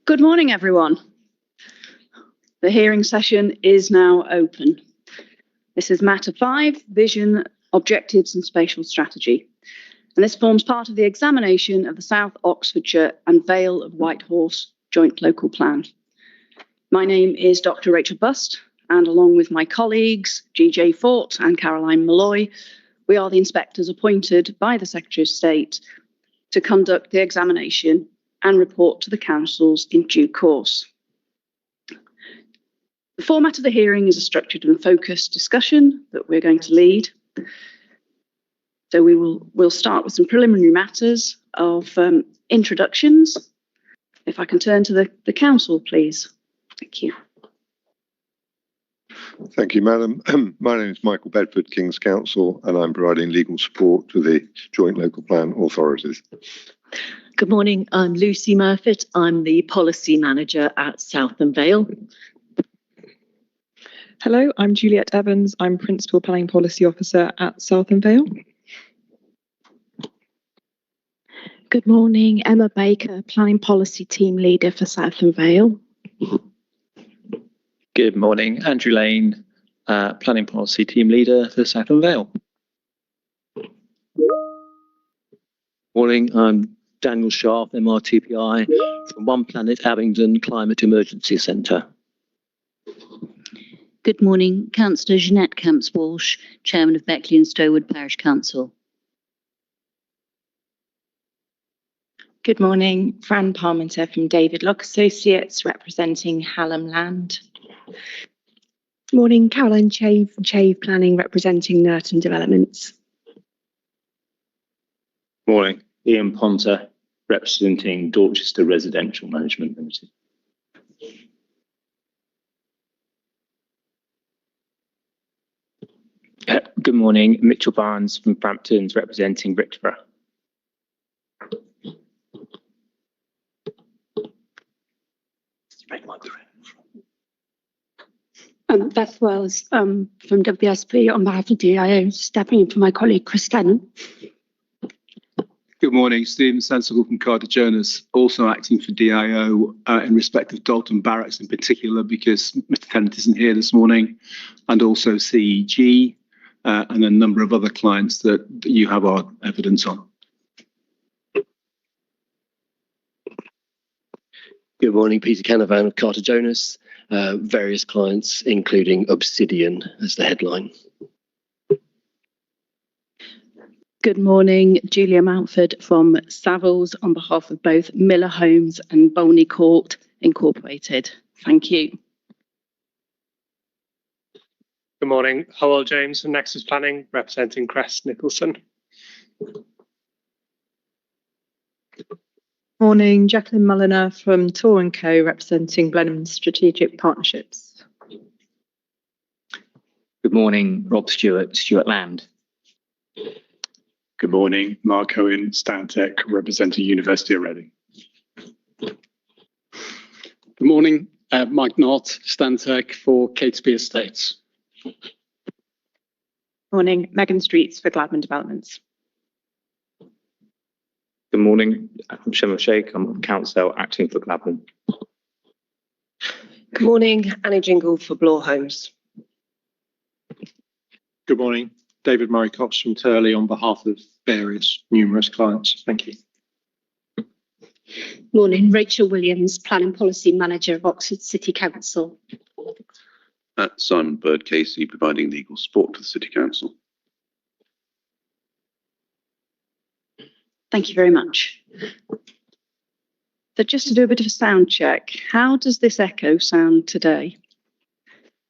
Good morning, everyone. The hearing session is now open. This is Matter 5, Vision, Objectives and Spatial Strategy. And this forms part of the examination of the South Oxfordshire and Vale of Whitehorse Joint Local Plan. My name is Dr. Rachel Bust, and along with my colleagues, GJ Fort and Caroline Malloy, we are the inspectors appointed by the Secretary of State to conduct the examination and report to the councils in due course. The format of the hearing is a structured and focused discussion that we're going to lead. So we'll start with some preliminary matters of introductions. If I can turn to the council, please. Thank you. Thank you, Madam. My name is Michael Bedford, King's Counsel, and I'm providing legal support to the Joint Local Plan authorities. Good morning, I'm Lucy Murfitt. I'm the Policy Manager at Southern Vale. Hello, I'm Juliet Evans. I'm Principal Planning Policy Officer at Southern Vale. Good morning, Emma Baker, Planning Policy Team Leader for Southern Vale. Good morning, Andrew Lane, Planning Policy Team Leader for Southern Vale. Morning, I'm Daniel Sharp, MRTPI from One Planet Abingdon Climate Emergency Centre. Good morning, Councillor Jeanette Camps-Walsh, Chairman of Beckley and Stowood Parish Council. Good morning, Fran Parmenter from David Locke Associates, representing Hallam Land. Morning, Caroline Chave from Chave Planning, representing Nurton Developments. Morning, Ian Ponter, representing Dorchester Residential Management Limited. Good morning, Mitchell Barnes from Framptons, representing Richborough. Beth Wells from WSP on behalf of DIO, stepping in for my colleague Chris Tennant. Good morning, Stephen Sensible from Carter Jonas, also acting for DIO in respect of Dalton Barracks in particular, because Mr. Tennant isn't here this morning, and also CEG and a number of other clients that you have our evidence on. Good morning, Peter Canavan of Carter Jonas, various clients, including Obsidian as the headline. Good morning, Julia Mountford from Savills on behalf of both Miller Homes and Bolney Court Incorporated. Thank you. Good morning, Howell James from Nexus Planning, representing Crest Nicholson. Morning, Jacqueline Mulliner from Tor & Co, representing Blenheim Strategic Partnerships. Good morning, Rob Stewart, Stewart Land. Good morning, Mark Owen, Stantec, representing University of Reading. Good morning, Mike Knott, Stantec for Catesby Estates. Morning, Megan Streets for Gladman Developments. Good morning, I'm Shemma Sheikh, I'm Counsel acting for Gladman. Good morning, Annie Jingle for Bloor Homes. Good morning, David Murray Cox from Turley on behalf of numerous clients. Thank you. Morning, Rachel Williams, Planning Policy Manager of Oxford City Council. Simon Bird Casey, providing legal support to the City Council. Thank you very much. So just to do a bit of a sound check, how does this echo sound today?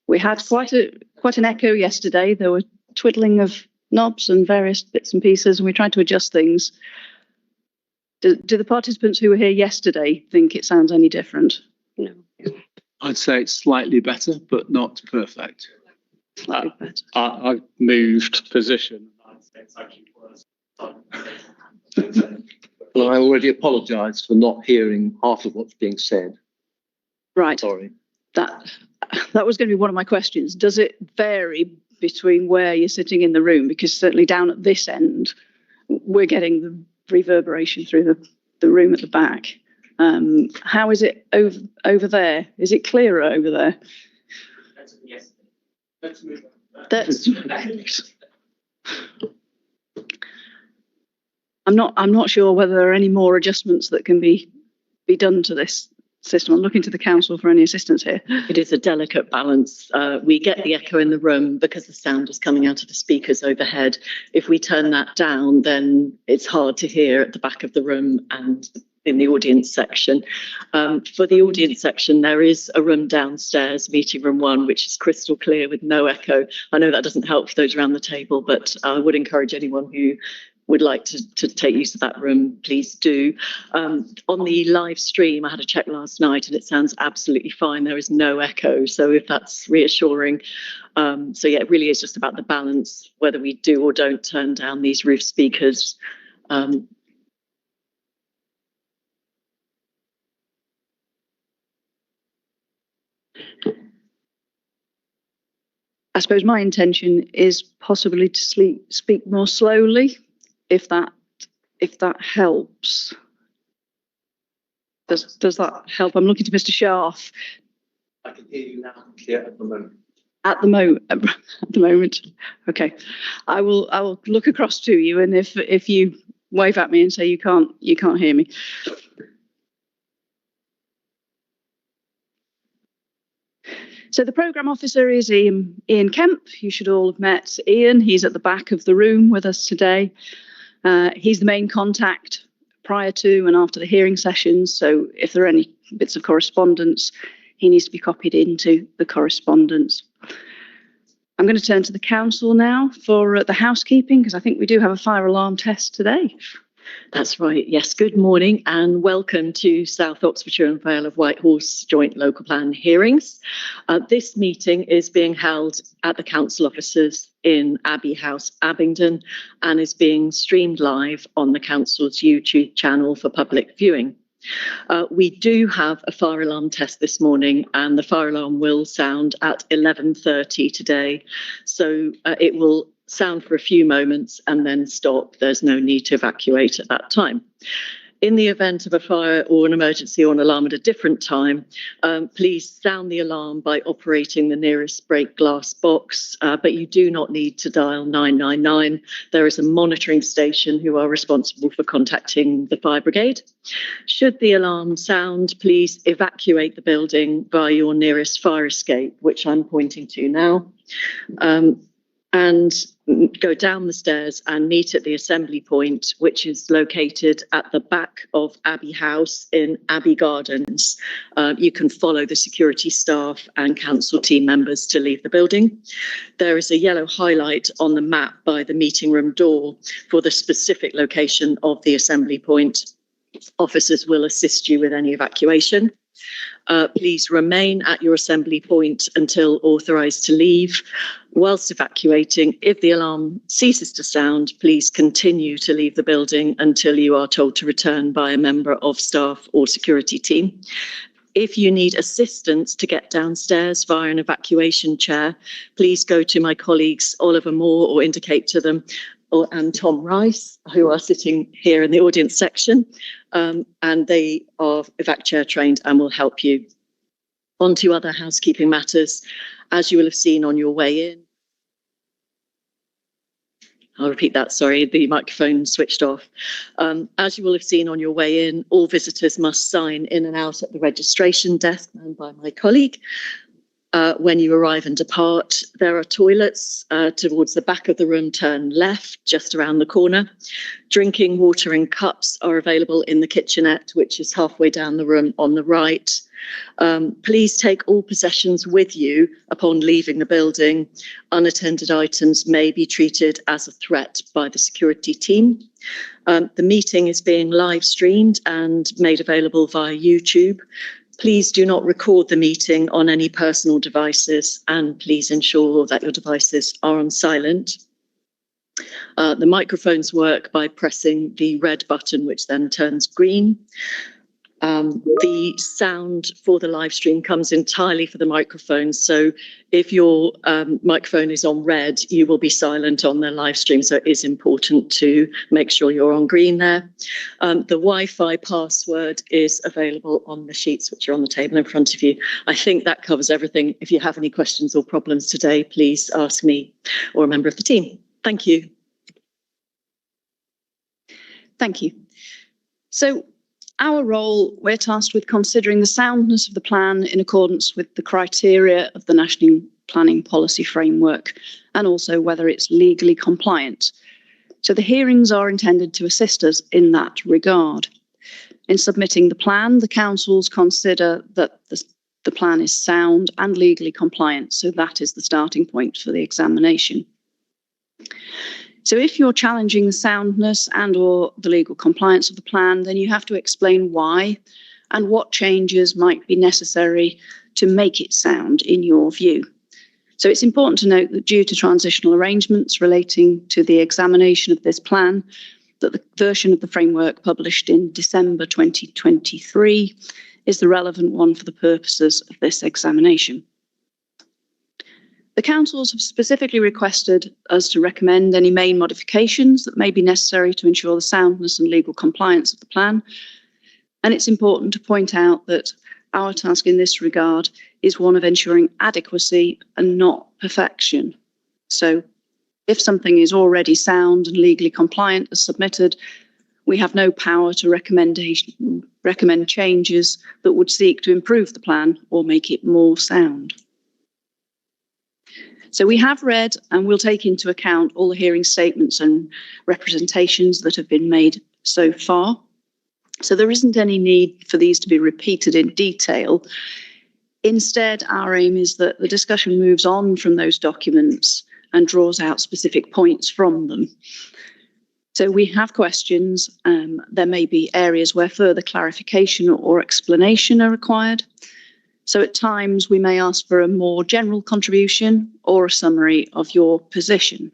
We had quite an echo yesterday. There were twiddling of knobs and various bits and pieces, and we tried to adjust things. Do the participants who were here yesterday think it sounds any different? No. I'd say it's slightly better, but not perfect. Slightly better. I've moved position. I'd say it's actually worse. Well, I already apologise for not hearing half of what's being said. Right. Sorry. That was going to be one of my questions. Does it vary between where you're sitting in the room? Because certainly down at this end, we're getting the reverberation through the room at the back. How is it over there? Is it clearer over there? Yes. Let's move on. That's. I'm not sure whether there are any more adjustments that can be done to this system. I'm looking to the council for any assistance here. It is a delicate balance. We get the echo in the room because the sound is coming out of the speakers overhead. If we turn that down, then it's hard to hear at the back of the room and in the audience section. For the audience section, there is a room downstairs, meeting room 1, which is crystal clear with no echo. I know that doesn't help for those around the table, but I would encourage anyone who would like to take use of that room, please do. On the live stream, I had a check last night and it sounds absolutely fine. There is no echo, so if that's reassuring. So yeah, it really is just about the balance, whether we do or don't turn down these roof speakers. I suppose my intention is possibly to speak more slowly, if that helps. Does that help? I'm looking to Mr. Scharf. I can hear you now at the moment. At the moment. Okay. I will look across to you, and if you wave at me and say you can't hear me. So the programme officer is Ian Kemp. You should all have met Ian. He's at the back of the room with us today. He's the main contact prior to and after the hearing sessions. So if there are any bits of correspondence, he needs to be copied into the correspondence. I'm going to turn to the council now for the housekeeping, because I think we do have a fire alarm test today. That's right. Yes. Good morning and welcome to South Oxfordshire and Vale of Whitehorse joint local plan hearings. This meeting is being held at the council offices in Abbey House, Abingdon, and is being streamed live on the council's YouTube channel for public viewing. We do have a fire alarm test this morning, and the fire alarm will sound at 11:30 today. So it will sound for a few moments and then stop. There's no need to evacuate at that time. In the event of a fire or an emergency or an alarm at a different time, please sound the alarm by operating the nearest break glass box, but you do not need to dial 999. There is a monitoring station who are responsible for contacting the fire brigade. Should the alarm sound, please evacuate the building via your nearest fire escape, which I'm pointing to now. And go down the stairs and meet at the assembly point, which is located at the back of Abbey House in Abbey Gardens. You can follow the security staff and council team members to leave the building. There is a yellow highlight on the map by the meeting room door for the specific location of the assembly point. Officers will assist you with any evacuation. Please remain at your assembly point until authorised to leave. Whilst evacuating, if the alarm ceases to sound, please continue to leave the building until you are told to return by a member of staff or security team. If you need assistance to get downstairs via an evacuation chair, please go to my colleagues Oliver Moore or indicate to them, and Tom Rice, who are sitting here in the audience section, and they are evac chair trained and will help you. On to other housekeeping matters. As you will have seen on your way in, I'll repeat that, sorry, the microphone switched off. As you will have seen on your way in, all visitors must sign in and out at the registration desk manned by my colleague. When you arrive and depart, there are toilets towards the back of the room, turn left, just around the corner. Drinking water in cups are available in the kitchenette, which is halfway down the room on the right. Please take all possessions with you upon leaving the building. Unattended items may be treated as a threat by the security team. The meeting is being live streamed and made available via YouTube. Please do not record the meeting on any personal devices, and please ensure that your devices are on silent. The microphones work by pressing the red button, which then turns green. The sound for the live stream comes entirely for the microphone. So if your microphone is on red, you will be silent on the live stream. So it is important to make sure you're on green there. The Wi-Fi password is available on the sheets which are on the table in front of you. I think that covers everything. If you have any questions or problems today, please ask me or a member of the team. Thank you. Thank you. So our role, we're tasked with considering the soundness of the plan in accordance with the criteria of the National Planning Policy Framework, and also whether it's legally compliant. So the hearings are intended to assist us in that regard. In submitting the plan, the councils consider that the plan is sound and legally compliant, so that is the starting point for the examination. So if you're challenging the soundness and or the legal compliance of the plan, then you have to explain why and what changes might be necessary to make it sound in your view. So it's important to note that due to transitional arrangements relating to the examination of this plan, that the version of the framework published in December 2023 is the relevant one for the purposes of this examination. The councils have specifically requested us to recommend any main modifications that may be necessary to ensure the soundness and legal compliance of the plan. And it's important to point out that our task in this regard is one of ensuring adequacy and not perfection. So if something is already sound and legally compliant as submitted, we have no power to recommend changes that would seek to improve the plan or make it more sound. So we have read and will take into account all the hearing statements and representations that have been made so far. So there isn't any need for these to be repeated in detail. Instead, our aim is that the discussion moves on from those documents and draws out specific points from them. So we have questions. There may be areas where further clarification or explanation are required. So at times we may ask for a more general contribution or a summary of your position.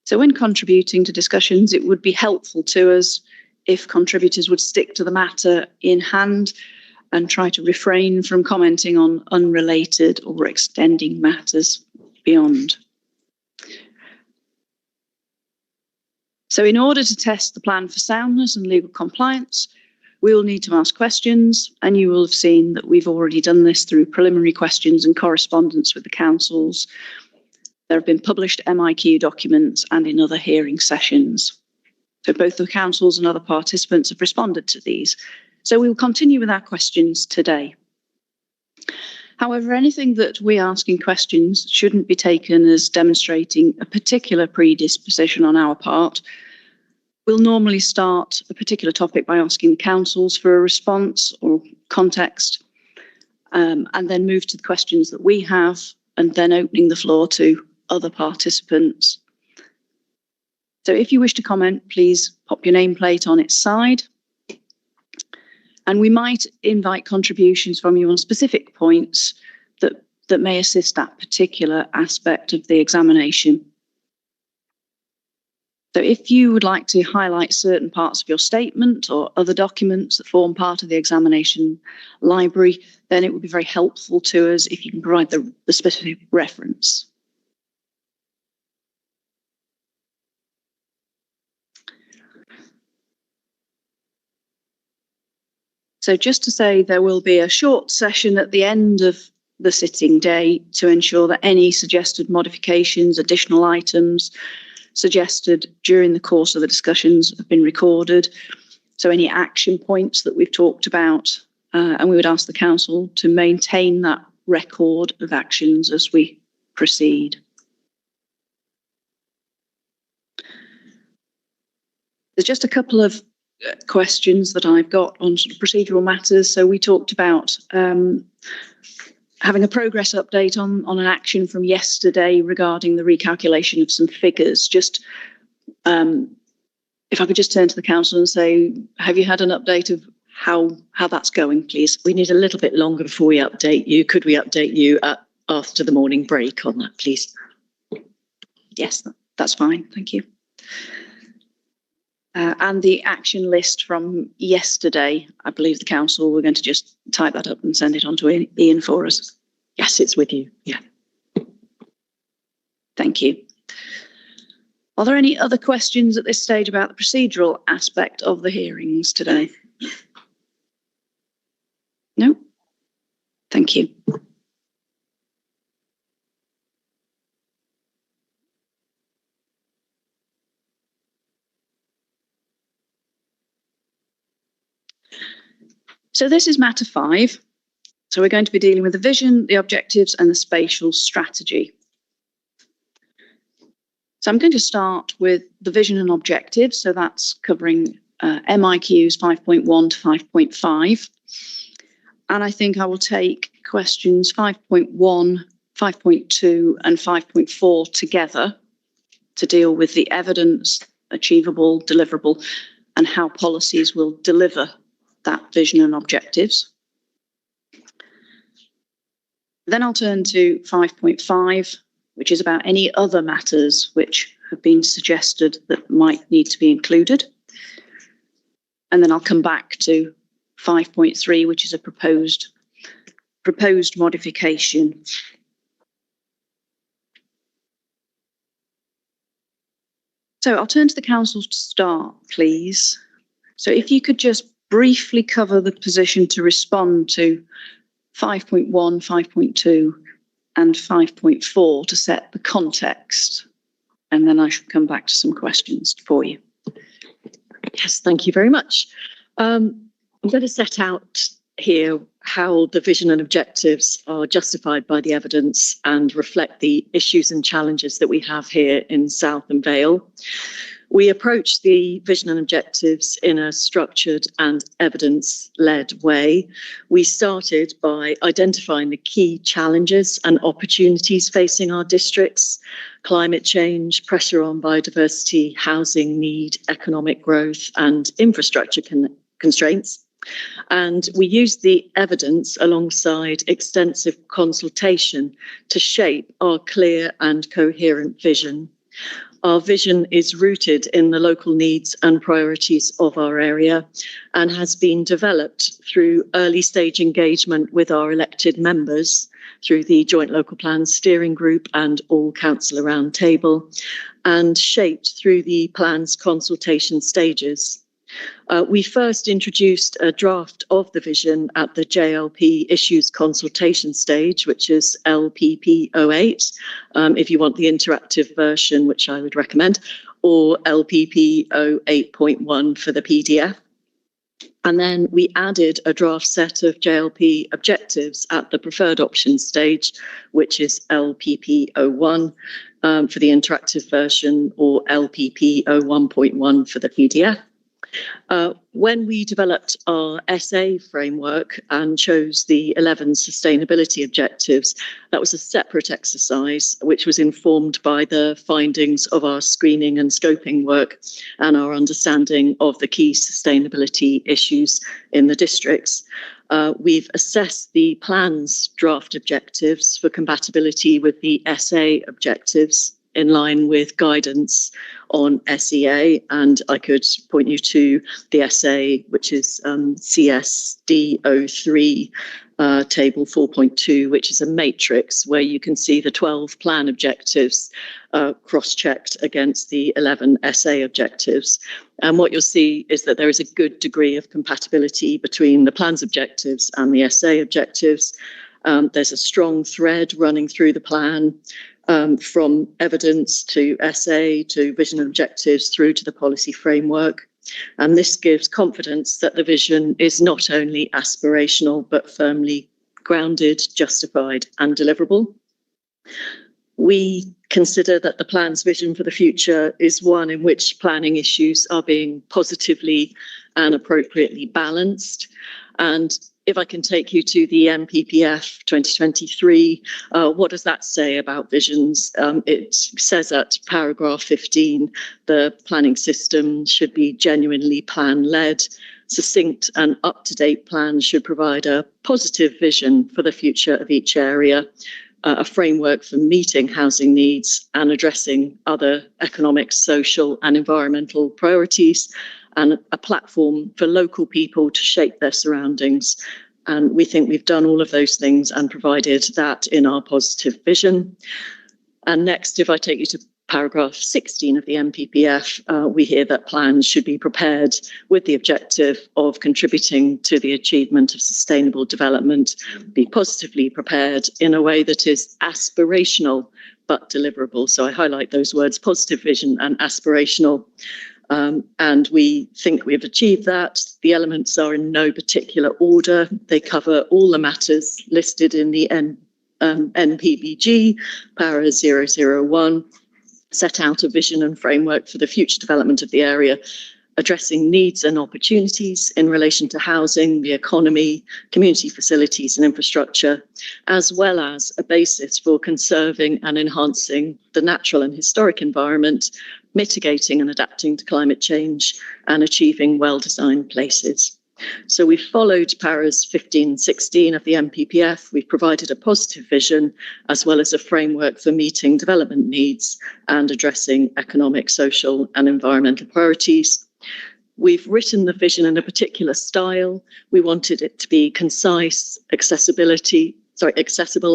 So when contributing to discussions, it would be helpful to us if contributors would stick to the matter in hand and try to refrain from commenting on unrelated or extending matters beyond. So in order to test the plan for soundness and legal compliance, we will need to ask questions, and you will have seen that we've already done this through preliminary questions and correspondence with the councils. There have been published MIQ documents and in other hearing sessions. So both the councils and other participants have responded to these. So we will continue with our questions today. However, anything that we ask in questions shouldn't be taken as demonstrating a particular predisposition on our part. We'll normally start a particular topic by asking the councils for a response or context, and then move to the questions that we have, and then opening the floor to other participants. So if you wish to comment, please pop your nameplate on its side. And we might invite contributions from you on specific points that may assist that particular aspect of the examination. So if you would like to highlight certain parts of your statement or other documents that form part of the examination library, then it would be very helpful to us if you can provide the specific reference. So just to say, there will be a short session at the end of the sitting day to ensure that any suggested modifications, additional items suggested during the course of the discussions have been recorded. So any action points that we've talked about and we would ask the council to maintain that record of actions as we proceed. There's just a couple of questions that I've got on sort of procedural matters. So we talked about having a progress update on an action from yesterday regarding the recalculation of some figures. Just if I could just turn to the council and say, have you had an update of how that's going, please? We need a little bit longer before we update you. Could we update you after the morning break on that, please? Yes, that's fine. Thank you. And the action list from yesterday, I believe the council were going to just type that up and send it on to Ian for us. Yes, it's with you. Yeah. Thank you. Are there any other questions at this stage about the procedural aspect of the hearings today? No? Thank you. So this is matter 5. So we're going to be dealing with the vision, the objectives, and the spatial strategy. So I'm going to start with the vision and objectives. So that's covering MIQs 5.1 to 5.5. And I think I will take questions 5.1, 5.2, and 5.4 together to deal with the evidence, achievable, deliverable, and how policies will deliver that vision and objectives. Then I'll turn to 5.5, which is about any other matters which have been suggested that might need to be included. And then I'll come back to 5.3, which is a proposed modification. So I'll turn to the council to start, please. So if you could just briefly cover the position to respond to 5.1, 5.2 and 5.4 to set the context. And then I shall come back to some questions for you. Yes, thank you very much. I'm going to set out here how the vision and objectives are justified by the evidence and reflect the issues and challenges that we have here in South and Vale. We approach the vision and objectives in a structured and evidence-led way. We started by identifying the key challenges and opportunities facing our districts: climate change, pressure on biodiversity, housing need, economic growth, and infrastructure constraints. And we used the evidence alongside extensive consultation to shape our clear and coherent vision. Our vision is rooted in the local needs and priorities of our area and has been developed through early stage engagement with our elected members through the Joint Local Plan Steering Group and all councillor round table, and shaped through the plan's consultation stages. We first introduced a draft of the vision at the JLP issues consultation stage, which is LPP08, if you want the interactive version, which I would recommend, or LPP08.1 for the PDF. And then we added a draft set of JLP objectives at the preferred options stage, which is LPP01 for the interactive version, or LPP01.1 for the PDF. When we developed our SA framework and chose the 11 sustainability objectives, that was a separate exercise which was informed by the findings of our screening and scoping work and our understanding of the key sustainability issues in the districts. We've assessed the plan's draft objectives for compatibility with the SA objectives in line with guidance on SEA, and I could point you to the SA, which is CSD03 table 4.2, which is a matrix where you can see the 12 plan objectives cross-checked against the 11 SA objectives. And what you'll see is that there is a good degree of compatibility between the plan's objectives and the SA objectives. There's a strong thread running through the plan, from evidence to SA to vision and objectives through to the policy framework. And this gives confidence that the vision is not only aspirational, but firmly grounded, justified and deliverable. We consider that the plan's vision for the future is one in which planning issues are being positively and appropriately balanced. And if I can take you to the NPPF 2023, what does that say about visions? It says at paragraph 15, the planning system should be genuinely plan-led. Succinct and up-to-date plans should provide a positive vision for the future of each area, a framework for meeting housing needs and addressing other economic, social and environmental priorities, and a platform for local people to shape their surroundings. And we think we've done all of those things and provided that in our positive vision. And next, if I take you to paragraph 16 of the NPPF, we hear that plans should be prepared with the objective of contributing to the achievement of sustainable development, be positively prepared in a way that is aspirational but deliverable. So I highlight those words, positive vision and aspirational. And we think we've achieved that. The elements are in no particular order. They cover all the matters listed in the NPBG, para 001, set out a vision and framework for the future development of the area, addressing needs and opportunities in relation to housing, the economy, community facilities and infrastructure, as well as a basis for conserving and enhancing the natural and historic environment, mitigating and adapting to climate change, and achieving well-designed places. So we've followed paras 15 and 16 of the NPPF. We've provided a positive vision as well as a framework for meeting development needs and addressing economic, social and environmental priorities. We've written the vision in a particular style. We wanted it to be concise, accessible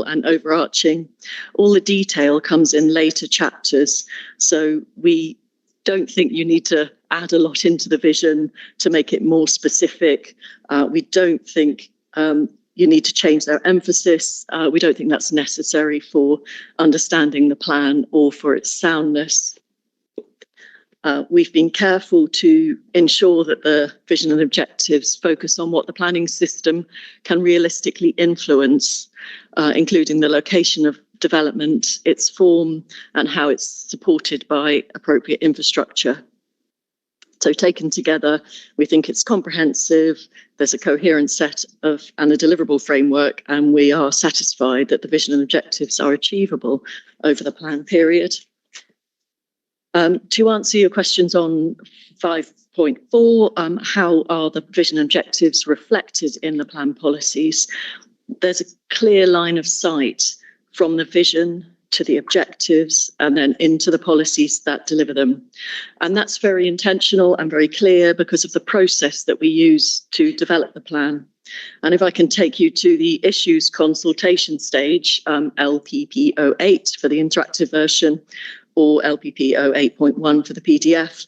and overarching. All the detail comes in later chapters. So we don't think you need to add a lot into the vision to make it more specific. We don't think you need to change their emphasis. We don't think that's necessary for understanding the plan or for its soundness. We've been careful to ensure that the vision and objectives focus on what the planning system can realistically influence, including the location of development, its form, and how it's supported by appropriate infrastructure. So taken together, we think it's comprehensive, there's a coherent set of and a deliverable framework, and we are satisfied that the vision and objectives are achievable over the plan period. To answer your questions on 5.4, how are the vision and objectives reflected in the plan policies? There's a clear line of sight from the vision to the objectives and then into the policies that deliver them. And that's very intentional and very clear because of the process that we use to develop the plan. And if I can take you to the issues consultation stage, LPP08 for the interactive version, or LPP 08.1 for the PDF.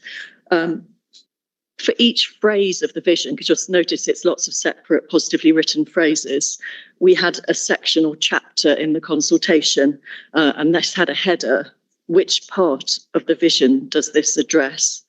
For each phrase of the vision, because you'll notice it's lots of separate positively written phrases, we had a section or chapter in the consultation, and this had a header. Which part of the vision does this address?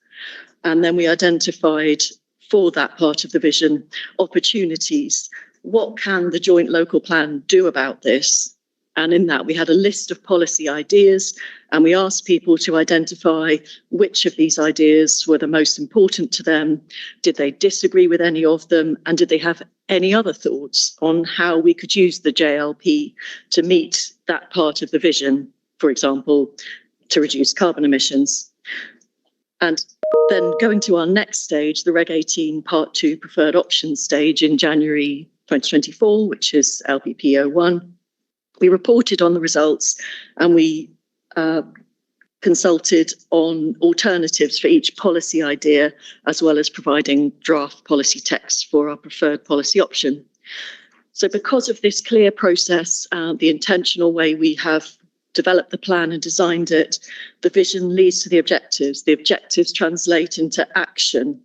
And then we identified for that part of the vision opportunities. What can the joint local plan do about this? And in that, we had a list of policy ideas, and we asked people to identify which of these ideas were the most important to them. Did they disagree with any of them? And did they have any other thoughts on how we could use the JLP to meet that part of the vision, for example, to reduce carbon emissions? And then going to our next stage, the Reg 18 Part 2 Preferred Options stage in January 2024, which is LPP 01. We reported on the results and we consulted on alternatives for each policy idea, as well as providing draft policy text for our preferred policy option. So because of this clear process, the intentional way we have developed the plan and designed it, the vision leads to the objectives. The objectives translate into action,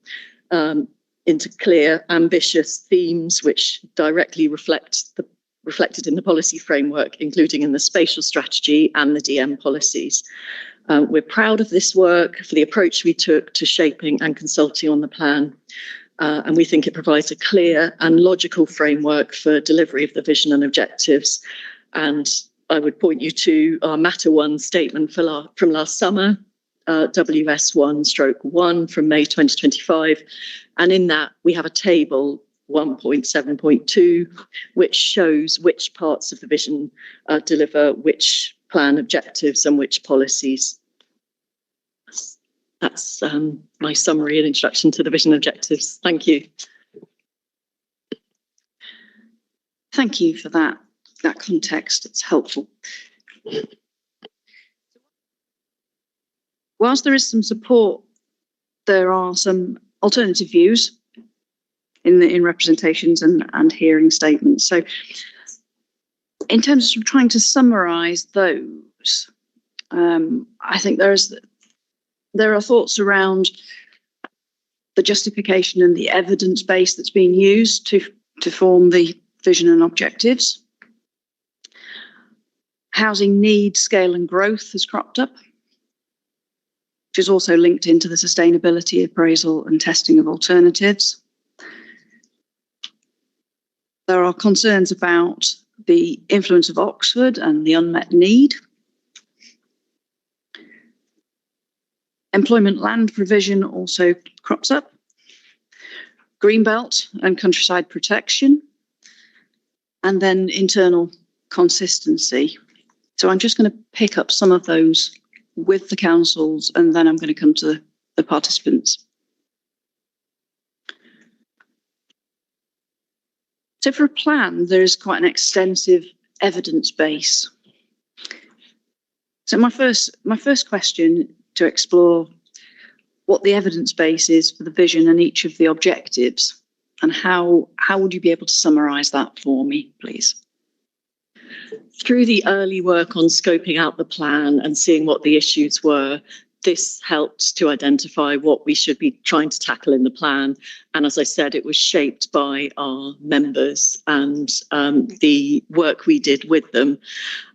into clear, ambitious themes, which directly reflected in the policy framework, including in the spatial strategy and the DM policies. We're proud of this work for the approach we took to shaping and consulting on the plan. And we think it provides a clear and logical framework for delivery of the vision and objectives. And I would point you to our Matter 1 statement from last summer, WS1/1 from May 2025. And in that, we have a table 1.7.2, which shows which parts of the vision deliver which plan objectives and which policies. That's my summary and introduction to the vision objectives. Thank you. Thank you for that context. It's helpful. Whilst there is some support, there are some alternative views in representations and hearing statements. So in terms of trying to summarise those, I think there are thoughts around the justification and the evidence base that's being used to form the vision and objectives. Housing need, scale and growth has cropped up, which is also linked into the sustainability appraisal and testing of alternatives. There are concerns about the influence of Oxford and the unmet need. Employment land provision also crops up. Greenbelt and countryside protection. And then internal consistency. So I'm just going to pick up some of those with the councils, and then I'm going to come to the participants. So for a plan, there is quite an extensive evidence base. So my first question to explore what the evidence base is for the vision and each of the objectives, and how would you be able to summarise that for me, please? Through the early work on scoping out the plan and seeing what the issues were, this helped to identify what we should be trying to tackle in the plan. And as I said, it was shaped by our members and the work we did with them.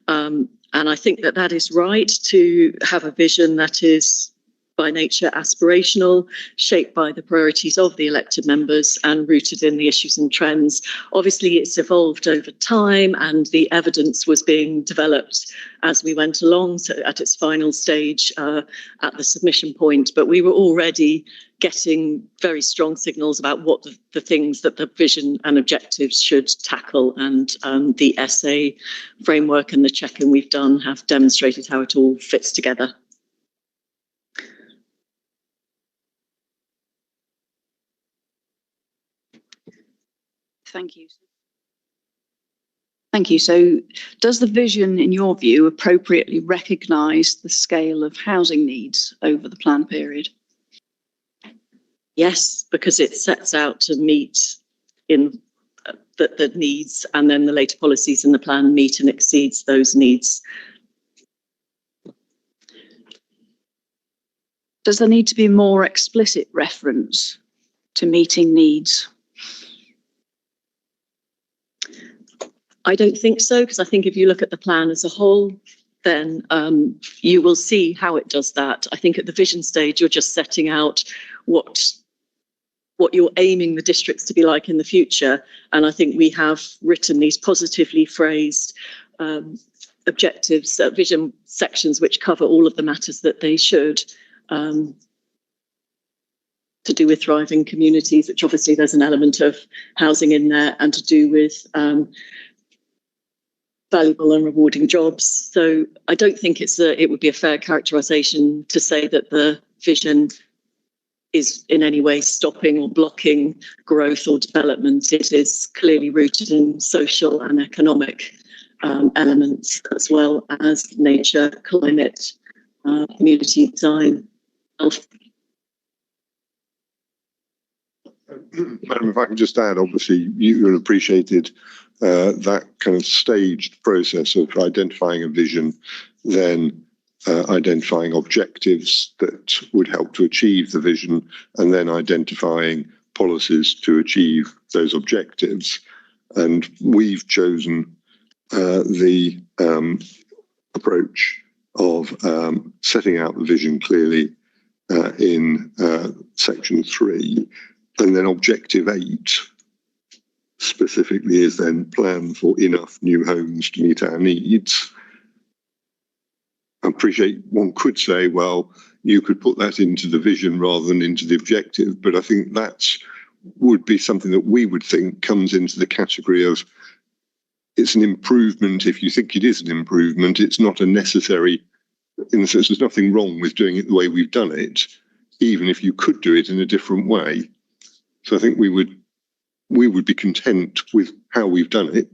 And I think that is right, to have a vision that is by nature aspirational, shaped by the priorities of the elected members and rooted in the issues and trends. Obviously, it's evolved over time and the evidence was being developed as we went along, so at its final stage at the submission point. But we were already getting very strong signals about what the things that the vision and objectives should tackle, and the essay framework and the check-in we've done have demonstrated how it all fits together. Thank you. Thank you. So does the vision, in your view, appropriately recognise the scale of housing needs over the plan period? Yes, because it sets out to meet in the needs, and then the later policies in the plan meet and exceeds those needs. Does there need to be more explicit reference to meeting needs? I don't think so, because I think if you look at the plan as a whole, then you will see how it does that. I think at the vision stage, you're just setting out what you're aiming the districts to be like in the future. And I think we have written these positively phrased objectives, vision sections, which cover all of the matters that they should, to do with thriving communities, which obviously there's an element of housing in there, and to do with valuable and rewarding jobs. So I don't think it would be a fair characterisation to say that the vision is in any way stopping or blocking growth or development. It is clearly rooted in social and economic elements, as well as nature, climate, community design, health. Madam, if I can just add, obviously you appreciated that kind of staged process of identifying a vision, then identifying objectives that would help to achieve the vision, and then identifying policies to achieve those objectives. And we've chosen the approach of setting out the vision clearly in section 3, and then objective 8 specifically is then plan for enough new homes to meet our needs. I appreciate one could say, well, you could put that into the vision rather than into the objective, but I think that's would be something that we would think comes into the category of it's an improvement. If you think it is an improvement, it's not a necessary, in the sense there's nothing wrong with doing it the way we've done it, even if you could do it in a different way. So I think we would be content with how we've done it,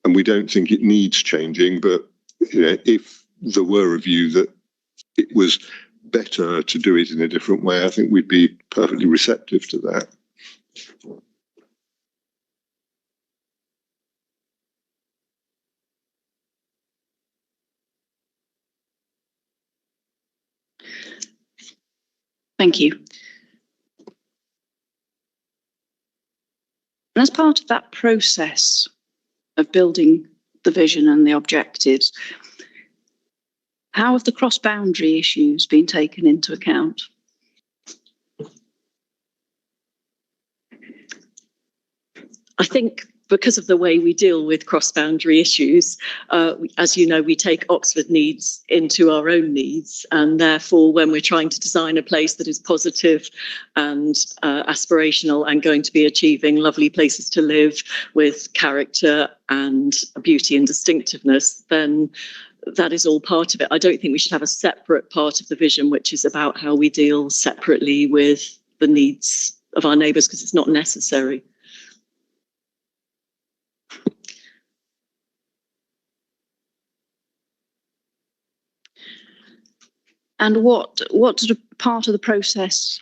and we don't think it needs changing. But if there were a view that it was better to do it in a different way, I think we'd be perfectly receptive to that. Thank you. And as part of that process of building the vision and the objectives, how have the cross-boundary issues been taken into account? I think because of the way we deal with cross-boundary issues, as you know, we take Oxford needs into our own needs, and therefore when we're trying to design a place that is positive and aspirational and going to be achieving lovely places to live with character and beauty and distinctiveness, then that is all part of it. I don't think we should have a separate part of the vision which is about how we deal separately with the needs of our neighbours, because it's not necessary. And what sort of part of the process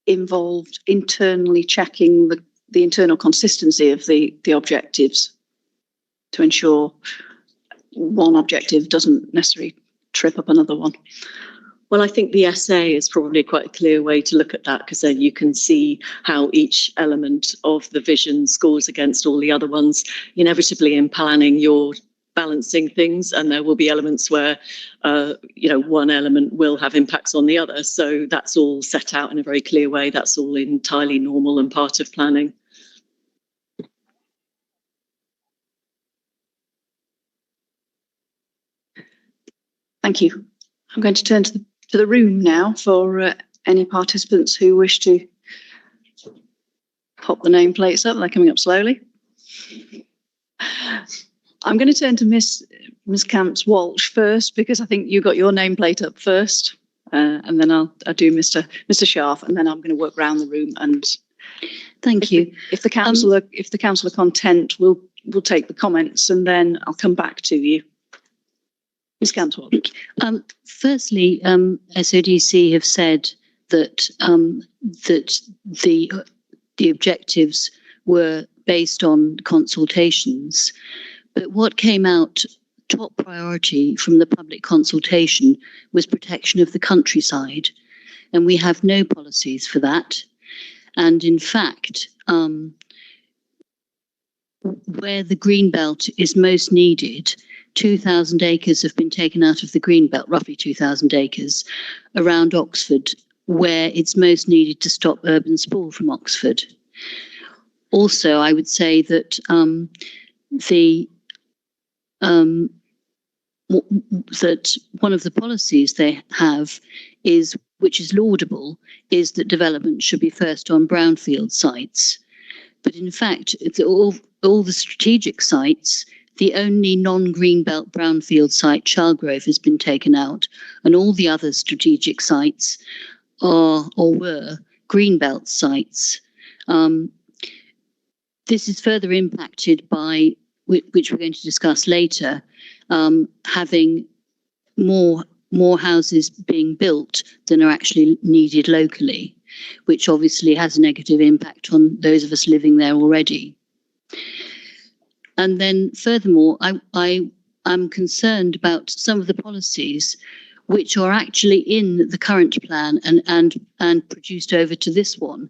involved internally checking the internal consistency of the objectives to ensure one objective doesn't necessarily trip up another one? Well, I think the essay is probably quite a clear way to look at that, because then you can see how each element of the vision scores against all the other ones. Inevitably in planning, you're balancing things, and there will be elements where one element will have impacts on the other. So that's all set out in a very clear way. That's all entirely normal and part of planning. Thank you. I'm going to turn to the room now for any participants who wish to pop the nameplates up. They're coming up slowly. I'm going to turn to Miss Camps-Walsh first, because I think you got your nameplate up first, and then I'll do Mr. Scharf, and then I'm going to work around the room. And thank you. If the council are content, we'll take the comments, and then I'll come back to you. Ms. Camps-Walsh. Firstly, SODC have said that that the objectives were based on consultations. But what came out top priority from the public consultation was protection of the countryside. And we have no policies for that. And in fact, where the greenbelt is most needed, 2,000 acres have been taken out of the greenbelt, roughly 2,000 acres, around Oxford, where it's most needed to stop urban sprawl from Oxford. Also, I would say that that one of the policies they have is, which is laudable, is that development should be first on brownfield sites. But in fact, all the strategic sites, the only non-greenbelt brownfield site, Charlegrove, has been taken out, and all the other strategic sites are or were greenbelt sites. This is further impacted by, which we're going to discuss later, having more houses being built than are actually needed locally, which obviously has a negative impact on those of us living there already. And then furthermore, I'm concerned about some of the policies which are actually in the current plan and produced over to this one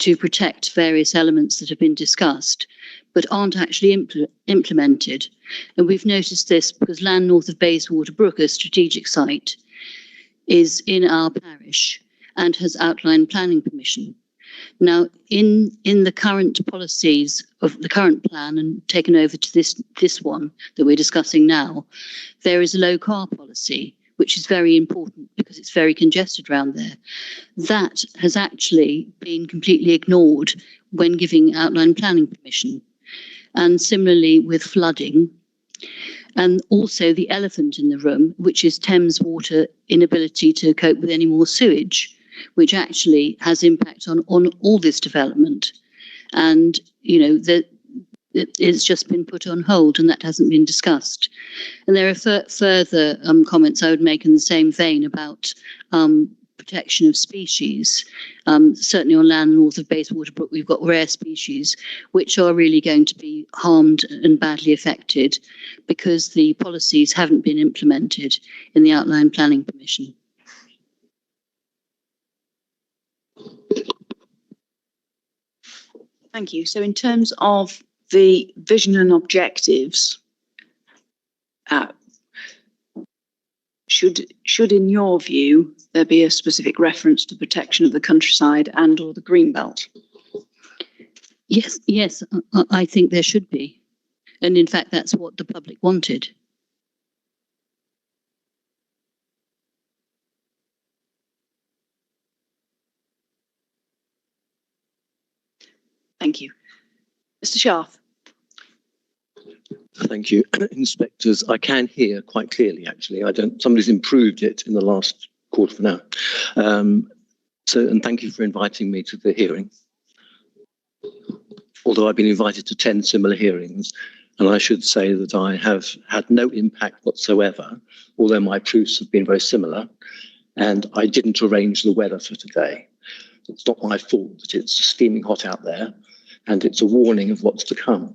to protect various elements that have been discussed, but aren't actually implemented. And we've noticed this because land north of Bayswater Brook, a strategic site, is in our parish and has outline planning permission. Now, in the current policies of the current plan and taken over to this one that we're discussing now, there is a low car policy, which is very important because it's very congested around there. That has actually been completely ignored when giving outline planning permission. And similarly with flooding, and also the elephant in the room, which is Thames Water inability to cope with any more sewage, which actually has impact on all this development. And, you know, it's just been put on hold and that hasn't been discussed. And there are further comments I would make in the same vein about protection of species. Certainly on land north of Bayswater Brook, we've got rare species which are really going to be harmed and badly affected because the policies haven't been implemented in the outline planning permission. Thank you. So in terms of the vision and objectives, should in your view there be a specific reference to protection of the countryside and or the green belt? Yes, I think there should be. And in fact, that's what the public wanted. Thank you. Mr. Scharf. Thank you. Inspectors, I can hear quite clearly, actually. Somebody's improved it in the last quarter of an hour. And thank you for inviting me to the hearing. Although I've been invited to 10 similar hearings, and I should say that I have had no impact whatsoever, although my proofs have been very similar, and I didn't arrange the weather for today. It's not my fault that it's steaming hot out there, and it's a warning of what's to come.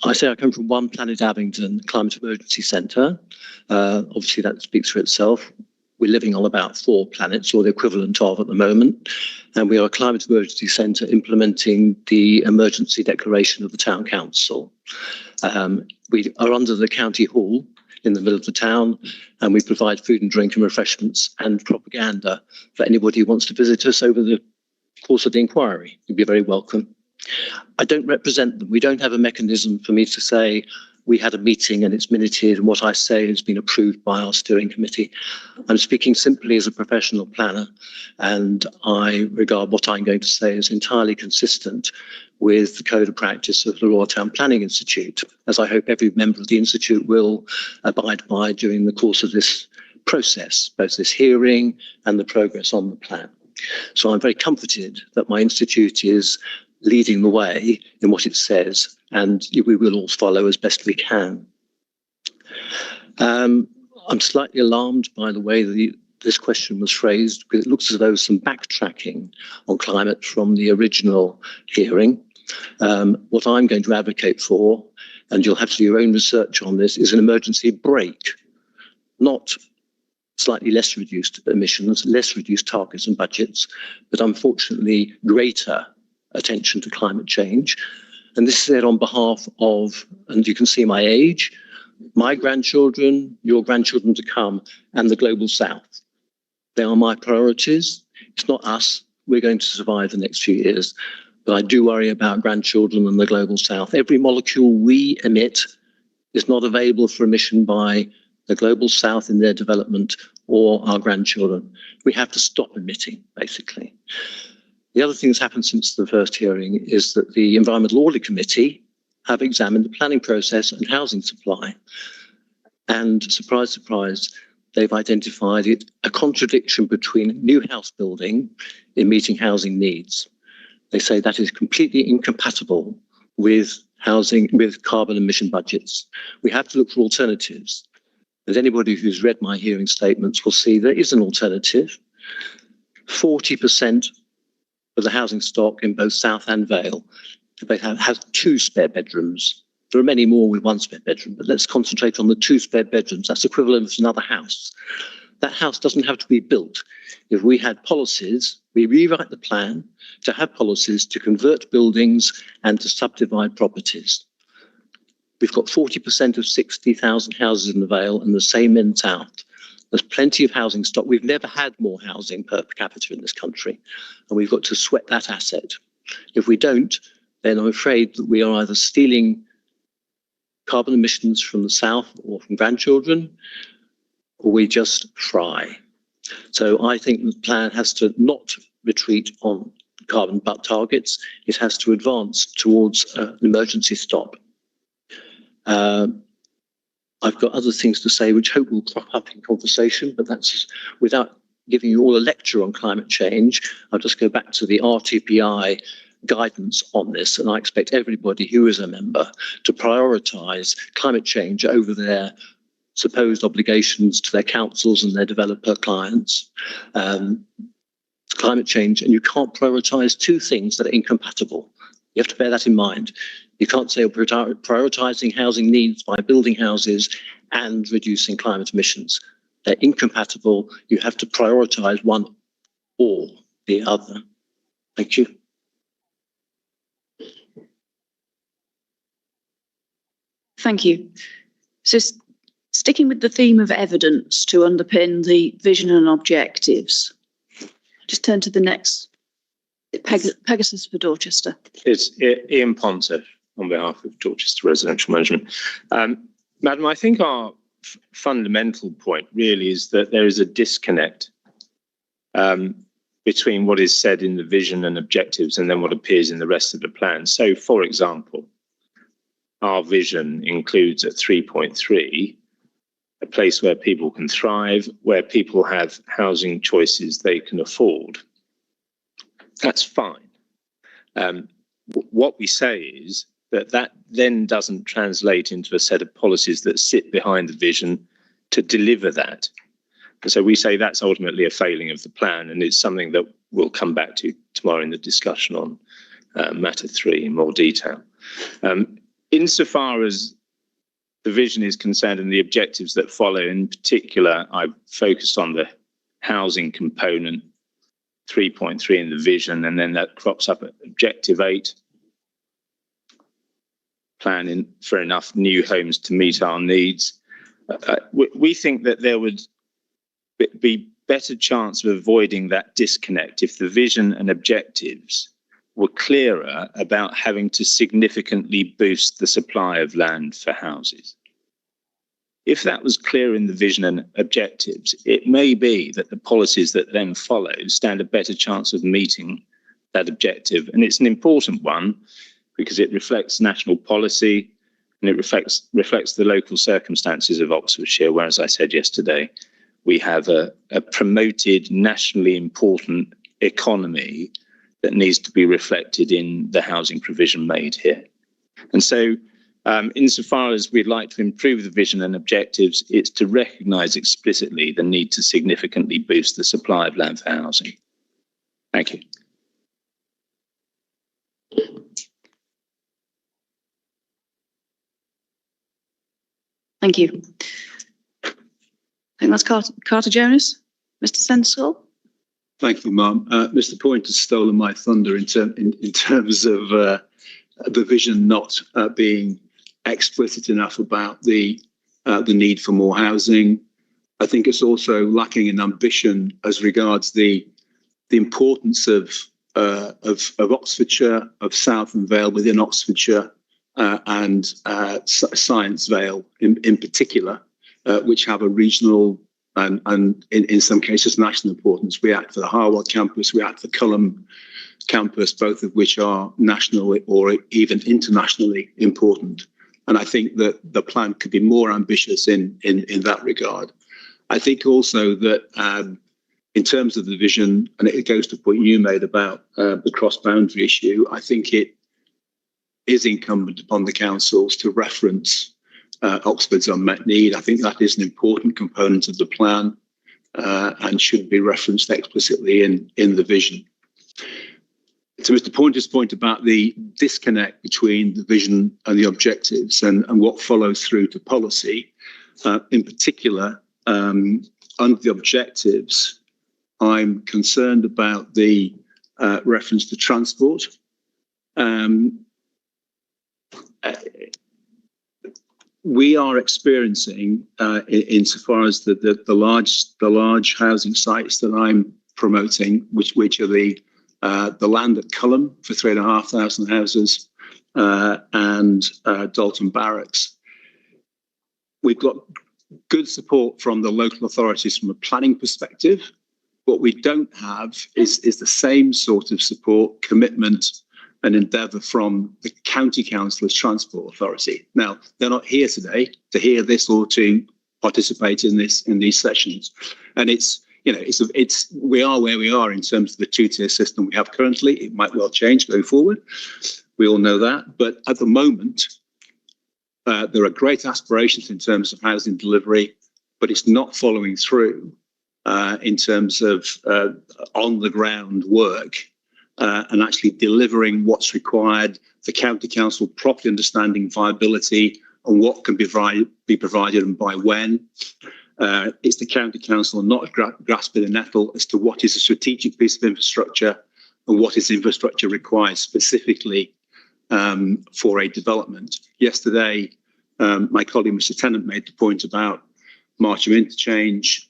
I say I come from One Planet Abingdon Climate Emergency Centre. Obviously, that speaks for itself. We're living on about 4 planets, or the equivalent of at the moment. And we are a climate emergency centre implementing the emergency declaration of the town council. We are under the county hall in the middle of the town, and we provide food and drink and refreshments and propaganda for anybody who wants to visit us over the course of the inquiry. You'd be very welcome. I don't represent them. We don't have a mechanism for me to say we had a meeting and it's minuted and what I say has been approved by our steering committee. I'm speaking simply as a professional planner, and I regard what I'm going to say as entirely consistent with the code of practice of the Royal Town Planning Institute, as I hope every member of the Institute will abide by during the course of this process, both this hearing and the progress on the plan. So I'm very comforted that my institute is leading the way in what it says, and we will all follow as best we can. I'm slightly alarmed by the way that this question was phrased, because it looks as though some backtracking on climate from the original hearing. What I'm going to advocate for, and you'll have to do your own research on this, is an emergency brake, not slightly less reduced emissions, less reduced targets and budgets, but unfortunately greater attention to climate change. And this is said on behalf of, and you can see my age, my grandchildren, your grandchildren to come, and the global south. They are my priorities. It's not us. We're going to survive the next few years. But I do worry about grandchildren and the global south. Every molecule we emit is not available for emission by the global south in their development or our grandchildren. We have to stop emitting, basically. The other thing that's happened since the first hearing is that the Environmental Audit Committee have examined the planning process and housing supply. And surprise, surprise, they've identified a contradiction between new house building in meeting housing needs. They say that is completely incompatible with housing, with carbon emission budgets. We have to look for alternatives. As anybody who's read my hearing statements will see, there is an alternative. 40% of the housing stock in both South and Vale has 2 spare bedrooms. There are many more with 1 spare bedroom, but let's concentrate on the 2 spare bedrooms. That's equivalent to another house. That house doesn't have to be built. If we had policies, we rewrite the plan to have policies to convert buildings and to subdivide properties. We've got 40% of 60,000 houses in the Vale and the same in South. There's plenty of housing stock. We've never had more housing per capita in this country, and we've got to sweat that asset. If we don't, then I'm afraid that we are either stealing carbon emissions from the South or from grandchildren, or we just fry. So I think the plan has to not retreat on carbon targets. It has to advance towards an emergency stop. I've got other things to say which hope will crop up in conversation, but that's without giving you all a lecture on climate change. I'll just go back to the RTPI guidance on this, and I expect everybody who is a member to prioritise climate change over their supposed obligations to their councils and their developer clients. Climate change, and you can't prioritise two things that are incompatible. You have to bear that in mind. You can't say we're prioritising housing needs by building houses and reducing climate emissions. They're incompatible. You have to prioritise one or the other. Thank you. Thank you. So sticking with the theme of evidence to underpin the vision and objectives, just turn to the next. Pegasus for Dorchester. It's Ian Ponter on behalf of Dorchester Residential Management. Madam, I think our fundamental point really is that there is a disconnect between what is said in the vision and objectives and then what appears in the rest of the plan. So, for example, our vision includes at 3.3 a place where people can thrive, where people have housing choices they can afford. That's fine. What we say is that that then doesn't translate into a set of policies that sit behind the vision to deliver that. And so we say that's ultimately a failing of the plan, and it's something that we'll come back to tomorrow in the discussion on matter 3 in more detail. Insofar as the vision is concerned and the objectives that follow, in particular, I've focused on the housing component, 3.3 in the vision, and then that crops up at objective 8, planning for enough new homes to meet our needs. We think that there would be better chance of avoiding that disconnect if the vision and objectives were clearer about having to significantly boost the supply of land for houses. If that was clear in the vision and objectives, it may be that the policies that then follow stand a better chance of meeting that objective. And it's an important one because it reflects national policy and it reflects the local circumstances of Oxfordshire, where, as I said yesterday, we have a promoted nationally important economy that needs to be reflected in the housing provision made here. And so insofar as we'd like to improve the vision and objectives, it's to recognise explicitly the need to significantly boost the supply of land for housing. Thank you. Thank you. I think that's Carter Jonas. Mr. Sensible. Thank you, Ma'am. Mr. Point has stolen my thunder in terms of the vision not being explicit enough about the need for more housing. I think it's also lacking in ambition as regards the importance of Oxfordshire, of South and Vale within Oxfordshire, and Science Vale in particular, which have a regional and in some cases national importance. We act for the Harwell campus, we act for Culham campus, both of which are nationally or even internationally important. And I think that the plan could be more ambitious in that regard. I think also that in terms of the vision, and it goes to the point you made about the cross-boundary issue, I think it is incumbent upon the councils to reference Oxford's unmet need. I think that is an important component of the plan and should be referenced explicitly in the vision. To Mr. Pointer's point about the disconnect between the vision and the objectives and what follows through to policy, in particular, under the objectives, I'm concerned about the reference to transport. We are experiencing, insofar as the large housing sites that I'm promoting, which are the land at Culham for 3,500 houses and Dalton Barracks. We've got good support from the local authorities from a planning perspective. What we don't have is the same sort of support, commitment and endeavour from the County Council's Transport Authority. Now, they're not here today to hear this or to participate in these sessions. And we are where we are in terms of the two-tier system we have currently. It might well change going forward. We all know that. But at the moment, there are great aspirations in terms of housing delivery, but it's not following through in terms of on-the-ground work and actually delivering what's required, the County Council properly understanding viability and what can be provided and by when. It's the County Council not grasping the nettle as to what is a strategic piece of infrastructure and what is infrastructure required specifically for a development. Yesterday, my colleague Mr. Tennant made the point about Marcham Interchange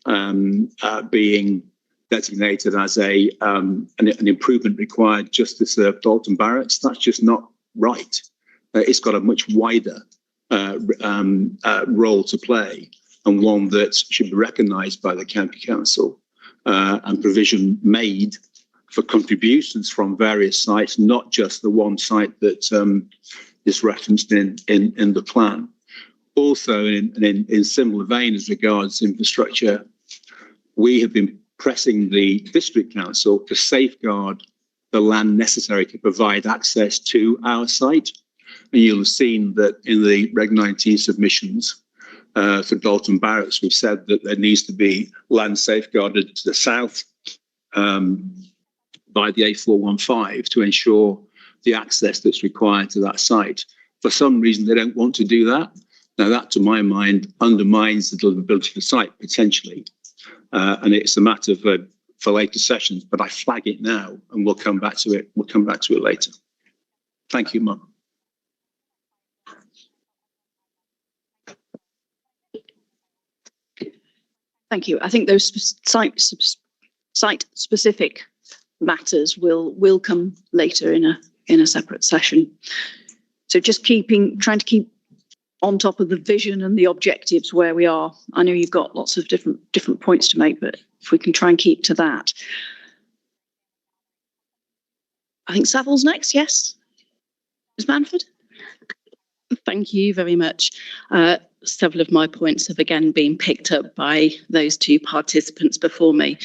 being designated as an improvement required just to serve Dalton Barracks. That's just not right. It's got a much wider role to play, and one that should be recognised by the County Council and provision made for contributions from various sites, not just the one site that is referenced in the plan. Also, in similar vein as regards infrastructure, we have been pressing the District Council to safeguard the land necessary to provide access to our site. And you'll have seen that in the Reg 19 submissions for Dalton Barracks, we've said that there needs to be land safeguarded to the south by the A415 to ensure the access that's required to that site. For some reason, they don't want to do that. Now, that, to my mind, undermines the deliverability of the site, potentially. And it's a matter for later sessions, but I flag it now and we'll come back to it. We'll come back to it later. Thank you, Mark. Thank you. I think those site-specific matters will come later in a separate session. So just trying to keep on top of the vision and the objectives where we are. I know you've got lots of different points to make, but if we can try and keep to that. I think Savil's next, yes? Ms. Manford? Thank you very much. Several of my points have again been picked up by those two participants before me,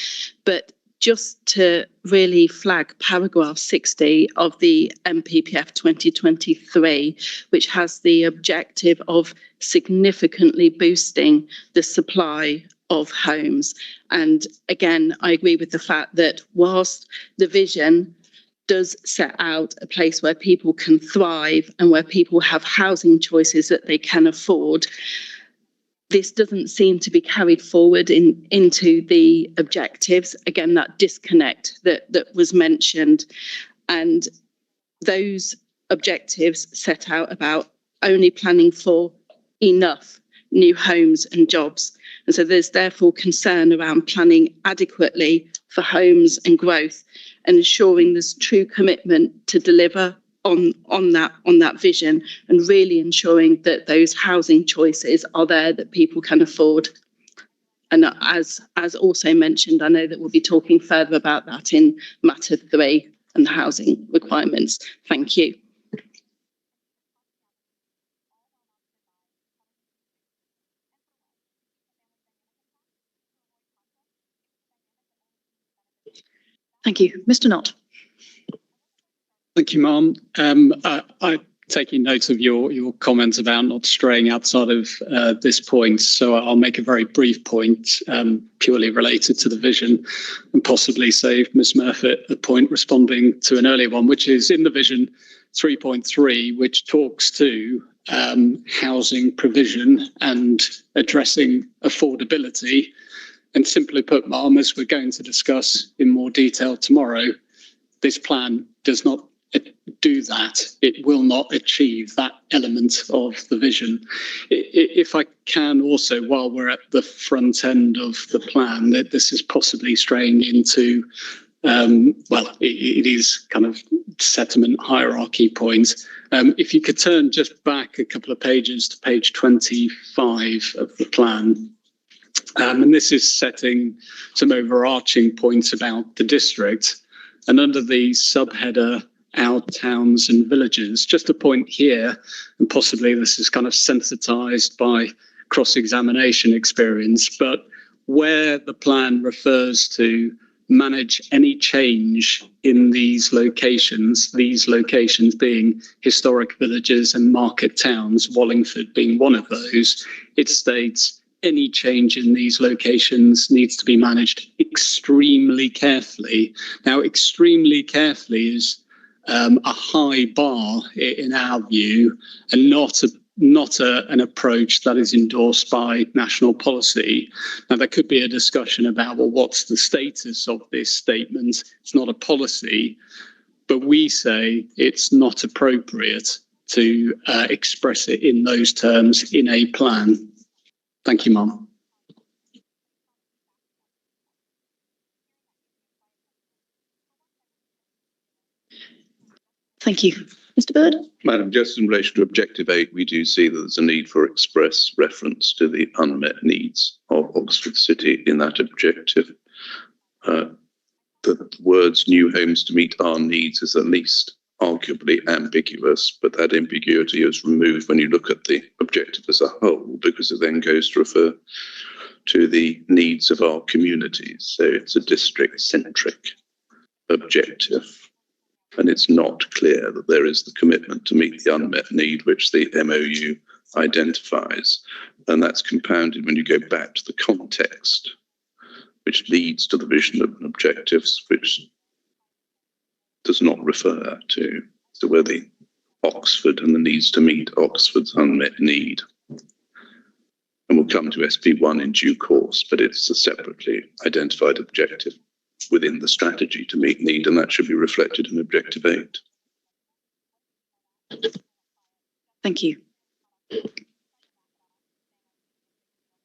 but just to really flag paragraph 60 of the MPPF 2023, which has the objective of significantly boosting the supply of homes. And again, I agree with the fact that whilst the vision does set out a place where people can thrive and where people have housing choices that they can afford, this doesn't seem to be carried forward into the objectives. Again, that disconnect that was mentioned. And those objectives set out about only planning for enough new homes and jobs. And so there's therefore concern around planning adequately for homes and growth and ensuring there's true commitment to deliver on that vision and really ensuring that those housing choices are there that people can afford. And as also mentioned, I know that we'll be talking further about that in matter 3 and the housing requirements. Thank you. Thank you. Mr. Knott. Thank you, Ma'am. I'm taking note of your comments about not straying outside of this point, so I'll make a very brief point purely related to the vision and possibly save Ms. Murphy a point responding to an earlier one, which is in the vision 3.3, which talks to housing provision and addressing affordability. And simply put, Ma'am, as we're going to discuss in more detail tomorrow, this plan does not do that. It will not achieve that element of the vision. If I can also, while we're at the front end of the plan, that this is possibly straying into, it is kind of settlement hierarchy points. If you could turn just back a couple of pages to page 25 of the plan. And this is setting some overarching points about the district. And under the subheader, our towns and villages, just a point here, and possibly this is kind of sensitized by cross-examination experience, but where the plan refers to manage any change in these locations being historic villages and market towns, Wallingford being one of those, it states any change in these locations needs to be managed extremely carefully. Now, extremely carefully is a high bar in our view, and not an approach that is endorsed by national policy. Now, there could be a discussion about, well, what's the status of this statement? It's not a policy, but we say it's not appropriate to express it in those terms in a plan. Thank you, Mum. Thank you. Mr. Bird? Madam, just in relation to Objective 8, we do see that there's a need for express reference to the unmet needs of Oxford City in that objective. The words new homes to meet our needs is at least arguably ambiguous, but that ambiguity is removed when you look at the objective as a whole, because it then goes to refer to the needs of our communities. So it's a district-centric objective. And it's not clear that there is the commitment to meet the unmet need which the MOU identifies. And that's compounded when you go back to the context, which leads to the vision and objectives, which does not refer to where the Oxford and the needs to meet Oxford's unmet need. And we'll come to SP1 in due course, but it's a separately identified objective within the strategy to meet need, and that should be reflected in Objective 8. Thank you. Would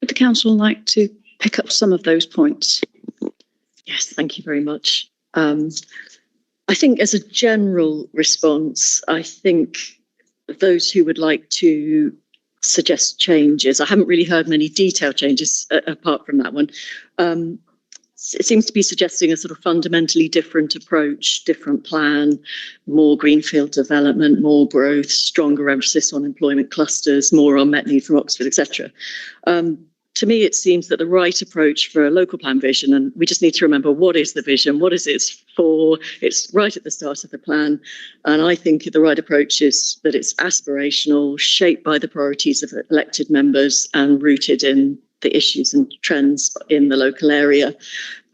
the council like to pick up some of those points? Yes, thank you very much. I think as a general response, I think those who would like to suggest changes, I haven't really heard many detailed changes apart from that one. It seems to be suggesting a sort of fundamentally different approach, different plan, more greenfield development, more growth, stronger emphasis on employment clusters, more unmet need from Oxford, etc. To me, it seems that the right approach for a local plan vision, and we just need to remember what is the vision, what is it for, it's right at the start of the plan. And I think the right approach is that it's aspirational, shaped by the priorities of elected members and rooted in the issues and trends in the local area,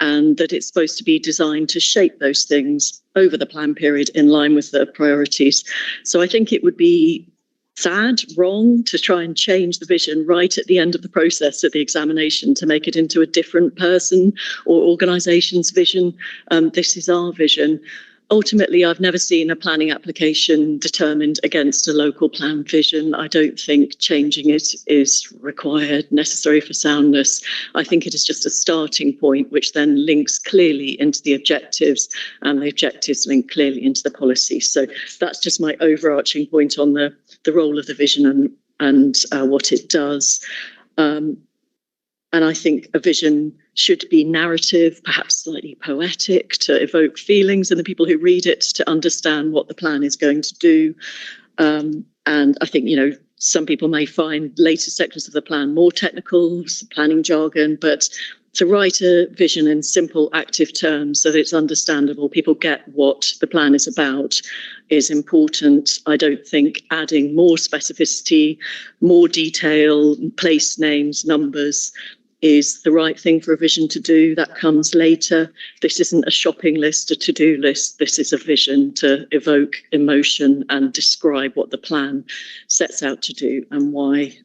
and that it's supposed to be designed to shape those things over the plan period in line with the priorities. So I think it would be sad, wrong to try and change the vision right at the end of the process of the examination to make it into a different person or organisation's vision. This is our vision. Ultimately, I've never seen a planning application determined against a local plan vision. I don't think changing it is required, necessary for soundness. I think it is just a starting point, which then links clearly into the objectives, and the objectives link clearly into the policy. So that's just my overarching point on the role of the vision and what it does. And I think a vision should be narrative, perhaps slightly poetic, to evoke feelings in the people who read it, to understand what the plan is going to do. And I think, some people may find later sections of the plan more technical, some planning jargon, but to write a vision in simple, active terms so that it's understandable, people get what the plan is about, is important. I don't think adding more specificity, more detail, place names, numbers is the right thing for a vision to do. That comes later. This isn't a shopping list, a to-do list. This is a vision to evoke emotion and describe what the plan sets out to do and why,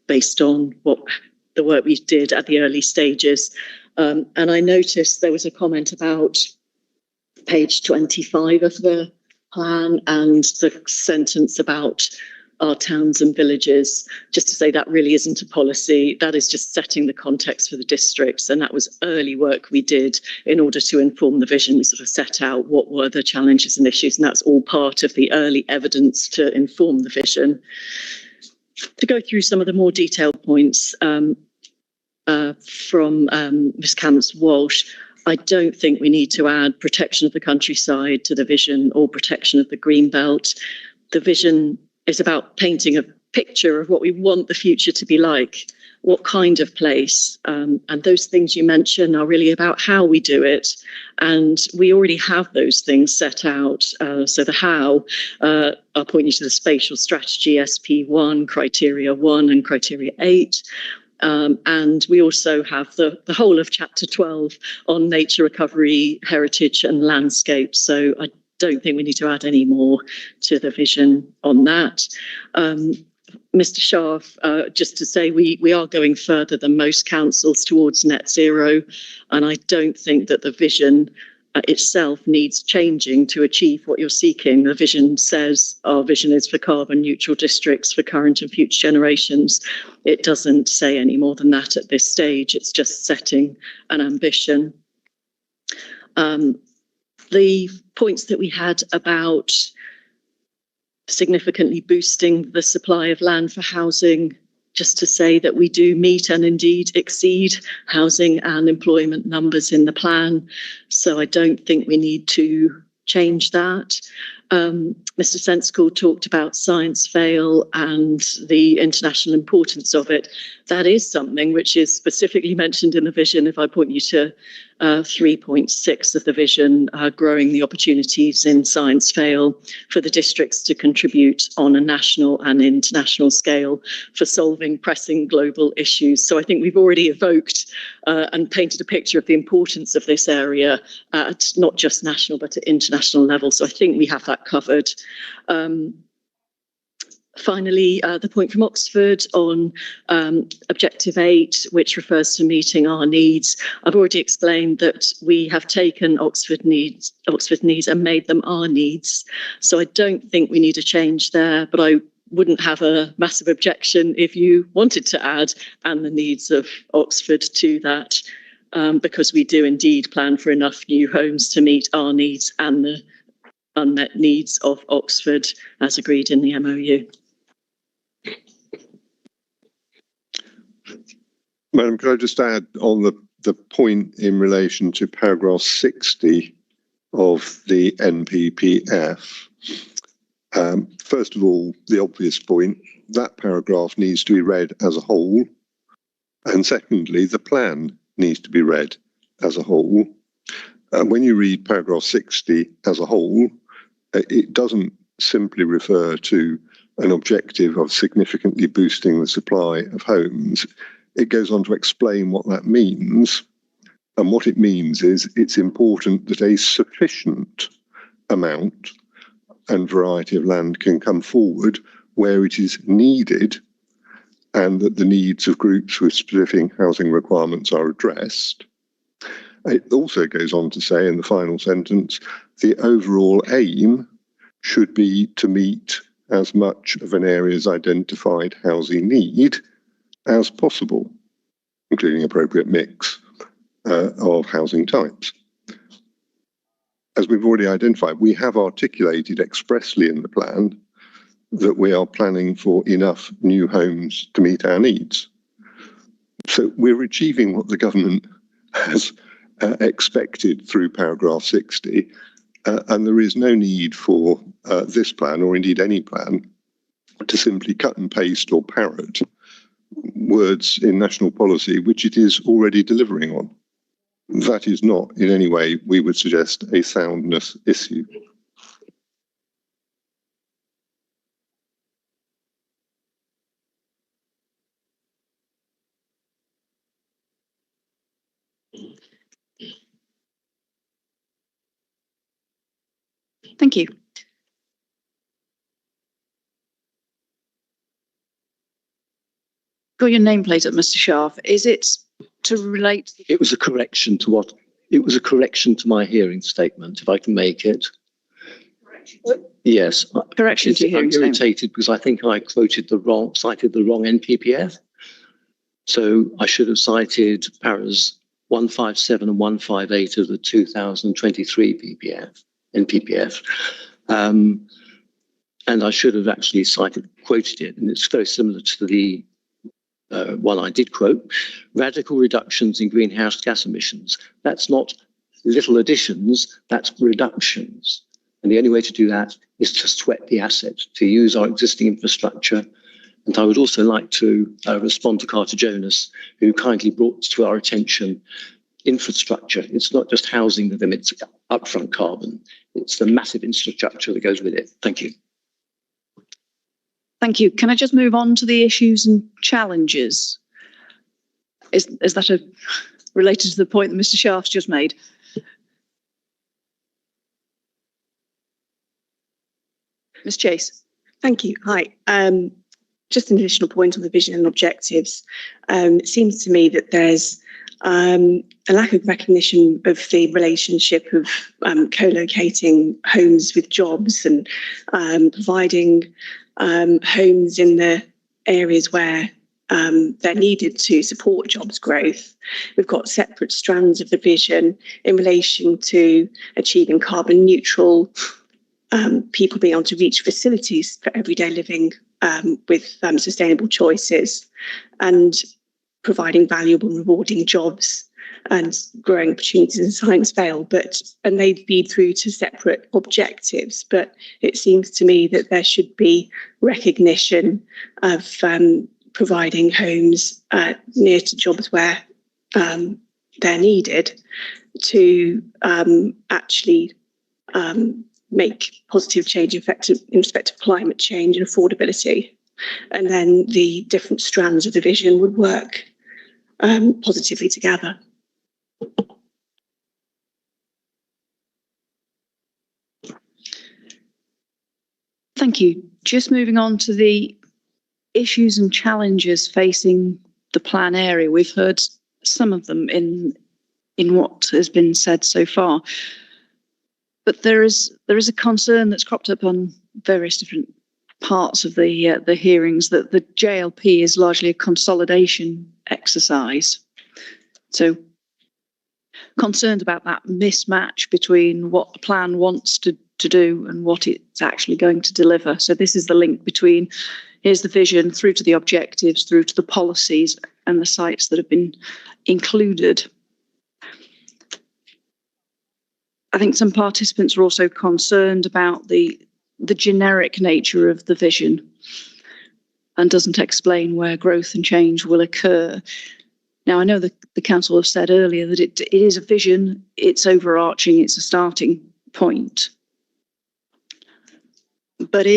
based on what the work we did at the early stages. And I noticed there was a comment about page 25 of the plan and the sentence about our towns and villages, just to say that really isn't a policy. That is just setting the context for the districts. And that was early work we did in order to inform the vision, sort of set out what were the challenges and issues. And that's all part of the early evidence to inform the vision. To go through some of the more detailed points from Ms. Camps-Walsh, I don't think we need to add protection of the countryside to the vision or protection of the green belt. The vision is about painting a picture of what we want the future to be like, what kind of place. And those things you mention are really about how we do it. And we already have those things set out. So the how, I'll point you to the spatial strategy, SP1, criteria 1 and criteria 8. And we also have the whole of chapter 12 on nature recovery, heritage and landscape. So I don't think we need to add any more to the vision on that. Mr. Scharf, just to say we are going further than most councils towards net zero. And I don't think that the vision itself needs changing to achieve what you're seeking. The vision says our vision is for carbon neutral districts for current and future generations. It doesn't say any more than that at this stage. It's just setting an ambition. The points that we had about significantly boosting the supply of land for housing, just to say that we do meet and indeed exceed housing and employment numbers in the plan. So I don't think we need to change that. Mr. Sensical talked about science fail and the international importance of it. That is something which is specifically mentioned in the vision. If I point you to 3.6 of the vision, growing the opportunities in science fail for the districts to contribute on a national and international scale for solving pressing global issues. So I think we've already evoked and painted a picture of the importance of this area at not just national but at international level. So I think we have that covered. Finally, the point from Oxford on Objective 8, which refers to meeting our needs. I've already explained that we have taken Oxford needs and made them our needs. So I don't think we need a change there, but I wouldn't have a massive objection if you wanted to add and the needs of Oxford to that, because we do indeed plan for enough new homes to meet our needs and the unmet needs of Oxford as agreed in the MOU. Madam, could I just add on the point in relation to paragraph 60 of the NPPF? First of all, the obvious point, that paragraph needs to be read as a whole. And secondly, the plan needs to be read as a whole. When you read paragraph 60 as a whole, it doesn't simply refer to an objective of significantly boosting the supply of homes. It goes on to explain what that means. And what it means is it's important that a sufficient amount and variety of land can come forward where it is needed, and that the needs of groups with specific housing requirements are addressed. It also goes on to say in the final sentence, the overall aim should be to meet as much of an area's identified housing need as possible, including appropriate mix of housing types. As we've already identified, we have articulated expressly in the plan that we are planning for enough new homes to meet our needs. So we're achieving what the government has expected through paragraph 60, and there is no need for this plan, or indeed any plan, to simply cut and paste or parrot words in national policy which it is already delivering on. That is not in any way, we would suggest, a soundness issue. Thank you. got your nameplate up, Mr. Scharf. Is it to relate? It was a correction to what? It was a correction to my hearing statement, if I can make it. Yes. Correction to your hearing I'm irritated because I think I cited the wrong NPPF. So I should have cited paras 157 and 158 of the 2023 NPPF. And I should have actually quoted it. And it's very similar to the one I did quote: radical reductions in greenhouse gas emissions. That's not little additions, that's reductions. And the only way to do that is to sweat the asset, to use our existing infrastructure. And I would also like to respond to Carter Jonas, who kindly brought to our attention infrastructure. It's not just housing that emits upfront carbon, it's the massive infrastructure that goes with it. Thank you. Thank you. Can I just move on to the issues and challenges? Is that related to the point that Mr. Scharf's just made? Ms. Chase. Thank you. Hi. Just an additional point on the vision and objectives. It seems to me that there's a lack of recognition of the relationship of co-locating homes with jobs and providing homes in the areas where they're needed to support jobs growth. We've got separate strands of the vision in relation to achieving carbon neutral, people being able to reach facilities for everyday living with sustainable choices, and providing valuable and rewarding jobs and growing opportunities in science fail, and they feed through to separate objectives. But it seems to me that there should be recognition of providing homes near to jobs where they're needed to actually make positive change in respect of climate change and affordability. And then the different strands of the vision would work positively together. Thank you. Just moving on to the issues and challenges facing the plan area. We've heard some of them in what has been said so far. But there is a concern that's cropped up on various different parts of the hearings that the JLP is largely a consolidation exercise. So concerned about that mismatch between what the plan wants to do and what it's actually going to deliver. So this is the link between here's the vision through to the objectives, through to the policies and the sites that have been included. I think some participants are also concerned about the generic nature of the vision and doesn't explain where growth and change will occur. Now, I know the council have said earlier that it is a vision, it's overarching, it's a starting point. But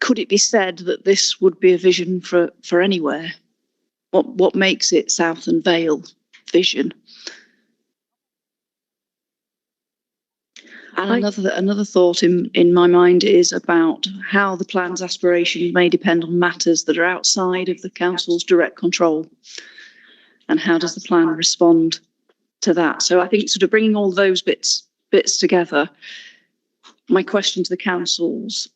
could it be said that this would be a vision for anywhere? What makes it South and Vale vision? And another thought in my mind is about how the plan's aspirations may depend on matters that are outside of the council's direct control, and how does the plan respond to that? So I think sort of bringing all those bits together, my question to the councils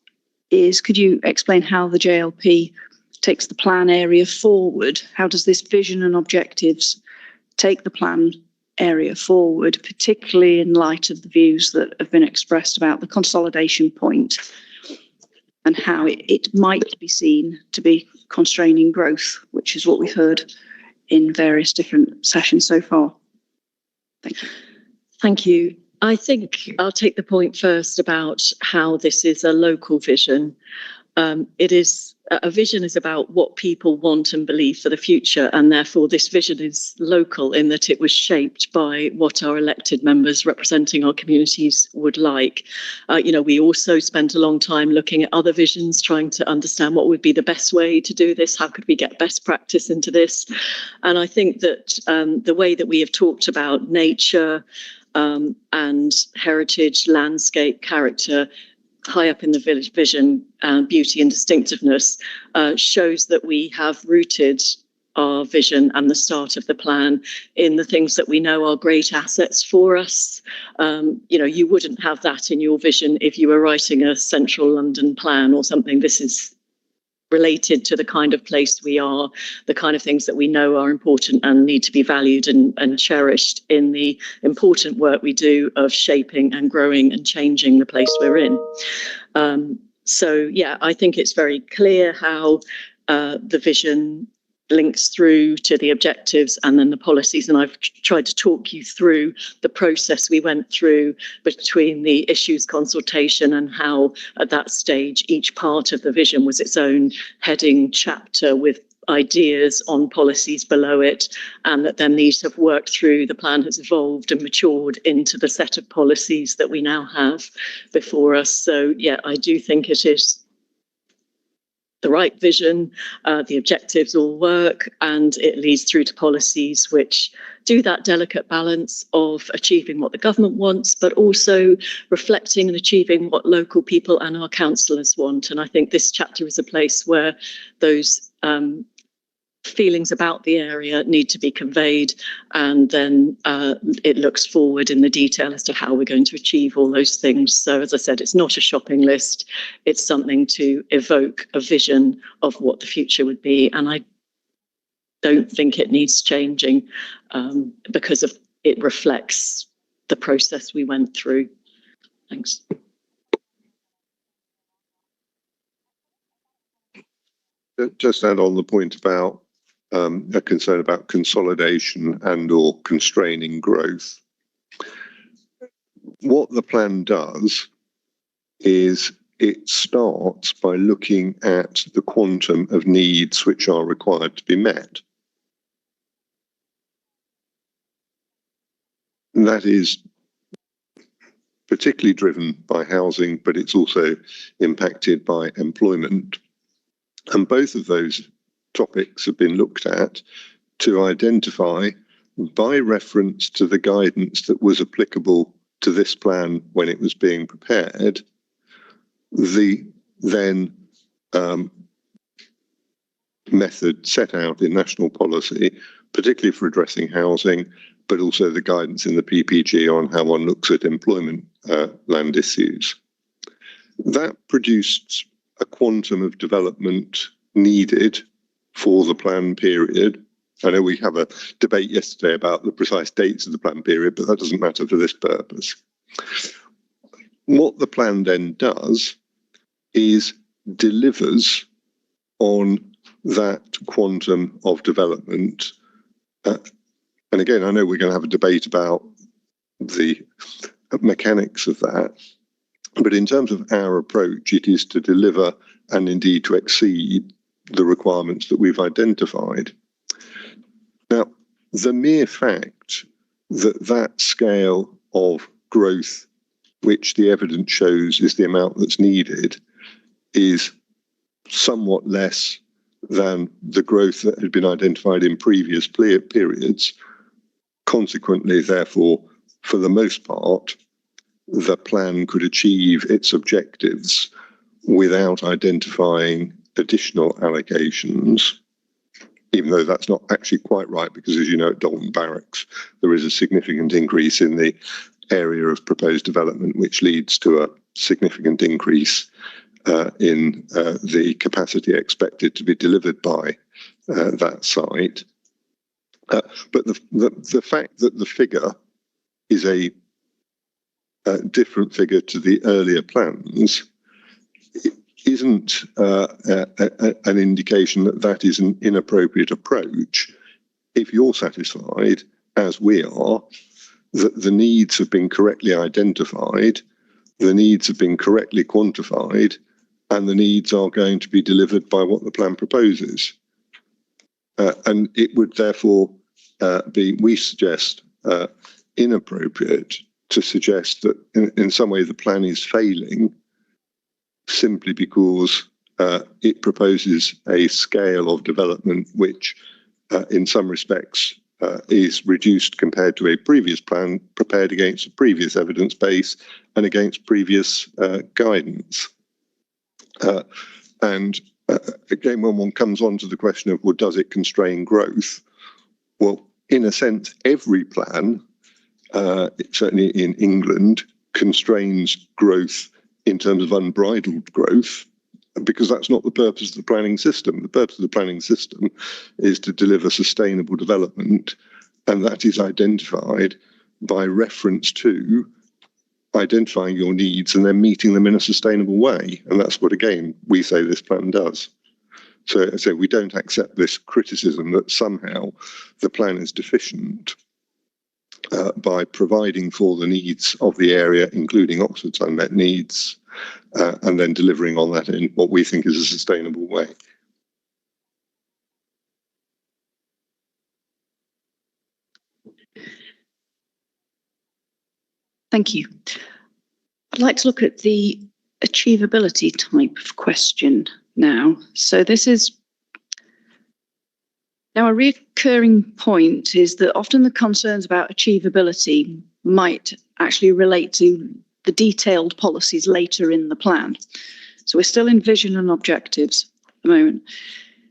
is, could you explain how the JLP takes the plan area forward? How does this vision and objectives take the plan area forward, particularly in light of the views that have been expressed about the consolidation point and how it might be seen to be constraining growth, which is what we've heard in various different sessions so far. Thank you. Thank you. I think I'll take the point first about how this is a local vision. A vision is about what people want and believe for the future, and therefore this vision is local in that it was shaped by what our elected members representing our communities would like. We also spent a long time looking at other visions, trying to understand what would be the best way to do this, how could we get best practice into this. And I think that the way that we have talked about nature and heritage, landscape, character, high up in the village vision, beauty and distinctiveness, shows that we have rooted our vision and the start of the plan in the things that we know are great assets for us. You wouldn't have that in your vision if you were writing a central London plan or something. This is related to the kind of place we are, the kind of things that we know are important and need to be valued and cherished in the important work we do of shaping and growing and changing the place we're in. I think it's very clear how the vision links through to the objectives and then the policies. And I've tried to talk you through the process we went through between the issues consultation and how at that stage each part of the vision was its own heading chapter with ideas on policies below it, and that then these have worked through, the plan has evolved and matured into the set of policies that we now have before us. So yeah, I do think it is the right vision, the objectives all work, and it leads through to policies which do that delicate balance of achieving what the government wants, but also reflecting and achieving what local people and our councillors want. And I think this chapter is a place where those feelings about the area need to be conveyed, and then it looks forward in the detail as to how we're going to achieve all those things. So as I said, it's not a shopping list, it's something to evoke a vision of what the future would be, and I don't think it needs changing because of it reflects the process we went through. Thanks. Just add on the point about a concern about consolidation and or constraining growth. What the plan does is it starts by looking at the quantum of needs which are required to be met. And that is particularly driven by housing, but it's also impacted by employment. And both of those topics have been looked at to identify, by reference to the guidance that was applicable to this plan when it was being prepared, the then method set out in national policy, particularly for addressing housing, but also the guidance in the PPG on how one looks at employment land issues. That produced a quantum of development needed for the plan period. I know we have a debate yesterday about the precise dates of the plan period, but that doesn't matter for this purpose. What the plan then does is delivers on that quantum of development. And again, I know we're going to have a debate about the mechanics of that, but in terms of our approach, it is to deliver and indeed to exceed the requirements that we've identified. Now, the mere fact that that scale of growth, which the evidence shows is the amount that's needed, is somewhat less than the growth that had been identified in previous periods. Consequently, therefore, for the most part, the plan could achieve its objectives without identifying additional allocations, even though that's not actually quite right, because as you know, at Dalton Barracks, there is a significant increase in the area of proposed development, which leads to a significant increase in the capacity expected to be delivered by that site. But the fact that the figure is a different figure to the earlier plans isn't an indication that that is an inappropriate approach if you're satisfied, as we are, that the needs have been correctly identified, the needs have been correctly quantified, and the needs are going to be delivered by what the plan proposes. And it would therefore be, we suggest, inappropriate to suggest that in some way the plan is failing simply because it proposes a scale of development which in some respects is reduced compared to a previous plan prepared against a previous evidence base and against previous guidance. And again, when one comes on to the question of, well, does it constrain growth? Well, in a sense, every plan, certainly in England, constrains growth in terms of unbridled growth, because that's not the purpose of the planning system. The purpose of the planning system is to deliver sustainable development, and that is identified by reference to identifying your needs and then meeting them in a sustainable way. And that's what, again, we say this plan does. So we don't accept this criticism that somehow the plan is deficient by providing for the needs of the area, including Oxford's unmet needs, and then delivering on that in what we think is a sustainable way. Thank you. I'd like to look at the achievability type of question now. So this is now a recurring point is that often the concerns about achievability might actually relate to the detailed policies later in the plan. So we're still in vision and objectives at the moment.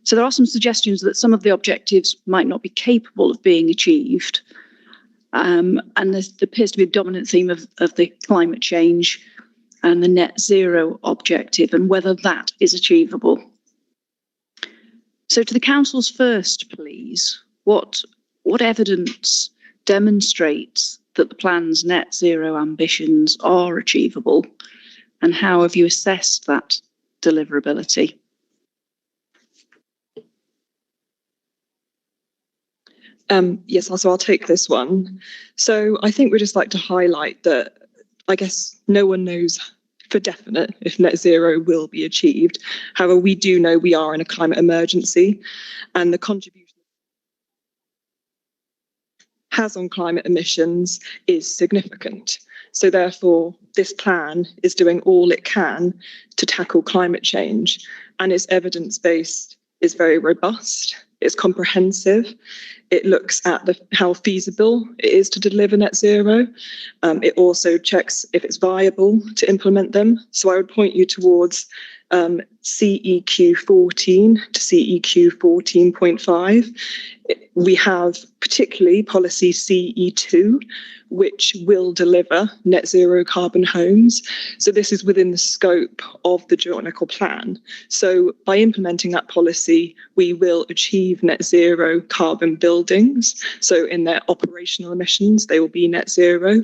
So there are some suggestions that some of the objectives might not be capable of being achieved. And there appears to be a dominant theme of the climate change and the net zero objective and whether that is achievable. So to the councils first, please, what evidence demonstrates that the plan's net zero ambitions are achievable, and how have you assessed that deliverability? Yes, so I'll take this one. So I think we'd just like to highlight that I guess no one knows for definite if net zero will be achieved. However, we do know we are in a climate emergency, and the contribution it has on climate emissions is significant. So therefore, this plan is doing all it can to tackle climate change, and its evidence-based is very robust. It's comprehensive. It looks at how feasible it is to deliver net zero. It also checks if it's viable to implement them. So I would point you towards CEQ 14 to CEQ 14.5. We have particularly policy CE2, which will deliver net zero carbon homes. So this is within the scope of the joint local plan. So by implementing that policy, we will achieve net zero carbon buildings. So in their operational emissions, they will be net zero.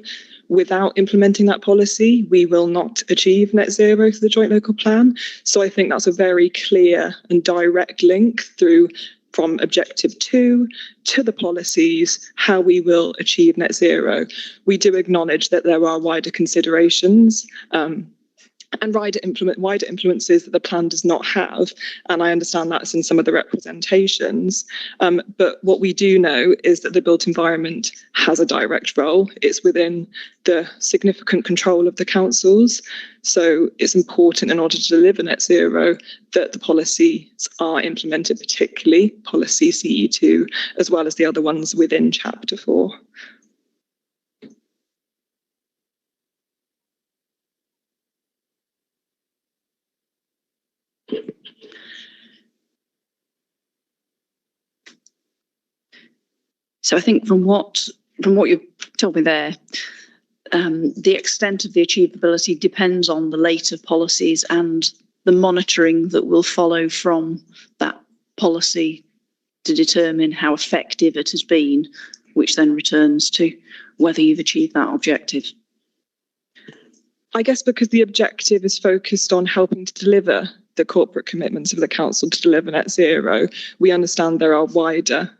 Without implementing that policy, we will not achieve net zero for the joint local plan. So I think that's a very clear and direct link through from objective 2 to the policies, how we will achieve net zero. We do acknowledge that there are wider considerations and wider influences that the plan does not have. And I understand that's in some of the representations. But what we do know is that the built environment has a direct role. It's within the significant control of the councils. So it's important in order to deliver net zero that the policies are implemented, particularly policy CE2, as well as the other ones within chapter 4. So I think from what you've told me there, the extent of the achievability depends on the later policies and the monitoring that will follow from that policy to determine how effective it has been, which then returns to whether you've achieved that objective. I guess because the objective is focused on helping to deliver the corporate commitments of the council to deliver net zero, we understand there are wider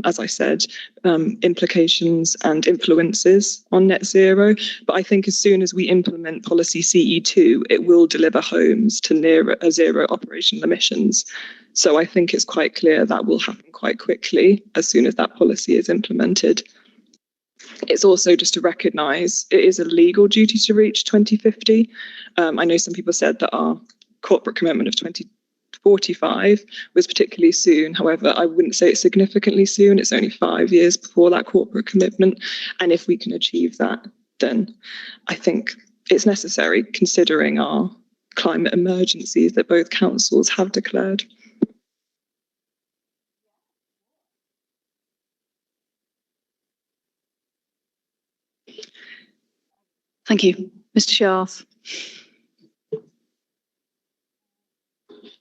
as I said, implications and influences on net zero. But I think as soon as we implement policy CE2, it will deliver homes to near zero operational emissions. So I think it's quite clear that will happen quite quickly as soon as that policy is implemented. It's also just to recognise it is a legal duty to reach 2050. I know some people said that our corporate commitment of 45 was particularly soon. However, I wouldn't say it's significantly soon. It's only 5 years before that corporate commitment. And if we can achieve that, then I think it's necessary considering our climate emergencies that both councils have declared. Thank you. Mr. Sharf.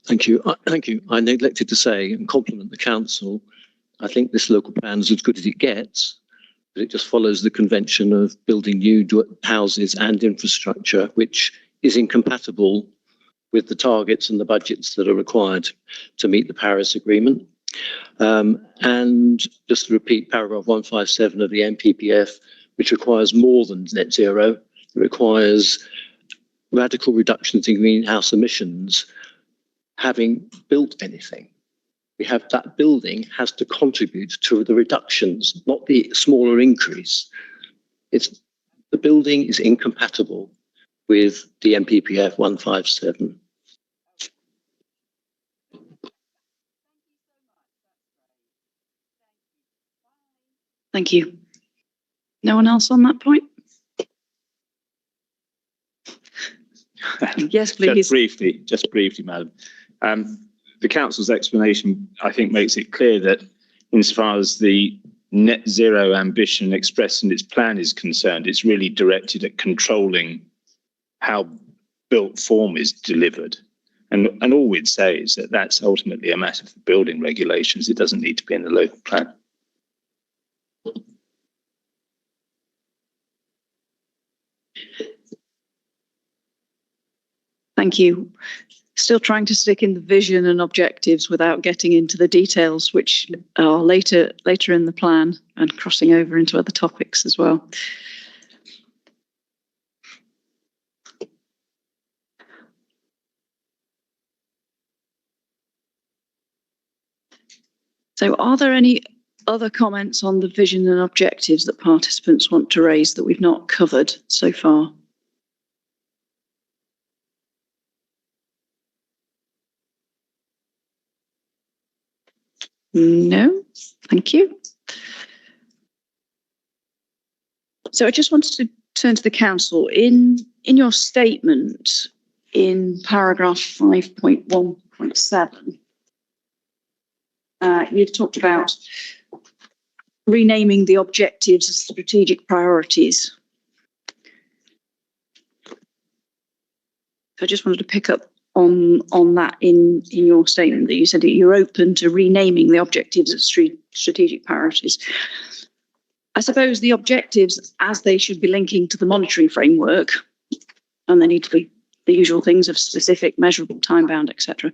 Thank you. Thank you. I neglected to say and compliment the council. I think this local plan is as good as it gets, but it just follows the convention of building new houses and infrastructure, which is incompatible with the targets and the budgets that are required to meet the Paris Agreement. And just to repeat paragraph 157 of the NPPF, which requires more than net zero, it requires radical reductions in greenhouse emissions. Having built anything, we have that building has to contribute to the reductions, not the smaller increase. It's the building is incompatible with the NPPF 157. Thank you. No one else on that point? Yes, please. Just briefly, Madam. The council's explanation, I think, makes it clear that insofar as the net zero ambition expressed in its plan is concerned, it's really directed at controlling how built form is delivered. And all we'd say is that that's ultimately a matter for building regulations. It doesn't need to be in the local plan. Thank you. Still trying to stick in the vision and objectives without getting into the details, which are later in the plan and crossing over into other topics as well. So are there any other comments on the vision and objectives that participants want to raise that we've not covered so far? No, thank you. So I just wanted to turn to the council. In your statement in paragraph 5.1.7, you've talked about renaming the objectives as strategic priorities. I just wanted to pick up on that in your statement that you said that you're open to renaming the objectives as strategic priorities. I suppose the objectives, as they should be linking to the monitoring framework, and they need to be the usual things of specific, measurable, time-bound, etc.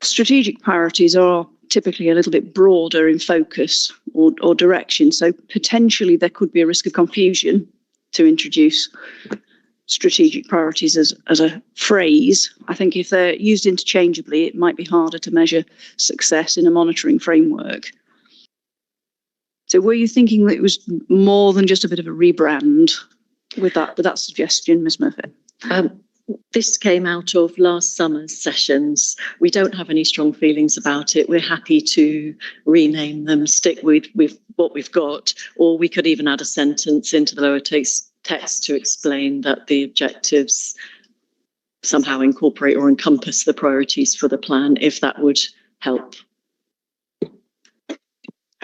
Strategic priorities are typically a little bit broader in focus or direction, so potentially there could be a risk of confusion to introduce strategic priorities as a phrase. I think if they're used interchangeably, it might be harder to measure success in a monitoring framework. So were you thinking that it was more than just a bit of a rebrand with that suggestion, Ms. Murphy? This came out of last summer's sessions. We don't have any strong feelings about it. We're happy to rename them, stick with what we've got, or we could even add a sentence into the lowercase text to explain that the objectives somehow incorporate or encompass the priorities for the plan, if that would help.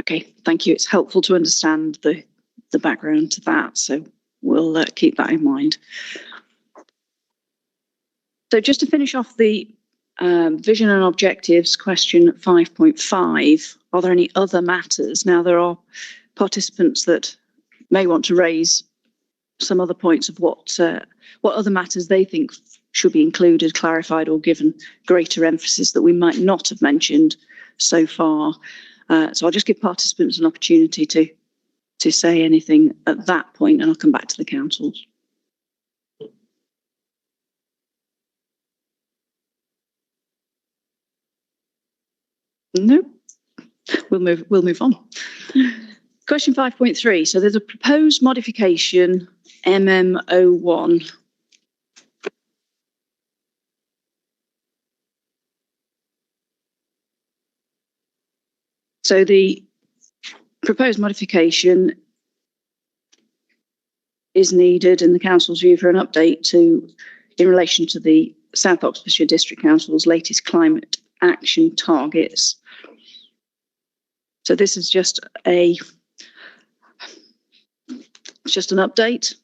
Okay, thank you. It's helpful to understand the background to that, so we'll keep that in mind. So just to finish off the vision and objectives, question 5.5, are there any other matters? Now, there are participants that may want to raise some other points of what other matters they think should be included, clarified, or given greater emphasis that we might not have mentioned so far. So I'll just give participants an opportunity to say anything at that point, and I'll come back to the councils. No, we'll move on. Question 5.3. So there's a proposed modification, MM01. So the proposed modification is needed in the council's view for an update in relation to the South Oxfordshire District Council's latest climate action targets. So this is just an update.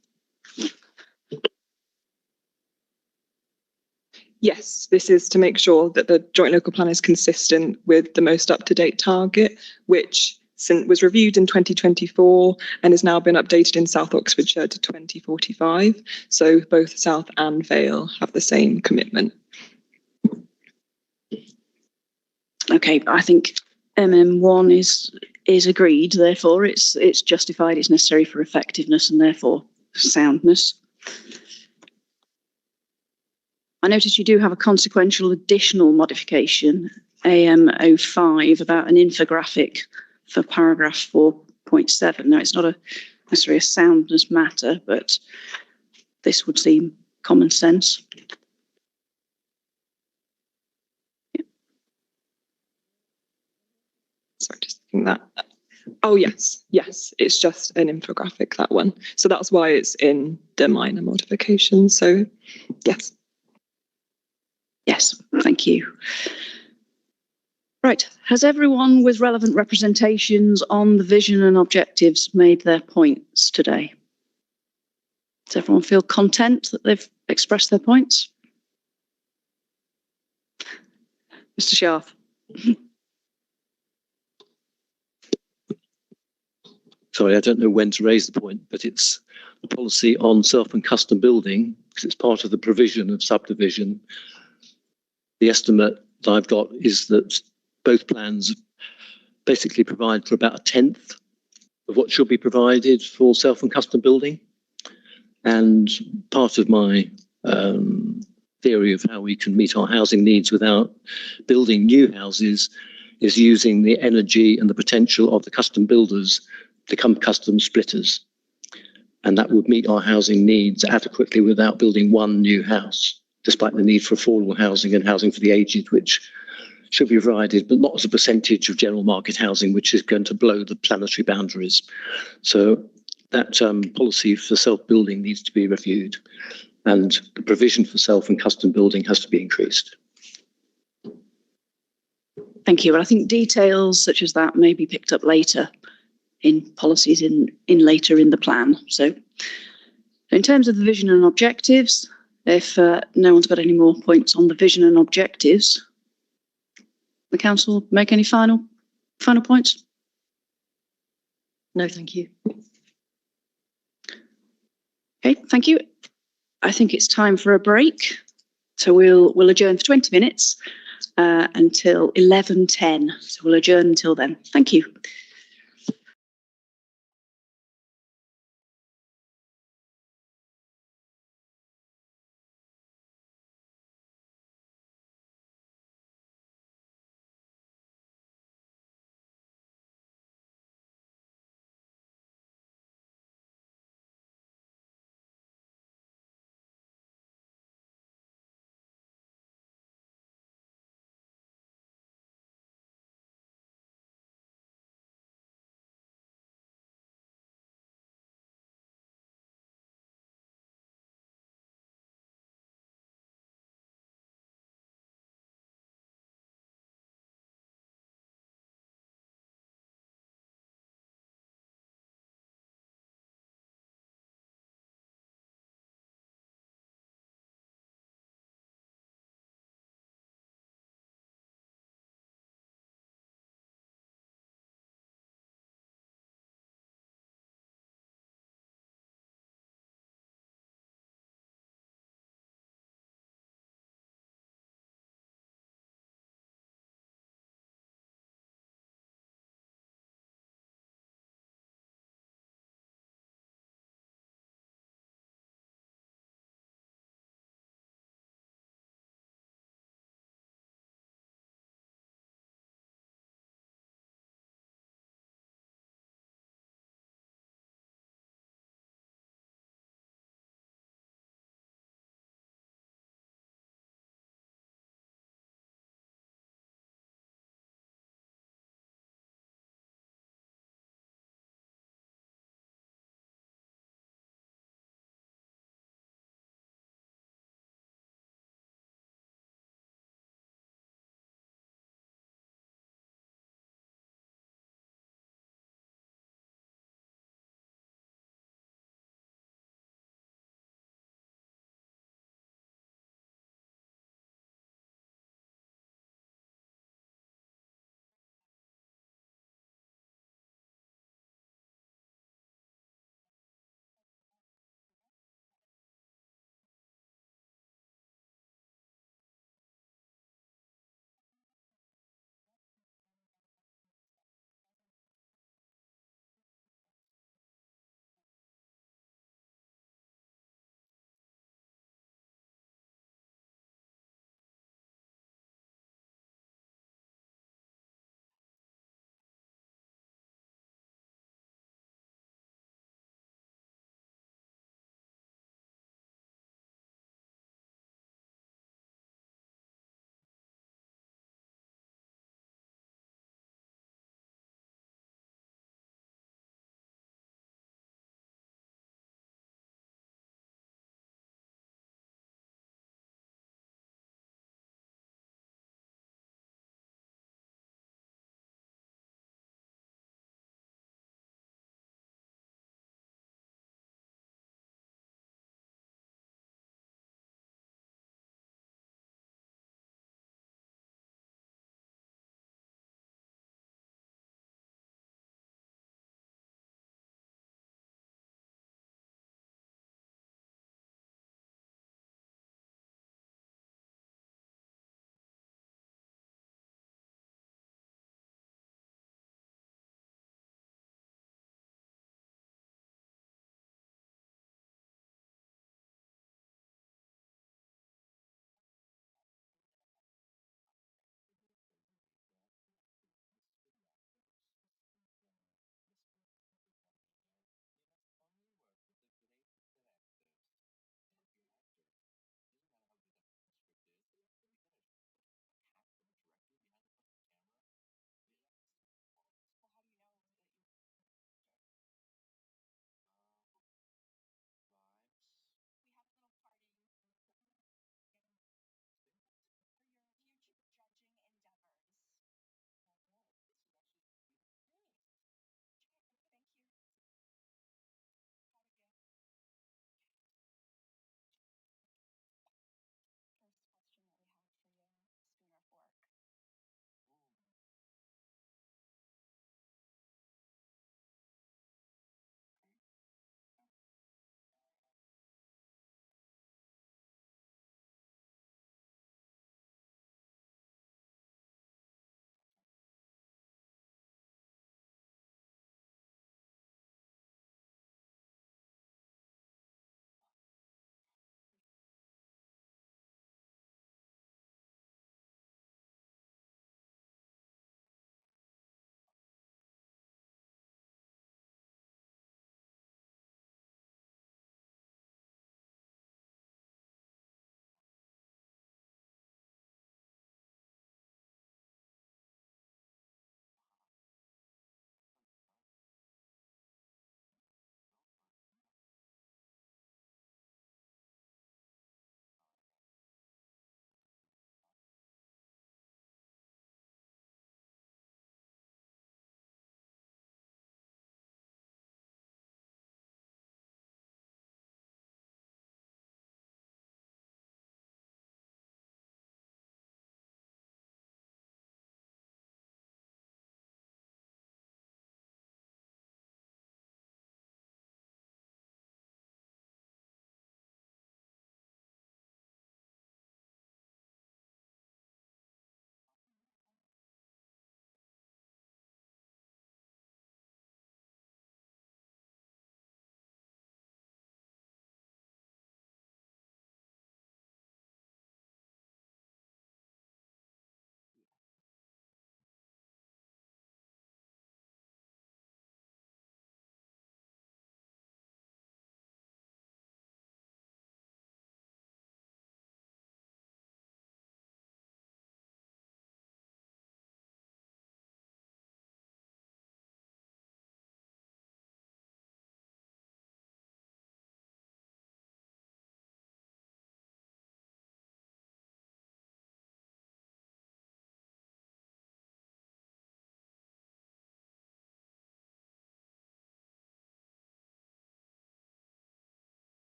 Yes, this is to make sure that the joint local plan is consistent with the most up-to-date target, which was reviewed in 2024 and has now been updated in South Oxfordshire to 2045. So both South and Vale have the same commitment. Okay, I think MM1 is agreed. Therefore, it's justified. It's necessary for effectiveness and therefore soundness. I notice you do have a consequential additional modification, AM05, about an infographic for paragraph 4.7. Now, it's not necessarily a soundness matter, but this would seem common sense. Yeah. Sorry, just thinking that. Oh, yes, it's just an infographic, that one. So that's why it's in the minor modification. So, yes. Yes, thank you. Right, has everyone with relevant representations on the vision and objectives made their points today? Does everyone feel content that they've expressed their points? Mr. Scharf. Sorry, I don't know when to raise the point, but it's the policy on self and custom building, because it's part of the provision of subdivision. The estimate that I've got is that both plans basically provide for about 1/10 of what should be provided for self and custom building. And part of my theory of how we can meet our housing needs without building new houses is using the energy and the potential of the custom builders to become custom splitters. And that would meet our housing needs adequately without building one new house, despite the need for affordable housing and housing for the aged, which should be provided, but not as a percentage of general market housing, which is going to blow the planetary boundaries. So that policy for self-building needs to be reviewed, and the provision for self and custom building has to be increased. Thank you. Well, I think details such as that may be picked up later in policies later in the plan. So in terms of the vision and objectives, if no one's got any more points on the vision and objectives, the council make any final points? No, thank you. Okay, thank you. I think it's time for a break. So we'll adjourn for 20 minutes until 11:10. So we'll adjourn until then. Thank you.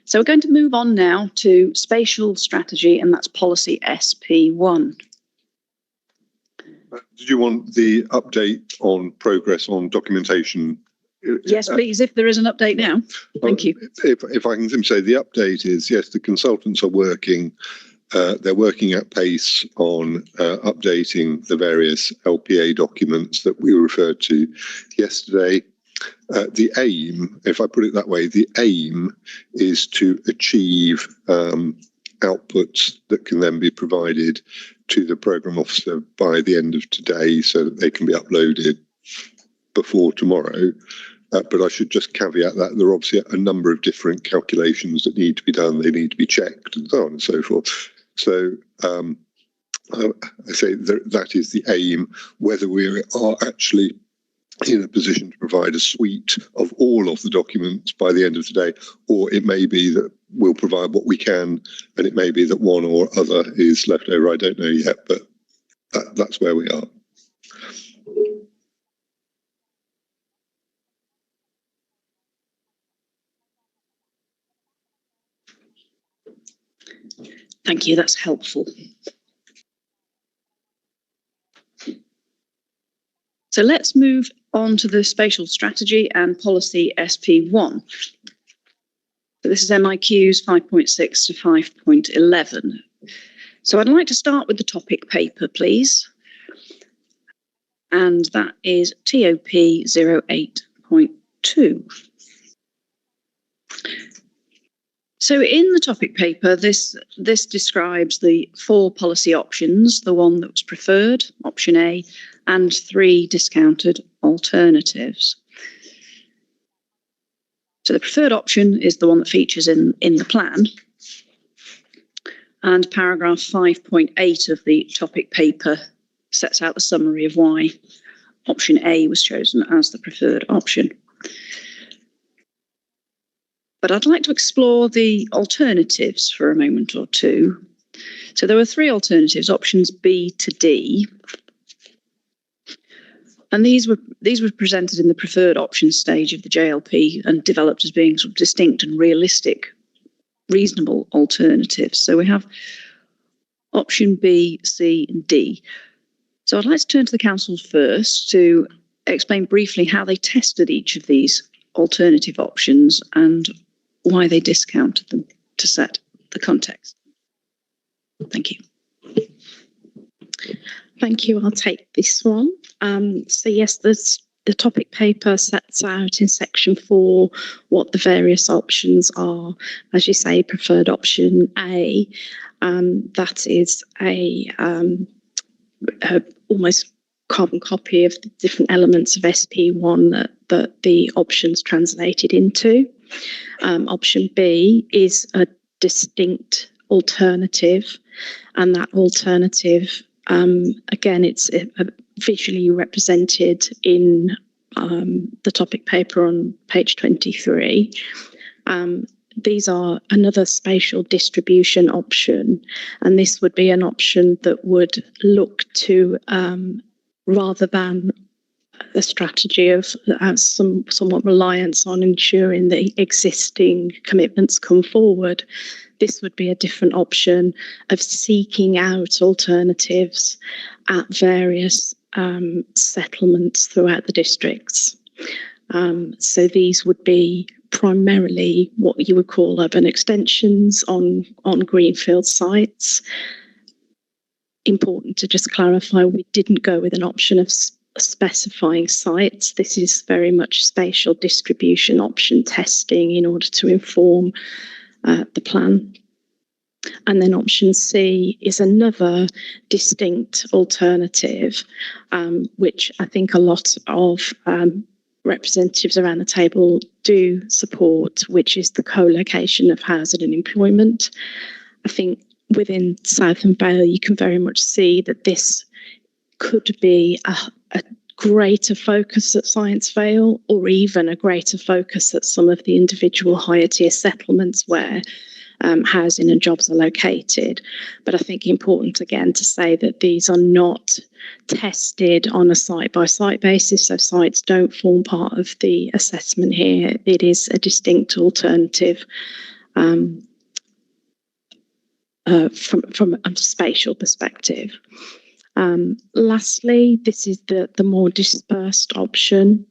So we're going to move on now to spatial strategy, and that's policy SP1. Did you want the update on progress on documentation? Yes, please, if there is an update now. Thank you. If I can simply say, the update is, yes, the consultants are working. They're working at pace on updating the various LPA documents that we referred to yesterday. The aim, if I put it that way, the aim is to achieve outputs that can then be provided to the programme officer by the end of today so that they can be uploaded before tomorrow. But I should just caveat that there are obviously a number of different calculations that need to be done. They need to be checked and so on and so forth. So I say that is the aim. Whether we are actually in a position to provide a suite of all of the documents by the end of today, or it may be that we'll provide what we can, and it may be that one or other is left over. I don't know yet, but that's where we are. Thank you, that's helpful. So let's move on to the spatial strategy and policy SP1. So this is MIQs 5.6 to 5.11. So I'd like to start with the topic paper, please. And that is TOP 08.2. So in the topic paper, this describes the 4 policy options, the one that was preferred, option A, and 3 discounted alternatives. So the preferred option is the one that features in the plan. And paragraph 5.8 of the topic paper sets out the summary of why option A was chosen as the preferred option. But I'd like to explore the alternatives for a moment or two. So there were 3 alternatives, options B to D. And these were presented in the preferred option stage of the JLP and developed as being sort of distinct and realistic, reasonable alternatives. So we have option B, C, and D. So I'd like to turn to the council first to explain briefly how they tested each of these alternative options and why they discounted them to set the context. Thank you. Thank you. I'll take this one. So yes, the topic paper sets out in section 4 what the various options are. As you say, preferred option A, that is a almost carbon copy of the different elements of SP1 that the options translated into. Option B is a distinct alternative, and that alternative, again, it's visually represented in the topic paper on page 23. These are another spatial distribution option, and this would be an option that would look to, rather than a strategy of somewhat reliance on ensuring the existing commitments come forward, this would be a different option of seeking out alternatives at various settlements throughout the districts. So these would be primarily what you would call urban extensions on greenfield sites. Important to just clarify, we didn't go with an option of specifying sites. This is very much spatial distribution option testing in order to inform the plan. And then option C is another distinct alternative, which I think a lot of representatives around the table do support, which is the co-location of housing and employment. I think within Southern Vale, you can very much see that this could be a greater focus at Science Vale, or even a greater focus at some of the individual higher tier settlements where housing and jobs are located. But I think important again to say that these are not tested on a site-by-site basis, so sites don't form part of the assessment here. It is a distinct alternative from a spatial perspective. Lastly, this is the more dispersed option.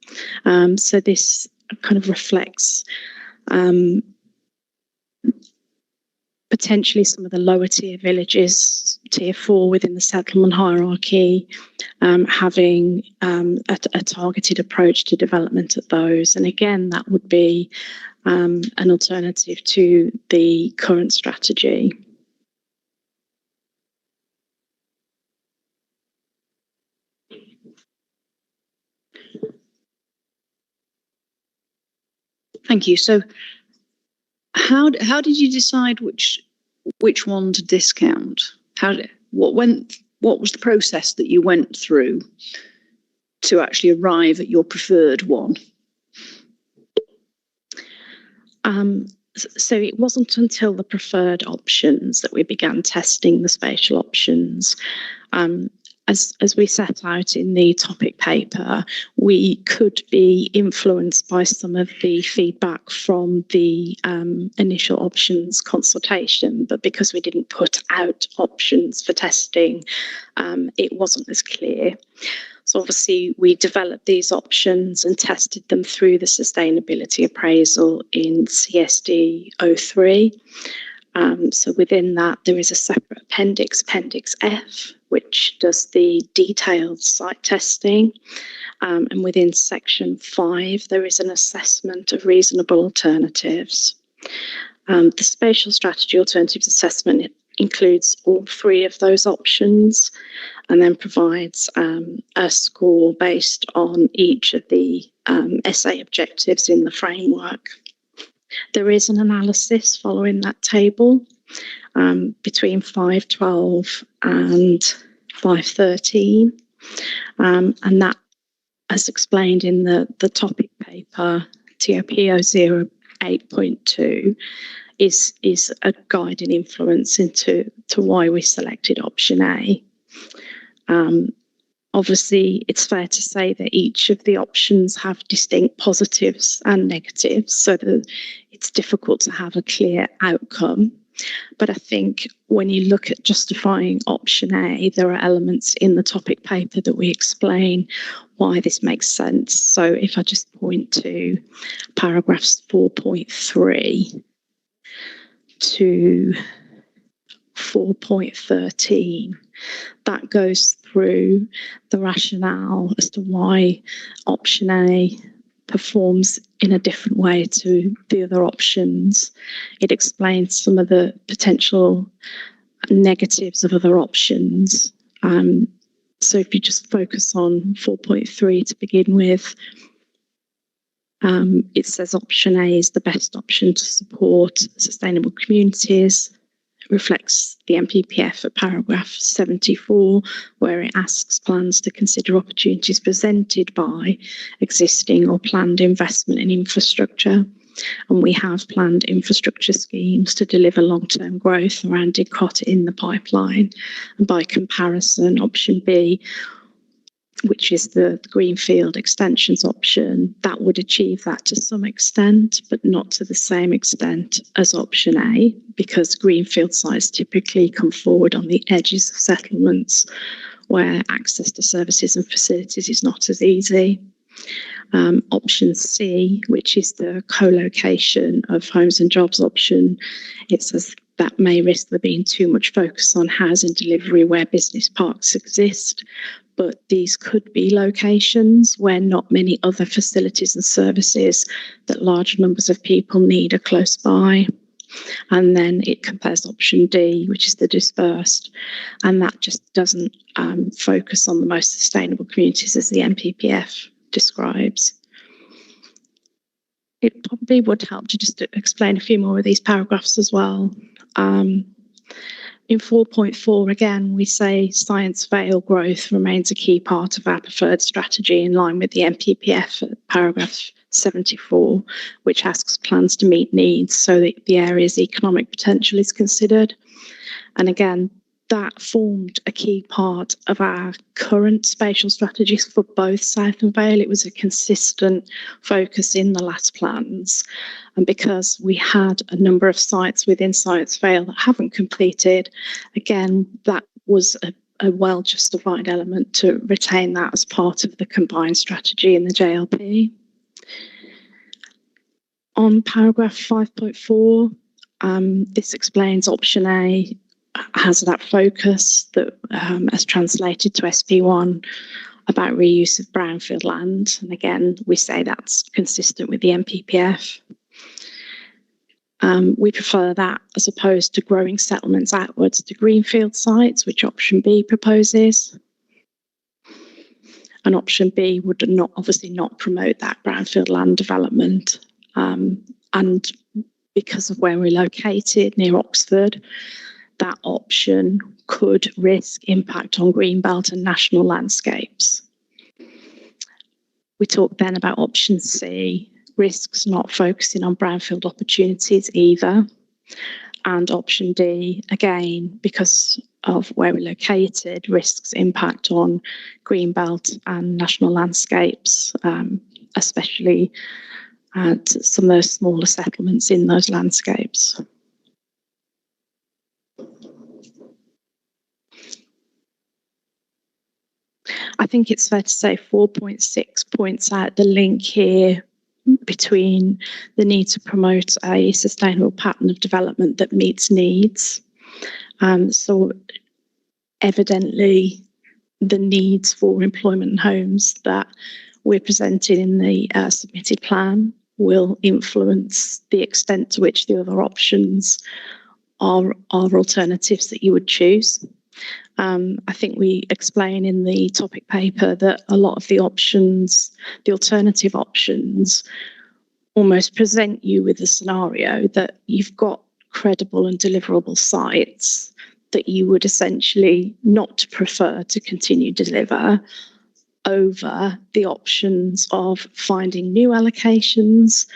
So this kind of reflects potentially some of the lower tier villages, tier 4 within the settlement hierarchy, having a targeted approach to development of those. And again, that would be an alternative to the current strategy. Thank you. So how did you decide which one to discount? What was the process that you went through to actually arrive at your preferred one? So it wasn't until the preferred options that we began testing the spatial options. As we set out in the topic paper, we could be influenced by some of the feedback from the initial options consultation, but because we didn't put out options for testing, it wasn't as clear. So obviously we developed these options and tested them through the sustainability appraisal in CSD 03. So within that, there is a separate appendix, Appendix F, which does the detailed site testing. And within section 5, there is an assessment of reasonable alternatives. The spatial strategy alternatives assessment includes all 3 of those options and then provides a score based on each of the SA objectives in the framework. There is an analysis following that table between 512 and 513, and that, as explained in the topic paper, TOP 008.2, is a guiding influence into why we selected option A. Obviously, it's fair to say that each of the options have distinct positives and negatives, so that it's difficult to have a clear outcome. But I think when you look at justifying option A, there are elements in the topic paper that we explain why this makes sense. So if I just point to paragraphs 4.3 to 4.13, that goes through the rationale as to why option A performs in a different way to the other options. It explains some of the potential negatives of other options. So if you just focus on 4.3 to begin with, it says option A is the best option to support sustainable communities. Reflects the MPPF at paragraph 74, where it asks plans to consider opportunities presented by existing or planned investment in infrastructure. And we have planned infrastructure schemes to deliver long-term growth around DICOT in the pipeline. And by comparison, option B, which is the greenfield extensions option, that would achieve that to some extent, but not to the same extent as option A, because greenfield sites typically come forward on the edges of settlements where access to services and facilities is not as easy. Option C, which is the co-location of homes and jobs option, it says that may risk there being too much focus on housing delivery where business parks exist, but these could be locations where not many other facilities and services that large numbers of people need are close by. And then it compares option D, which is the dispersed, and that just doesn't focus on the most sustainable communities as the MPPF describes. It probably would help to just explain a few more of these paragraphs as well. In 4.4, again, we say science veil growth remains a key part of our preferred strategy in line with the MPPF at paragraph 74, which asks plans to meet needs so that the area's economic potential is considered. And again, that formed a key part of our current spatial strategies for both South and Vale. It was a consistent focus in the last plans. And because we had a number of sites within Science Vale that haven't completed, again, that was a well-justified element to retain that as part of the combined strategy in the JLP. On paragraph 5.4, this explains option A has that focus that has translated to SP1 about reuse of brownfield land. And again, we say that's consistent with the NPPF. We prefer that as opposed to growing settlements outwards to greenfield sites, which option B proposes. And option B would obviously not promote that brownfield land development. And because of where we're located near Oxford, that option could risk impact on greenbelt and national landscapes. We talked then about option C, risks not focusing on brownfield opportunities either. And option D, again, because of where we're located, risks impact on greenbelt and national landscapes, especially at some of those smaller settlements in those landscapes. I think it's fair to say 4.6 points out the link here between the need to promote a sustainable pattern of development that meets needs. So evidently the needs for employment and homes that we're presenting in the submitted plan will influence the extent to which the other options are alternatives that you would choose. I think we explain in the topic paper that a lot of the options, the alternative options, almost present you with a scenario that you've got credible and deliverable sites that you would essentially not prefer to continue to deliver over the options of finding new allocations,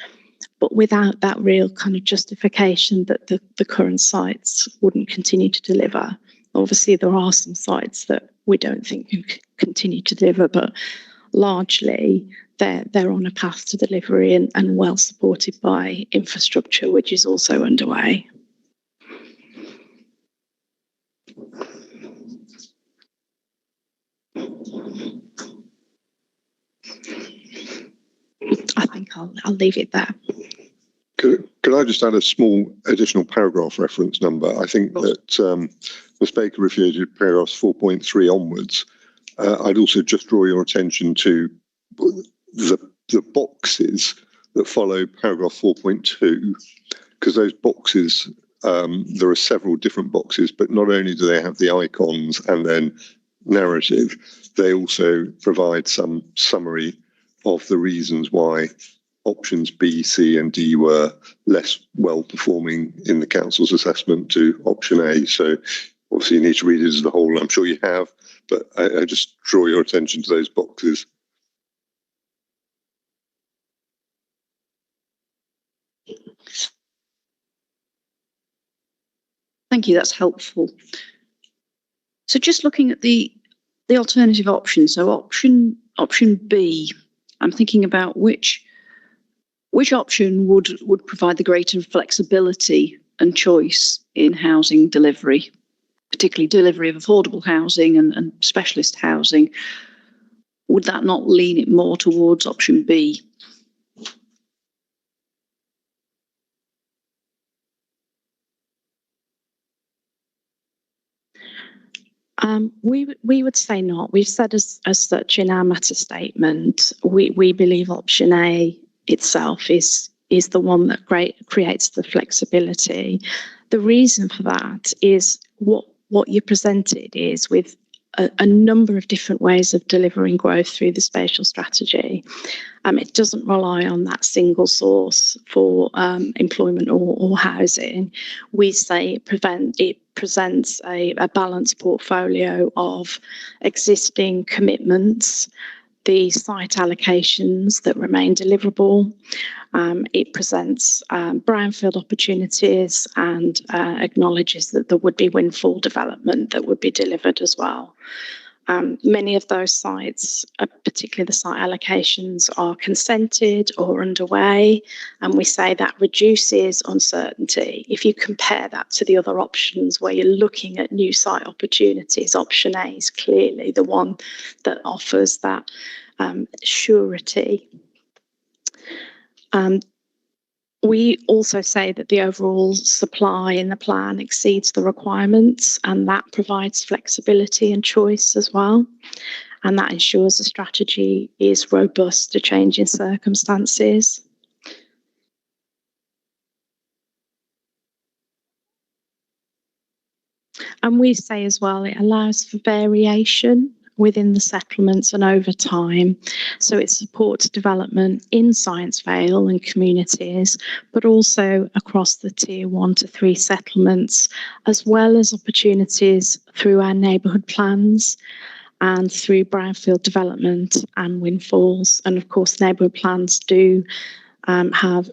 but without that real kind of justification that the current sites wouldn't continue to deliver. Obviously, there are some sites that we don't think can continue to deliver, but largely they're on a path to delivery and well supported by infrastructure, which is also underway. I think I'll leave it there. Could I just add a small additional paragraph reference number? I think that Ms. Baker referred to paragraphs 4.3 onwards. I'd also just draw your attention to the boxes that follow paragraph 4.2, because those boxes, there are several different boxes, but not only do they have the icons and then narrative, they also provide some summary of the reasons why options B, C and D were less well performing in the council's assessment to option A. So obviously you need to read it as a whole. I'm sure you have, but I just draw your attention to those boxes. Thank you, that's helpful. So just looking at the alternative options, so option B, I'm thinking about which option would provide the greater flexibility and choice in housing delivery, particularly delivery of affordable housing and specialist housing. Would that not lean it more towards option B? We would say not. We've said as such in our matter statement, we believe option A itself is the one that creates the flexibility. The reason for that is what you presented is with a number of different ways of delivering growth through the spatial strategy. It doesn't rely on that single source for employment or housing. We say it presents a balanced portfolio of existing commitments, the site allocations that remain deliverable, It presents brownfield opportunities and acknowledges that there would be windfall development that would be delivered as well. Many of those sites, particularly the site allocations, are consented or underway, and we say that reduces uncertainty. If you compare that to the other options where you're looking at new site opportunities, option A is clearly the one that offers that surety. We also say that the overall supply in the plan exceeds the requirements, and that provides flexibility and choice as well. And that ensures the strategy is robust to changing circumstances. And we say as well, it allows for variation within the settlements and over time. So it supports development in Science Vale and communities, but also across the tier 1 to 3 settlements, as well as opportunities through our neighbourhood plans and through brownfield development and windfalls. And of course, neighbourhood plans do have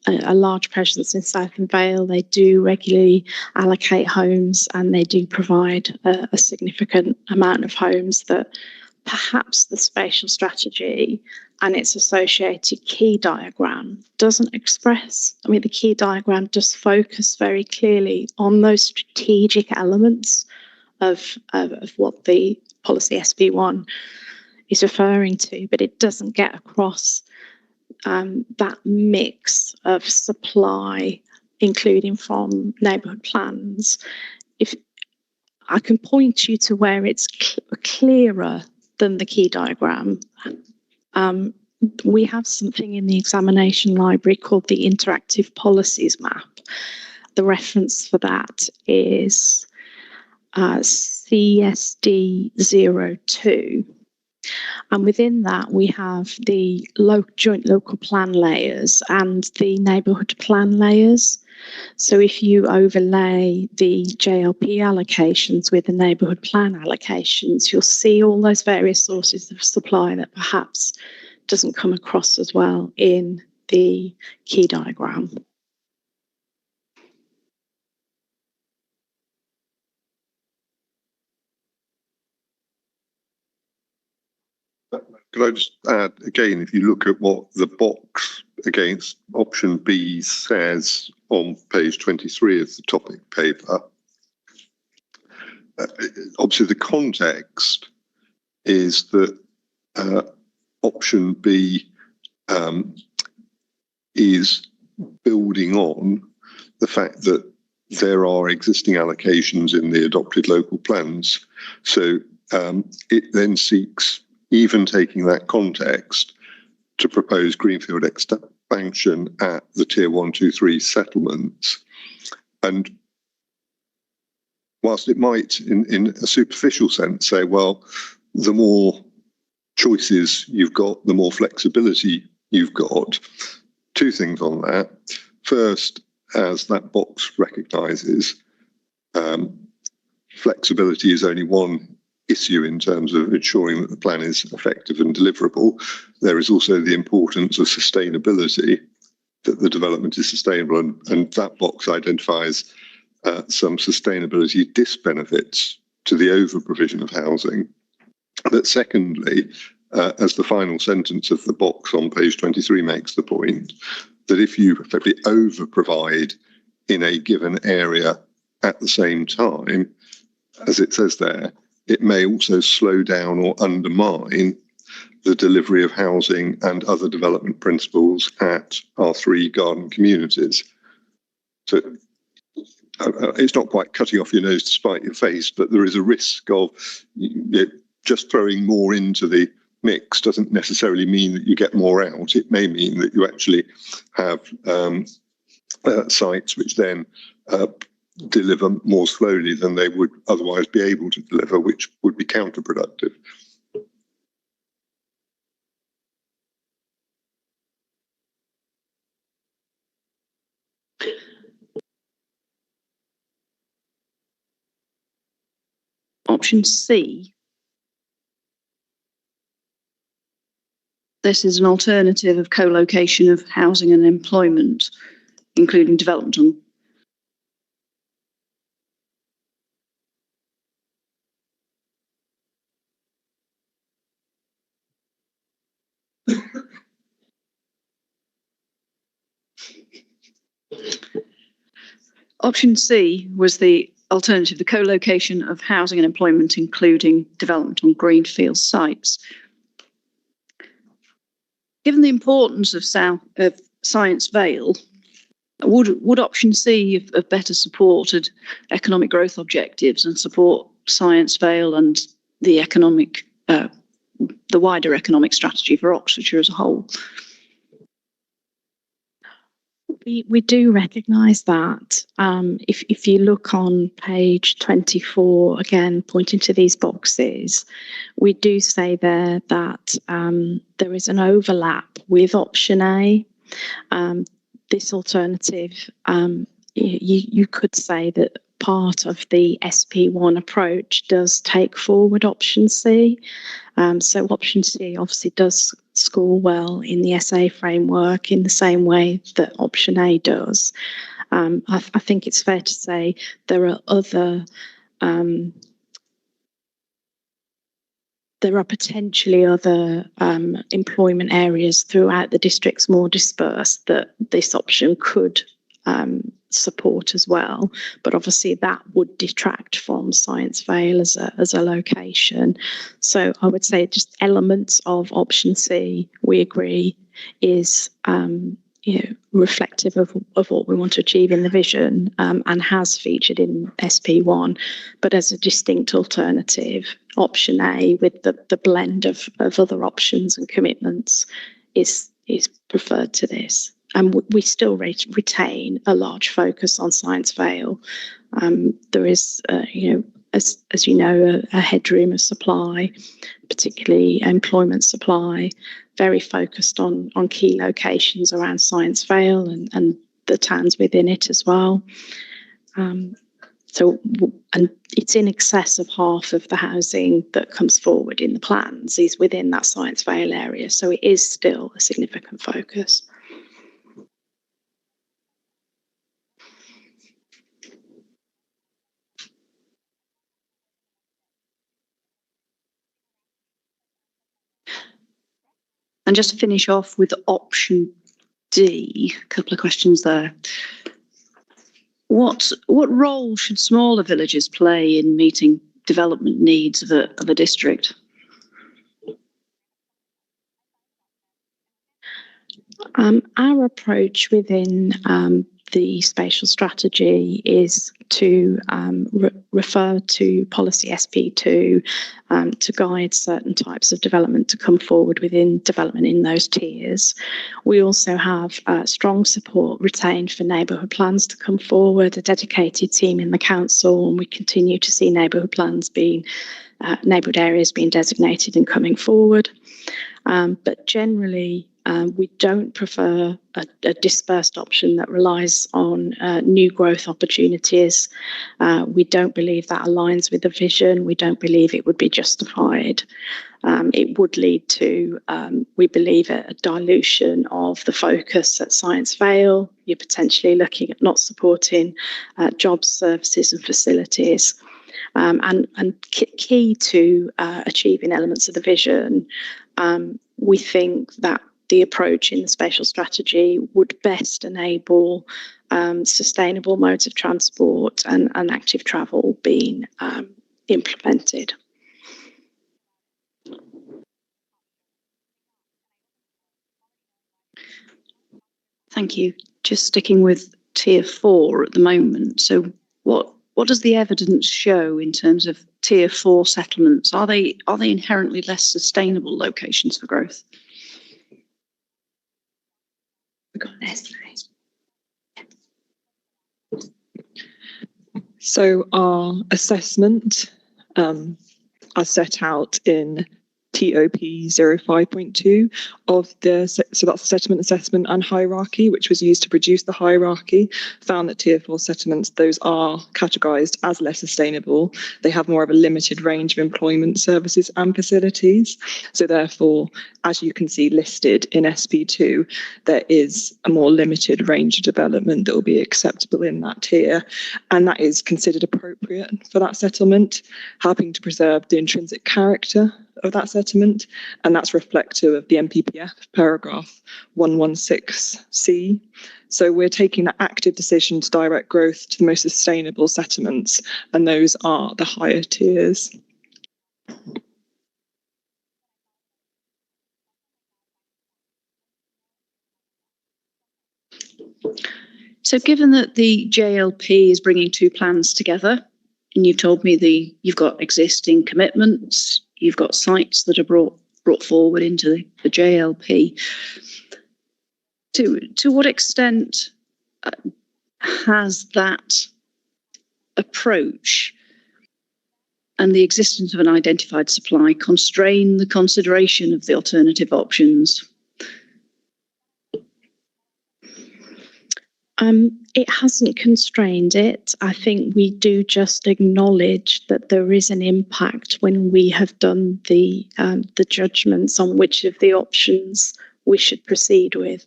a large presence in Southern Vale. They do regularly allocate homes, and they do provide a significant amount of homes that perhaps the spatial strategy and its associated key diagram doesn't express. I mean, the key diagram does focus very clearly on those strategic elements of what the policy SP1 is referring to, but it doesn't get across that mix of supply, including from neighbourhood plans. If I can point you to where it's clearer than the key diagram, we have something in the examination library called the Interactive Policies Map. The reference for that is CSD02. And within that, we have the joint local plan layers and the neighbourhood plan layers. So if you overlay the JLP allocations with the neighbourhood plan allocations, you'll see all those various sources of supply that perhaps doesn't come across as well in the key diagram. Could I just add again, if you look at what the box against option B says on page 23 of the topic paper, obviously the context is that option B is building on the fact that there are existing allocations in the adopted local plans. So it then seeks, even taking that context, to propose greenfield expansion at the tier 1, 2, 3 settlements. And whilst it might, in a superficial sense, say, well, the more choices you've got, the more flexibility you've got. Two things on that. First, as that box recognises, flexibility is only one issue in terms of ensuring that the plan is effective and deliverable. There is also the importance of sustainability, that the development is sustainable, and that box identifies some sustainability disbenefits to the over-provision of housing. But secondly, as the final sentence of the box on page 23 makes the point, that if you effectively over-provide in a given area at the same time, as it says there, it may also slow down or undermine the delivery of housing and other development principles at our 3 garden communities. So it's not quite cutting off your nose to spite your face, but there is a risk of just throwing more into the mix doesn't necessarily mean that you get more out. It may mean that you actually have sites which then deliver more slowly than they would otherwise be able to deliver, which would be counterproductive. Option C This is an alternative of co-location of housing and employment, including development on Option C was the alternative, the co-location of housing and employment, including development on greenfield sites. Given the importance of Science Vale, would option C have better supported economic growth objectives and support Science Vale and the wider economic strategy for Oxfordshire as a whole? We do recognise that. If you look on page 24, again, pointing to these boxes, we do say there that there is an overlap with option A. This alternative, you could say that part of the SP1 approach does take forward option C. So option C obviously does score well in the SA framework in the same way that option A does. I think it's fair to say there are potentially other employment areas throughout the districts more dispersed that this option could support as well, but obviously that would detract from Science Vale as a location. So I would say just elements of option C, we agree, is reflective of what we want to achieve in the vision, and has featured in SP1, but as a distinct alternative, option A with the blend of other options and commitments is preferred to this. And we still retain a large focus on Science Vale. There is, as you know, a headroom of supply, particularly employment supply, very focused on key locations around Science Vale and the towns within it as well. And it's in excess of half of the housing that comes forward in the plans is within that Science Vale area. So it is still a significant focus. And just to finish off with option D, a couple of questions there. What role should smaller villages play in meeting development needs of a district? Our approach within the spatial strategy is to refer to policy SP2 to guide certain types of development to come forward within development in those tiers. We also have strong support retained for neighbourhood plans to come forward, a dedicated team in the council, and we continue to see neighbourhood plans being, neighbourhood areas being designated and coming forward. But generally, we don't prefer a dispersed option that relies on new growth opportunities. We don't believe that aligns with the vision. We don't believe it would be justified. It would lead to, we believe, a dilution of the focus at Science Vale. You're potentially looking at not supporting jobs, services and facilities. And key to achieving elements of the vision, we think that the approach in the spatial strategy would best enable sustainable modes of transport and active travel being implemented. Thank you. Just sticking with tier 4 at the moment. So what does the evidence show in terms of tier 4 settlements? Are they inherently less sustainable locations for growth? So our assessment, as set out in TOP 05.2 of the, so that's the settlement assessment and hierarchy, which was used to produce the hierarchy, found that tier 4 settlements, those are categorised as less sustainable. They have more of a limited range of employment services and facilities. So therefore, as you can see listed in SP2, there is a more limited range of development that will be acceptable in that tier. And that is considered appropriate for that settlement, helping to preserve the intrinsic character of that settlement, and that's reflective of the NPPF paragraph 116C. So we're taking that active decision to direct growth to the most sustainable settlements, and those are the higher tiers. So given that the JLP is bringing two plans together, and you've told me you've got existing commitments, you've got sites that are brought forward into the JLP, to what extent has that approach and the existence of an identified supply constrained the consideration of the alternative options? It hasn't constrained it. I think we do just acknowledge that there is an impact when we have done the judgments on which of the options we should proceed with.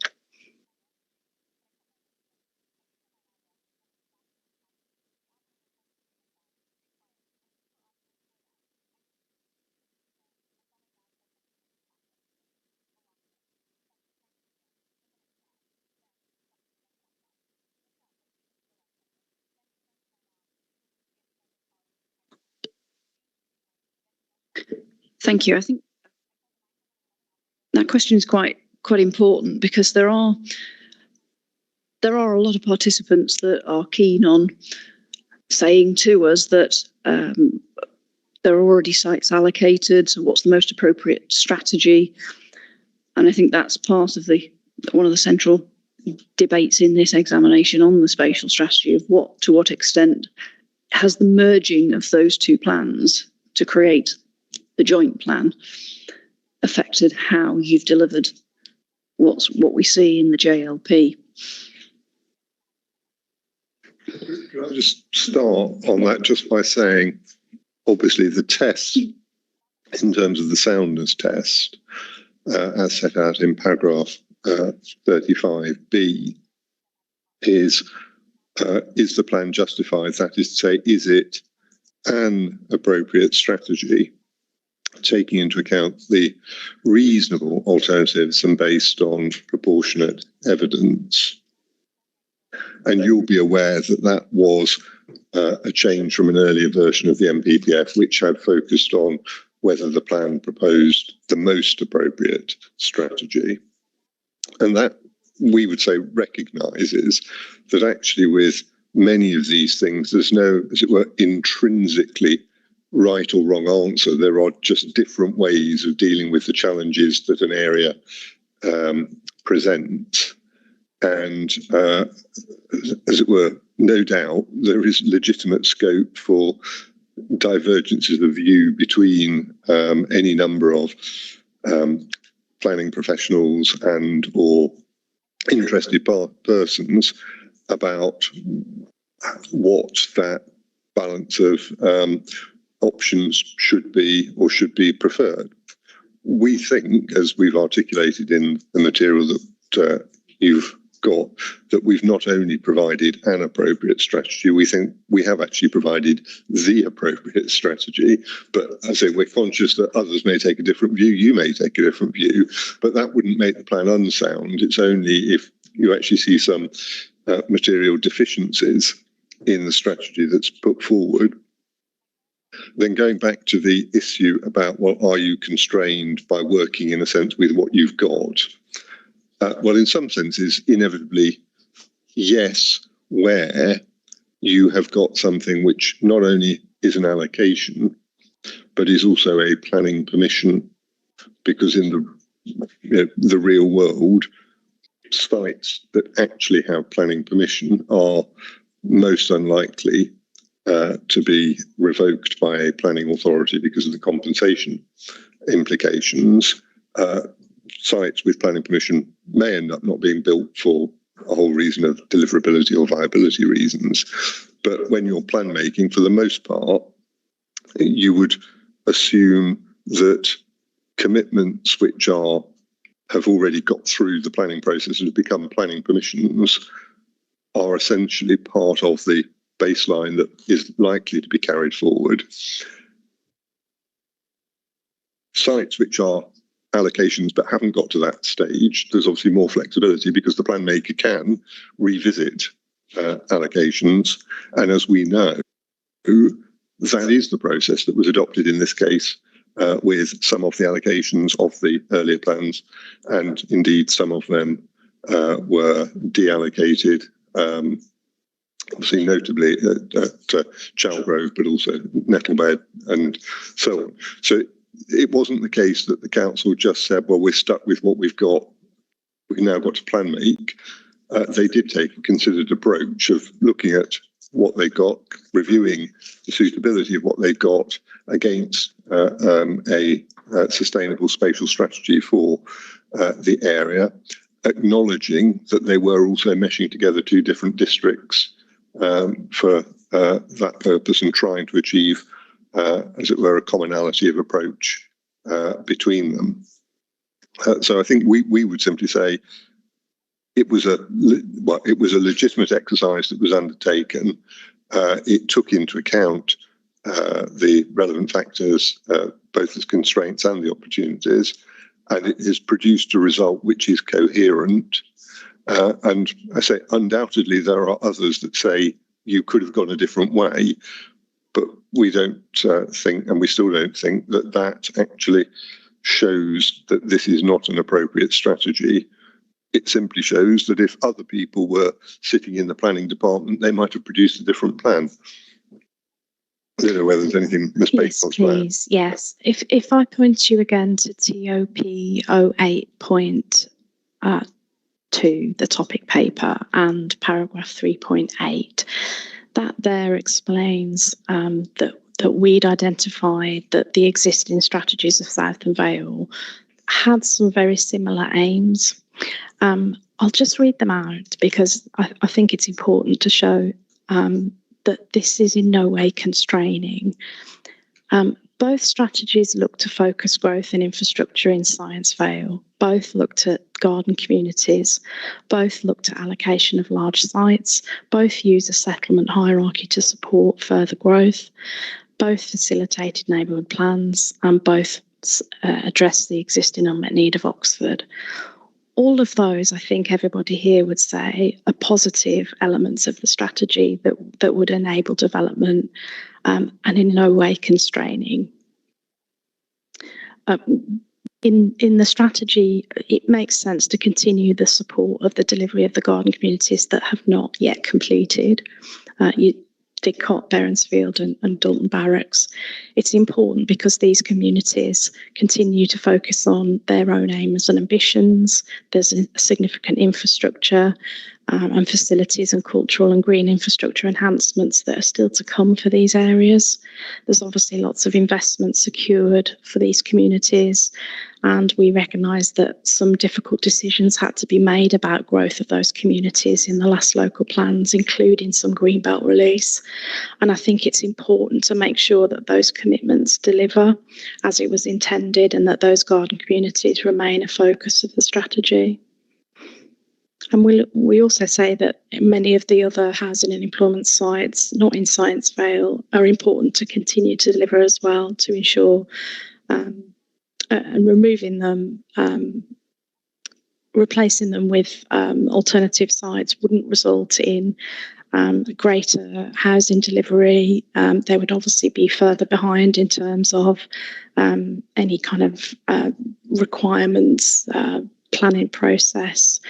Thank you. I think that question is quite important, because there are a lot of participants that are keen on saying to us that there are already sites allocated, so what's the most appropriate strategy? And I think that's part of one of the central debates in this examination on the spatial strategy of to what extent has the merging of those two plans to create the joint plan affected how you've delivered what we see in the JLP. Can I just start on that just by saying, obviously the test in terms of the soundness test, as set out in paragraph 35B, is the plan justified? That is to say, is it an appropriate strategy, taking into account the reasonable alternatives and based on proportionate evidence? And you'll be aware that was a change from an earlier version of the NPPF, which had focused on whether the plan proposed the most appropriate strategy. And that, we would say, recognises that actually with many of these things, there's no, as it were, intrinsically right or wrong answer. There are just different ways of dealing with the challenges that an area presents. And as it were, no doubt there is legitimate scope for divergences of view between any number of planning professionals and or interested persons about what that balance of options should be or should be preferred. We think, as we've articulated in the material that you've got, that we've not only provided an appropriate strategy, we think we have actually provided the appropriate strategy. But as I say, we're conscious that others may take a different view, you may take a different view, but that wouldn't make the plan unsound. It's only if you actually see some material deficiencies in the strategy that's put forward. Then going back to the issue about, well, are you constrained by working in a sense with what you've got? Well, in some senses, inevitably, yes, where you have got something which not only is an allocation, but is also a planning permission, because in the real world, sites that actually have planning permission are most unlikely to be revoked by a planning authority because of the compensation implications. Sites with planning permission may end up not being built for a whole reason of deliverability or viability reasons. But when you're plan making, for the most part, you would assume that commitments which have already got through the planning process and have become planning permissions are essentially part of the baseline that is likely to be carried forward. Sites which are allocations but haven't got to that stage, there's obviously more flexibility because the plan maker can revisit allocations. And as we know, that is the process that was adopted in this case with some of the allocations of the earlier plans, and indeed some of them were deallocated, obviously notably at Chalgrove, but also Nettlebed and so on. So it wasn't the case that the council just said, well, we're stuck with what we've got, we've now got to plan make. They did take a considered approach of looking at what they got, reviewing the suitability of what they've got against a sustainable spatial strategy for the area, acknowledging that they were also meshing together two different districts for that purpose and trying to achieve, as it were, a commonality of approach between them. So I think we would simply say it was a legitimate exercise that was undertaken. It took into account the relevant factors, both as constraints and the opportunities, and it has produced a result which is coherent. And I say undoubtedly there are others that say you could have gone a different way, but we don't think, and we still don't think, that that actually shows that this is not an appropriate strategy. It simply shows that if other people were sitting in the planning department, they might have produced a different plan. I don't know whether there's anything Ms. Baker wants to add. Please, yes. If I point you again to TOP 08.2, the topic paper, and paragraph 3.8, that there explains that we'd identified that the existing strategies of South and Vale had some very similar aims. I'll just read them out because I think it's important to show that this is in no way constraining. Both strategies look to focus growth and infrastructure in Science Vale. Both looked at garden communities. Both looked at allocation of large sites. Both use a settlement hierarchy to support further growth. Both facilitated neighbourhood plans, and both address the existing unmet need of Oxford. All of those, I think everybody here would say, are positive elements of the strategy that would enable development and in no way constraining. In the strategy, it makes sense to continue the support of the delivery of the garden communities that have not yet completed. Didcot, Berensfield and Dalton Barracks. It's important because these communities continue to focus on their own aims and ambitions. There's a significant infrastructure and facilities and cultural and green infrastructure enhancements that are still to come for these areas. There's obviously lots of investment secured for these communities, and we recognise that some difficult decisions had to be made about growth of those communities in the last local plans, including some greenbelt release. And I think it's important to make sure that those commitments deliver as it was intended, and that those garden communities remain a focus of the strategy. And we also say that many of the other housing and employment sites, not in Science Vale, are important to continue to deliver as well, to ensure and removing them, replacing them with alternative sites wouldn't result in greater housing delivery. They would obviously be further behind in terms of any kind of requirements, planning process.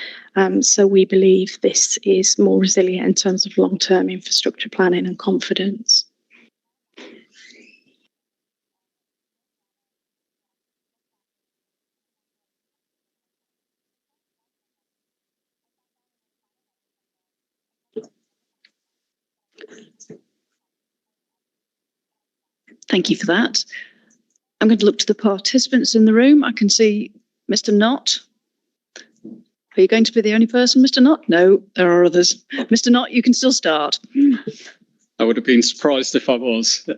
So we believe this is more resilient in terms of long-term infrastructure planning and confidence. Thank you for that. I'm going to look to the participants in the room. I can see Mr. Knott. Are you going to be the only person, Mr. Knott? No, there are others. Mr. Knott, you can still start. I would have been surprised if I was.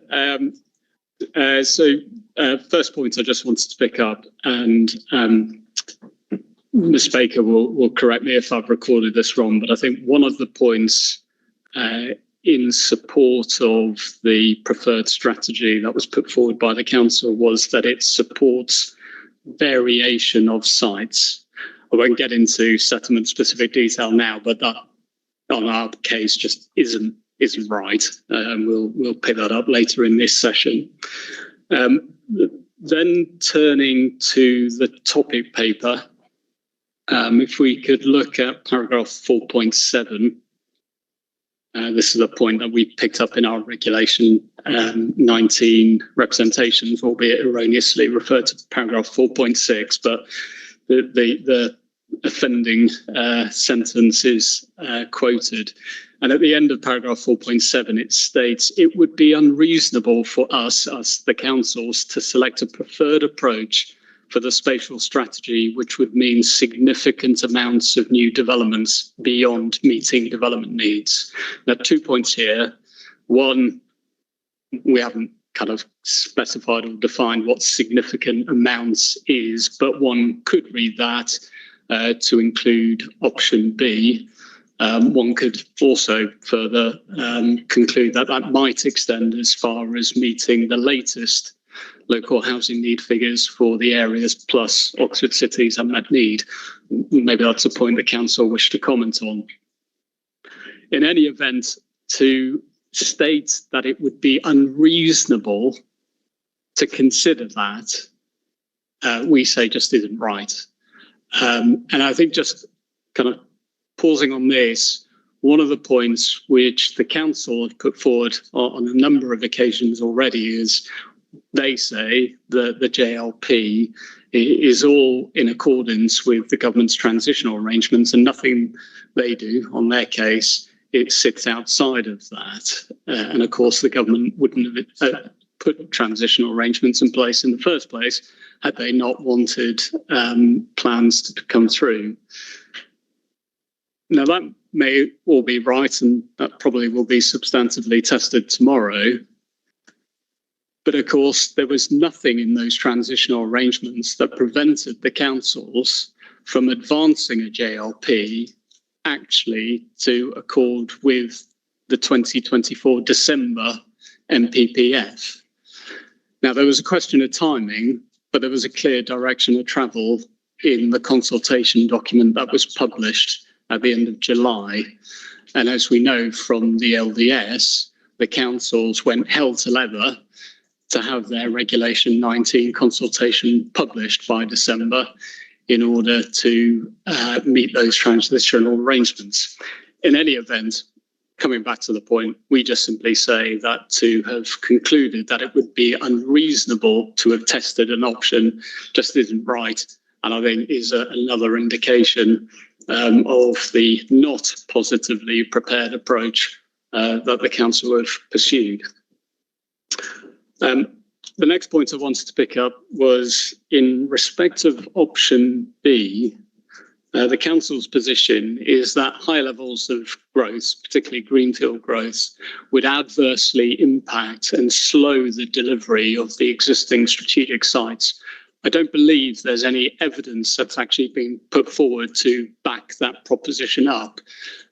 First point I just wanted to pick up, and Ms. Baker will correct me if I've recorded this wrong, but I think one of the points in support of the preferred strategy that was put forward by the council was that it supports variation of sites. I won't get into settlement specific detail now, but that on our case just isn't right. We'll pick that up later in this session. Then turning to the topic paper, if we could look at paragraph 4.7. This is a point that we picked up in our regulation 19 representations, albeit erroneously referred to paragraph 4.6, but the offending sentence is quoted. And at the end of paragraph 4.7, it states, it would be unreasonable for us, the councils, to select a preferred approach for the spatial strategy, which would mean significant amounts of new developments beyond meeting development needs. Now, 2 points here. One, we haven't kind of specified or defined what significant amounts is, but one could read that to include option B. One could also further conclude that that might extend as far as meeting the latest local housing need figures for the areas plus Oxford City's unmet need. Maybe that's a point the council wish to comment on. In any event, to state that it would be unreasonable to consider that, we say just isn't right. And I think just kind of pausing on this, one of the points which the council have put forward on a number of occasions already is they say that the JLP is all in accordance with the government's transitional arrangements, and nothing they do on their case, it sits outside of that. And of course, the government wouldn't have put transitional arrangements in place in the first place had they not wanted plans to come through. Now, that may all be right, and that probably will be substantively tested tomorrow. But of course, there was nothing in those transitional arrangements that prevented the councils from advancing a JLP actually to accord with the 2024 December MPPF. Now, there was a question of timing, but there was a clear direction of travel in the consultation document that was published at the end of July. And as we know from the LDS, the councils went hell to leather to have their Regulation 19 consultation published by December in order to meet those transitional arrangements. In any event, coming back to the point, we just simply say that to have concluded that it would be unreasonable to have tested an option just isn't right, and I think is another indication of the not positively prepared approach that the council have pursued. The next point I wanted to pick up was in respect of option B. The council's position is that high levels of growth, particularly greenfield growth, would adversely impact and slow the delivery of the existing strategic sites. I don't believe there's any evidence that's actually been put forward to back that proposition up.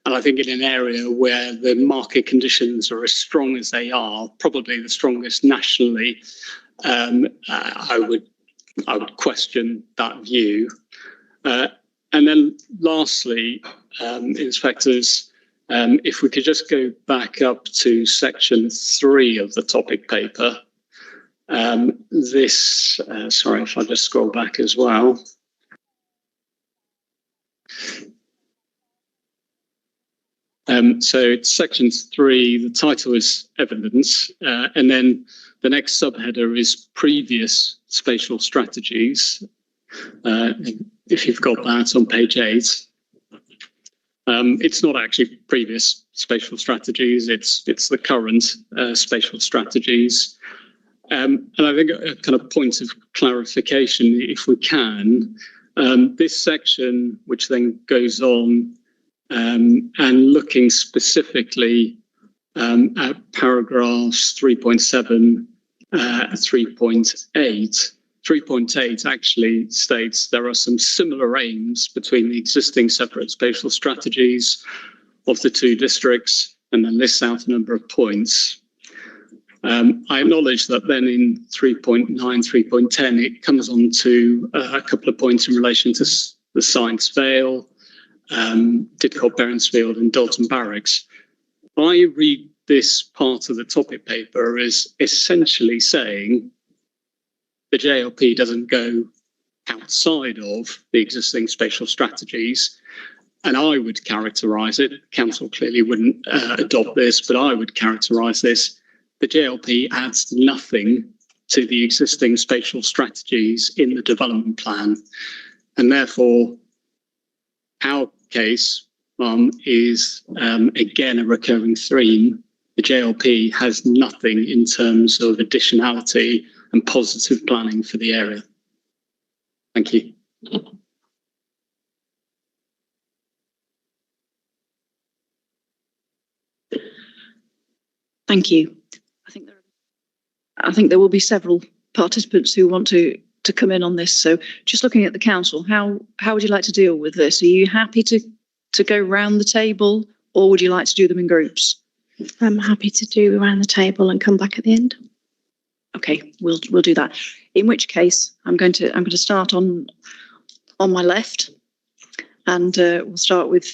And I think in an area where the market conditions are as strong as they are, probably the strongest nationally, I would question that view. And then lastly, inspectors, if we could just go back up to section 3 of the topic paper. Sorry, if I just scroll back as well. So it's section 3, the title is evidence, and then the next subheader is previous spatial strategies. If you've got that on page 8. It's not actually previous spatial strategies, it's the current spatial strategies. And I think a kind of point of clarification, if we can, this section, which then goes on and looking specifically at paragraphs 3.7, 3.8. 3.8 actually states there are some similar aims between the existing separate spatial strategies of the two districts, and then lists out a number of points. I acknowledge that then in 3.9, 3.10, it comes on to a couple of points in relation to the Science Vale, Didcot Berensfield and Dalton Barracks. I read this part of the topic paper as essentially saying the JLP doesn't go outside of the existing spatial strategies. And I would characterise it, Council clearly wouldn't adopt this, but I would characterise this, the JLP adds nothing to the existing spatial strategies in the development plan. And therefore, our case is, again, a recurring theme. The JLP has nothing in terms of additionality and positive planning for the area. Thank you. Thank you. I think there will be several participants who want to come in on this. So just looking at the council, how would you like to deal with this? Are you happy to go round the table, or would you like to do them in groups? I'm happy to do around the table and come back at the end. Okay, we'll do that. In which case, I'm going to start on my left, and we'll start with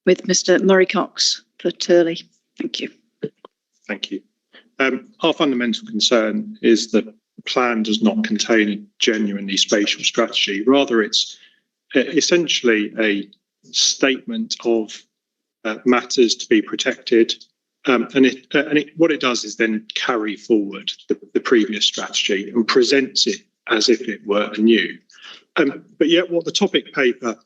Mr. Murray Cox for Turley. Thank you. Thank you. Our fundamental concern is that the plan does not contain a genuinely spatial strategy. Rather, it's essentially a statement of matters to be protected. What it does is then carry forward the previous strategy and presents it as if it were new. But yet what the topic paper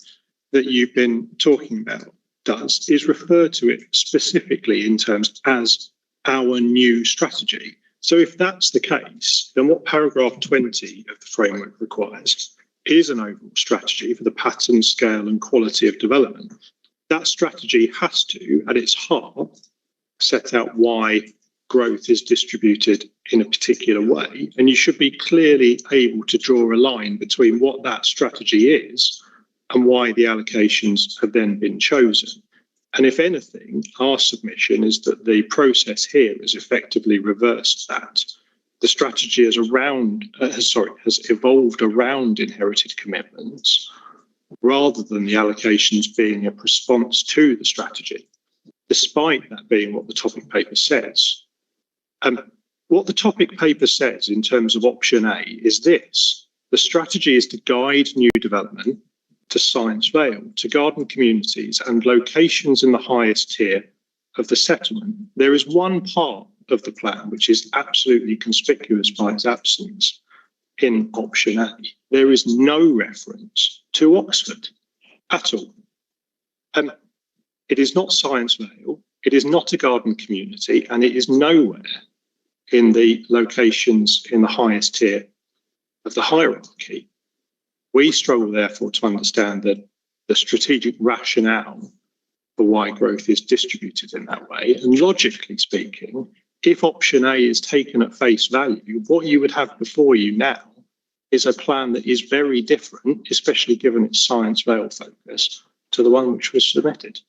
that you've been talking about does is refer to it specifically in terms as our new strategy. So if that's the case, then what paragraph 20 of the framework requires is an overall strategy for the pattern, scale and quality of development. That strategy has to, at its heart, set out why growth is distributed in a particular way. And you should be clearly able to draw a line between what that strategy is and why the allocations have then been chosen. And if anything, our submission is that the process here has effectively reversed that. The strategy has evolved around inherited commitments rather than the allocations being a response to the strategy, despite that being what the topic paper says. What the topic paper says in terms of option A is this: the strategy is to guide new development to Science Vale, to garden communities and locations in the highest tier of the settlement. There is one part of the plan which is absolutely conspicuous by its absence in option A. There is no reference to Oxford at all. It is not Science Vale, it is not a garden community, and it is nowhere in the locations in the highest tier of the hierarchy. We struggle, therefore, to understand that the strategic rationale for why growth is distributed in that way. And logically speaking, if option A is taken at face value, what you would have before you now is a plan that is very different, especially given its Science Vale focus, to the one which was submitted.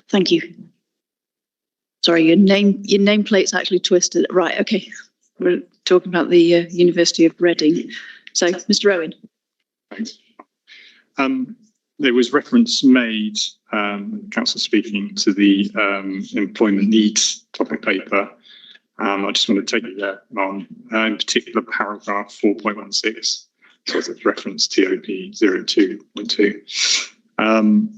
Thank you. Sorry, your nameplate's actually twisted. Right, okay. We're talking about the University of Reading. So, Mr. Owen. Thanks. There was reference made, Council speaking, to the employment needs topic paper. I just want to take you there on, in particular, paragraph 4.16, so it's reference TOP 02.2.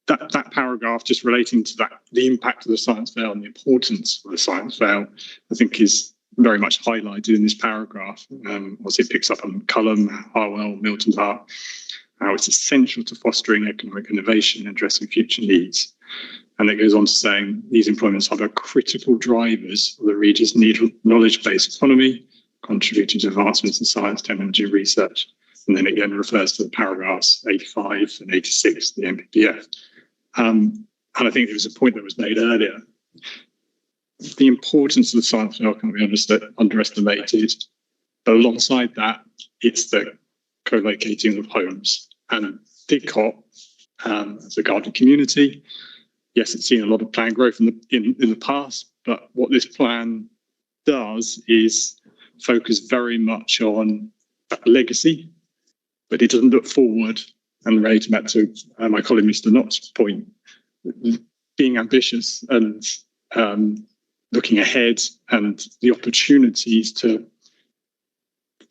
That paragraph just relating to that, the impact of the Science Vale and the importance of the Science Vale, I think is very much highlighted in this paragraph. Obviously, it picks up on Culham, Harwell, Milton Park, how it's essential to fostering economic innovation and addressing future needs. And it goes on to saying these employments are the critical drivers of the region's knowledge-based economy, contributing to advancements in science, technology, and research. And then it again refers to the paragraphs 85 and 86 of the NPPF. And I think there was a point that was made earlier. The importance of the science can't be underestimated. But alongside that, it's the co-locating of homes. And Didcot, as a garden community, yes, it's seen a lot of plan growth in the past, but what this plan does is focus very much on legacy, but it doesn't look forward. And relating back to my colleague Mr. Knott's point, being ambitious and looking ahead and the opportunities to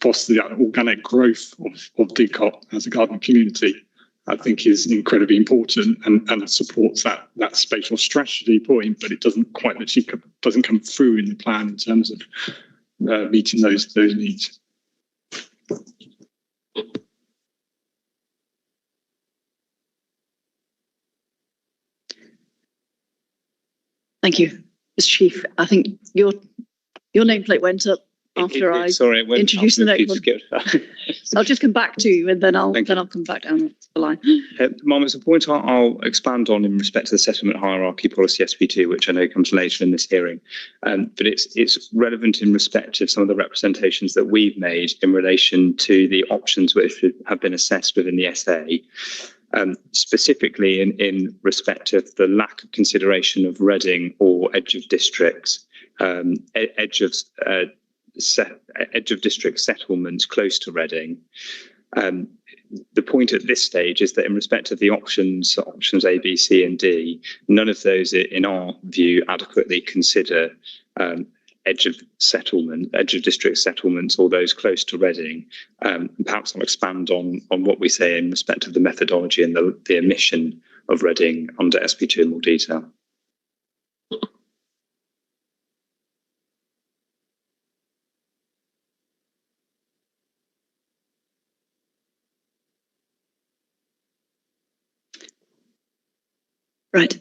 foster the organic growth of Didcot as a garden community, I think is incredibly important and supports that spatial strategy point, but it doesn't quite actually doesn't come through in the plan in terms of meeting those needs. Thank you, Mr. Chief. I think your nameplate went up after I introduced the next one. So I'll just come back to you, and then I'll come back down the line. Mom, it's a point I'll expand on in respect to the settlement hierarchy policy SP2, which I know comes later in this hearing. But it's relevant in respect of some of the representations that we've made in relation to the options which have been assessed within the SA. Specifically in respect of the lack of consideration of Reading or edge of districts, edge of district settlements close to Reading. The point at this stage is that in respect of the options A, B, C, and D, none of those, in our view, adequately consider edge of district settlements or those close to Reading. Perhaps I'll expand on what we say in respect of the methodology and the omission of Reading under SP2 in more detail. Right.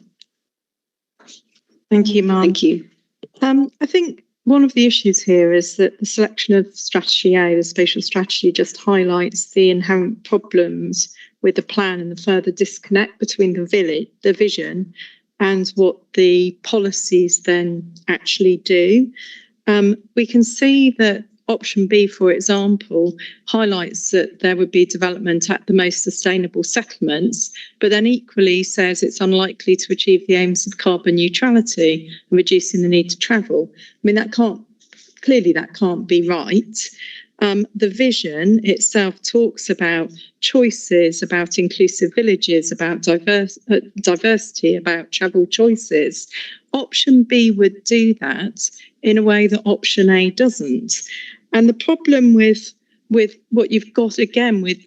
Thank you, Mark. Thank you. I think one of the issues here is that the selection of strategy A, the spatial strategy, just highlights the inherent problems with the plan and the further disconnect between the vision and what the policies then actually do. We can see that option B, for example, highlights that there would be development at the most sustainable settlements, but then equally says it's unlikely to achieve the aims of carbon neutrality and reducing the need to travel. I mean, that can't be right. The vision itself talks about choices, about inclusive villages, about diversity, about travel choices. Option B would do that in a way that option A doesn't. And the problem with what you've got again with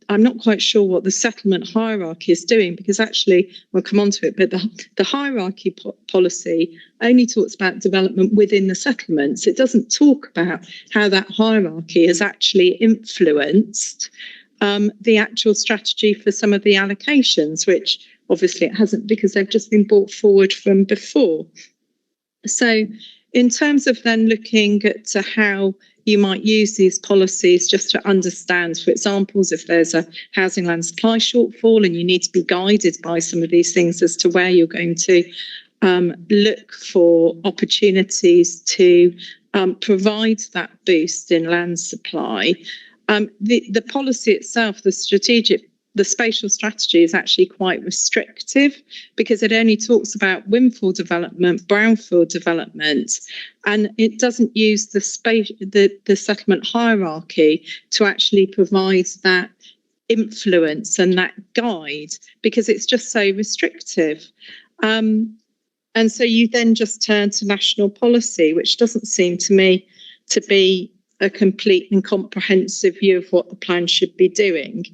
I'm not quite sure what the settlement hierarchy is doing, because actually we'll come on to it, but the hierarchy policy only talks about development within the settlements. It doesn't talk about how that hierarchy has actually influenced the actual strategy for some of the allocations, which obviously it hasn't, because they've just been brought forward from before. So in terms of then looking at how you might use these policies just to understand, for examples, if there's a housing land supply shortfall and you need to be guided by some of these things as to where you're going to look for opportunities to provide that boost in land supply. The policy itself, the spatial strategy is actually quite restrictive, because it only talks about windfall development, brownfield development, and it doesn't use the settlement hierarchy to actually provide that influence and that guide, because it's just so restrictive. And so you then just turn to national policy, which doesn't seem to me to be a complete and comprehensive view of what the plan should be doing.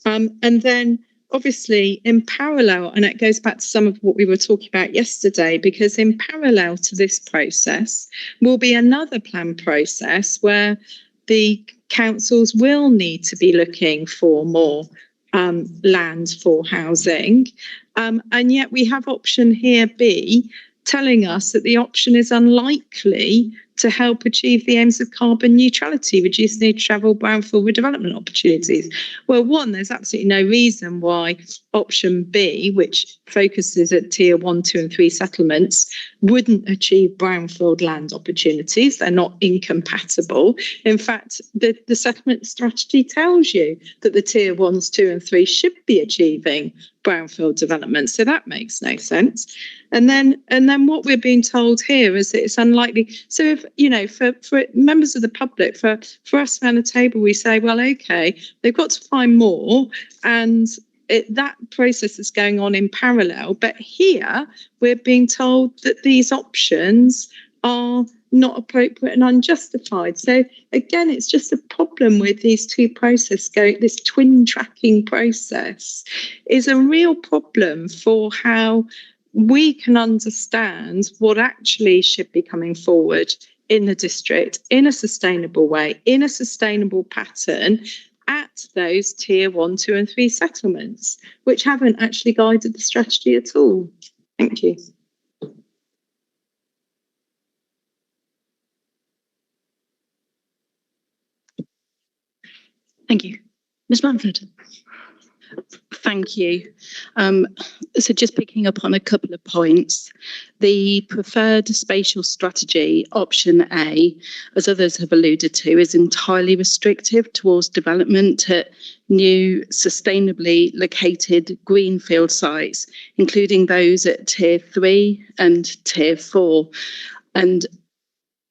And then obviously in parallel, and it goes back to some of what we were talking about yesterday, because in parallel to this process will be another plan process where the councils will need to be looking for more land for housing. And yet we have option here B telling us that the option is unlikely to help achieve the aims of carbon neutrality, reduce need to travel, brownfield redevelopment opportunities. Well, one, there's absolutely no reason why option B, which focuses at tier 1, 2 and 3 settlements, wouldn't achieve brownfield land opportunities. They're not incompatible. In fact, the settlement strategy tells you that the tier 1s, 2 and 3 should be achieving brownfield development. So that makes no sense. And then what we're being told here is that it's unlikely. So if, you know, for members of the public, for us around the table, we say, well, okay, they've got to find more, and that process is going on in parallel. But here we're being told that these options are not appropriate and unjustified. So again, it's just a problem with these two processes going. This twin tracking process is a real problem for how we can understand what actually should be coming forward in the district in a sustainable way, in a sustainable pattern at those tier 1, 2 and 3 settlements, which haven't actually guided the strategy at all. Thank you. Thank you. Ms. Manford. Thank you. So just picking up on a couple of points, the preferred spatial strategy, option A, as others have alluded to, is entirely restrictive towards development at new sustainably located greenfield sites, including those at tier 3 and tier 4. And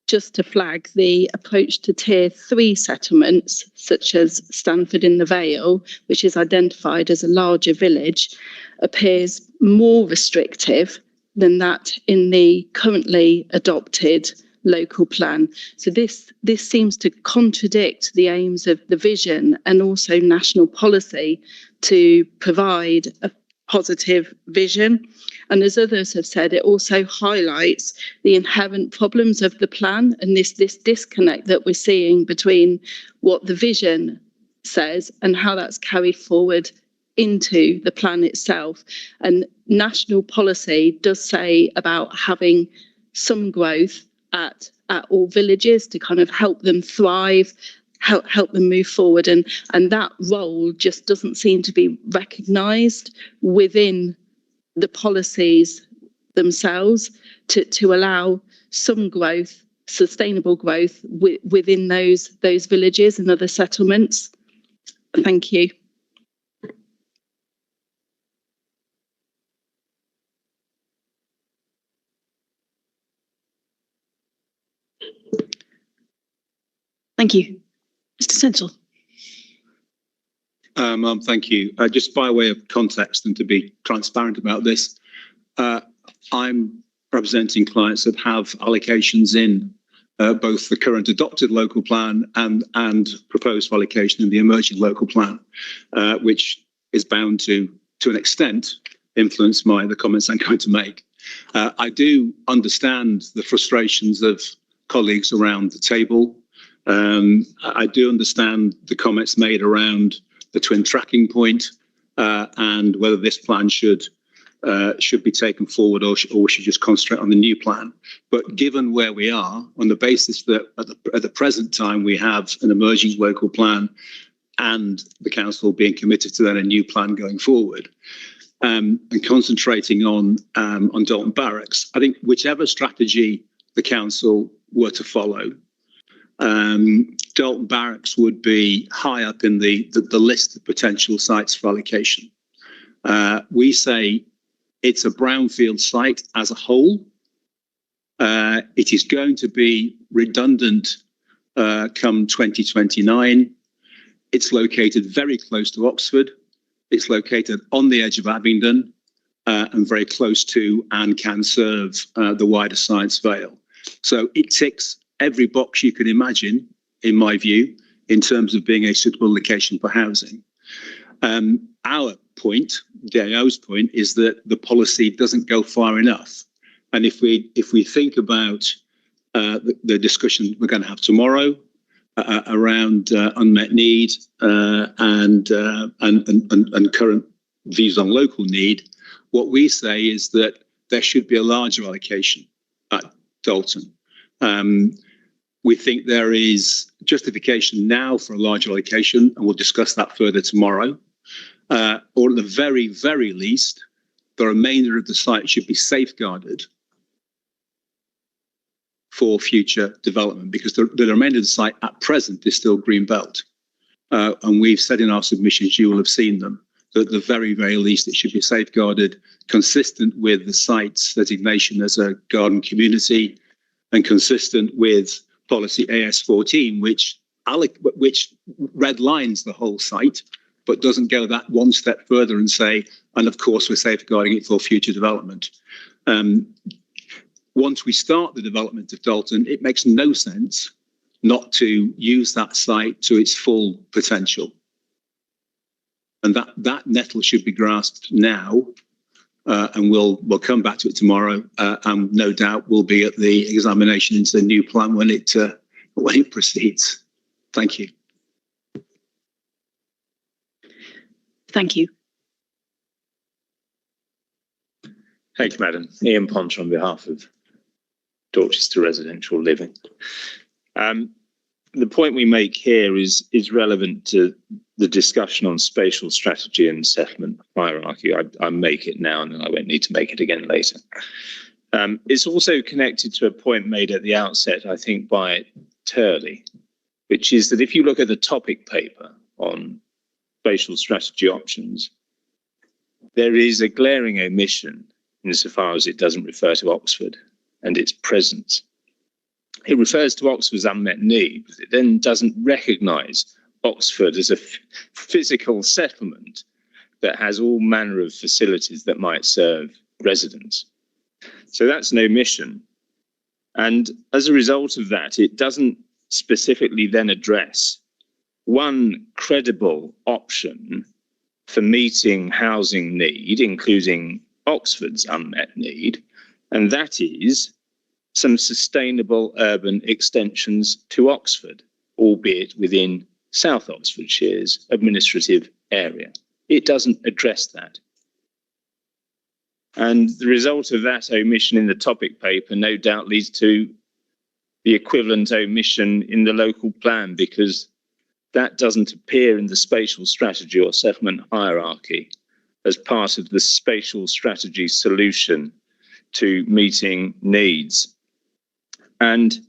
just to flag, the approach to tier 3 settlements, such as Stanford in the Vale, which is identified as a larger village, appears more restrictive than that in the currently adopted local plan. So this seems to contradict the aims of the vision and also national policy to provide a positive vision. And as others have said, it also highlights the inherent problems of the plan and this disconnect that we're seeing between what the vision says and how that's carried forward into the plan itself. And national policy does say about having some growth at all villages to kind of help them thrive, help them move forward. And that role just doesn't seem to be recognised within the policies themselves to allow some growth, sustainable growth within those villages and other settlements. Thank you. Thank you. Mr. Sensel. Thank you. Just by way of context and to be transparent about this, I'm representing clients that have allocations in both the current adopted local plan and proposed allocation in the emerging local plan, which is bound to an extent, influence the comments I'm going to make. I do understand the frustrations of colleagues around the table. I do understand the comments made around the twin tracking point and whether this plan should be taken forward or we should just concentrate on the new plan. But given where we are, on the basis that at the present time we have an emerging local plan and the council being committed to then a new plan going forward, and concentrating on Dalton Barracks, I think whichever strategy the council were to follow, Dalton Barracks would be high up in the list of potential sites for allocation. We say it's a brownfield site as a whole. It is going to be redundant come 2029. It's located very close to Oxford. It's located on the edge of Abingdon and very close to and can serve the wider Science Vale. So it ticks every box you can imagine, in my view, in terms of being a suitable location for housing. Our point, DAO's point, is that the policy doesn't go far enough. And if we think about the discussion we're going to have tomorrow around unmet need and current views on local need, what we say is that there should be a larger allocation at Dalton. We think there is justification now for a larger allocation, and we'll discuss that further tomorrow. Or at the very, very least, the remainder of the site should be safeguarded for future development, because the remainder of the site at present is still green belt. And we've said in our submissions, you will have seen them, that at the very, very least it should be safeguarded, consistent with the site's designation as a garden community and consistent with policy AS14, which redlines the whole site, but doesn't go that one step further and say, and of course, we're safeguarding it for future development. Once we start the development of Dalton, it makes no sense not to use that site to its full potential. And that nettle should be grasped now, and we'll come back to it tomorrow, and no doubt we'll be at the examination into the new plan when it proceeds. Thank you. Thank you. Thank you, Madam. Ian Ponter on behalf of Dorchester Residential Living. The point we make here is relevant to the discussion on spatial strategy and settlement hierarchy. I make it now and then I won't need to make it again later. It's also connected to a point made at the outset, I think, by Turley, which is that if you look at the topic paper on spatial strategy options, there is a glaring omission insofar as it doesn't refer to Oxford and its presence. It refers to Oxford's unmet need, but it then doesn't recognise Oxford as a physical settlement that has all manner of facilities that might serve residents. So that's an omission. And as a result of that, it doesn't specifically then address one credible option for meeting housing need, including Oxford's unmet need, and that is some sustainable urban extensions to Oxford, albeit within South Oxfordshire's administrative area. It doesn't address that. And the result of that omission in the topic paper no doubt leads to the equivalent omission in the local plan, because that doesn't appear in the spatial strategy or settlement hierarchy as part of the spatial strategy solution to meeting needs. And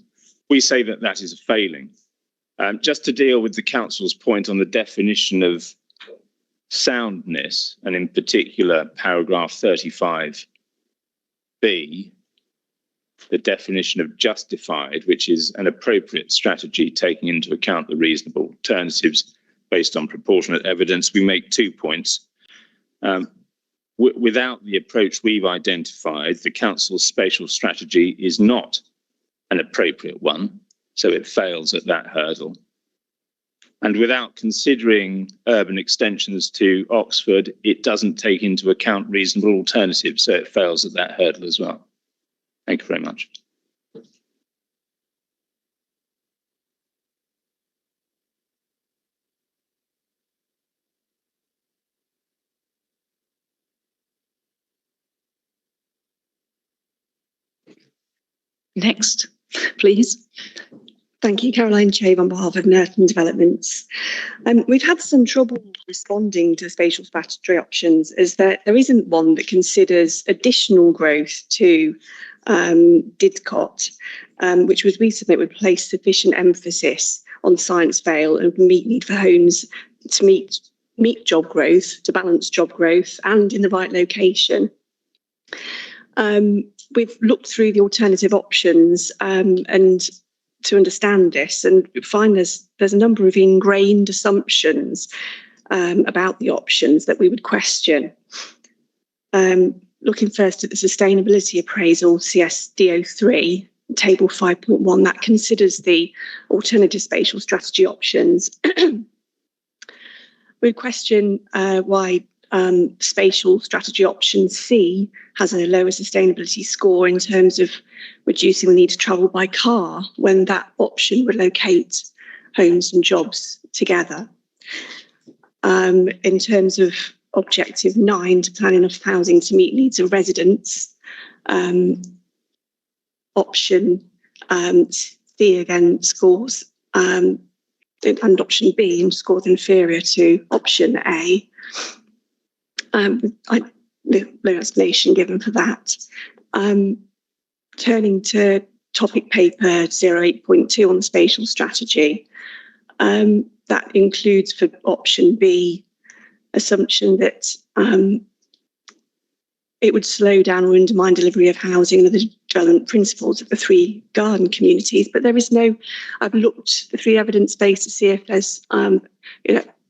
we say that that is a failing. Just to deal with the council's point on the definition of soundness, and in particular paragraph 35b, the definition of justified, which is an appropriate strategy taking into account the reasonable alternatives based on proportionate evidence, we make 2 points. Without the approach we've identified, the council's spatial strategy is not an appropriate one, so it fails at that hurdle. And without considering urban extensions to Oxford, it doesn't take into account reasonable alternatives, so it fails at that hurdle as well. Thank you very much. Next, please. Thank you, Caroline Chave on behalf of Nerton Developments. We've had some trouble responding to the spatial strategy options, as there isn't one that considers additional growth to Didcot, which we submit would place sufficient emphasis on Science Vale and meet need for homes to meet job growth, to balance job growth and in the right location. We've looked through the alternative options and to understand this, and find there's a number of ingrained assumptions about the options that we would question. Looking first at the sustainability appraisal, CSDO3, table 5.1, that considers the alternative spatial strategy options. We question why spatial strategy option C has a lower sustainability score in terms of reducing the need to travel by car, when that option would locate homes and jobs together. In terms of objective 9, to plan enough housing to meet needs of residents, option C again scores, and option B scores inferior to option A. No explanation given for that. Turning to topic paper 08.2 on the spatial strategy, that includes for option B assumption that it would slow down or undermine delivery of housing and other development principles of the 3 garden communities. But there is no, I've looked the 3 evidence base to see if there's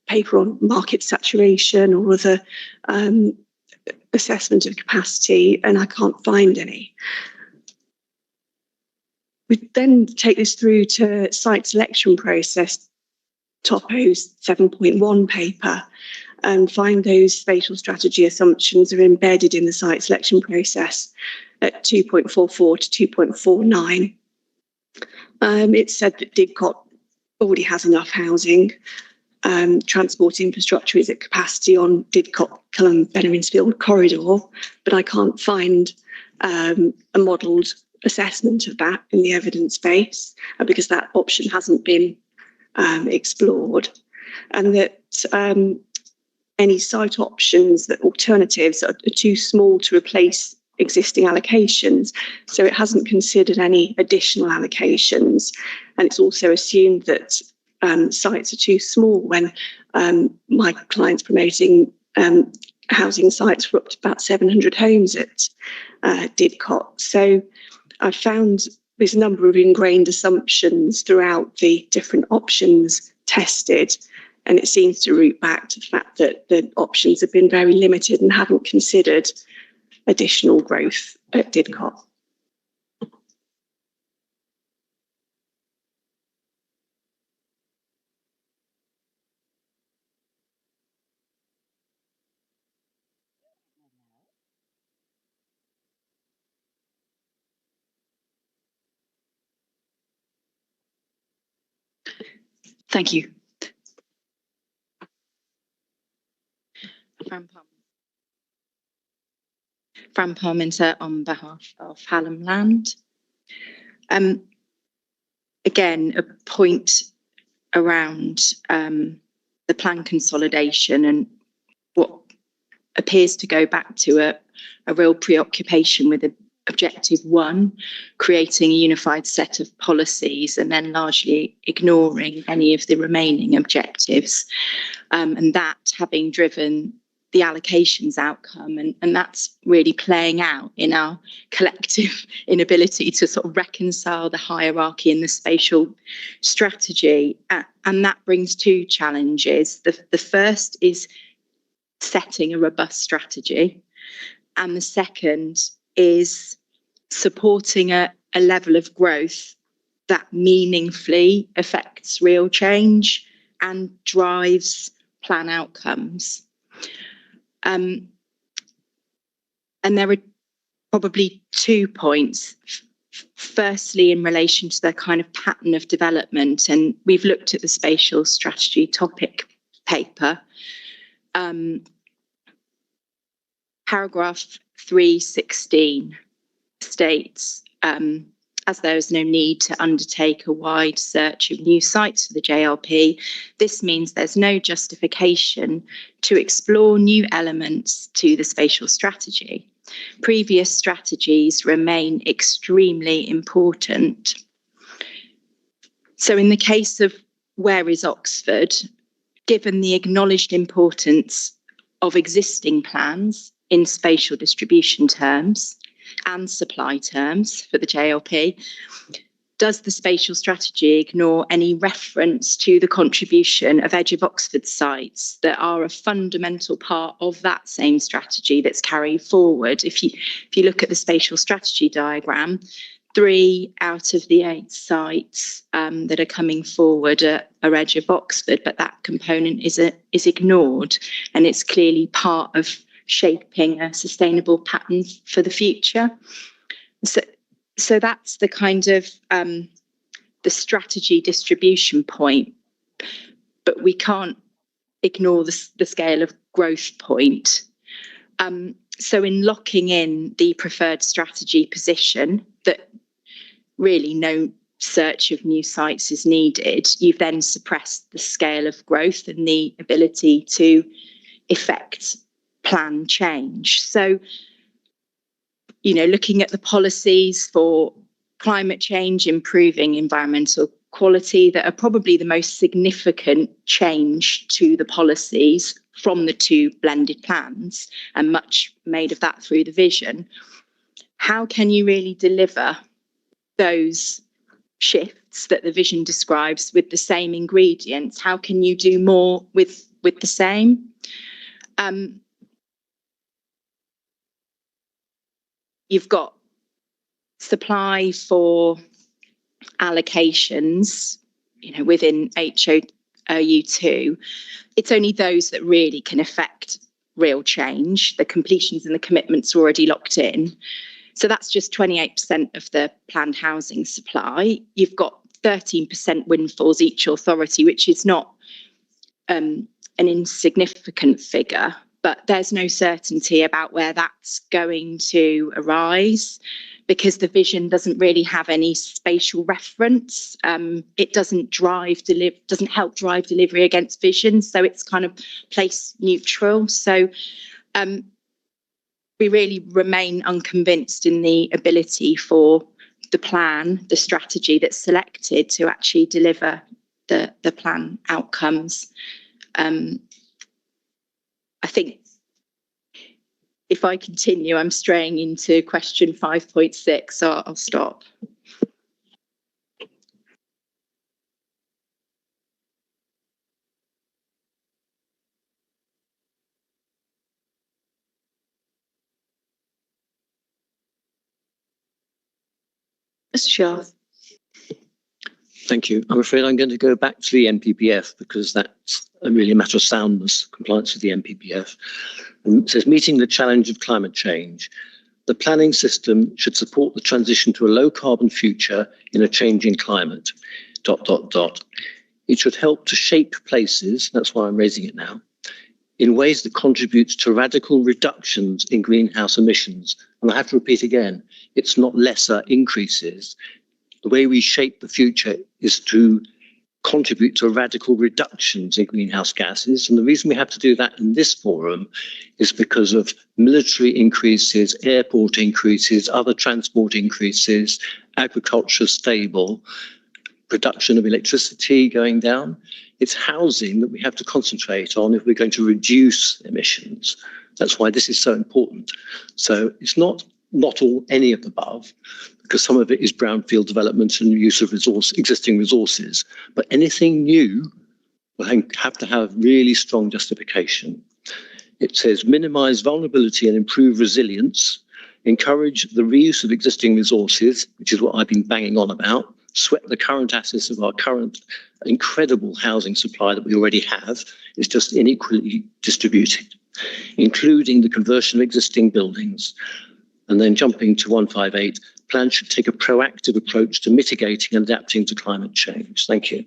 paper on market saturation or other assessment of capacity, and I can't find any. We then take this through to site selection process, Topo's 7.1 paper, and find those spatial strategy assumptions are embedded in the site selection process at 2.44 to 2.49. It said that Didcot already has enough housing. Transport infrastructure is at capacity on Didcot, Culham, Bennersfield corridor, but I can't find a modelled assessment of that in the evidence base because that option hasn't been explored, and that any site options, that alternatives are too small to replace existing allocations, so it hasn't considered any additional allocations, and it's also assumed that sites are too small when my client's promoting housing sites for up to about 700 homes at Didcot. So I found there's a number of ingrained assumptions throughout the different options tested, and it seems to root back to the fact that the options have been very limited and haven't considered additional growth at Didcot. Thank you. Fran Parminter on behalf of Hallam Land. Again, a point around the plan consolidation and what appears to go back to a real preoccupation with objective 1, creating a unified set of policies and then largely ignoring any of the remaining objectives, and that having driven the allocations outcome, and that's really playing out in our collective inability to sort of reconcile the hierarchy in the spatial strategy, and that brings 2 challenges. The first is setting a robust strategy, and the second is supporting a level of growth that meaningfully affects real change and drives plan outcomes. And there are probably 2 points. Firstly, in relation to the kind of pattern of development, and we've looked at the spatial strategy topic paper. Paragraph 316 states, as there is no need to undertake a wide search of new sites for the JLP, this means there's no justification to explore new elements to the spatial strategy. Previous strategies remain extremely important. So in the case of where is Oxford, given the acknowledged importance of existing plans in spatial distribution terms and supply terms for the JLP, does the spatial strategy ignore any reference to the contribution of Edge of Oxford sites that are a fundamental part of that same strategy that's carried forward? If you look at the spatial strategy diagram, 3 out of the 8 sites that are coming forward are edge of Oxford, but that component is ignored, and it's clearly part of shaping a sustainable pattern for the future. So that's the kind of the strategy distribution point, but we can't ignore the scale of growth point. So in locking in the preferred strategy position that really no search of new sites is needed, you've then suppressed the scale of growth and the ability to effect plan change. So, you know, looking at the policies for climate change, improving environmental quality, that are probably the most significant change to the policies from the 2 blended plans, and much made of that through the vision. How can you really deliver those shifts that the vision describes with the same ingredients? How can you do more with the same? You've got supply for allocations, you know, within HOU2. It's only those that really can affect real change. The completions and the commitments are already locked in. So that's just 28% of the planned housing supply. You've got 13% windfalls each authority, which is not an insignificant figure, but there's no certainty about where that's going to arise, because the vision doesn't really have any spatial reference. It doesn't help drive delivery against vision, so it's kind of place neutral. So we really remain unconvinced in the ability for the plan, the strategy that's selected to actually deliver the plan outcomes. I think if I continue, I'm straying into question 5.6, so I'll stop. Mr. Shah. Thank you. I'm afraid I'm going to go back to the NPPF because that's really a matter of soundness, compliance with the NPPF. And it says, meeting the challenge of climate change. The planning system should support the transition to a low carbon future in a changing climate, ... It should help to shape places, that's why I'm raising it now, in ways that contributes to radical reductions in greenhouse emissions. And I have to repeat again, it's not lesser increases. The way we shape the future is to contribute to radical reductions in greenhouse gases. And the reason we have to do that in this forum is because of military increases, airport increases, other transport increases, agriculture stable, production of electricity going down. It's housing that we have to concentrate on if we're going to reduce emissions. That's why this is so important. So it's not all any of the above, because some of it is brownfield development and use of existing resources. But anything new will have to have really strong justification. It says minimize vulnerability and improve resilience, encourage the reuse of existing resources, which is what I've been banging on about, sweat the current assets of our current incredible housing supply that we already have. It's just unequally distributed, including the conversion of existing buildings. And then jumping to 158, plans should take a proactive approach to mitigating and adapting to climate change. Thank you.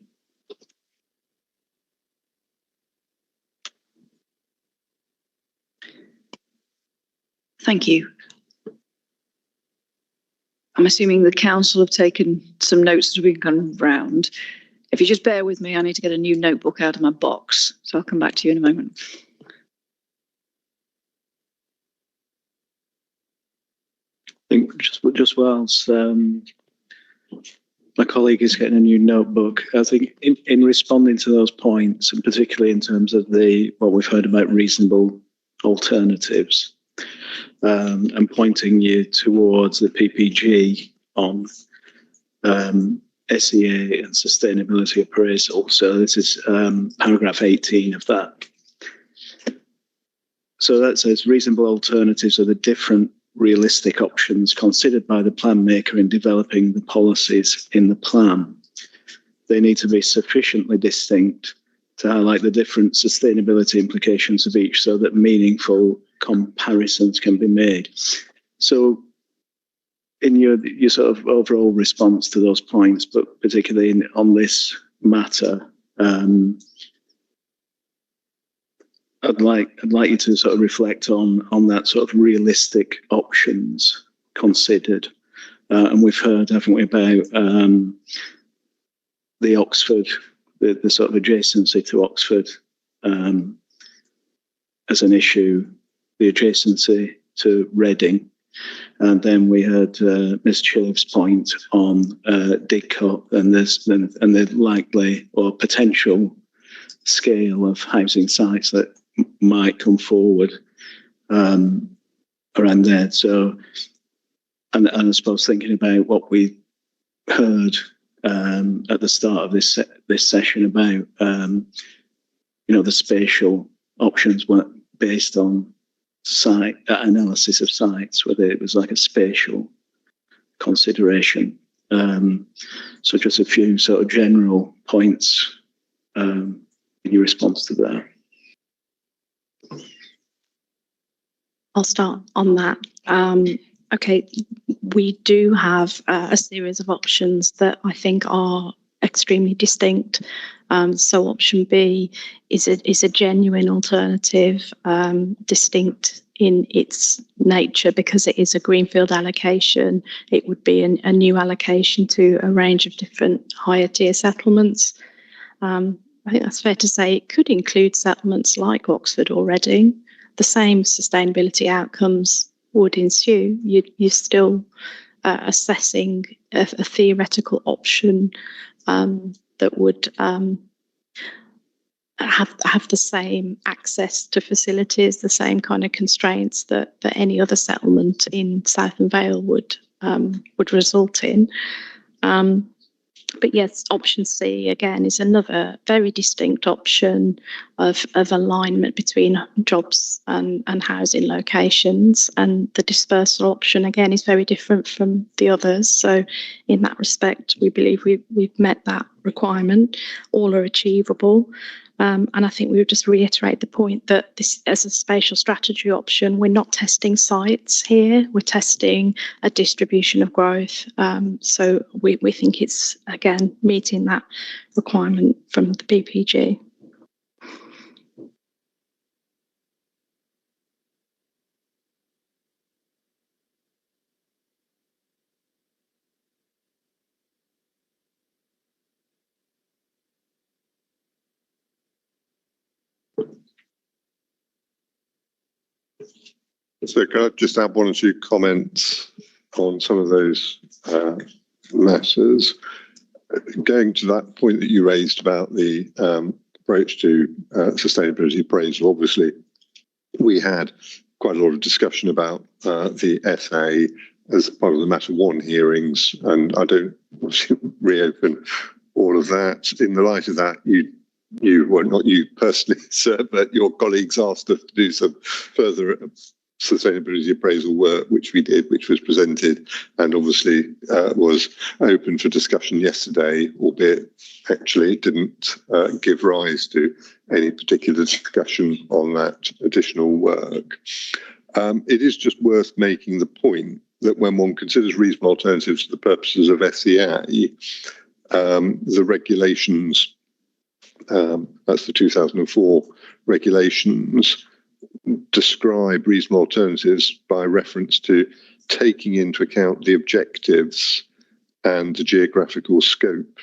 Thank you. I'm assuming the council have taken some notes as we've gone round. If you just bear with me, I need to get a new notebook out of my box, so I'll come back to you in a moment. I think just whilst my colleague is getting a new notebook, I think in responding to those points, and particularly in terms of what we've heard about reasonable alternatives, and pointing you towards the PPG on SEA and sustainability appraisal. So this is paragraph 18 of that. So that says reasonable alternatives are the different realistic options considered by the plan maker in developing the policies in the plan. They need to be sufficiently distinct to highlight the different sustainability implications of each so that meaningful comparisons can be made. So in your sort of overall response to those points, but particularly on this matter, I'd like you to sort of reflect on that sort of realistic options considered. And we've heard, haven't we, about the Oxford, the sort of adjacency to Oxford as an issue, the adjacency to Reading. And then we heard Ms. Chilliff's point on Didcot and the likely or potential scale of housing sites that might come forward around there. So, and I suppose thinking about what we heard at the start of this session about, the spatial options weren't based on site analysis of sites, whether it was like a spatial consideration. So just a few sort of general points in your response to that. I'll start on that. Okay, we do have a series of options that I think are extremely distinct. So option B is a genuine alternative, distinct in its nature because it is a greenfield allocation. It would be a new allocation to a range of different higher tier settlements. I think that's fair to say it could include settlements like Oxford or Reading. The same sustainability outcomes would ensue. You're still assessing a theoretical option that would have the same access to facilities, the same kind of constraints that any other settlement in Southern Vale would result in. But yes, option C again is another very distinct option of alignment between jobs and housing locations, and the dispersal option again is very different from the others. So in that respect, we believe we've met that requirement. All are achievable. And I think we would just reiterate the point that this, as a spatial strategy option, we're not testing sites here. We're testing a distribution of growth. So we think it's, again, meeting that requirement from the BPG. So can I just add one or two comments on some of those matters? Going to that point that you raised about the approach to sustainability appraisal, obviously we had quite a lot of discussion about the SA as part of the Matter 1 hearings, and I don't obviously reopen all of that. In the light of that, well, not you personally, sir, but your colleagues asked us to do some further sustainability appraisal work, which we did, which was presented and obviously was open for discussion yesterday, albeit actually didn't give rise to any particular discussion on that additional work. It is just worth making the point that when one considers reasonable alternatives for the purposes of SEA, the regulations, that's the 2004 regulations, describe reasonable alternatives by reference to taking into account the objectives and the geographical scope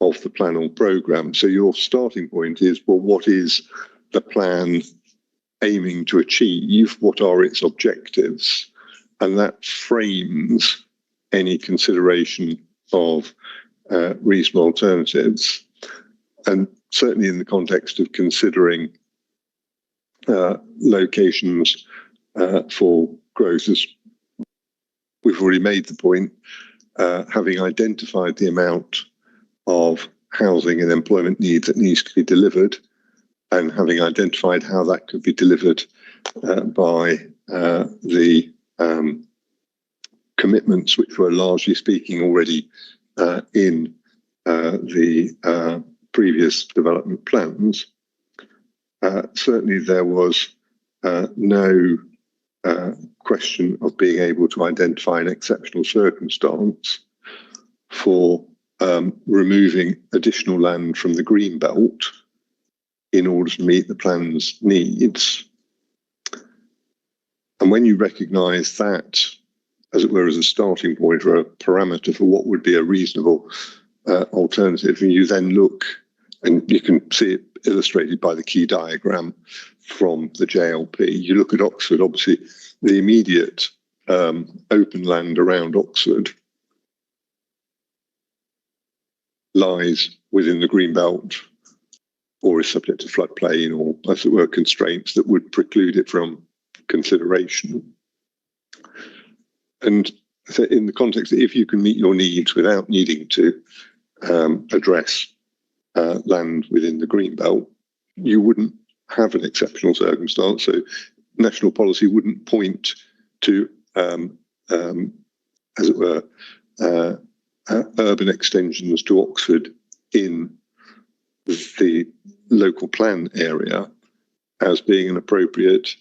of the plan or programme. So your starting point is, well, what is the plan aiming to achieve? What are its objectives? And that frames any consideration of reasonable alternatives. And certainly in the context of considering locations for growth, as we've already made the point, having identified the amount of housing and employment needs that needs to be delivered, and having identified how that could be delivered by the commitments which were largely speaking already in the previous development plans. Certainly there was no question of being able to identify an exceptional circumstance for removing additional land from the green belt in order to meet the plan's needs. And when you recognise that, as it were, as a starting point or a parameter for what would be a reasonable alternative, and you then look, and you can see it illustrated by the key diagram from the JLP, you look at Oxford, obviously the immediate open land around Oxford lies within the green belt or is subject to floodplain or, as it were, constraints that would preclude it from consideration. And so in the context that if you can meet your needs without needing to address land within the green belt, you wouldn't have an exceptional circumstance. So national policy wouldn't point to, as it were, urban extensions to Oxford in the local plan area as being an appropriate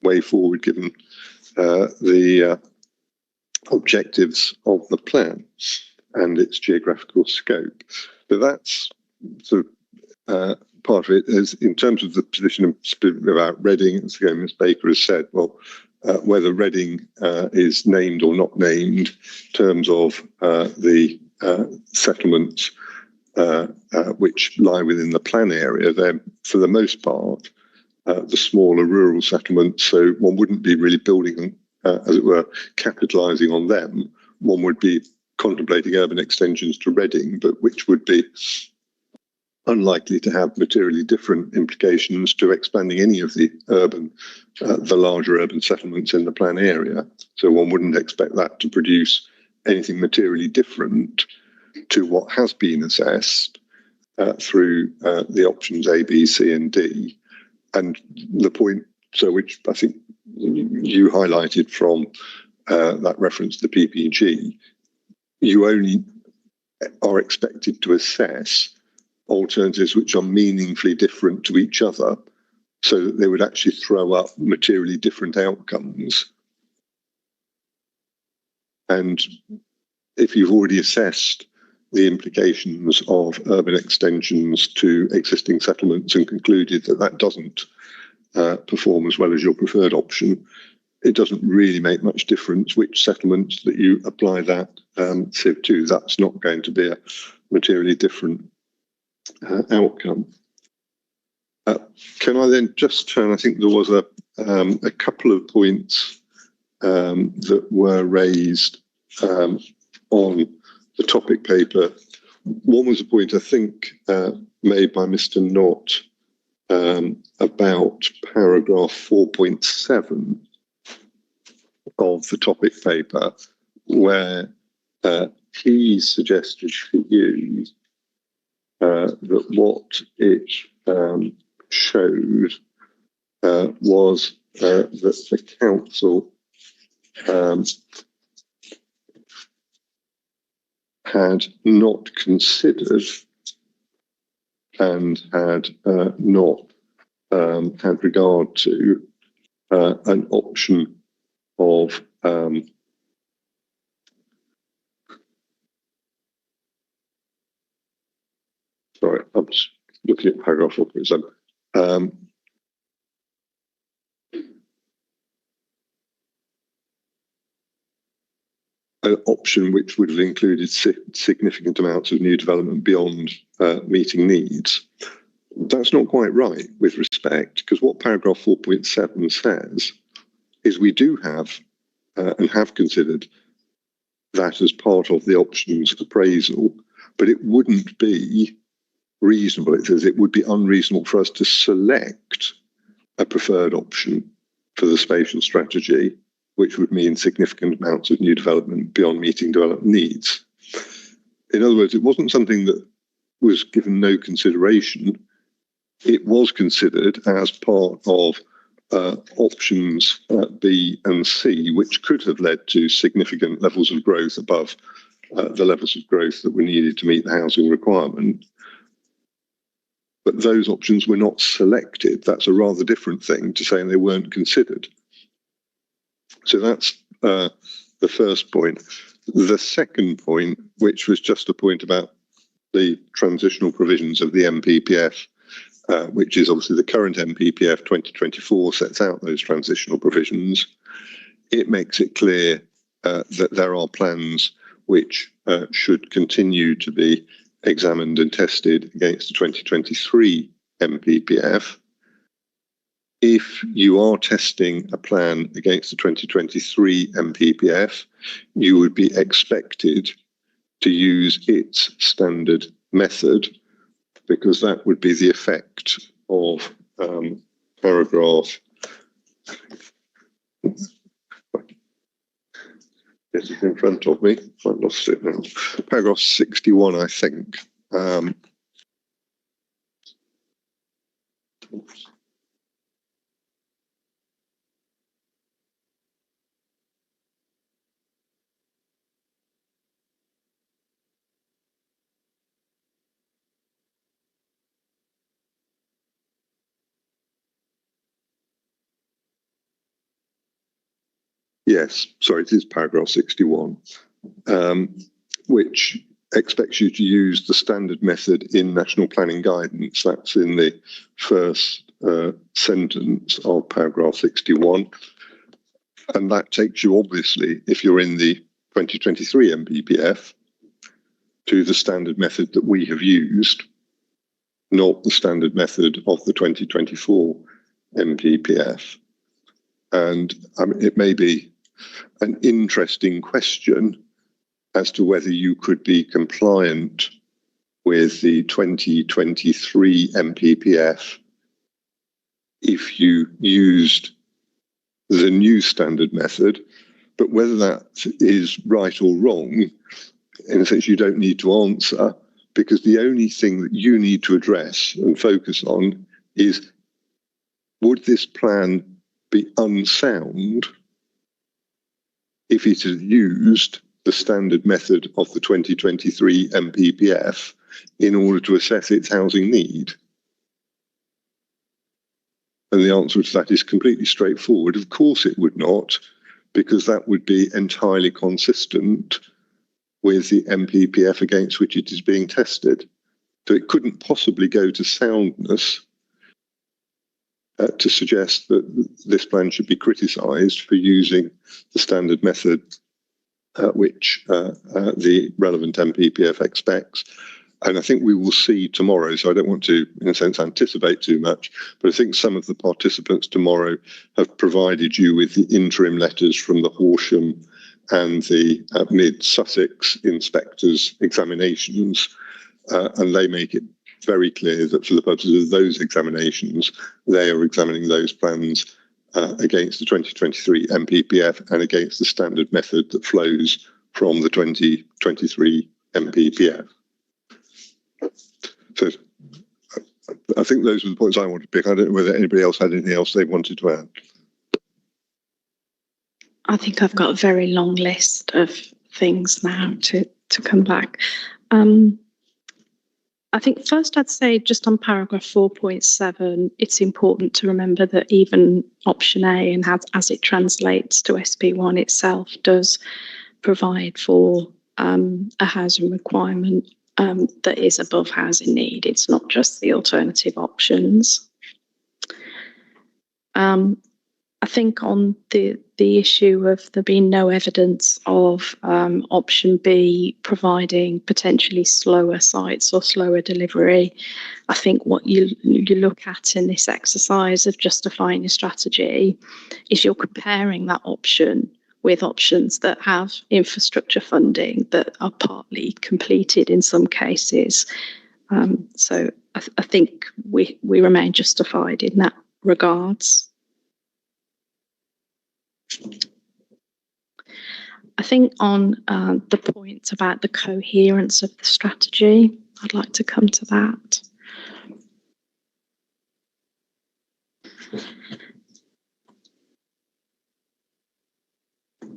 way forward, given the objectives of the plan and its geographical scope. But that's sort of part of it. Is in terms of the position about Reading, as again Ms Baker has said, well, whether Reading is named or not named, in terms of the settlements which lie within the plan area, they're for the most part the smaller rural settlements, so one wouldn't be really building, as it were, capitalising on them. One would be contemplating urban extensions to Reading, but which would be unlikely to have materially different implications to expanding any of the larger urban settlements in the plan area. So one wouldn't expect that to produce anything materially different to what has been assessed through the options A, B, C, and D. And the point, so which I think you highlighted from that reference to PPG, you only are expected to assess alternatives which are meaningfully different to each other, so that they would actually throw up materially different outcomes. And if you've already assessed the implications of urban extensions to existing settlements and concluded that that doesn't perform as well as your preferred option, it doesn't really make much difference which settlements that you apply that SIV to. That's not going to be a materially different outcome. Can I then just turn, I think there was a couple of points that were raised on the topic paper. One was a point I think made by Mr. Knott about paragraph 4.7 of the topic paper, where he suggested to you that what it showed was that the council had not considered and had not had regard to an option of sorry, I'm just looking at paragraph 4.7. An option which would have included significant amounts of new development beyond meeting needs. That's not quite right with respect, because what paragraph 4.7 says is we do have and have considered that as part of the options appraisal, but it wouldn't be reasonable. It says it would be unreasonable for us to select a preferred option for the spatial strategy, which would mean significant amounts of new development beyond meeting development needs. In other words, it wasn't something that was given no consideration. It was considered as part of options B and C, which could have led to significant levels of growth above the levels of growth that were needed to meet the housing requirement. But those options were not selected. That's a rather different thing to saying they weren't considered. So that's the first point. The second point, which was just a point about the transitional provisions of the MPPF, which is obviously the current MPPF 2024 sets out those transitional provisions. It makes it clear that there are plans which should continue to be examined and tested against the 2023 MPPF. If you are testing a plan against the 2023 MPPF, you would be expected to use its standard method, because that would be the effect of paragraph. This is in front of me. I've lost it now. Paragraph 61, I think. Yes, sorry, it is paragraph 61, which expects you to use the standard method in national planning guidance. That's in the first sentence of paragraph 61. And that takes you, obviously, if you're in the 2023 MPPF, to the standard method that we have used, not the standard method of the 2024 MPPF. And it may be an interesting question as to whether you could be compliant with the 2023 MPPF if you used the new standard method, but whether that is right or wrong, in a sense, you don't need to answer, because the only thing that you need to address and focus on is, would this plan be unsound if it had used the standard method of the 2023 MPPF in order to assess its housing need? And the answer to that is completely straightforward. Of course it would not, because that would be entirely consistent with the MPPF against which it is being tested. So it couldn't possibly go to soundness to suggest that this plan should be criticised for using the standard method which the relevant MPPF expects. And I think we will see tomorrow, so I don't want to, in a sense, anticipate too much, but I think some of the participants tomorrow have provided you with the interim letters from the Horsham and the Mid-Sussex inspectors' examinations, and they make it very clear that for the purposes of those examinations, they are examining those plans against the 2023 MPPF and against the standard method that flows from the 2023 MPPF. So I think those were the points I wanted to pick. I don't know whether anybody else had anything else they wanted to add. I think I've got a very long list of things now to come back. I think first I'd say just on paragraph 4.7, it's important to remember that even option A, and as it translates to SP1 itself, does provide for a housing requirement that is above housing need. It's not just the alternative options. I think on the issue of there being no evidence of option B providing potentially slower sites or slower delivery, I think what you look at in this exercise of justifying your strategy is you're comparing that option with options that have infrastructure funding that are partly completed in some cases. So I think we remain justified in that regards. I think on the point about the coherence of the strategy, I'd like to come to that.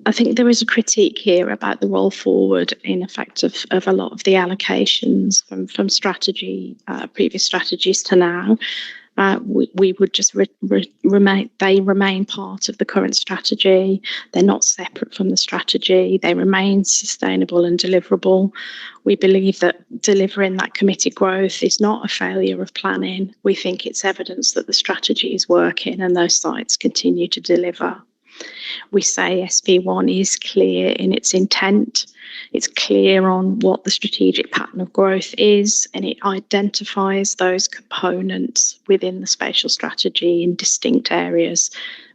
I think there is a critique here about the roll forward in effect of a lot of the allocations from strategy, previous strategies to now. We would just remain part of the current strategy. They're not separate from the strategy. They remain sustainable and deliverable. We believe that delivering that committed growth is not a failure of planning. We think it's evidence that the strategy is working and those sites continue to deliver. We say SP1 is clear in its intent. It's clear on what the strategic pattern of growth is, and it identifies those components within the spatial strategy in distinct areas,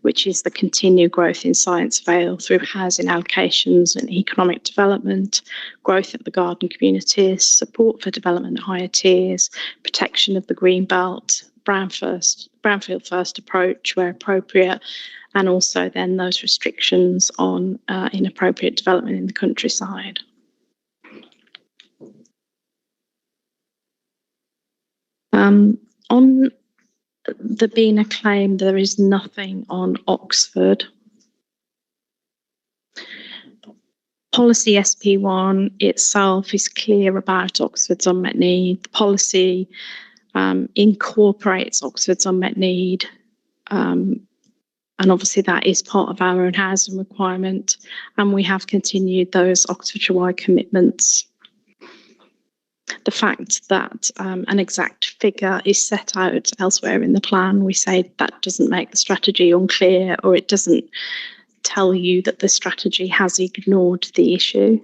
which is the continued growth in Science Vale through housing allocations and economic development, growth of the garden communities, support for development at higher tiers, protection of the green belt, brownfield first approach where appropriate, and also then those restrictions on inappropriate development in the countryside. On there being a claim, there is nothing on Oxford. Policy SP1 itself is clear about Oxford's unmet need. The policy incorporates Oxford's unmet need, and obviously that is part of our own housing requirement, and we have continued those Oxfordshire-wide commitments. The fact that an exact figure is set out elsewhere in the plan, we say that doesn't make the strategy unclear, or it doesn't tell you that the strategy has ignored the issue.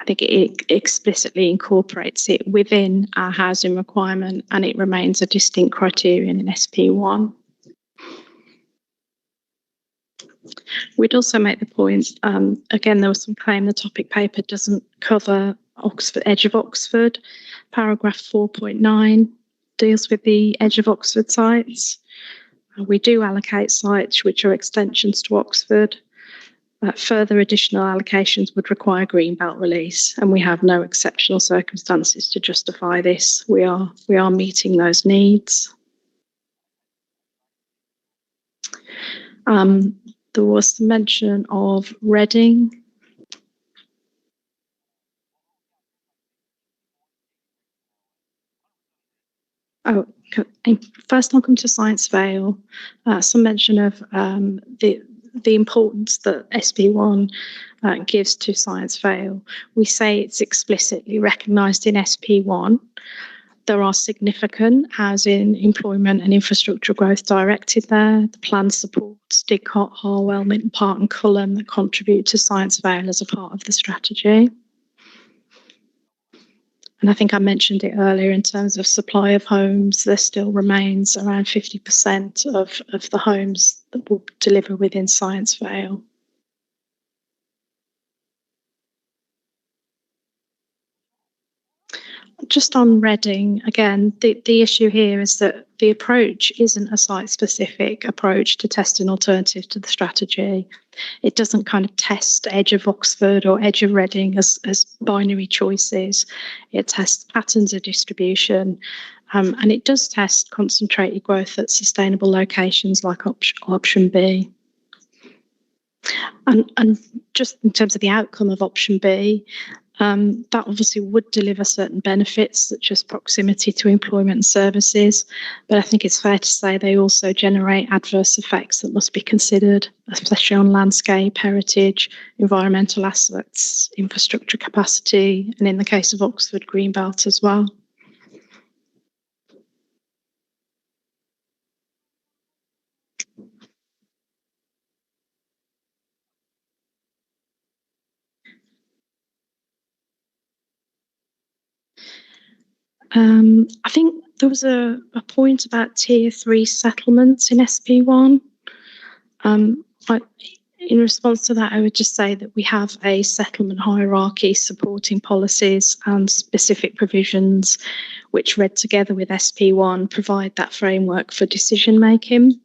I think it explicitly incorporates it within our housing requirement, and it remains a distinct criterion in SP1. We'd also make the point, again, there was some claim the topic paper doesn't cover Oxford, edge of Oxford. Paragraph 4.9 deals with the edge of Oxford sites. We do allocate sites which are extensions to Oxford. Further additional allocations would require greenbelt release, and we have no exceptional circumstances to justify this. We are meeting those needs. There was some mention of Reading. Oh, first I'll come to Science Vale. Some mention of the importance that SP1 gives to Science Vale. We say it's explicitly recognised in SP1. There are significant housing, employment and infrastructure growth directed there. The plan supports Didcot, Harwell, Minton Park and Culham that contribute to Science Vale as a part of the strategy. And I think I mentioned it earlier in terms of supply of homes, there still remains around 50% of the homes that will deliver within Science Vale. Just on Reading, again, the issue here is that the approach isn't a site-specific approach to test an alternative to the strategy. It doesn't kind of test edge of Oxford or edge of Reading as binary choices. It tests patterns of distribution, and it does test concentrated growth at sustainable locations like option B. And just in terms of the outcome of option B, that obviously would deliver certain benefits such as proximity to employment and services, but I think it's fair to say they also generate adverse effects that must be considered, especially on landscape, heritage, environmental aspects, infrastructure capacity, and in the case of Oxford, Greenbelt as well. I think there was a point about tier 3 settlements in SP1. In response to that, I would just say that we have a settlement hierarchy supporting policies and specific provisions which, read together with SP1, provide that framework for decision making.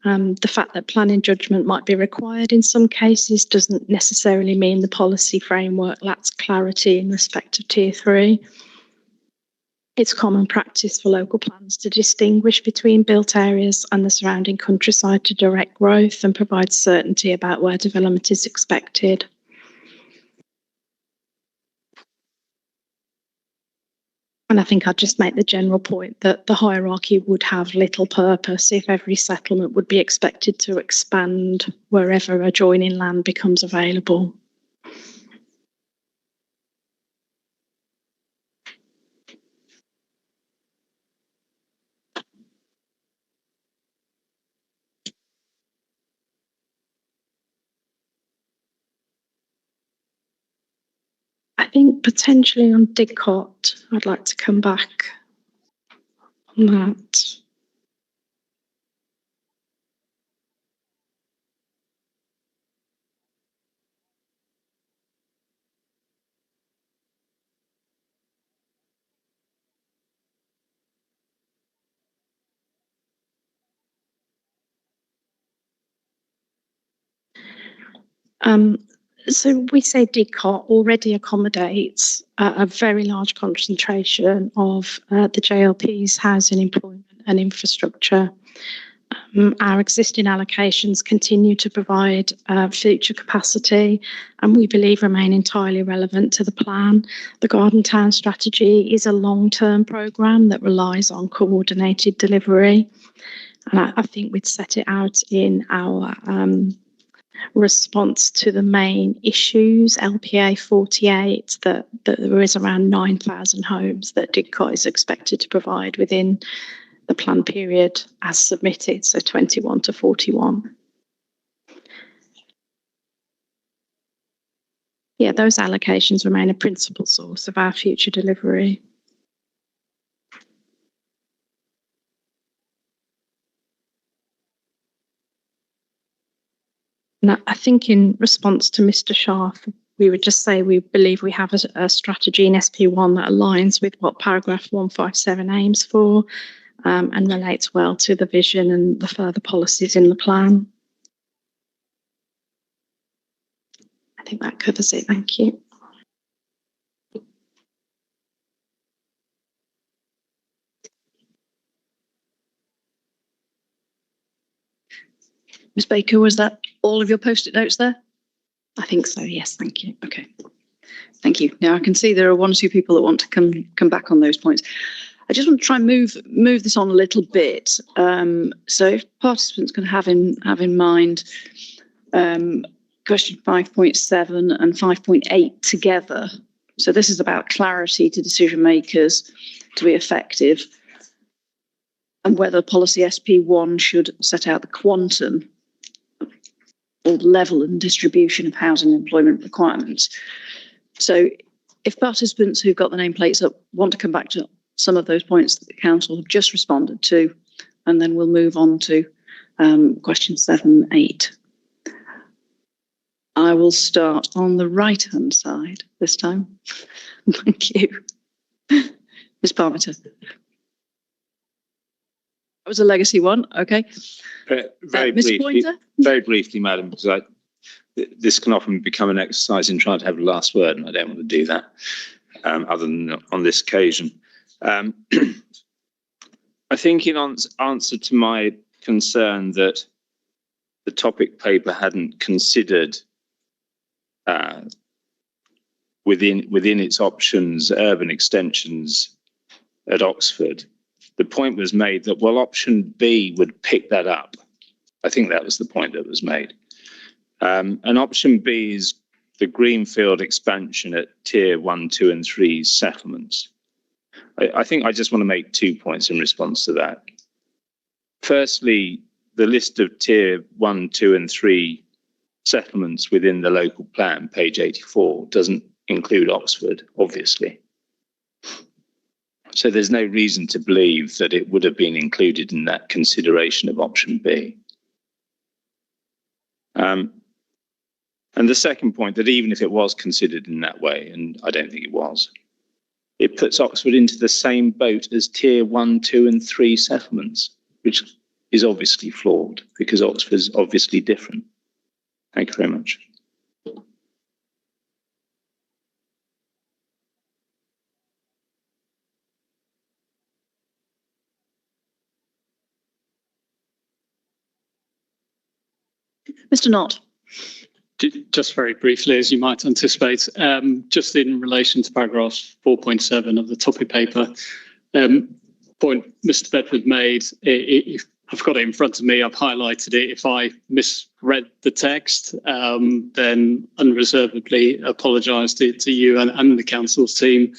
The fact that planning judgment might be required in some cases doesn't necessarily mean the policy framework lacks clarity in respect of tier 3. It's common practice for local plans to distinguish between built areas and the surrounding countryside to direct growth and provide certainty about where development is expected. And I think I'd just make the general point that the hierarchy would have little purpose if every settlement would be expected to expand wherever adjoining land becomes available. I think potentially on Didcot, I'd like to come back on that. So we say Didcot already accommodates a very large concentration of the JLP's housing, employment and infrastructure. Our existing allocations continue to provide future capacity and we believe remain entirely relevant to the plan. The Garden Town strategy is a long-term programme that relies on coordinated delivery. And I think we'd set it out in our response to the main issues, LPA 48, that there is around 9,000 homes that Didcot is expected to provide within the plan period as submitted, so 21 to 41. Yeah, those allocations remain a principal source of our future delivery. And I think in response to Mr. Scharf, we would just say we believe we have a strategy in SP1 that aligns with what paragraph 157 aims for and relates well to the vision and the further policies in the plan. I think that covers it. Thank you. Ms. Baker, was that all of your post-it notes there? I think so, yes, thank you. Okay, thank you. Now I can see there are one or two people that want to come back on those points. I just want to try and move this on a little bit. So if participants can have in mind question 5.7 and 5.8 together. So this is about clarity to decision makers to be effective and whether policy SP1 should set out the quantum or level and distribution of housing and employment requirements. So if participants who've got the nameplates up want to come back to some of those points that the council have just responded to, and then we'll move on to question 7, 8. I will start on the right-hand side this time. Thank you. Ms. Parmenter. That was a legacy one, okay. Very briefly, Madam, because this can often become an exercise in trying to have the last word, and I don't want to do that, other than on this occasion. I think in answer to my concern that the topic paper hadn't considered within its options urban extensions at Oxford, the point was made that, well, option B would pick that up. I think that was the point that was made. And option B is the greenfield expansion at tier 1, 2 and 3 settlements. I think I just want to make 2 points in response to that. Firstly, the list of tier 1, 2 and 3 settlements within the local plan, page 84, doesn't include Oxford, obviously. So there's no reason to believe that it would have been included in that consideration of option B. And the second point, that even if it was considered in that way, and I don't think it was, it puts Oxford into the same boat as tier 1, 2 and 3 settlements, which is obviously flawed because Oxford's obviously different. Thank you very much. Mr. Knott. Just very briefly, as you might anticipate, just in relation to paragraph 4.7 of the topic paper, point Mr. Bedford made, if I've got it in front of me, I've highlighted it. If I misread the text, then unreservedly apologise to you and the council's team.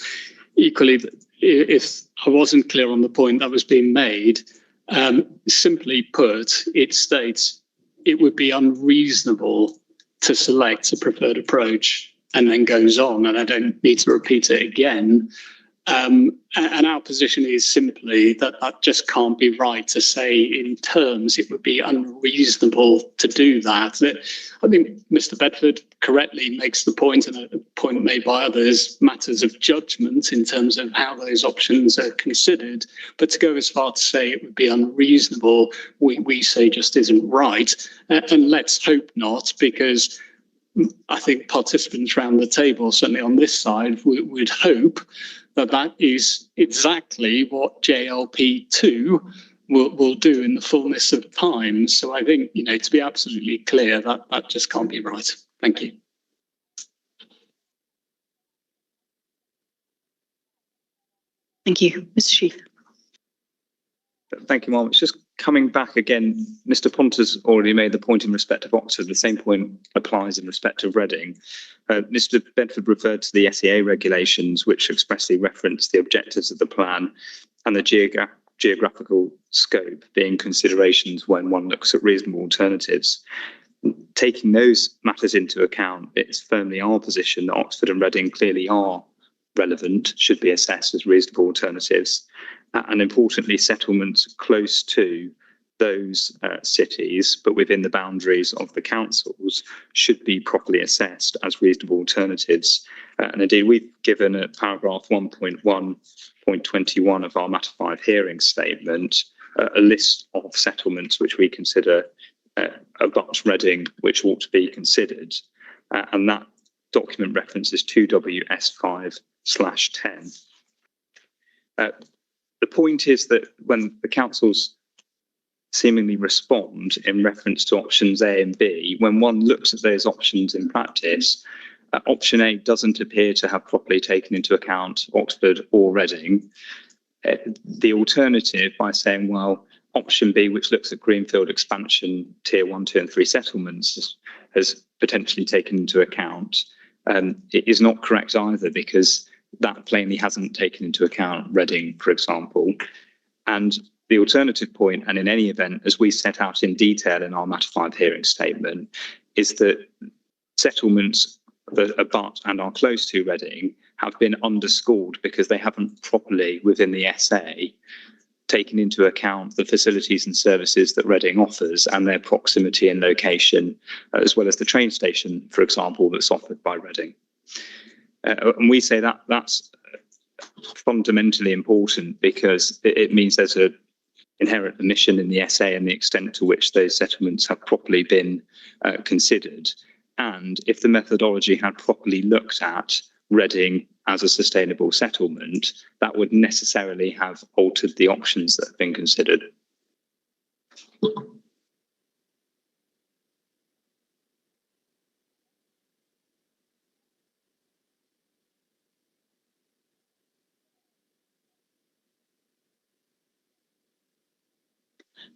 Equally, if I wasn't clear on the point that was being made, simply put, it states it would be unreasonable to select a preferred approach, and then goes on, and I don't need to repeat it again. And our position is simply that that just can't be right to say in terms it would be unreasonable to do that. I think Mr. Bedford correctly makes the point, and a point made by others, matters of judgment in terms of how those options are considered. But to go as far to say it would be unreasonable, we say just isn't right. And let's hope not, because I think participants around the table, certainly on this side, would hope that that is exactly what JLP2 will do in the fullness of time. So I think, to be absolutely clear, that just can't be right. Thank you. Thank you. Mr. Sheath. Thank you, Mom. It's just coming back again. Mr. Ponter's already made the point in respect of Oxford. The same point applies in respect of Reading. Mr. Bedford referred to the SEA regulations, which expressly reference the objectives of the plan and the geographical scope being considerations when one looks at reasonable alternatives. Taking those matters into account, it's firmly our position that Oxford and Reading clearly are relevant, should be assessed as reasonable alternatives. And importantly, settlements close to those cities, but within the boundaries of the councils, should be properly assessed as reasonable alternatives. And indeed, we've given at paragraph 1.1.21 of our Matter 5 hearing statement a list of settlements which we consider abut Reading, which ought to be considered. And that document references 2WS5/10. The point is that when the councils seemingly respond in reference to options A and B, when one looks at those options in practice, option A doesn't appear to have properly taken into account Oxford or Reading. The alternative, by saying, well, option B, which looks at greenfield expansion, tier 1, 2 and 3 settlements, has potentially taken into account, it is not correct either, because that plainly hasn't taken into account Reading, for example. And the alternative point, and in any event, as we set out in detail in our Matter 5 hearing statement, is that settlements that abut and are close to Reading have been underscored because they haven't properly, within the SA, taken into account the facilities and services that Reading offers and their proximity and location, as well as the train station, for example, that's offered by Reading. And we say that that's fundamentally important, because it means there's an inherent omission in the SA and the extent to which those settlements have properly been considered. And if the methodology had properly looked at Reading as a sustainable settlement, that would necessarily have altered the options that have been considered.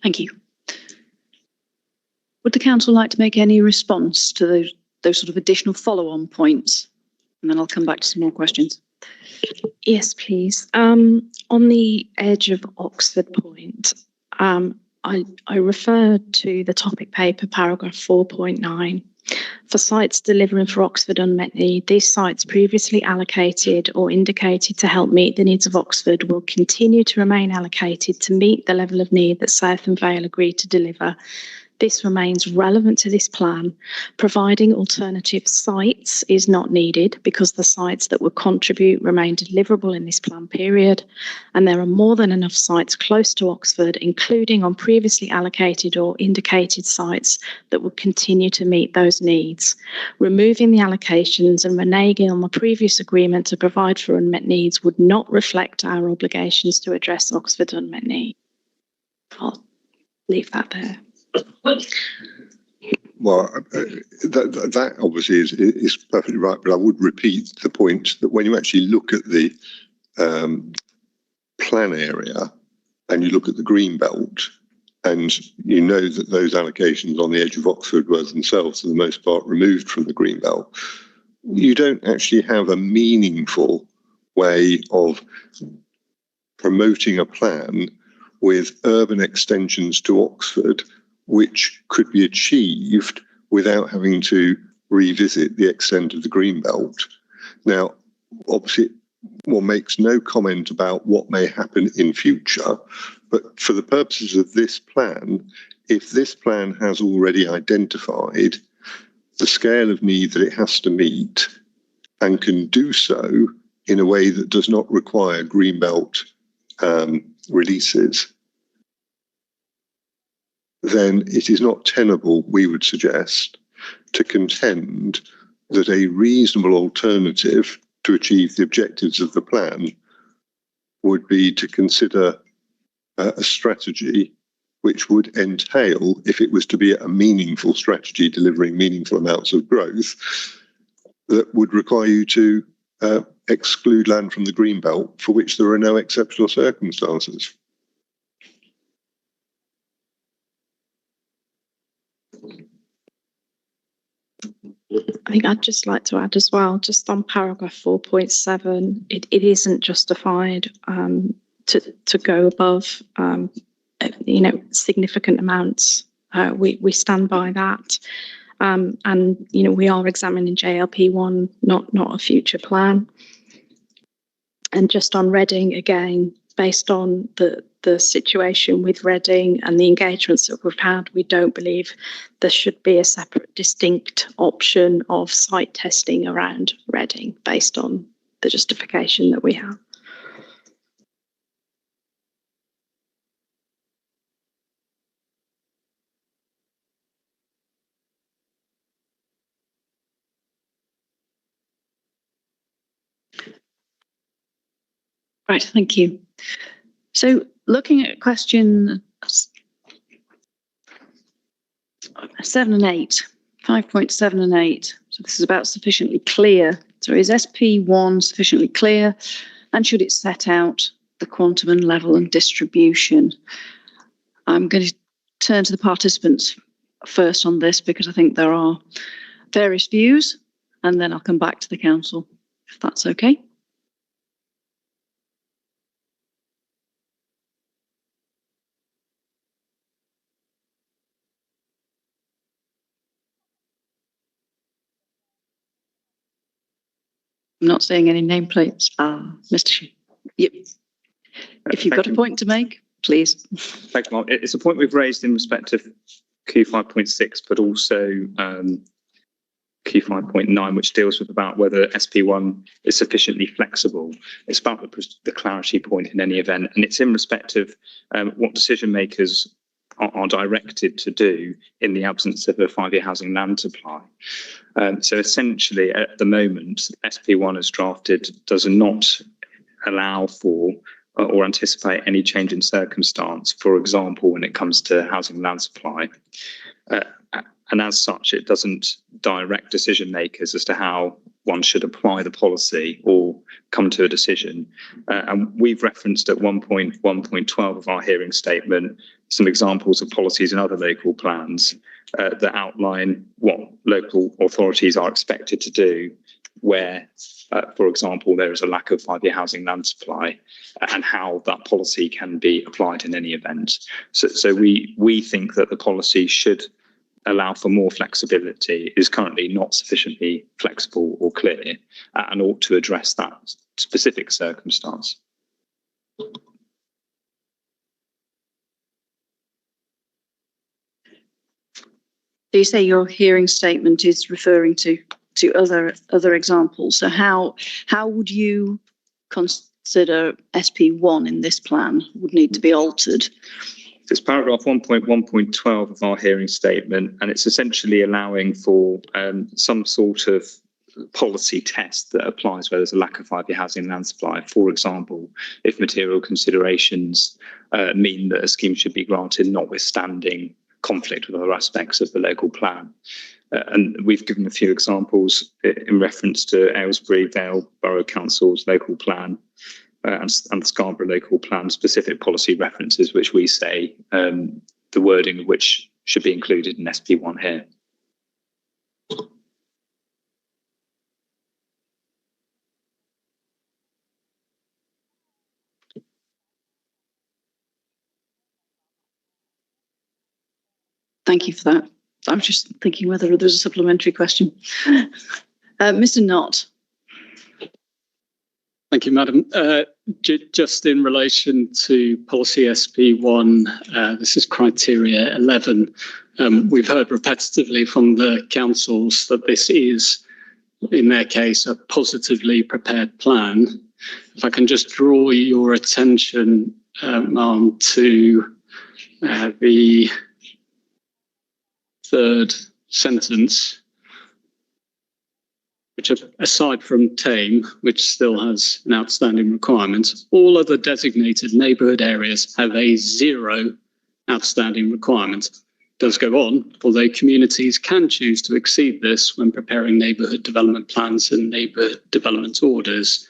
Thank you. Would the council like to make any response to those sort of additional follow-on points? And then I'll come back to some more questions. Yes, please. On the edge of Oxford point, I referred to the topic paper, paragraph 4.9. For sites delivering for Oxford unmet need, these sites previously allocated or indicated to help meet the needs of Oxford will continue to remain allocated to meet the level of need that South and Vale agreed to deliver. This remains relevant to this plan. Providing alternative sites is not needed because the sites that would contribute remain deliverable in this plan period, and there are more than enough sites close to Oxford, including on previously allocated or indicated sites, that would continue to meet those needs. Removing the allocations and reneging on the previous agreement to provide for unmet needs would not reflect our obligations to address Oxford's unmet need. I'll leave that there. That obviously is perfectly right, but I would repeat the point that when you actually look at the plan area and you look at the green belt, and you know that those allocations on the edge of Oxford were themselves, for the most part, removed from the green belt, you don't actually have a meaningful way of promoting a plan with urban extensions to Oxford, which could be achieved without having to revisit the extent of the green belt. Now, obviously, one makes no comment about what may happen in future, but for the purposes of this plan, if this plan has already identified the scale of need that it has to meet and can do so in a way that does not require greenbelt releases, then it is not tenable, we would suggest, to contend that a reasonable alternative to achieve the objectives of the plan would be to consider a strategy which would entail, if it was to be a meaningful strategy delivering meaningful amounts of growth, that would require you to exclude land from the green belt for which there are no exceptional circumstances. I think I'd just like to add as well, just on paragraph 4.7, it isn't justified to go above, significant amounts. We stand by that. And, we are examining JLP1, not a future plan. And just on Reading, again, based on the situation with Reading and the engagements that we've had, we don't believe there should be a separate, distinct option of site testing around Reading based on the justification that we have. Right, thank you. So looking at question 7 and 8, 5.7 and 8. So this is about sufficiently clear. So is SP1 sufficiently clear? And should it set out the quantum and level and distribution? I'm going to turn to the participants first on this because I think there are various views, and then I'll come back to the council, if that's okay. I'm not seeing any nameplates. Mr. Shee. Yep. If you've got a point to make, please. Thanks, Mark. It's a point we've raised in respect of Q5.6, but also Q5.9, which deals with about whether SP1 is sufficiently flexible. It's about the clarity point in any event, and it's in respect of what decision makers are directed to do in the absence of a 5-year housing land supply. So essentially, at the moment, SP1 as drafted does not allow for or anticipate any change in circumstance, for example, when it comes to housing land supply. And as such, it doesn't direct decision makers as to how one should apply the policy or come to a decision. And we've referenced at 1.1.12 of our hearing statement some examples of policies in other local plans that outline what local authorities are expected to do where, for example, there is a lack of 5-year housing land supply and how that policy can be applied in any event. So we think that the policy should allow for more flexibility, is currently not sufficiently flexible or clear, and ought to address that specific circumstance. So you say your hearing statement is referring to other examples. So how would you consider SP1 in this plan would need to be altered? It's paragraph 1.1.12 of our hearing statement, and it's essentially allowing for some sort of policy test that applies where there's a lack of 5-year housing land supply. For example, if material considerations mean that a scheme should be granted notwithstanding conflict with other aspects of the local plan. And we've given a few examples in reference to Aylesbury Vale Borough Council's local plan and the Scarborough local plan, specific policy references, which we say the wording of which should be included in SP1 here. Thank you for that. I was just thinking whether there was a supplementary question. Mr. Knott. Thank you, Madam. Just in relation to policy SP1, this is criteria 11. We've heard repetitively from the councils that this is, in their case, a positively prepared plan. If I can just draw your attention, Ma'am, to the third sentence, which, aside from Tame, which still has an outstanding requirement, all other designated neighbourhood areas have a 0 outstanding requirement. It does go on, although communities can choose to exceed this when preparing neighbourhood development plans and neighbourhood development orders.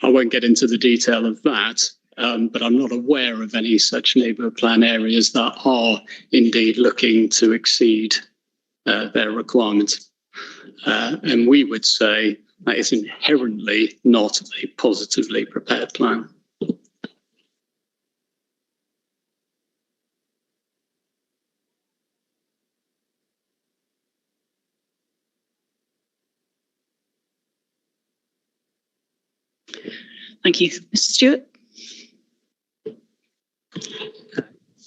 I won't get into the detail of that, but I'm not aware of any such neighbourhood plan areas that are indeed looking to exceed their requirements. And we would say that is inherently not a positively prepared plan. Thank you. Mr. Stewart?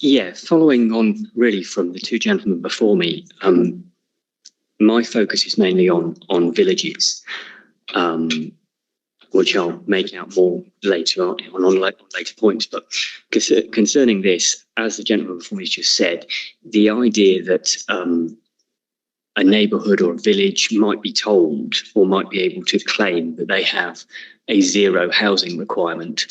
Yeah, following on really from the two gentlemen before me, my focus is mainly on villages, which I'll make out more later on later points. But concerning this, as the gentleman before me just said, the idea that a neighbourhood or a village might be told or might be able to claim that they have a 0 housing requirement,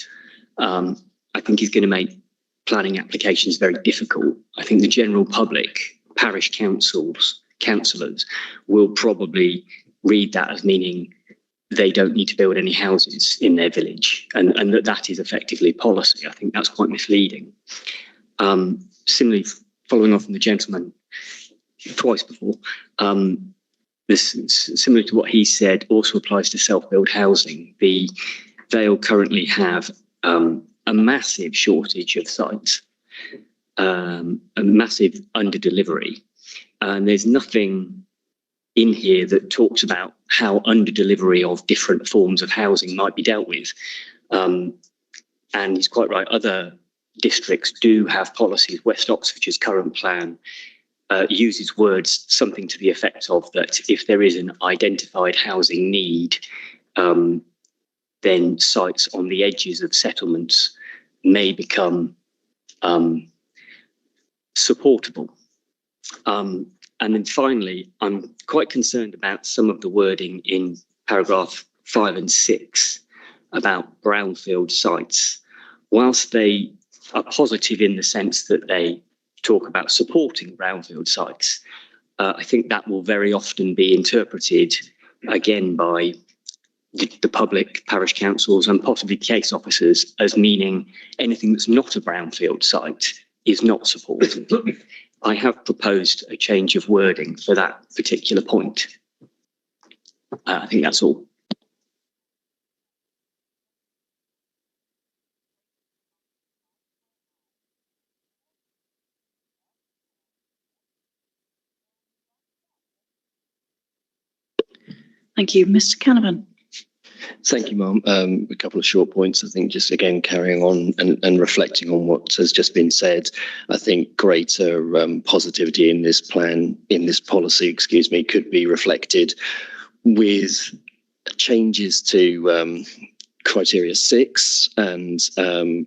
I think is going to make planning applications very difficult. I think the general public, parish councillors will probably read that as meaning they don't need to build any houses in their village, and that is effectively policy. I think that's quite misleading. Similarly, following on from the gentleman twice before, this, similar to what he said, also applies to self-build housing. They'll currently have a massive shortage of sites, a massive under-delivery. And there's nothing in here that talks about how under-delivery of different forms of housing might be dealt with. And he's quite right, other districts do have policies. West Oxfordshire's current plan uses words something to the effect of that if there is an identified housing need, then sites on the edges of settlements may become supportable. And then finally, I'm quite concerned about some of the wording in paragraph 5 and 6 about brownfield sites. Whilst they are positive in the sense that they talk about supporting brownfield sites, I think that will very often be interpreted again by the public, parish councils and possibly case officers as meaning anything that's not a brownfield site is not supported. I have proposed a change of wording for that particular point. I think that's all. Thank you. Mr. Canavan. Thank you, Ma'am. A couple of short points. I think just again carrying on and reflecting on what has just been said. I think greater positivity in this plan, in this policy, could be reflected with changes to criteria 6 and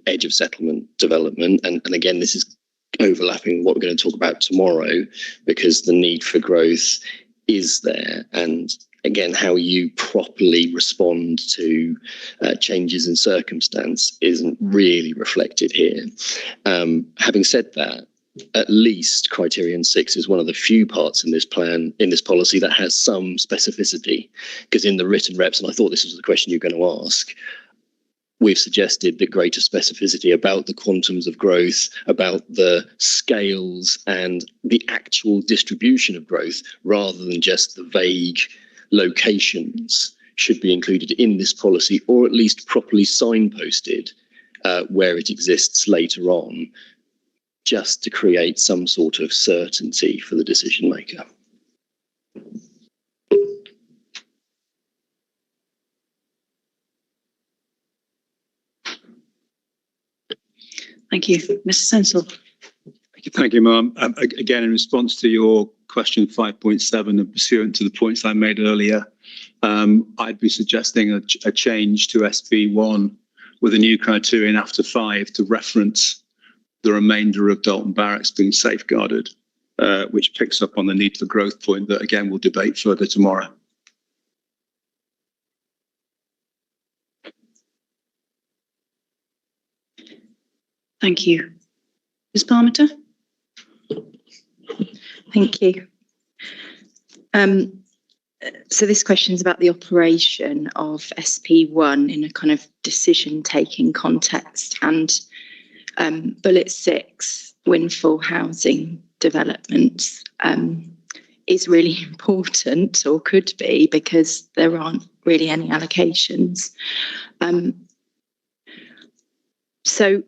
edge of settlement development. And again, this is overlapping what we're going to talk about tomorrow, because the need for growth is there. And again, how you properly respond to changes in circumstance isn't really reflected here. Having said that, at least criterion 6 is one of the few parts in this plan, in this policy, that has some specificity. Because in the written reps, and I thought this was the question you're going to ask, we've suggested that greater specificity about the quantums of growth, about the scales and the actual distribution of growth, rather than just the vague locations, should be included in this policy, or at least properly signposted where it exists later on, just to create some sort of certainty for the decision maker. Thank you. Mr. Sensel. Thank you, Ma'am. Again, in response to your question 5.7 and pursuant to the points I made earlier, I'd be suggesting a change to SB1 with a new criterion after 5 to reference the remainder of Dalton Barracks being safeguarded, which picks up on the need for growth point that, again, we'll debate further tomorrow. Thank you. Ms. Parmenter? Thank you. So this question is about the operation of SP1 in a kind of decision-taking context, and bullet 6, windfall housing developments, is really important, or could be, because there aren't really any allocations. So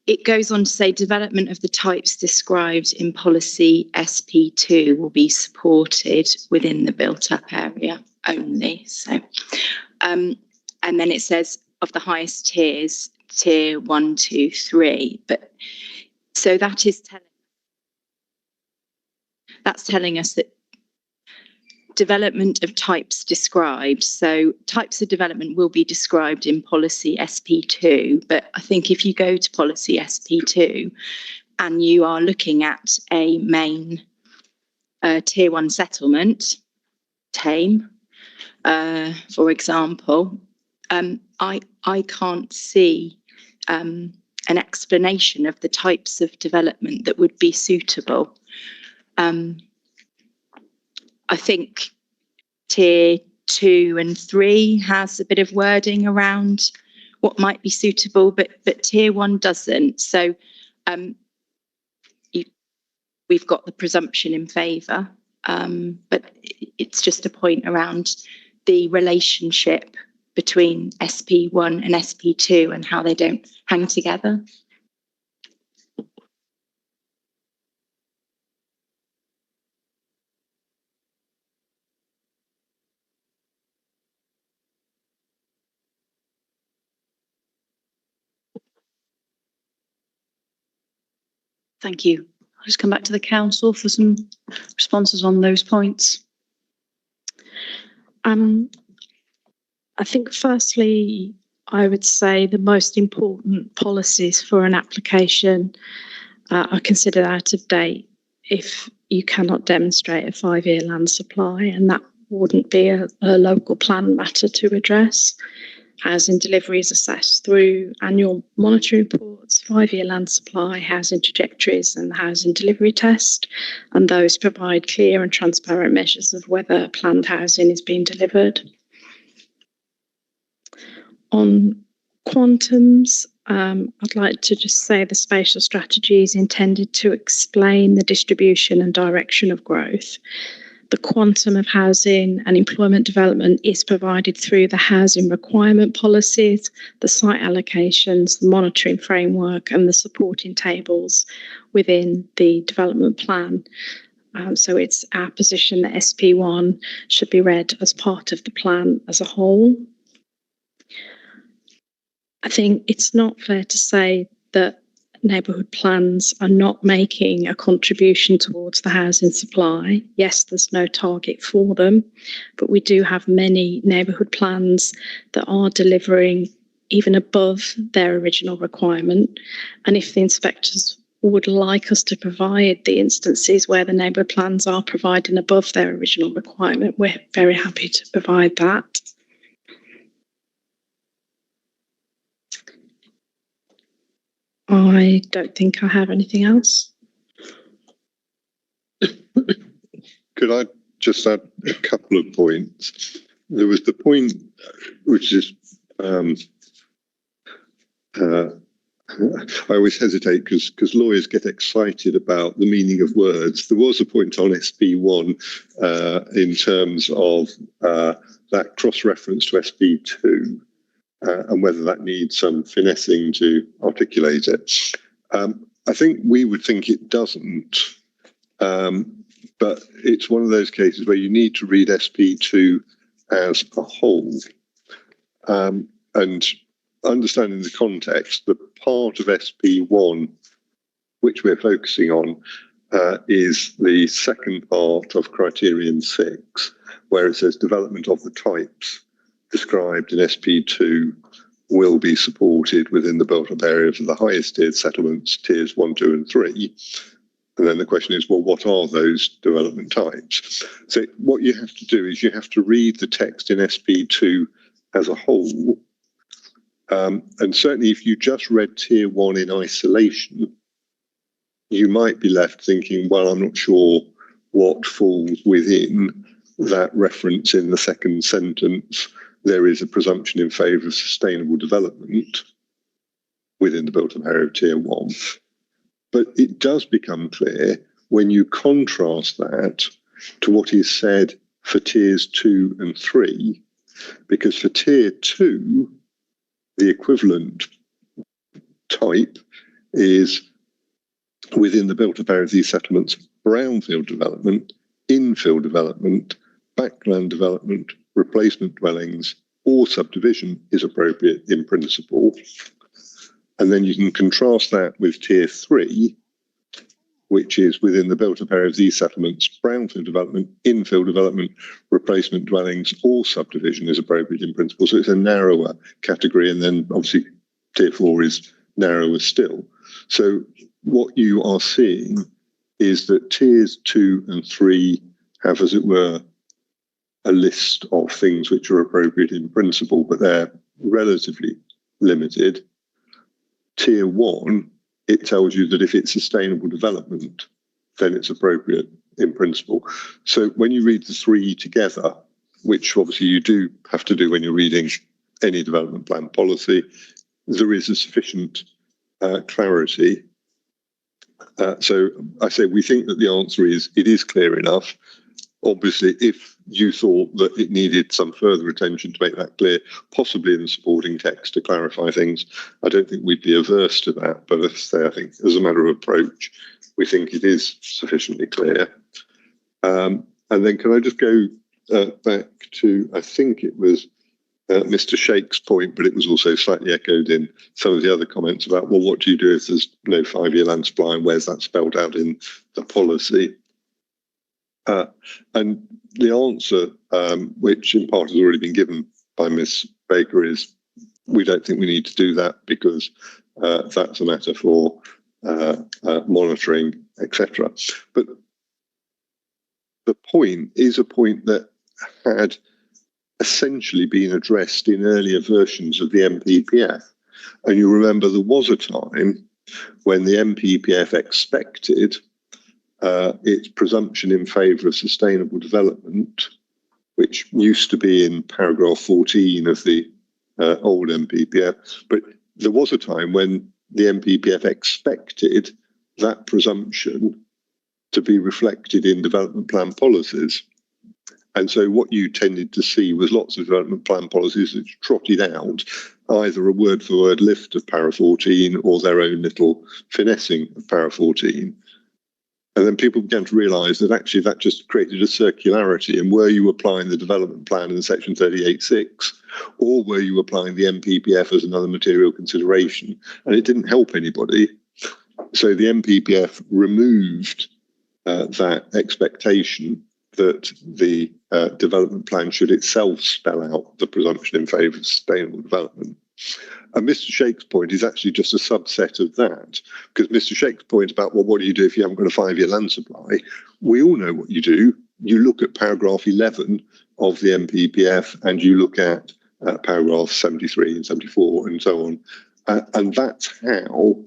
it goes on to say development of the types described in policy SP2 will be supported within the built up area only. So, and then it says of the highest tiers, tier 1, 2, 3. But so that is telling us that development of types described. So types of development will be described in policy SP2, but I think if you go to policy SP2 and you are looking at a main tier 1 settlement, Tame, for example, I can't see an explanation of the types of development that would be suitable. I think tier 2 and 3 has a bit of wording around what might be suitable, but tier 1 doesn't. So we've got the presumption in favour, but it's just a point around the relationship between SP1 and SP2 and how they don't hang together. Thank you. I'll just come back to the council for some responses on those points. I think firstly, I would say the most important policies for an application are considered out of date if you cannot demonstrate a 5-year land supply, and that wouldn't be a local plan matter to address. Housing delivery is assessed through annual monitoring reports, 5-year land supply, housing trajectories and the housing delivery test, and those provide clear and transparent measures of whether planned housing is being delivered. On quantums, I'd like to just say the spatial strategy is intended to explain the distribution and direction of growth. The quantum of housing and employment development is provided through the housing requirement policies, the site allocations, the monitoring framework and the supporting tables within the development plan. So it's our position that SP1 should be read as part of the plan as a whole. I think it's not fair to say that neighbourhood plans are not making a contribution towards the housing supply. Yes, there's no target for them, but we do have many neighbourhood plans that are delivering even above their original requirement. And if the inspectors would like us to provide the instances where the neighbourhood plans are providing above their original requirement, we're very happy to provide that. I don't think I have anything else. Could I just add a couple of points? There was the point which is I always hesitate because lawyers get excited about the meaning of words. There was a point on SP1 in terms of that cross-reference to SP2 and whether that needs some finessing to articulate it. I think we would think it doesn't, but it's one of those cases where you need to read SP2 as a whole. And understanding the context, the part of SP1 which we're focusing on is the second part of criterion 6, where it says development of the types described in SP2 will be supported within the built-up areas of the highest tiered settlements, tiers 1, 2 and 3. And then the question is, well, what are those development types? So what you have to do is you have to read the text in SP2 as a whole. And certainly if you just read tier 1 in isolation, you might be left thinking, well, I'm not sure what falls within that reference in the second sentence. There is a presumption in favour of sustainable development within the built-up area of tier 1. But it does become clear when you contrast that to what is said for tiers 2 and 3, because for tier 2, the equivalent type is within the built-up area of these settlements, brownfield development, infill development, backland development, replacement dwellings, or subdivision is appropriate in principle. And then you can contrast that with tier 3, which is within the built-up area of these settlements, brownfield development, infill development, replacement dwellings, or subdivision is appropriate in principle. So it's a narrower category, and then obviously tier 4 is narrower still. So what you are seeing is that tiers 2 and 3 have, as it were, a list of things which are appropriate in principle, but they're relatively limited. Tier 1, it tells you that if it's sustainable development, then it's appropriate in principle. So when you read the 3 together, which obviously you do have to do when you're reading any development plan policy, there is a sufficient clarity. So I say we think that the answer is it is clear enough. Obviously, if you thought that it needed some further attention to make that clear, possibly in the supporting text to clarify things, I don't think we'd be averse to that. But as I say, I think as a matter of approach, we think it is sufficiently clear. And then can I just go back to, I think it was Mr. Shake's point, but it was also slightly echoed in some of the other comments about, well, what do you do if there's no 5-year land supply, and where's that spelled out in the policy? And the answer, which in part has already been given by Ms. Baker, is we don't think we need to do that because that's a matter for monitoring, etc. But the point is a point that had essentially been addressed in earlier versions of the MPPF. And you remember there was a time when the MPPF expected its presumption in favour of sustainable development, which used to be in paragraph 14 of the old MPPF. But there was a time when the MPPF expected that presumption to be reflected in development plan policies. And so what you tended to see was lots of development plan policies that trotted out either a word-for-word lift of para 14 or their own little finessing of para 14. And then people began to realise that actually that just created a circularity. And were you applying the development plan in section 38.6, or were you applying the MPPF as another material consideration? And it didn't help anybody. So the MPPF removed that expectation that the development plan should itself spell out the presumption in favour of sustainable development. And Mr. Shake's point is actually just a subset of that, because Mr. Shake's point about, well, what do you do if you haven't got a 5-year land supply? We all know what you do. You look at paragraph 11 of the MPPF and you look at paragraph 73 and 74 and so on. And that's how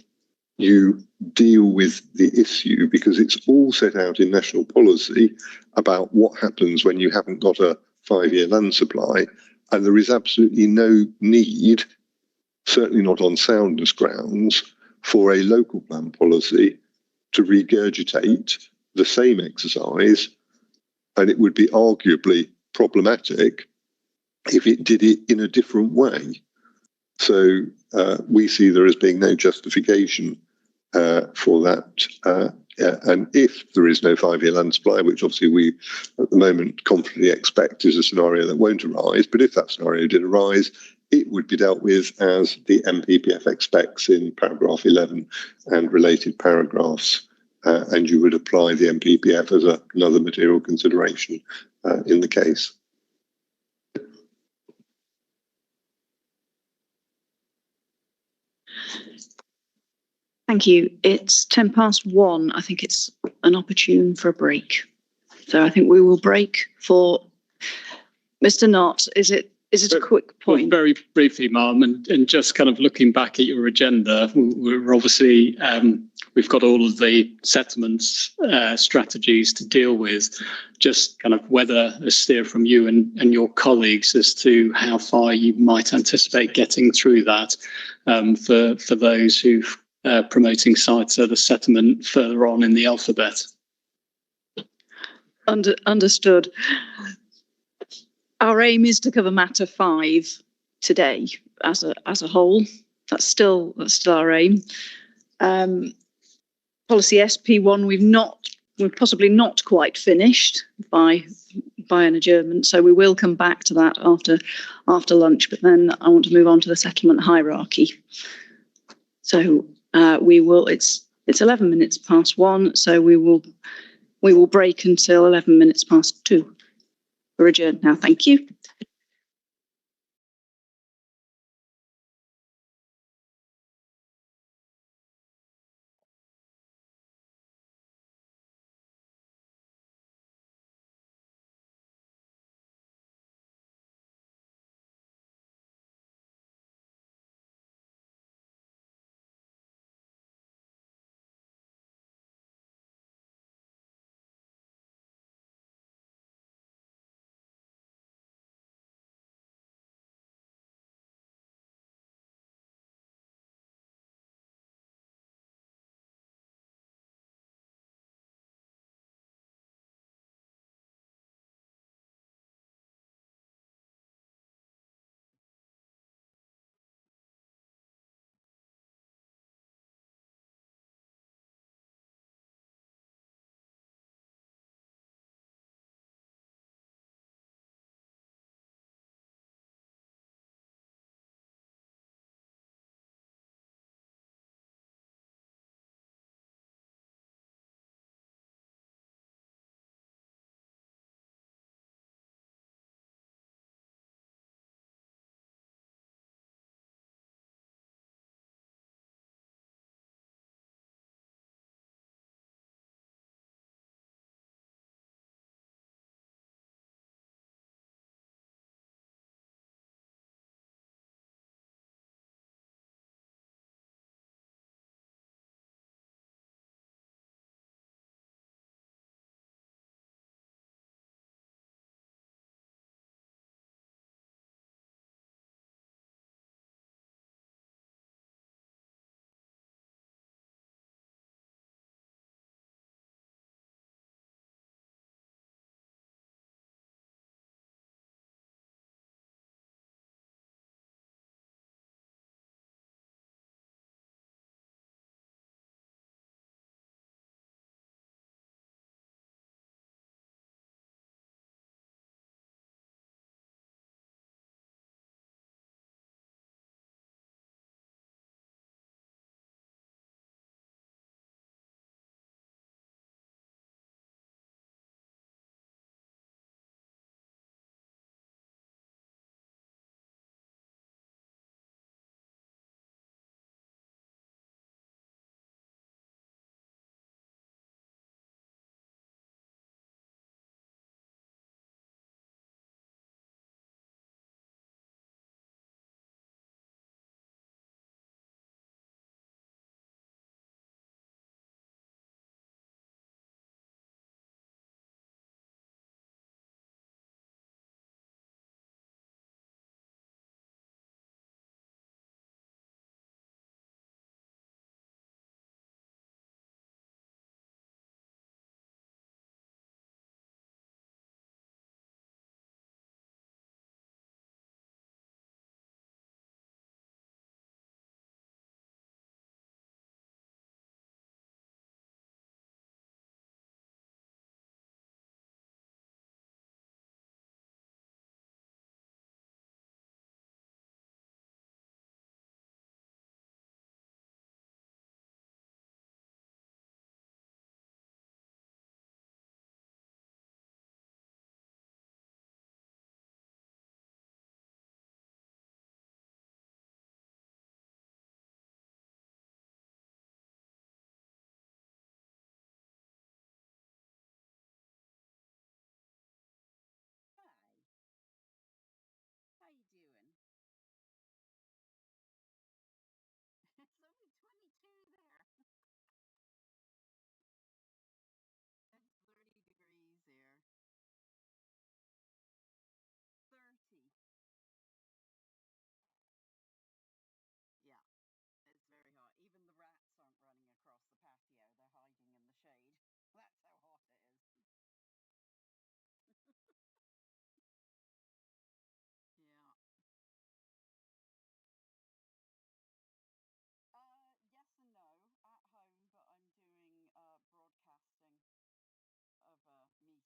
you deal with the issue, because it's all set out in national policy about what happens when you haven't got a 5-year land supply, and there is absolutely no need, certainly not on soundness grounds, for a local plan policy to regurgitate the same exercise, and it would be arguably problematic if it did it in a different way. So we see there as being no justification for that. And if there is no 5-year land supply, which obviously we at the moment confidently expect is a scenario that won't arise, but if that scenario did arise, it would be dealt with as the MPPF expects in paragraph 11 and related paragraphs. And you would apply the MPPF as another material consideration in the case. Thank you. It's 1:10. I think it's an opportune for a break. So I think we will break for Mr. Knott. Is it a quick point? Well, very briefly, Ma'am, and just kind of looking back at your agenda, we're obviously, we've got all of the settlements strategies to deal with. Just kind of whether a steer from you and your colleagues as to how far you might anticipate getting through that for those who've promoting sites at a settlement further on in the alphabet. Understood. Our aim is to cover matter 5 today as a whole. That's still our aim. Policy SP1 we've possibly not quite finished by an adjournment, so we will come back to that after lunch. But then I want to move on to the settlement hierarchy. So we will. It's 11 minutes past 1, so we will break until 11 minutes past 2. We're adjourned now. Thank you.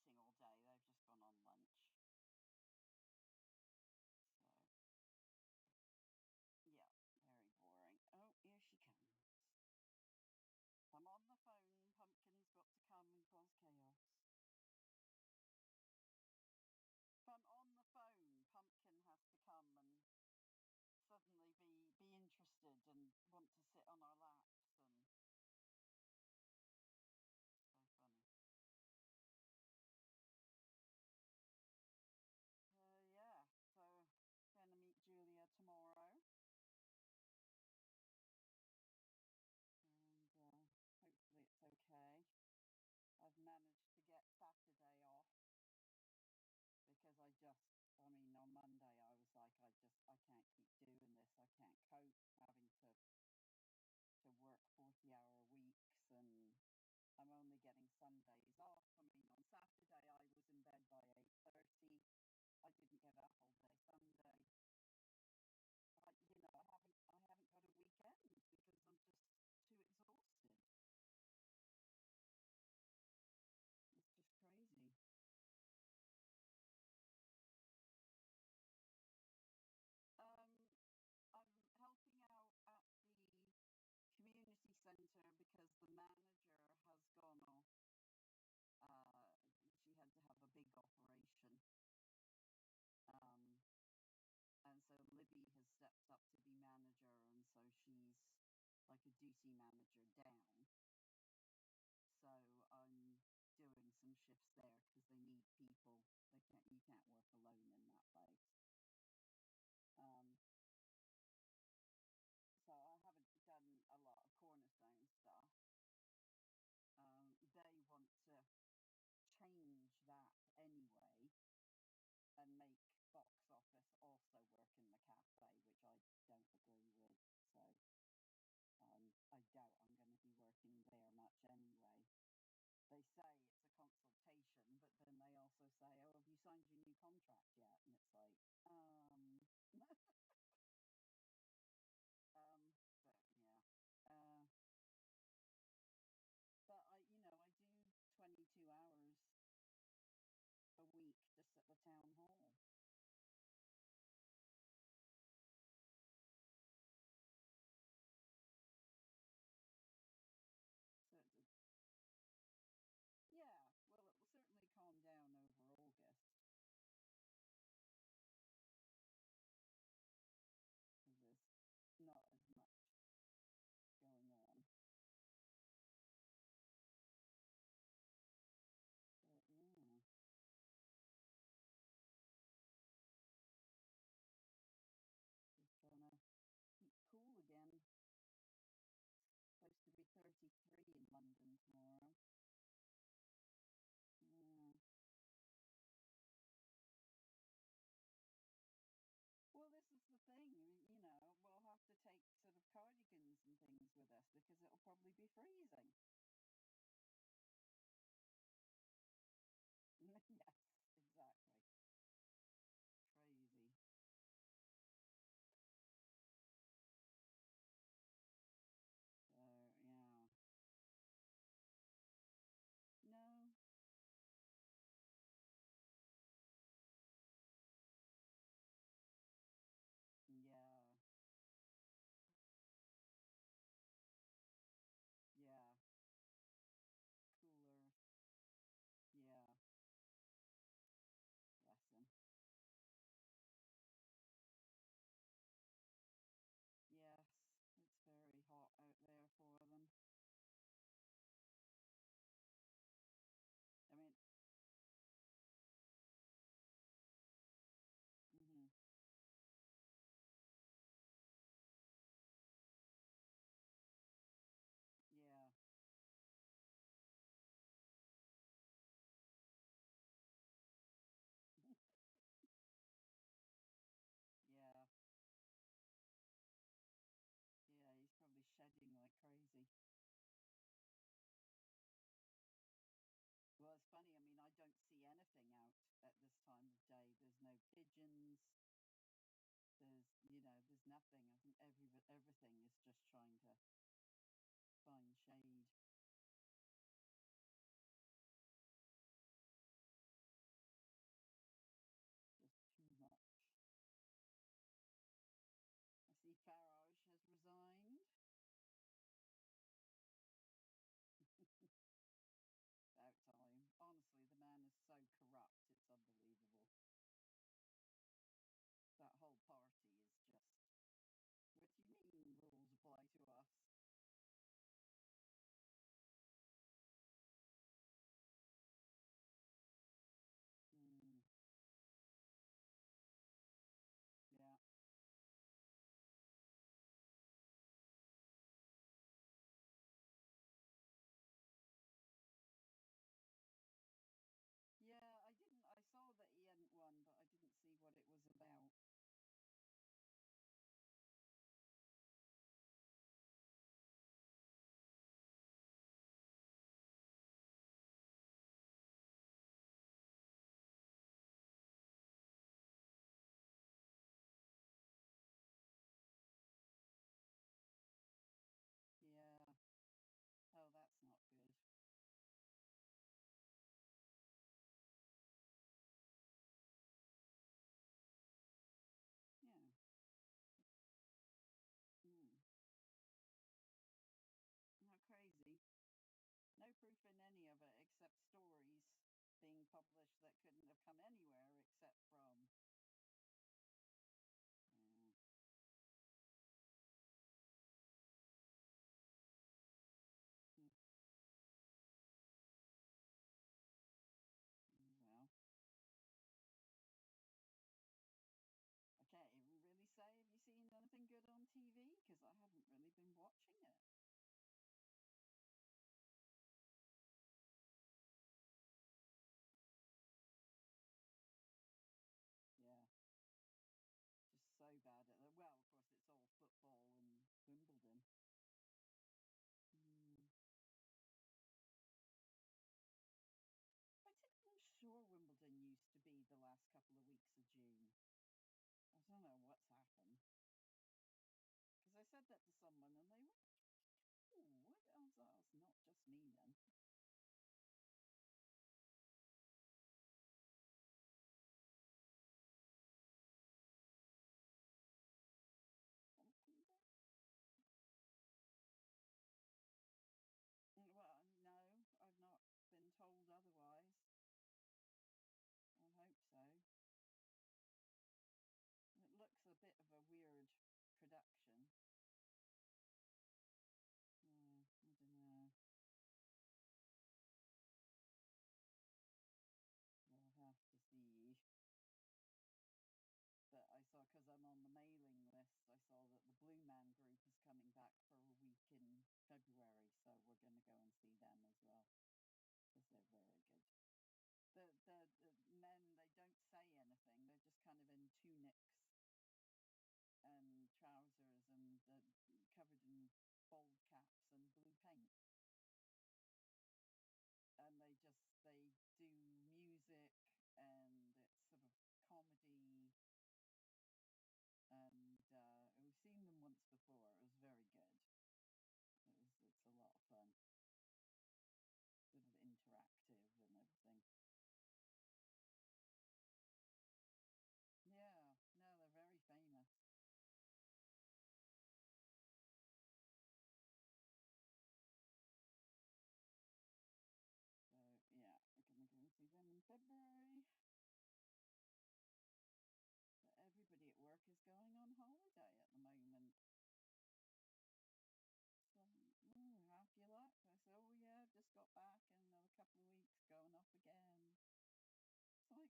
meeting all day. They've just gone on lunch. So, yeah, very boring. Oh, here she comes. I'm on the phone. Pumpkin's got to come and cause chaos. If I'm on the phone, Pumpkin has to come and suddenly be interested and want to sit on our laps, and so funny. Yeah, so going to meet Julia tomorrow, and hopefully it's okay. I've managed to get Saturday off because I mean, on Monday I was like, I can't keep doing this. I can't cope having to work 40-hour weeks, and I'm only getting Sundays off. I mean, on Saturday I was in bed by 8:30. I didn't get up all day Sunday. I haven't got a weekend because I'm just too exhausted. It's just crazy. I'm helping out at the community centre because the manager has gone off. She had to have a big operation. And so Libby has stepped up to be manager, and so she's like a duty manager down. So I'm doing some shifts there because they need people. You can't work alone in that place. So I haven't done a lot of cornerstone stuff. They want to change that anyway and make box office also work in the cafe, which I don't agree with. So I doubt I'm going to be working there much anyway. They say it's a consultation, but then they also say, "Oh, have you signed your new contract yet?" And it's like, so yeah. But I do 22 hours a week just at the town hall. So yeah, well, it will certainly calm down over August because there's not as much going on. But yeah. Just trying to keep cool again. Supposed to be 33 in London tomorrow. Yeah. Well, this is the thing, we'll have to take sort of cardigans and things with us because it'll probably be freezing. Yes, exactly. Crazy. So, yeah. No. Yeah. Yeah. Cooler. Yeah. Bless him. Yes, it's very hot out there for them. I mean, yeah. Yeah. Yeah, he's probably shedding like crazy. Well, it's funny. I mean, I don't see anything out at this time of day. There's no pigeons. There's nothing. I think everything is just trying to find shade. published that couldn't have come anywhere except from. Well, I can't even really say, have you seen anything good on TV? Because I haven't really been watching it. Yeah. Just so bad at it. Well, of course, it's all football and Wimbledon. I'm sure Wimbledon used to be the last couple of weeks of June. I don't know what's happened. Because I said that to someone and they went, oh, what else? Oh, it's not just me then. Well, no, I've not been told otherwise. I hope so. It looks a bit of a weird production. I don't know. We'll have to see. But I saw, because I'm on the mailing list, I saw that the Blue Man Group is coming back for a week in February, so we're going to go and see them as well, because they're very good. The men, they don't say anything. They're just kind of in tunics and trousers and covered in bald caps and blue paint. And they do music, and it's sort of comedy. And we've seen them once before. It was very good. It's a lot of fun. Sort of interactive and everything. Yeah, no, they're very famous. So yeah, we're gonna go and see them in February. But everybody at work is going on holiday at the moment. So, how do you like? I said, oh yeah, I've just got back in another couple of weeks, going off again. It's like, oh, fine.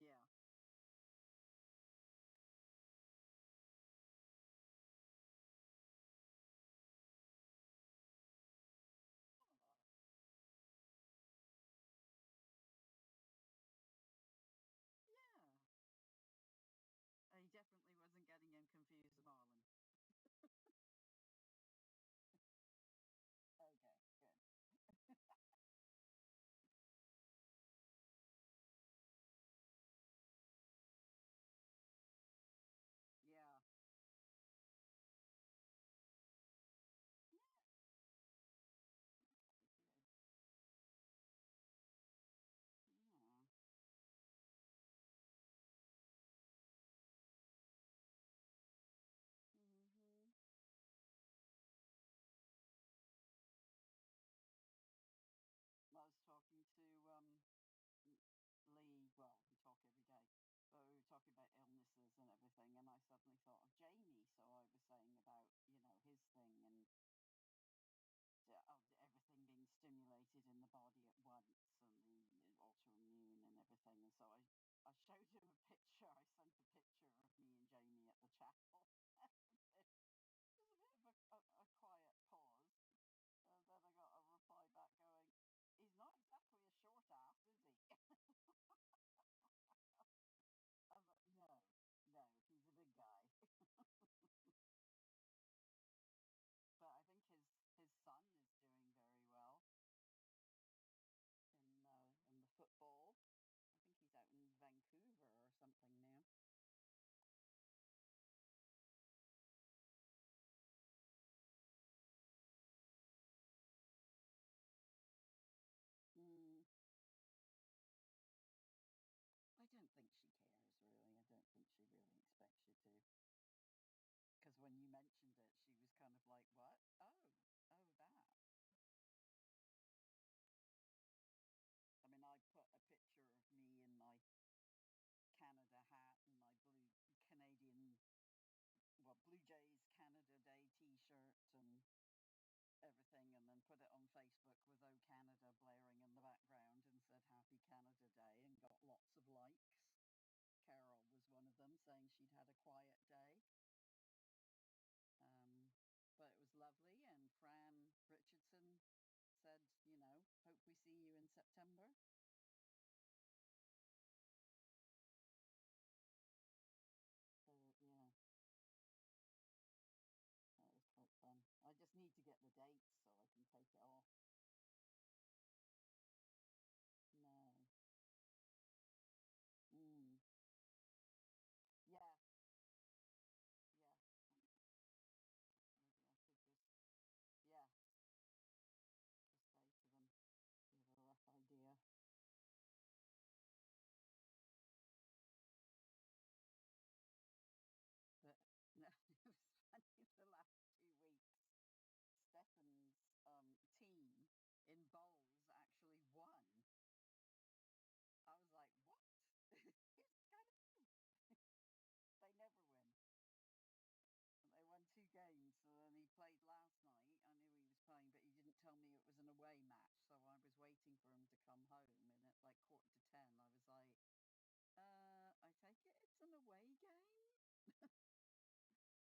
Yeah. Yeah. And he definitely wasn't getting him confused with Marlon. Okay, good. Yeah. Yeah. It did. Yeah. I was talking to Lee. Well, we talk every day, but we were talking about illnesses and everything, and I suddenly thought of Jamie. So I was saying about his thing and everything being stimulated in the body at once and the autoimmune and everything. And so I showed him a picture. I sent a picture of me and Jamie at the chapel. Just a bit of a quiet pause. And then I got a reply back going, he's not exactly a short ass, is he? I was like, no, he's a big guy. But I think his son is doing very well in the football. I think he's out in Vancouver or something now. kind of like, what? Oh, that. I mean, I put a picture of me in my Canada hat and my Blue Jays Canada Day T-shirt and everything, and then put it on Facebook with "Oh Canada" blaring in the background and said "Happy Canada Day" and got lots of likes. Carol was one of them, saying she'd had a quiet day. But it was lovely, and Fran Richardson said, hope we see you in September. So yeah, that was quite fun. I just need to get the dates so I can take it off. No. Yeah. Yeah. Maybe I should just say to them, give a rough idea. But no, it was funny the last 2 weeks. Stefan's team in bowls actually won. I was like, what? It's kind of they never win. And they won 2 games, so then he played last night. I knew he was playing, but he didn't tell me it was an away match, so I was waiting for him to come home, and at like 9:45, I was like, I take it it's an away game?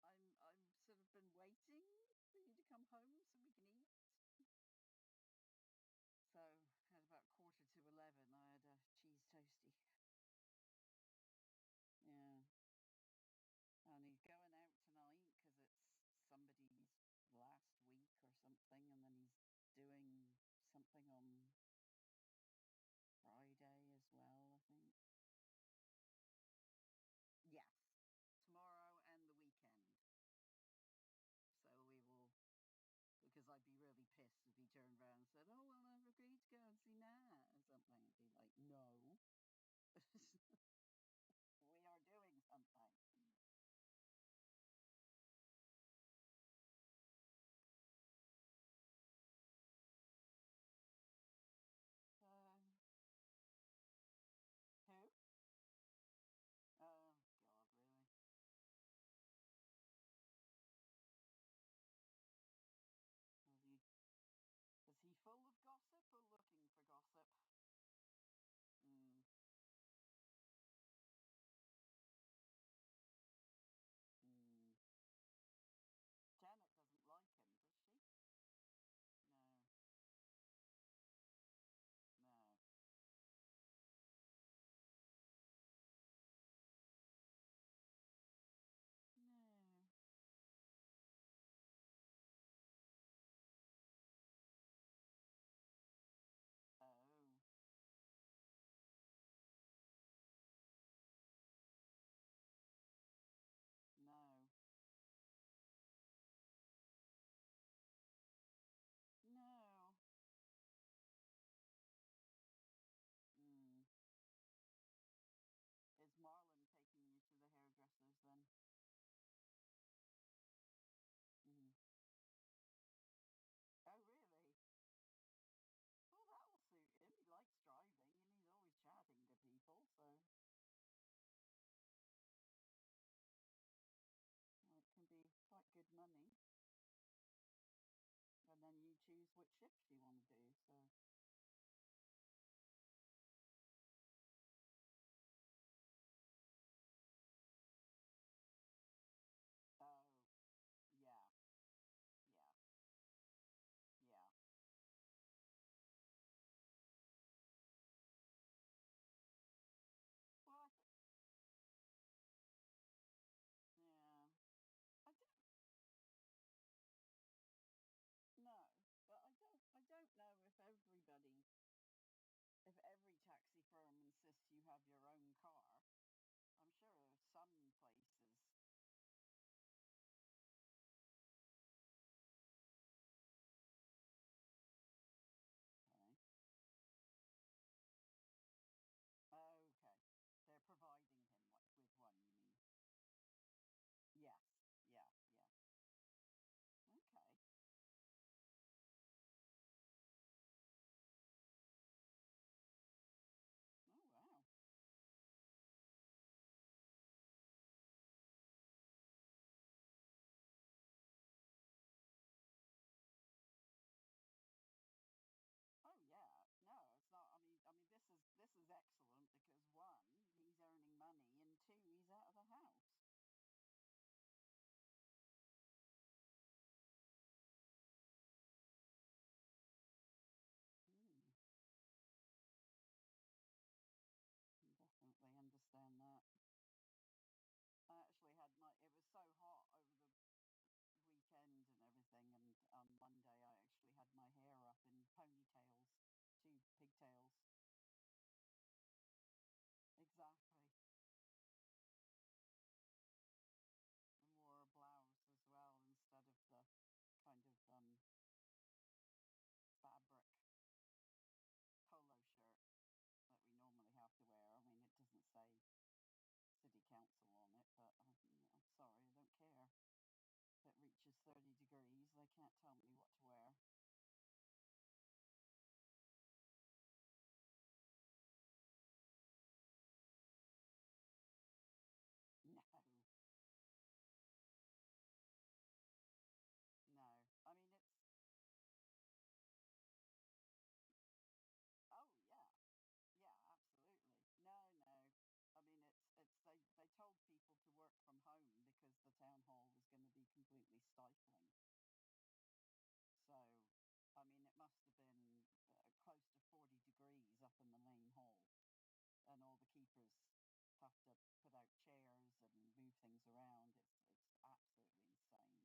I'm sort of been waiting for you to come home so we can eat. So at about 10:45, I had a cheese toastie. Yeah. And he's going out tonight because it's somebody's last week or something, and then he's doing something on Friday as well, I think. Yes, tomorrow and the weekend. So we will, because I'd be really pissed if he turned around and said, "Oh, well, I've agreed to go and see Nat," or something. I'd be like, "No, we are doing something." Who? Oh, God, really? Is he full of gossip or looking for gossip? Mm. Mm. Janet doesn't like him, does she? No. No. No. Oh. No. No. Mm. Is Marlon taking you to the hairdressers then? Mm. Oh, really? Well, that'll suit him. He likes driving and he's always chatting to people, so it can be quite good money. And then you choose which shift you want to do, so. Oh, yeah. Yeah. Yeah. Well, yeah. I don't know, but I don't know if if every taxi firm insists you have your own car. I'm sure some places. Okay. Okay. They're providing him with one, you mean? Yes. Yeah. Yeah. excellent because one, he's earning money, and two, he's out of the house. Mm. Definitely understand that. I actually had it was so hot over the weekend and everything, and on Monday I actually had my hair up in ponytails, 2 pigtails. Exactly. And wore a blouse as well instead of the kind of fabric polo shirt that we normally have to wear. I mean, it doesn't say city council on it, but I'm sorry, I don't care. If it reaches 30 degrees, they can't tell me what to wear. No. No. I mean, oh, yeah. Yeah, absolutely. No. I mean, they told people to work from home because the town hall was going to be completely stifling. So, I mean, it must have been close to 40 degrees up in the main hall, and all the keepers have to put out chairs and move things around. It's absolutely insane.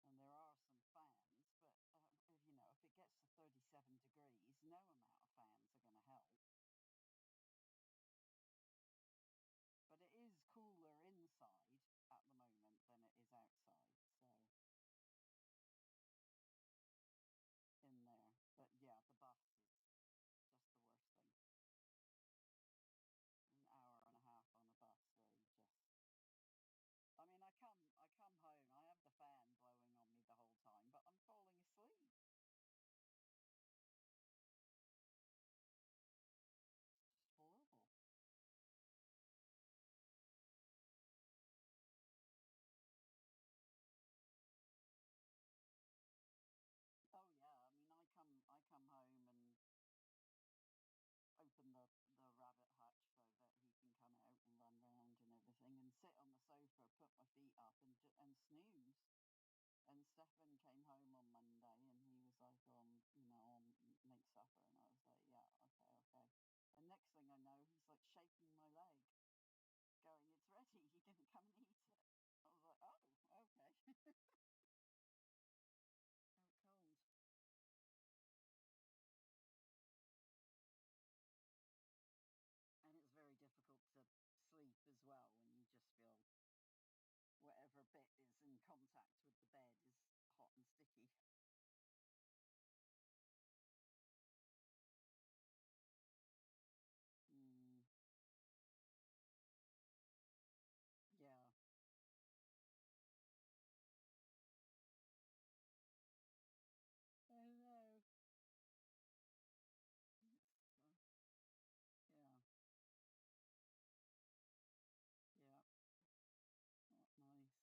And there are some fans, but if it gets to 37 degrees, no amount of fans are going to help. But it is cooler inside at the moment than it is outside, so in there. But yeah, the bus is just the worst thing. An hour and a half on a bus where you just I mean, I come home, I have the fan blowing on me the whole time, but I'm falling asleep. Just horrible. Oh yeah, I mean, I come home and open the rabbit hutch so that he can come out and run round and everything, and sit on the sofa, put my feet up, and snooze. And Stefan came home on Monday, and he was like, I'll make supper," and I was like, "Yeah, okay." And next thing I know, he's like shaking my leg, going, "It's ready." He didn't come and eat it. I was like, "Oh, okay." Out cold. And it's very difficult to sleep as well when you just feel whatever bit is in contact with the bed is hot and sticky. Mm, yeah. I know. It's, yeah. Yeah. Not nice.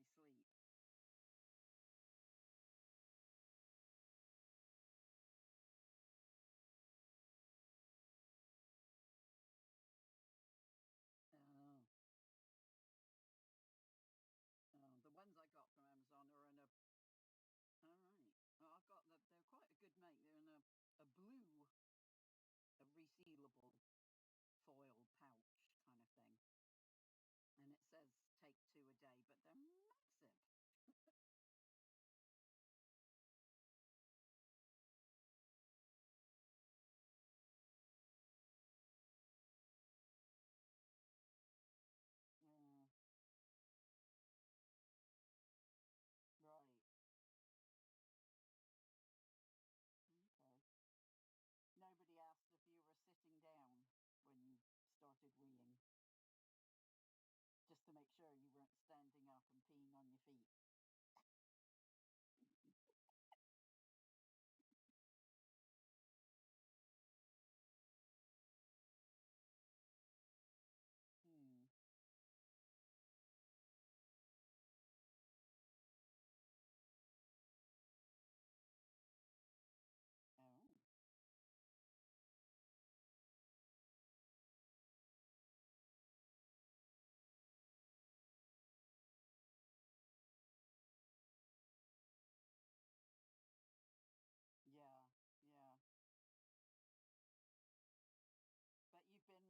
my sleep. Oh. Oh, the ones I got from Amazon are in a. All right. Well, I've got they're quite a good make. They're in a blue, a resealable foil pouch kind of thing. And it says take 2 a day, but they're massive. Yeah. Right. Okay. Nobody asked if you were sitting down when you started weeing, just to make sure you weren't standing up and peeing on your feet. Hmm. Oh. Yeah. Yeah. But you've been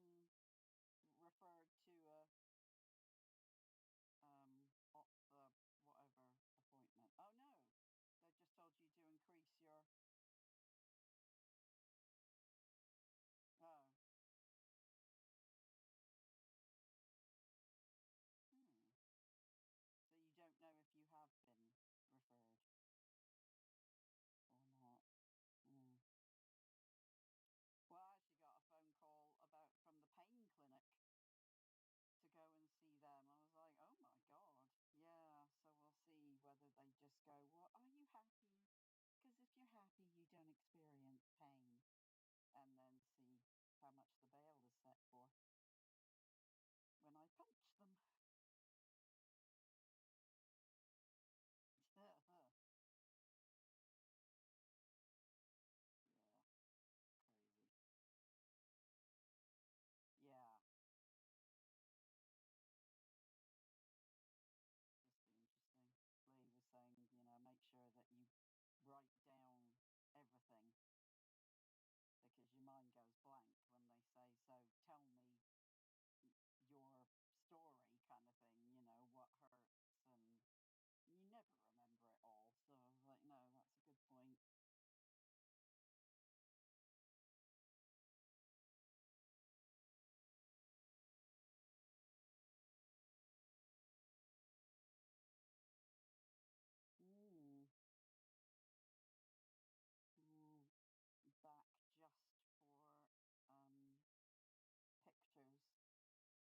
referred to whatever appointment. Oh no, they just told you to increase your. Oh. Hmm. So you don't know if you have been referred or not. Hmm. Well, I actually got a phone call from the pain clinic to go and see them. I was like, oh my God. Yeah, so we'll see whether they just go, well, are you happy? Because if you're happy, you don't experience pain. And then see how much the bail is set for when I punch them. Yeah, crazy. Yeah, just be interesting. Lee was saying, make sure that you write down everything because your mind goes blank when they say, so tell me your story kind of thing, what hurts, and you never remember it all. So I was like, no, that's a good point. Mm. Mm. Back just for pictures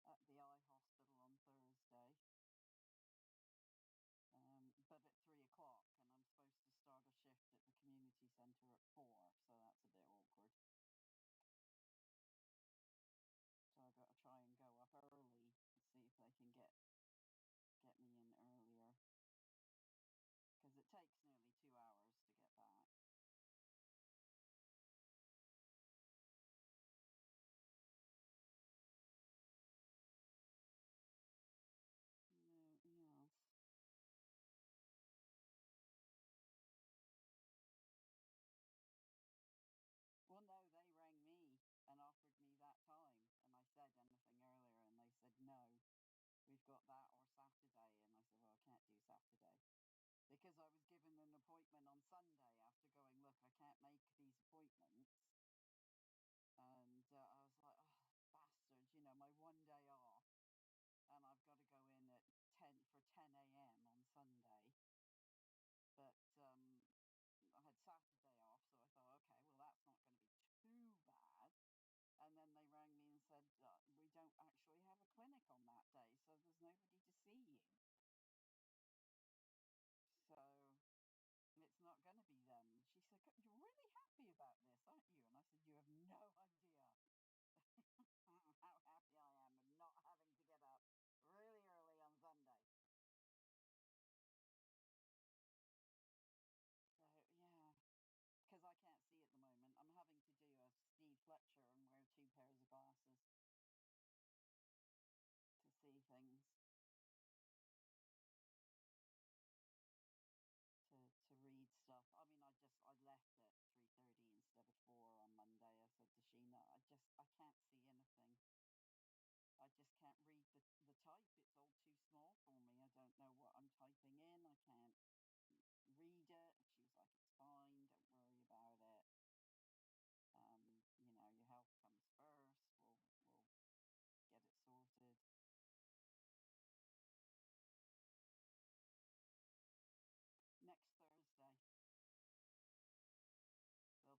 at the eye hospital on Thursday. But at 3 o'clock, and I'm supposed to start a shift at the community centre at 4, so that's a bit awkward. So I've got to try and go up early and see if they can get me in earlier, because it takes nearly 2 hours to get back. Yes. Well, no, they rang me and offered me that time, and I said anything earlier, and they said no. We've got that or Saturday. And I said, well, I can't do Saturday because I was given an appointment on Sunday after going, look, I can't make these appointments. And I was like, oh, bastards, my one day off. And I've got to go in at 10 a.m. on Sunday. But I had Saturday off. So I thought, okay, well, that's not going to be too bad. And then they rang me and said, we don't actually have a clinic on that day. So there's nobody to see you. So it's not going to be them. She said, you're really happy about this, aren't you? And I said, you have no idea how happy I am of not having to get up really early on Sunday. Fletcher and wear 2 pairs of glasses to see things, to read stuff. I mean, I left at 3:30 instead of 4 on Monday. I said to Sheena, I can't see anything. I just can't read the type. It's all too small for me. I don't know what I'm typing in. I can't read it. And she was like, it's fine. Don't worry about it. You know, your health comes first. We'll get it sorted. Next Thursday, they'll take,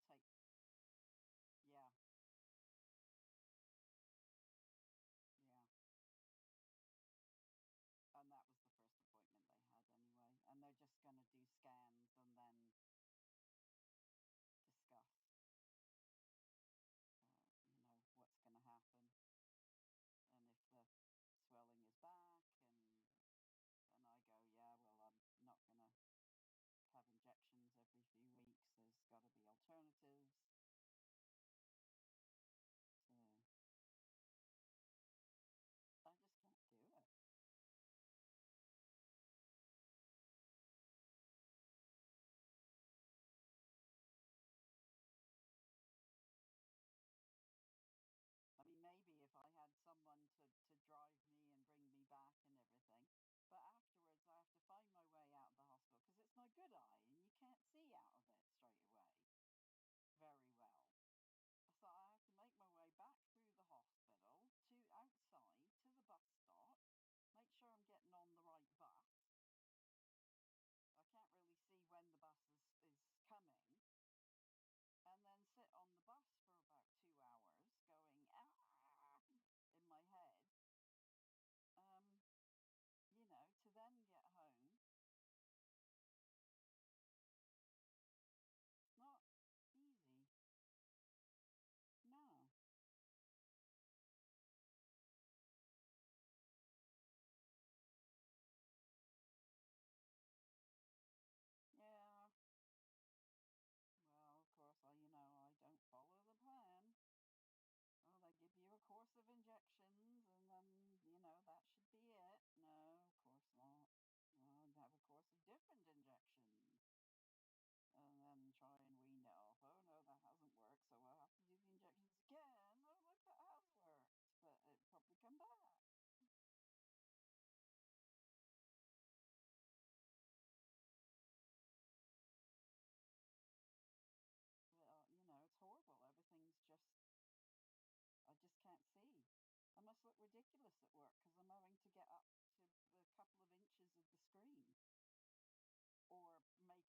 yeah, yeah. And that was the first appointment they had anyway. And they're just going to do scans and then discuss, you know, what's going to happen. And if the swelling is back, and then I go, yeah, well, I'm not going to have injections every few weeks. There's got to be alternatives. So I just can't do it. I mean, maybe if I had someone to drive me and bring me back and everything, but afterwards I have to find my way out of the hospital because it's my good eye and you can't see out of it straight away very well. So I have to make my way back through the hospital to outside to the bus stop, make sure I'm getting on the right bus. I can't really see when the bus is coming. And then sit on the bus for about 2 hours going in my head. You know, to then get home. It's not easy. No. Yeah. Well, of course, I don't follow the plan. Oh, they give you a course of injections and then, that should be it. No, of course not. I'll have a course of different injections and then try and wean it off. Oh, no, that hasn't worked, so we'll have to do the injections again. Oh, look, that has worked, but it probably come back. But, it's horrible. Everything's I just can't see. I must look ridiculous at work because I'm having to get up to a couple of inches of the screen or make it so much bigger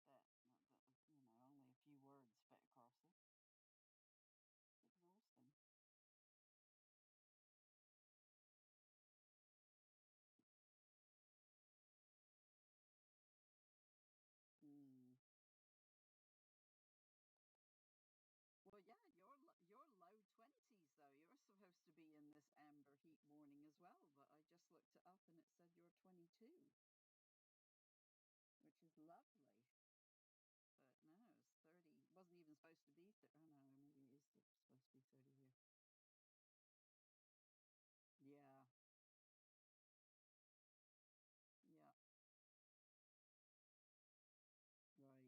that only a few words fit across it. It's exhausting. Mm. Well, yeah, you're low 20s though. You're supposed to be in this amber heat warning as well, but I just looked it up and it said you're 22, which is lovely. But no, it's 30. It wasn't even supposed to be 30. Oh no, maybe it is supposed to be 30 here. Yeah. Yeah. Right. Yeah. That's nice.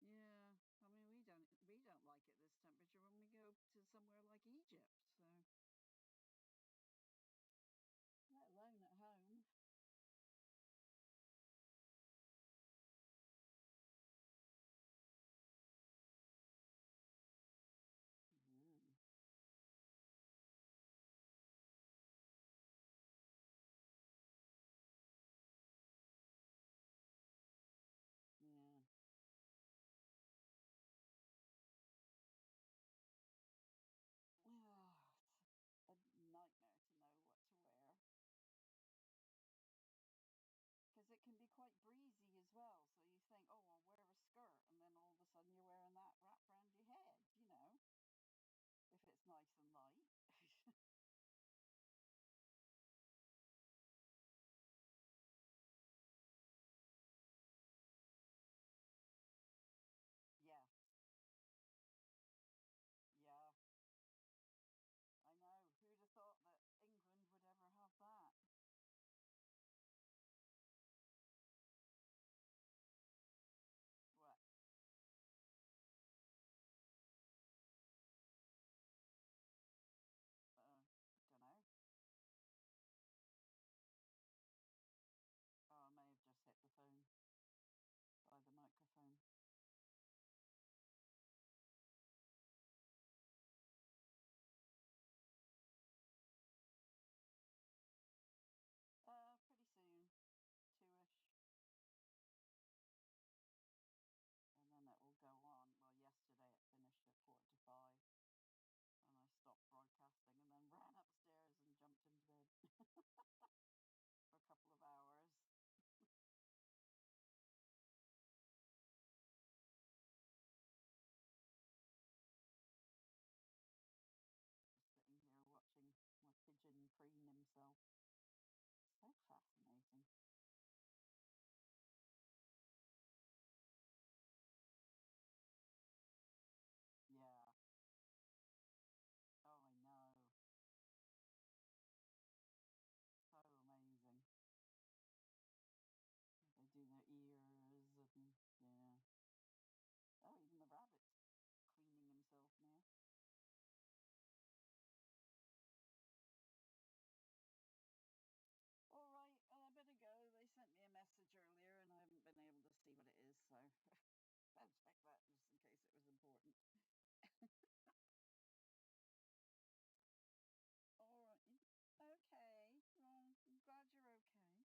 Yeah. I mean, we don't like it this temperature when we go to somewhere like Egypt, so let alone at home. Mm. Yeah. now. All right, I better go. They sent me a message earlier and I haven't been able to see what it is, so I'll check that just in case it was important. All right. Okay. Well, I'm glad you're okay.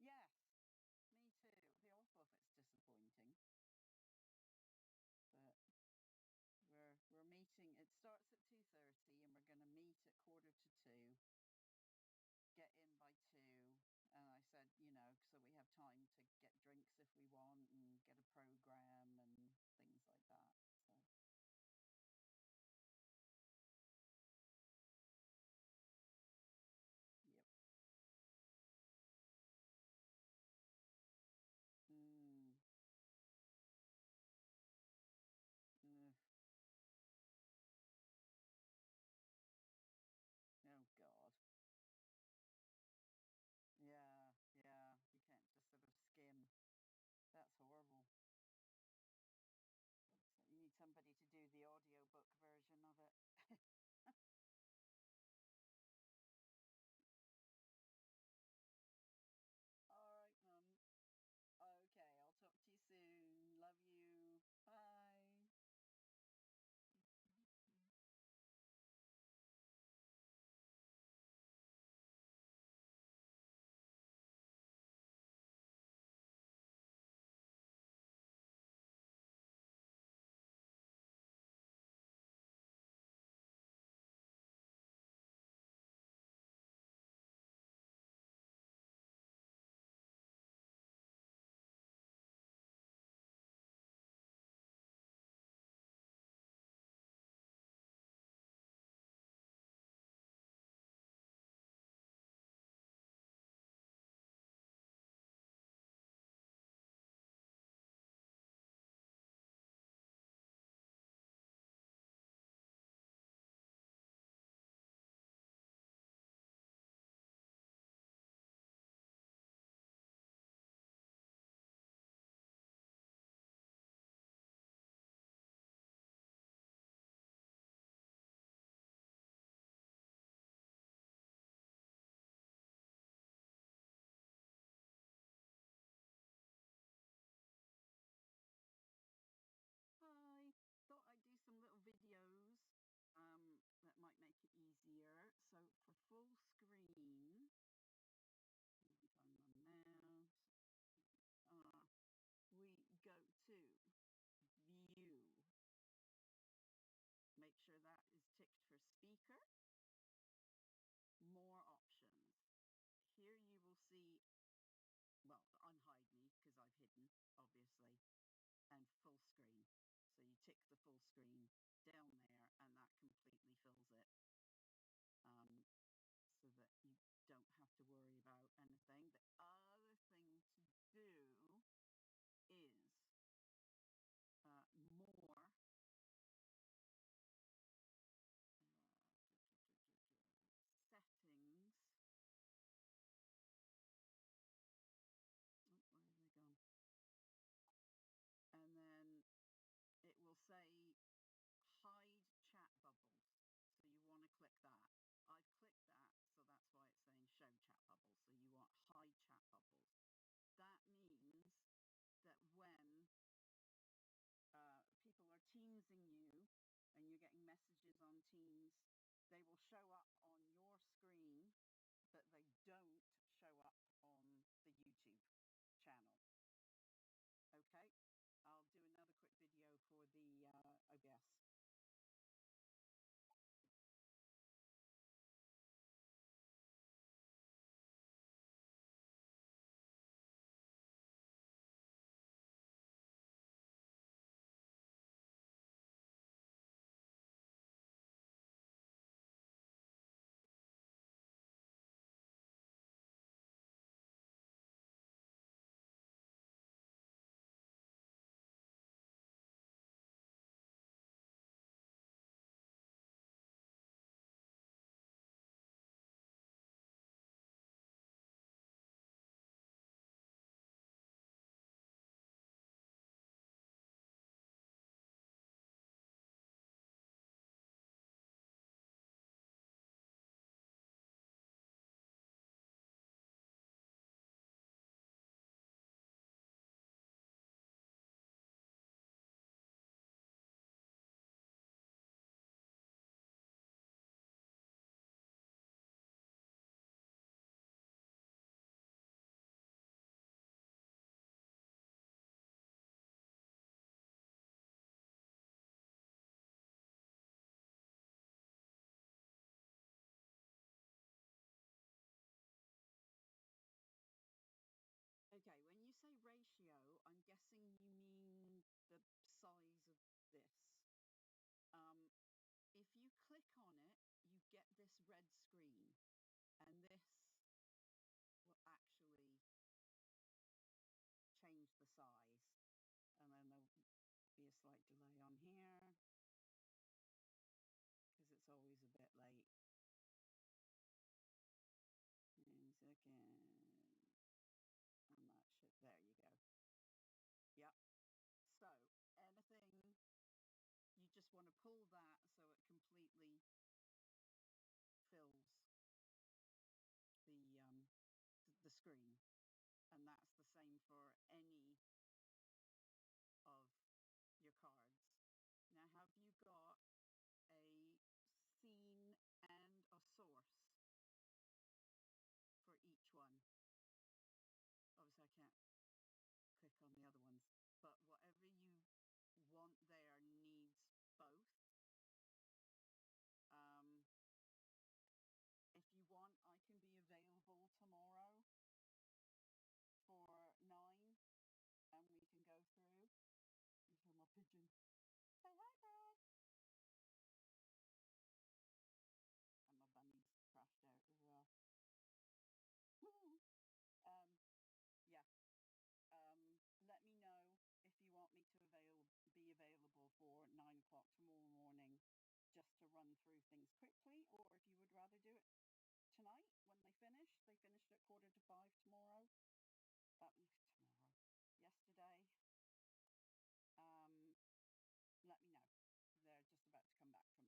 Yes, me too. It'll be awful if it's disappointing. But we're meeting. It starts at 2:30 and we're going to meet at 1:45. Get in by 2. And I said, so we have time to get drinks if we want and get a program and things like that. So. Yep. Mm. Oh God. Yeah, you can't just sort of skim. That's horrible. So you need somebody to do the audiobook version of it. All right, Mum. Okay, I'll talk to you soon. Love you. Bye. Hi. Thought I'd do some little videos that might make it easier. So for full screen, let me find my mouse. We go to view. Make sure that is ticked for speaker. More options. Here you will see, well, unhide me because I've hidden, obviously, and full screen. So you tick the full screen down there and that completely fills it. So that you don't have to worry about anything. The other thing to do is more settings. Oh, where have they gone? And then it will say hide chat bubbles. So you want to click that. I've clicked that, so that's why it's saying show chat bubbles. So you want hide chat bubbles. That means that when people are teamsing you and you're getting messages on Teams, they will show up on your screen, but they don't show up on the YouTube channel. Okay, I'll do another quick video for the OBS. get this red screen, and this will actually change the size, and then there'll be a slight delay on here because it's always a bit late. In a second, and that should, there you go. Yep. So anything, you just want to pull that so it completely fills the screen, and that's the same for any of your cards. Now, have you got a scene and a source for each one? Obviously, I can't click on the other ones, but whatever you want there needs both. If you want, I can be available tomorrow for 9, and we can go through. You hear my pigeon. Say hi, Brad. And my bunny's crashed out as well. Yeah. Let me know if you want me to be available for 9 o'clock tomorrow morning, just to run through things quickly, or if you would rather do it tonight when they finish. They finished at 4:45 tomorrow. Yesterday. Let me know. They're just about to come back from lunch.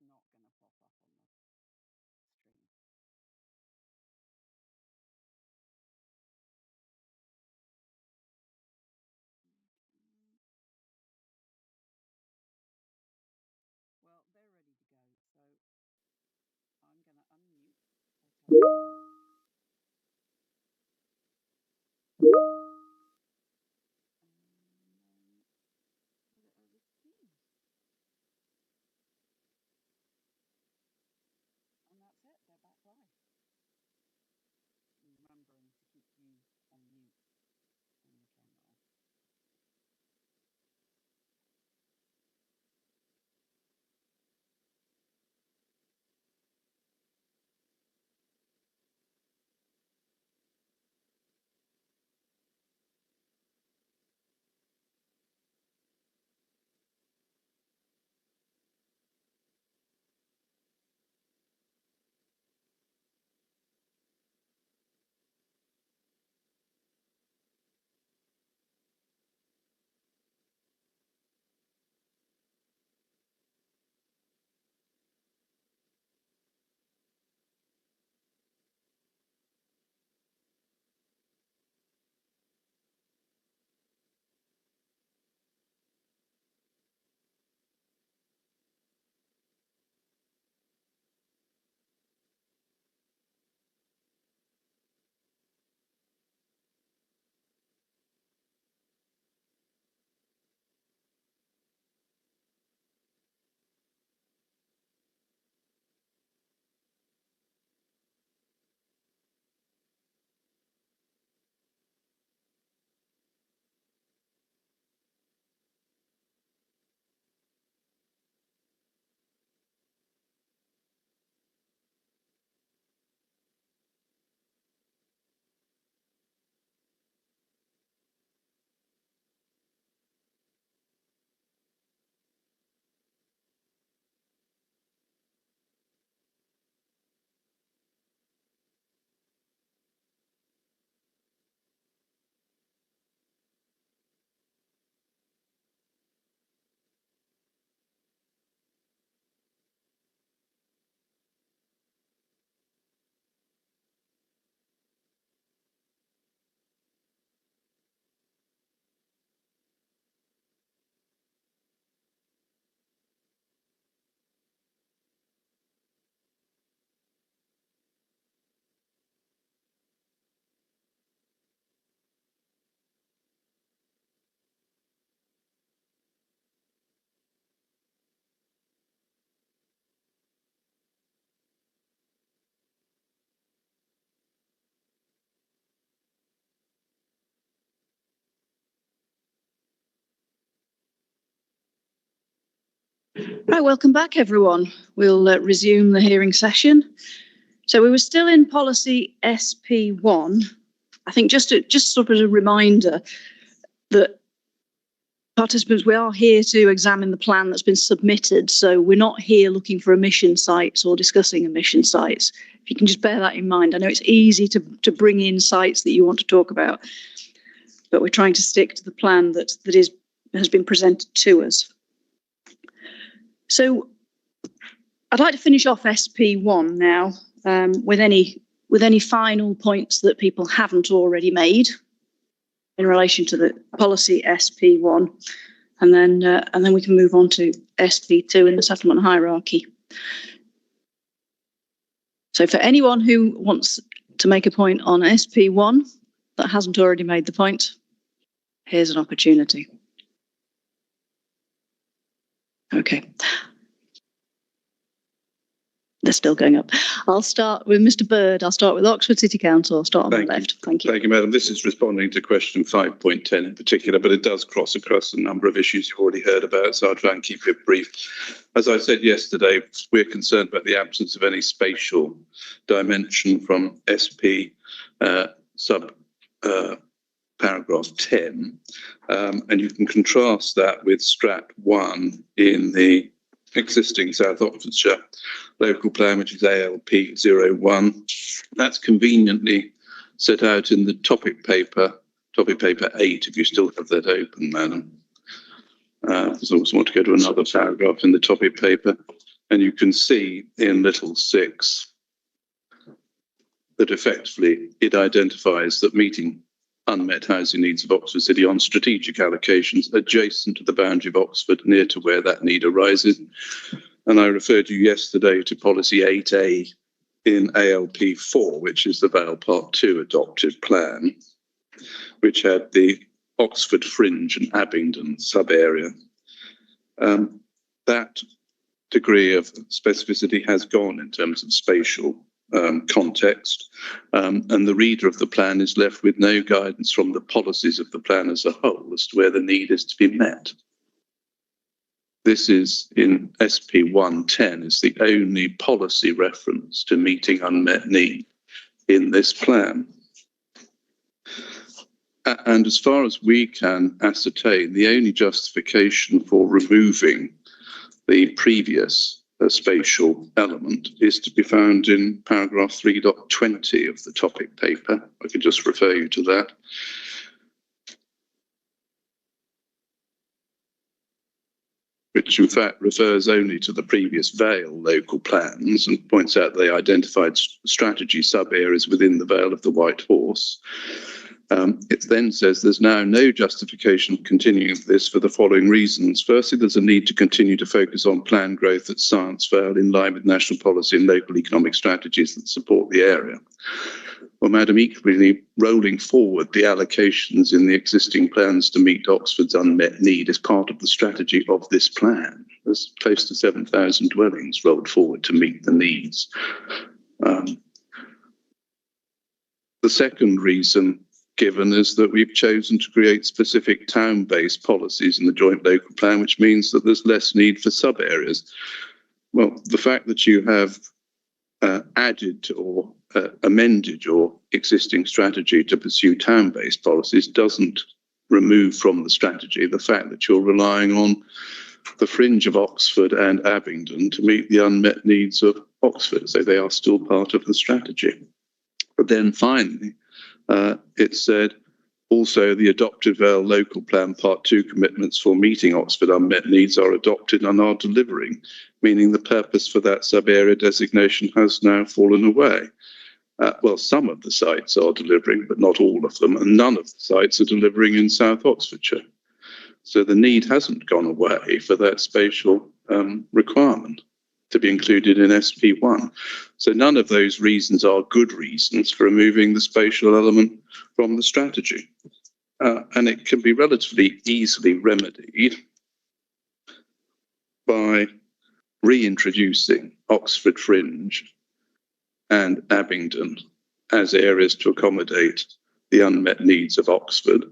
not going to pop up on the stream. Okay. Well, they're ready to go, so I'm going to unmute. And that's it, they're back live. Remembering to keep you on mute and your camera off. Right, welcome back, everyone. We'll resume the hearing session. So we were still in policy SP1. I think just sort of as a reminder that participants, we are here to examine the plan that's been submitted. So we're not here looking for emission sites or discussing emission sites. If you can just bear that in mind. I know it's easy to bring in sites that you want to talk about, but we're trying to stick to the plan that has been presented to us. So I'd like to finish off SP1 now with any final points that people haven't already made in relation to the policy SP1, and then we can move on to SP2 in the settlement hierarchy. So for anyone who wants to make a point on SP1 that hasn't already made the point, here's an opportunity. Okay. They're still going up. I'll start with Mr. Bird. I'll start with Oxford City Council. I'll start on the left. Thank you. Thank you, Madam. This is responding to question 5.10 in particular, but it does cross across a number of issues you've already heard about, so I'll try and keep it brief. As I said yesterday, we're concerned about the absence of any spatial dimension from SP paragraph 10, and you can contrast that with Strat 1 in the existing South Oxfordshire local plan, which is ALP 01. That's conveniently set out in the topic paper 8, if you still have that open, Madam. Because I always want to go to another paragraph in the topic paper. And you can see in little 6 that effectively it identifies that meeting unmet housing needs of Oxford City on strategic allocations adjacent to the boundary of Oxford, near to where that need arises. And I referred you yesterday to policy 8A in ALP 4, which is the Vale Part 2 adopted plan, which had the Oxford Fringe and Abingdon sub-area. That degree of specificity has gone in terms of spatial context, and the reader of the plan is left with no guidance from the policies of the plan as a whole as to where the need is to be met. This is in SP 110 is the only policy reference to meeting unmet need in this plan. And as far as we can ascertain, the only justification for removing the previous spatial element is to be found in paragraph 3.20 of the topic paper. I could just refer you to that. Which in fact refers only to the previous Vale local plans and points out they identified strategy sub-areas within the Vale of the White Horse. It then says there's now no justification for continuing this for the following reasons. Firstly, there's a need to continue to focus on planned growth at Science Vale in line with national policy and local economic strategies that support the area. Well, Madam, equally rolling forward the allocations in the existing plans to meet Oxford's unmet need is part of the strategy of this plan. There's close to 7,000 dwellings rolled forward to meet the needs. The second reason given is that we've chosen to create specific town-based policies in the joint local plan, which means that there's less need for sub-areas. Well, the fact that you have added or amended your existing strategy to pursue town-based policies doesn't remove from the strategy the fact that you're relying on the fringe of Oxford and Abingdon to meet the unmet needs of Oxford, so they are still part of the strategy. But then finally, it said also the adopted Vale local plan part 2 commitments for meeting Oxford unmet needs are adopted and are delivering, meaning the purpose for that sub-area designation has now fallen away. Well, some of the sites are delivering, but not all of them, and none of the sites are delivering in South Oxfordshire. So the need hasn't gone away for that spatial requirement to be included in SP1. So none of those reasons are good reasons for removing the spatial element from the strategy. And it can be relatively easily remedied by reintroducing Oxford Fringe and Abingdon as areas to accommodate the unmet needs of Oxford.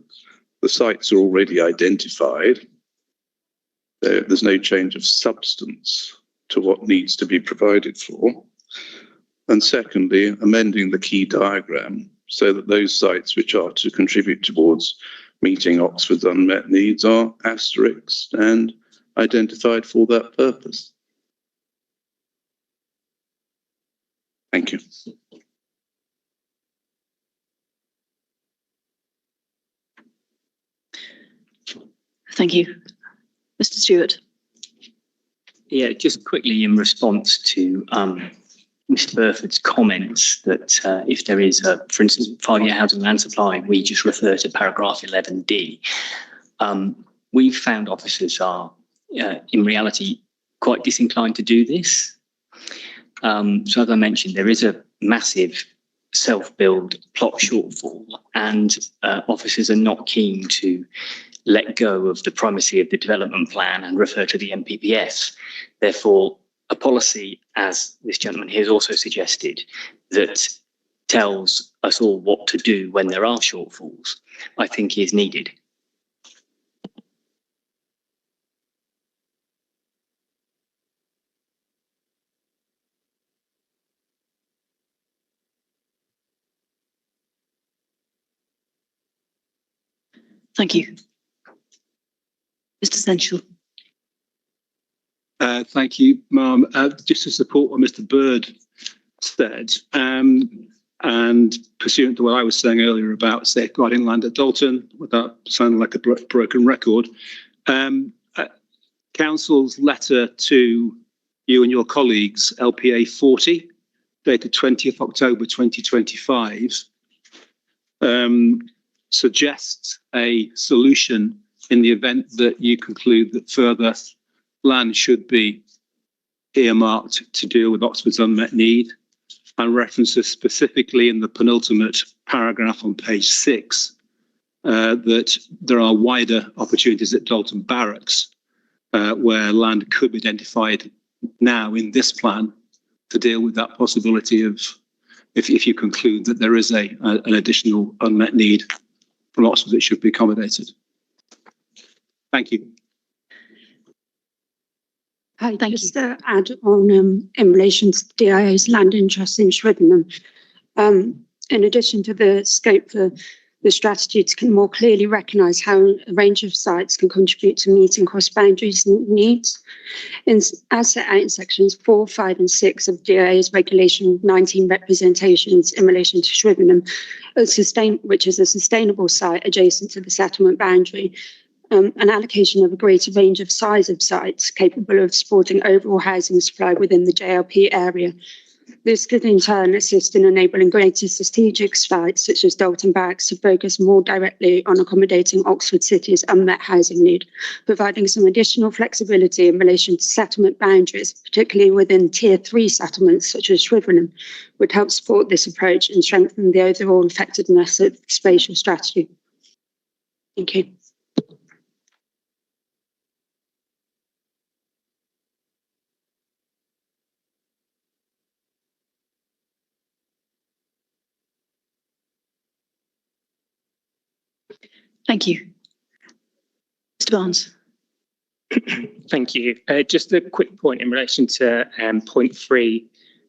The sites are already identified. There's no change of substance to what needs to be provided for. And secondly, amending the key diagram so that those sites which are to contribute towards meeting Oxford's unmet needs are asterisked and identified for that purpose. Thank you. Thank you. Mr. Stewart. Yeah, just quickly in response to Mr. Burford's comments that if there is, for instance, 5-year housing land supply, we just refer to paragraph 11D. We've found officers are, in reality, quite disinclined to do this. So as I mentioned, there is a massive self-build plot shortfall, and officers are not keen to let go of the primacy of the development plan and refer to the MPPS. Therefore, a policy, as this gentleman here has also suggested, that tells us all what to do when there are shortfalls, I think is needed. Thank you. Mr. Sensual. Thank you, Ma'am. Just to support what Mr. Bird said, and pursuant to what I was saying earlier about safeguarding land at Dalton, without sounding like a broken record, Council's letter to you and your colleagues, LPA 40, dated 20th October 2025, suggests a solution in the event that you conclude that further land should be earmarked to deal with Oxford's unmet need, and references specifically in the penultimate paragraph on page 6 that there are wider opportunities at Dalton Barracks where land could be identified now in this plan to deal with that possibility of if you conclude that there is an additional unmet need from Oxford that should be accommodated. Thank you. Hi, just to add on in relation to DIA's land interest in Shrivenham, in addition to the scope for the strategy to more clearly recognise how a range of sites can contribute to meeting cross boundaries and needs, as set out in sections 4, 5 and 6 of DIA's regulation 19 representations in relation to Shrivenham, which is a sustainable site adjacent to the settlement boundary. An allocation of a greater range of size of sites capable of supporting overall housing supply within the JLP area. This could in turn assist in enabling greater strategic sites such as Dalton Barracks to focus more directly on accommodating Oxford City's unmet housing need, providing some additional flexibility in relation to settlement boundaries, particularly within Tier 3 settlements such as Shrivenham, would help support this approach and strengthen the overall effectiveness of the spatial strategy. Thank you. Thank you. Mr. Barnes. Thank you. Just a quick point in relation to point 3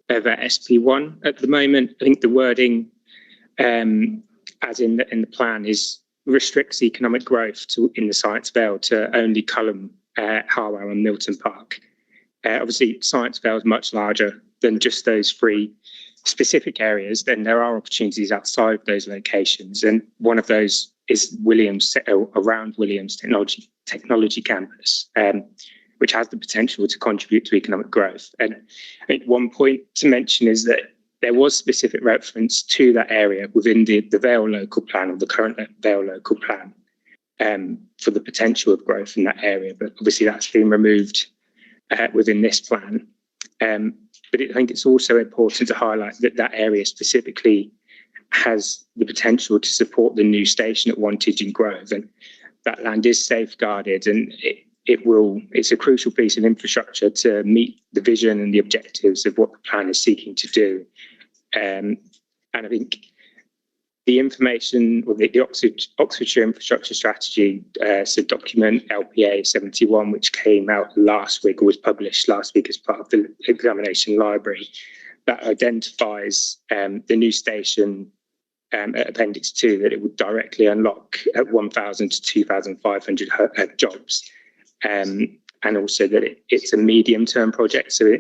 of SP1. At the moment, I think the wording, as in the plan, is restricts economic growth in the Science Vale to only Culham, Harwell and Milton Park. Obviously, Science Vale is much larger than just those 3 specific areas. Then there are opportunities outside of those locations, and one of those is around Williams Technology Campus, which has the potential to contribute to economic growth. And I think one point to mention is that there was specific reference to that area within the Vale local plan, or the current Vale local plan, for the potential of growth in that area. But obviously that's been removed within this plan. But I think it's also important to highlight that that area specifically has the potential to support the new station at Wantage and Grove, and that land is safeguarded, and it's a crucial piece of infrastructure to meet the vision and the objectives of what the plan is seeking to do. And I think the information, or the Oxfordshire Infrastructure Strategy, so document LPA 71, which came out last week, or was published last week as part of the examination library, that identifies the new station at Appendix 2, that it would directly unlock 1,000 to 2,500 jobs, and also that it's a medium-term project. So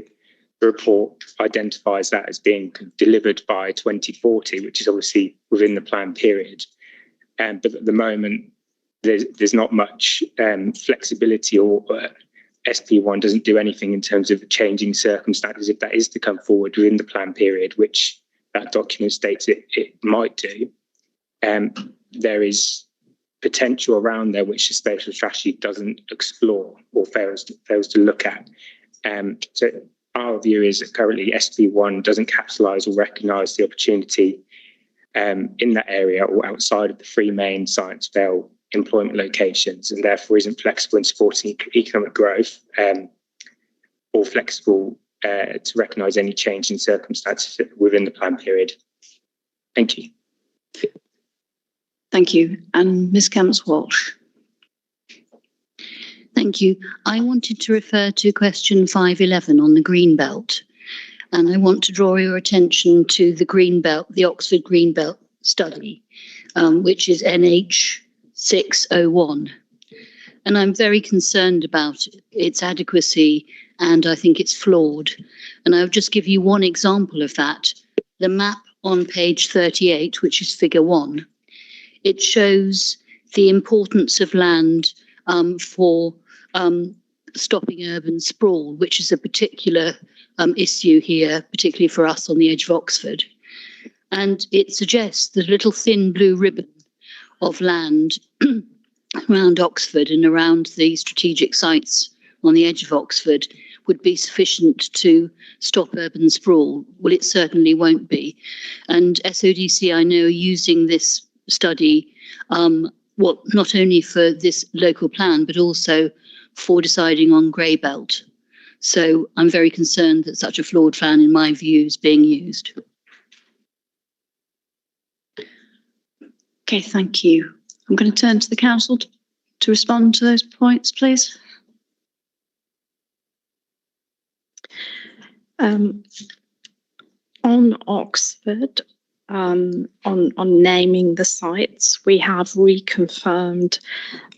the report identifies that as being delivered by 2040, which is obviously within the plan period. But at the moment, there's not much flexibility, or SP1 doesn't do anything in terms of changing circumstances if that is to come forward within the plan period, which that document states it might do. There is potential around there which the spatial strategy doesn't explore or fails to look at. So our view is that currently SP1 doesn't capitalise or recognise the opportunity in that area or outside of the 3 main Science Vale employment locations, and therefore isn't flexible in supporting economic growth, or flexible to recognise any change in circumstances within the plan period. Thank you. Thank you. And Ms. Camps-Walsh. Thank you. I wanted to refer to question 511 on the green belt, and I want to draw your attention to the green belt, the Oxford Green Belt study, which is NH 601. And I'm very concerned about its adequacy, and I think it's flawed. And I'll just give you one example of that. The map on page 38, which is figure 1, it shows the importance of land for stopping urban sprawl, which is a particular issue here, particularly for us on the edge of Oxford. And it suggests that a little thin blue ribbon of land around Oxford and around the strategic sites on the edge of Oxford would be sufficient to stop urban sprawl. Well, it certainly won't be. And SODC, I know, are using this study, not only for this local plan, but also for deciding on grey belt. So I'm very concerned that such a flawed plan, in my view, is being used. Okay, thank you. I'm going to turn to the council to respond to those points, please. On Oxford, on naming the sites, we have reconfirmed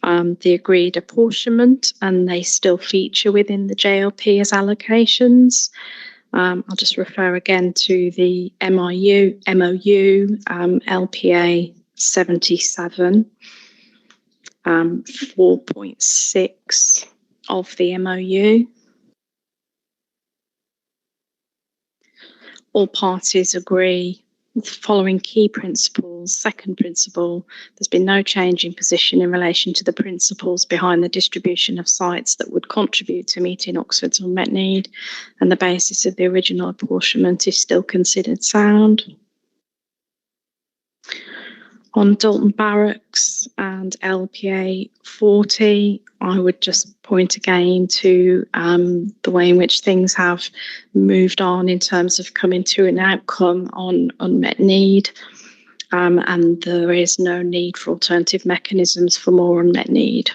the agreed apportionment, and they still feature within the JLP as allocations. I'll just refer again to the MOU LPA 77, 4.6 of the MOU. All parties agree with the following key principles. Second principle, there's been no change in position in relation to the principles behind the distribution of sites that would contribute to meeting Oxford's unmet need, and the basis of the original apportionment is still considered sound. On Dalton Barracks and LPA 40, I would just point again to the way in which things have moved on in terms of coming to an outcome on unmet need, and there is no need for alternative mechanisms for more unmet need.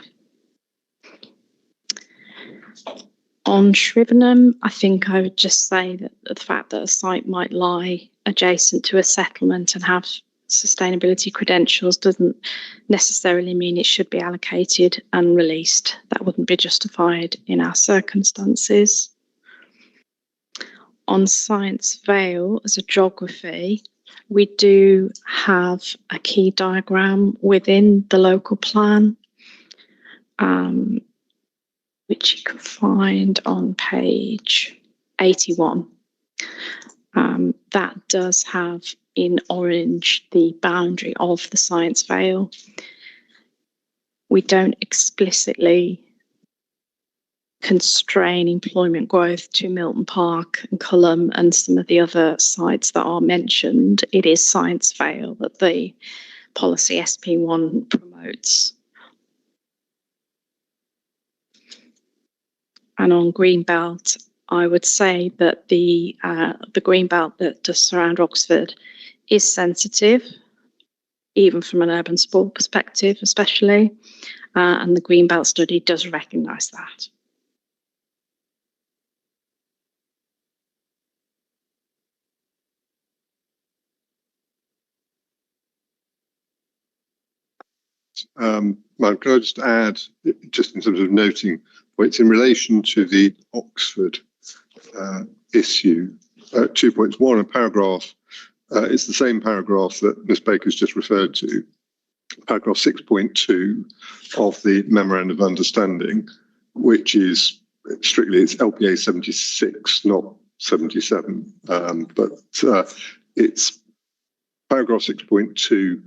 On Shrivenham, I think I would just say that the fact that a site might lie adjacent to a settlement and have sustainability credentials doesn't necessarily mean it should be allocated and released. That wouldn't be justified in our circumstances. On Science Vale as a geography, we do have a key diagram within the local plan, which you can find on page 81. That does have in orange the boundary of the Science Vale. We don't explicitly constrain employment growth to Milton Park and Culham and some of the other sites that are mentioned. It is Science Vale that the policy SP1 promotes. And on Greenbelt, I would say that the Greenbelt that does surround Oxford is sensitive, even from an urban sprawl perspective, especially, and the Greenbelt study does recognise that. Could I just add, just in terms of noting, well, it's in relation to the Oxford issue, 2.1, a paragraph. It's the same paragraph that Ms. Baker's just referred to, paragraph 6.2 of the Memorandum of Understanding, which is strictly, it's LPA 76, not 77, but it's paragraph 6.2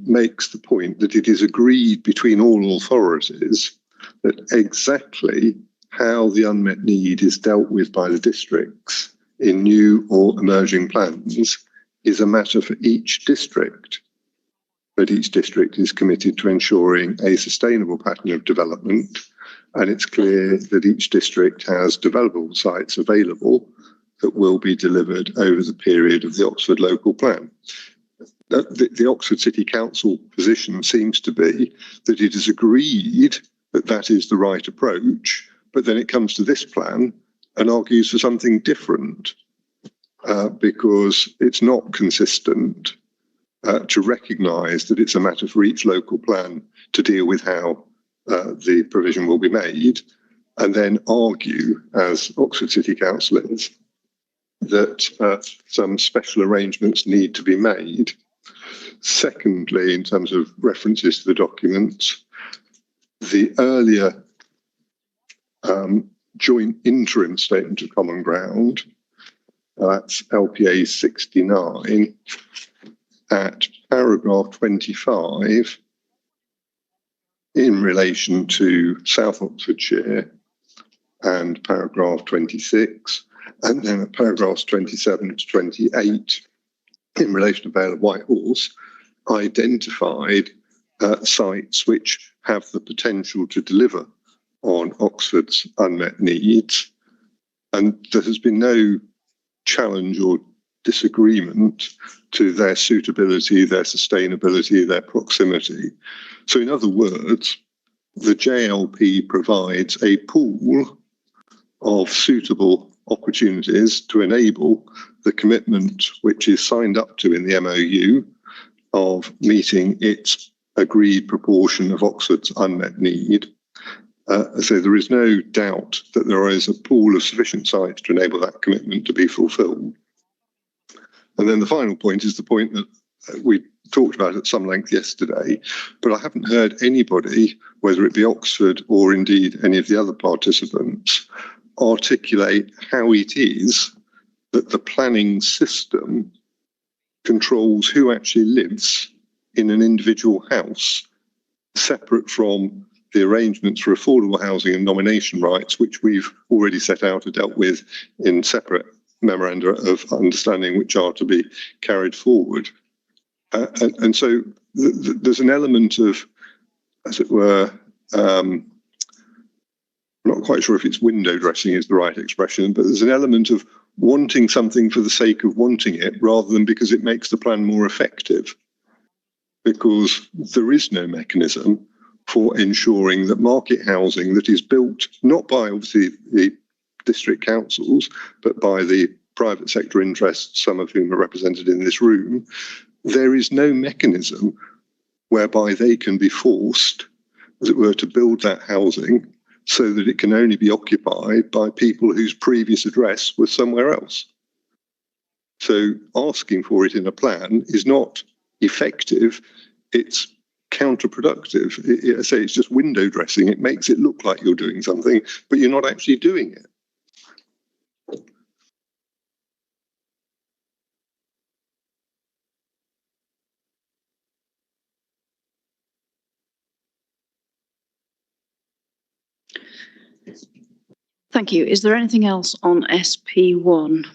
makes the point that it is agreed between all authorities that exactly how the unmet need is dealt with by the districts in new or emerging plans is a matter for each district. But each district is committed to ensuring a sustainable pattern of development, and it's clear that each district has developable sites available that will be delivered over the period of the Oxford local plan. The Oxford City Council position seems to be that it is agreed that that is the right approach, but then it comes to this plan and argues for something different because it's not consistent to recognise that it's a matter for each local plan to deal with how the provision will be made, and then argue, as Oxford City Council is, that some special arrangements need to be made. Secondly, in terms of references to the documents, the earlier joint interim statement of common ground, that's LPA 69, at paragraph 25 in relation to South Oxfordshire, and paragraph 26, and then at paragraphs 27 to 28 in relation to Vale of Whitehorse, identified sites which have the potential to deliver on Oxford's unmet needs. And there has been no challenge or disagreement to their suitability, their sustainability, their proximity. So in other words, the JLP provides a pool of suitable opportunities to enable the commitment which is signed up to in the MOU of meeting its agreed proportion of Oxford's unmet need. So there is no doubt that there is a pool of sufficient sites to enable that commitment to be fulfilled. And then the final point is the point that we talked about at some length yesterday, but I haven't heard anybody, whether it be Oxford or indeed any of the other participants, articulate how it is that the planning system controls who actually lives in an individual house, separate from the arrangements for affordable housing and nomination rights, which we've already set out or dealt with in separate memoranda of understanding which are to be carried forward. And so there's an element of, as it were, I'm not quite sure if it's window dressing is the right expression, but there's an element of wanting something for the sake of wanting it rather than because it makes the plan more effective. Because there is no mechanism for ensuring that market housing that is built not by obviously the district councils, but by the private sector interests, some of whom are represented in this room, there is no mechanism whereby they can be forced, as it were, to build that housing so that it can only be occupied by people whose previous address was somewhere else. So asking for it in a plan is not effective, it's counterproductive. I say it's just window dressing. It makes it look like you're doing something, but you're not actually doing it. Thank you. Is there anything else on SP1?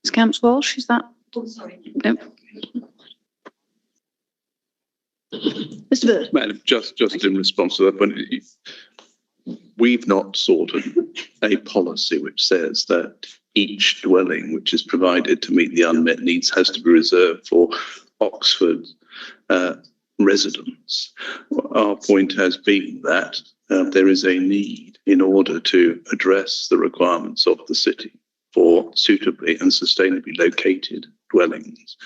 Ms. Camps-Walsh, is that? Oh, sorry. No. Mr. Bird. Madam, just in response to that point, we've not sorted a policy which says that each dwelling which is provided to meet the unmet needs has to be reserved for Oxford residents. Our point has been that there is a need in order to address the requirements of the city for suitably and sustainably located dwellings,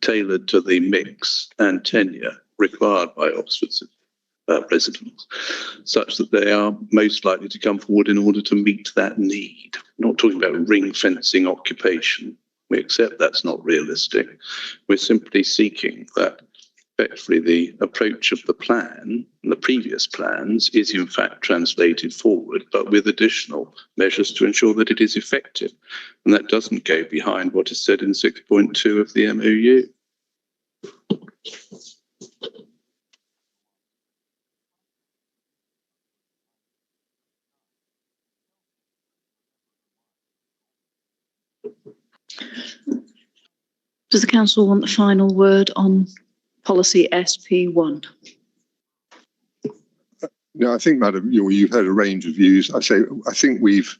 tailored to the mix and tenure required by Oxford's residents, such that they are most likely to come forward in order to meet that need. We're not talking about ring fencing occupation. We accept that's not realistic. We're simply seeking that effectively the approach of the plan and the previous plans is in fact translated forward, but with additional measures to ensure that it is effective. And that doesn't go behind what is said in 6.2 of the MOU. Does the council want the final word on policy SP1? No, I think, Madam, you've heard a range of views. I think we've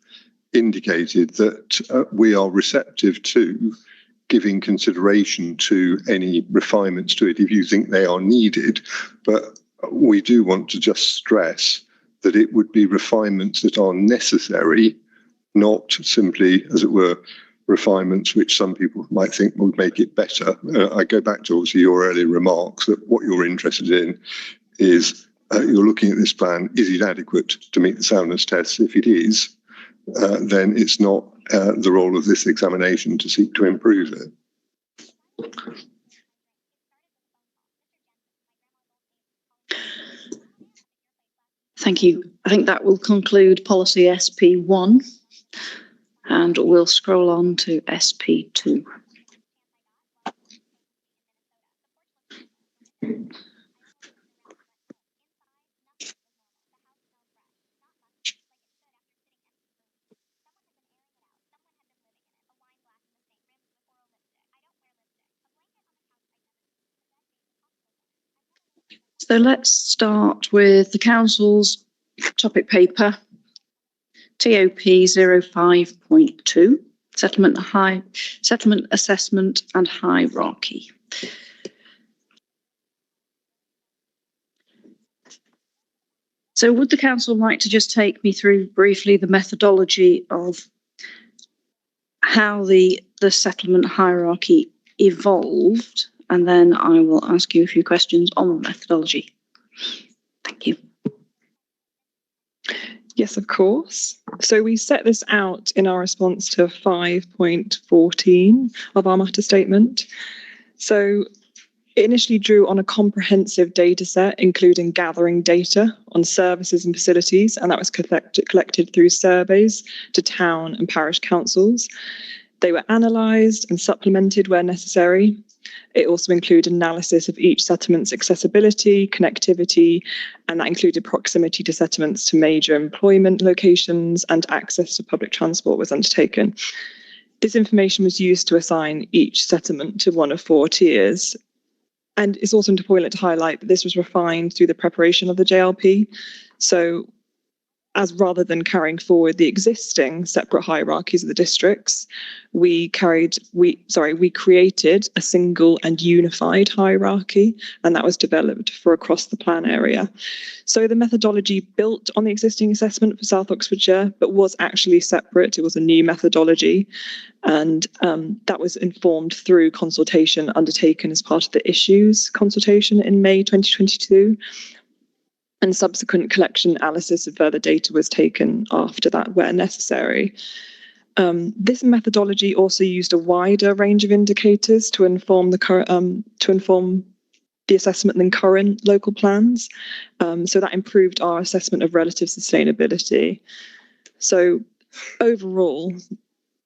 indicated that we are receptive to giving consideration to any refinements to it if you think they are needed. But we do want to just stress that it would be refinements that are necessary, not simply, as it were, refinements which some people might think would make it better. I go back to also your earlier remarks that what you're interested in is you're looking at this plan, is it adequate to meet the soundness tests? If it is, then it's not the role of this examination to seek to improve it. Thank you. I think that will conclude policy SP1, and we'll scroll on to SP2. So let's start with the council's topic paper, TOP 05.2, settlement assessment and hierarchy. So would the council like to just take me through briefly the methodology of how the settlement hierarchy evolved, and then I will ask you a few questions on the methodology. Thank you. Yes, of course. So we set this out in our response to 5.14 of our matter statement. So it initially drew on a comprehensive data set, including gathering data on services and facilities, and that was collected through surveys to town and parish councils. They were analysed and supplemented where necessary. It also included analysis of each settlement's accessibility, connectivity, and that included proximity to settlements to major employment locations, and access to public transport was undertaken. This information was used to assign each settlement to one of 4 tiers. And it's also important to highlight that this was refined through the preparation of the JLP. So as rather than carrying forward the existing separate hierarchies of the districts, we created a single and unified hierarchy, and that was developed for across the plan area. So the methodology built on the existing assessment for South Oxfordshire, but was actually separate. It was a new methodology, and that was informed through consultation undertaken as part of the issues consultation in May 2022. And subsequent collection analysis of further data was taken after that where necessary. This methodology also used a wider range of indicators to inform the assessment than current local plans. So that improved our assessment of relative sustainability. So overall,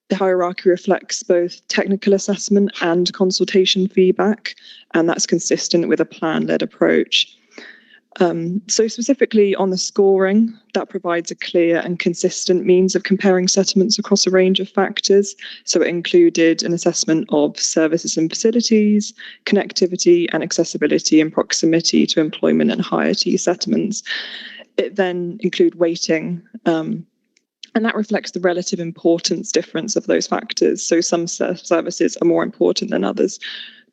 the hierarchy reflects both technical assessment and consultation feedback, and that's consistent with a plan-led approach. So specifically on the scoring, that provides a clear and consistent means of comparing settlements across a range of factors. So it included an assessment of services and facilities, connectivity and accessibility and proximity to employment and higher tier settlements. It then included weighting, and that reflects the relative importance difference of those factors. So some services are more important than others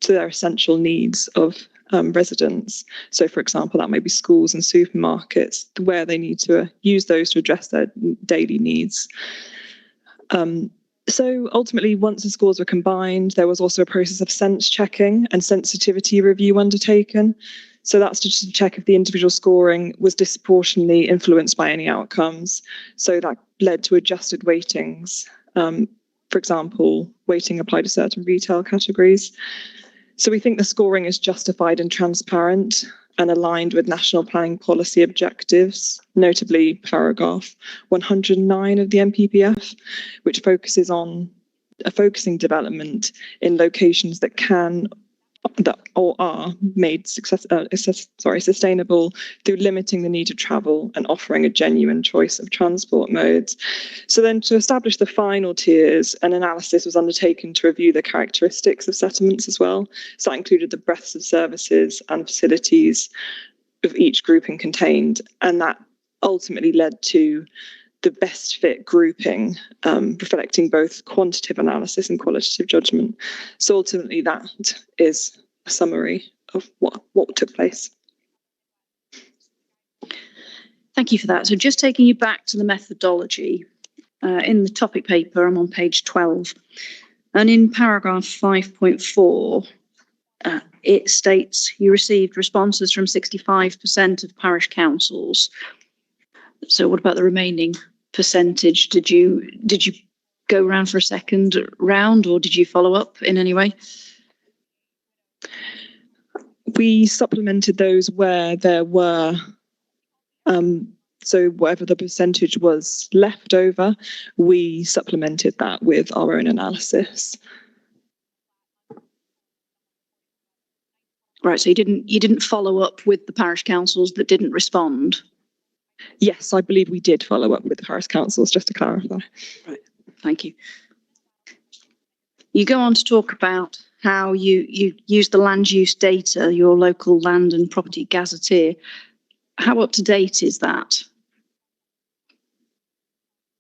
to their essential needs of residents. So, for example, that may be schools and supermarkets, where they need to use those to address their daily needs. So ultimately, once the scores were combined, there was also a process of sense checking and sensitivity review undertaken. So that's to check if the individual scoring was disproportionately influenced by any outcomes. So that led to adjusted weightings. For example, weighting applied to certain retail categories. So we think the scoring is justified and transparent and aligned with national planning policy objectives, notably paragraph 109 of the NPPF, which focuses on focusing development in locations that are made sustainable through limiting the need to travel and offering a genuine choice of transport modes. So then to establish the final tiers, an analysis was undertaken to review the characteristics of settlements as well. So that included the breadth of services and facilities of each grouping contained, and that ultimately led to the best fit grouping, reflecting both quantitative analysis and qualitative judgment. So ultimately that is a summary of what took place. Thank you for that. So just taking you back to the methodology, in the topic paper, I'm on page 12, and in paragraph 5.4, it states you received responses from 65% of parish councils. So what about the remaining percentage? Did you go around for a second round, or did you follow up in any way? We supplemented those where there were So whatever the percentage was left over, we supplemented that with our own analysis. Right, so you didn't follow up with the parish councils that didn't respond? Yes, I believe we did follow up with the parish councils, just to clarify. Right, thank you. You go on to talk about how you use the land use data, your local land and property gazetteer. How up to date is that?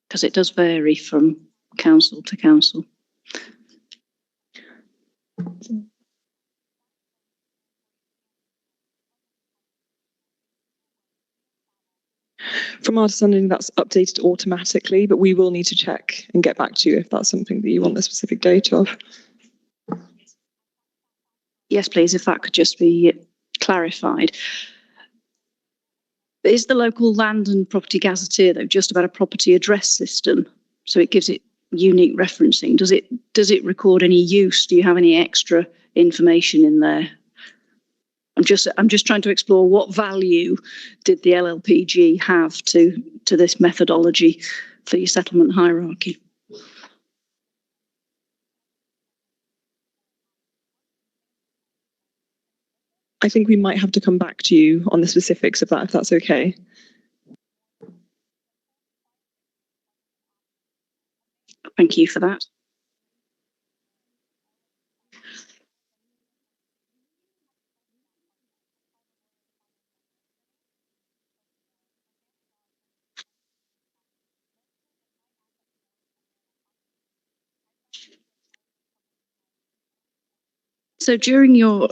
Because it does vary from council to council. From our understanding, that's updated automatically, but we will need to check and get back to you if that's something that you want the specific date of. Yes, please, if that could just be clarified. Is the local land and property gazetteer, though, just about a property address system? So it gives it unique referencing. Does it record any use? Do you have any extra information in there? I'm just trying to explore what value did the LLPG have to this methodology for your settlement hierarchy? I think we might have to come back to you on the specifics of that, if that's okay. Thank you for that. So during your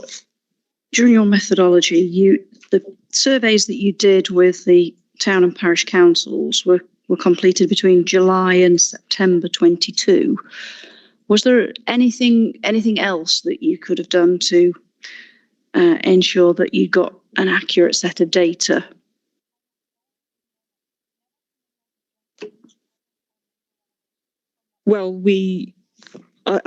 methodology, the surveys that you did with the town and parish councils were completed between July and September 22. Was there anything else that you could have done to ensure that you got an accurate set of data? Well,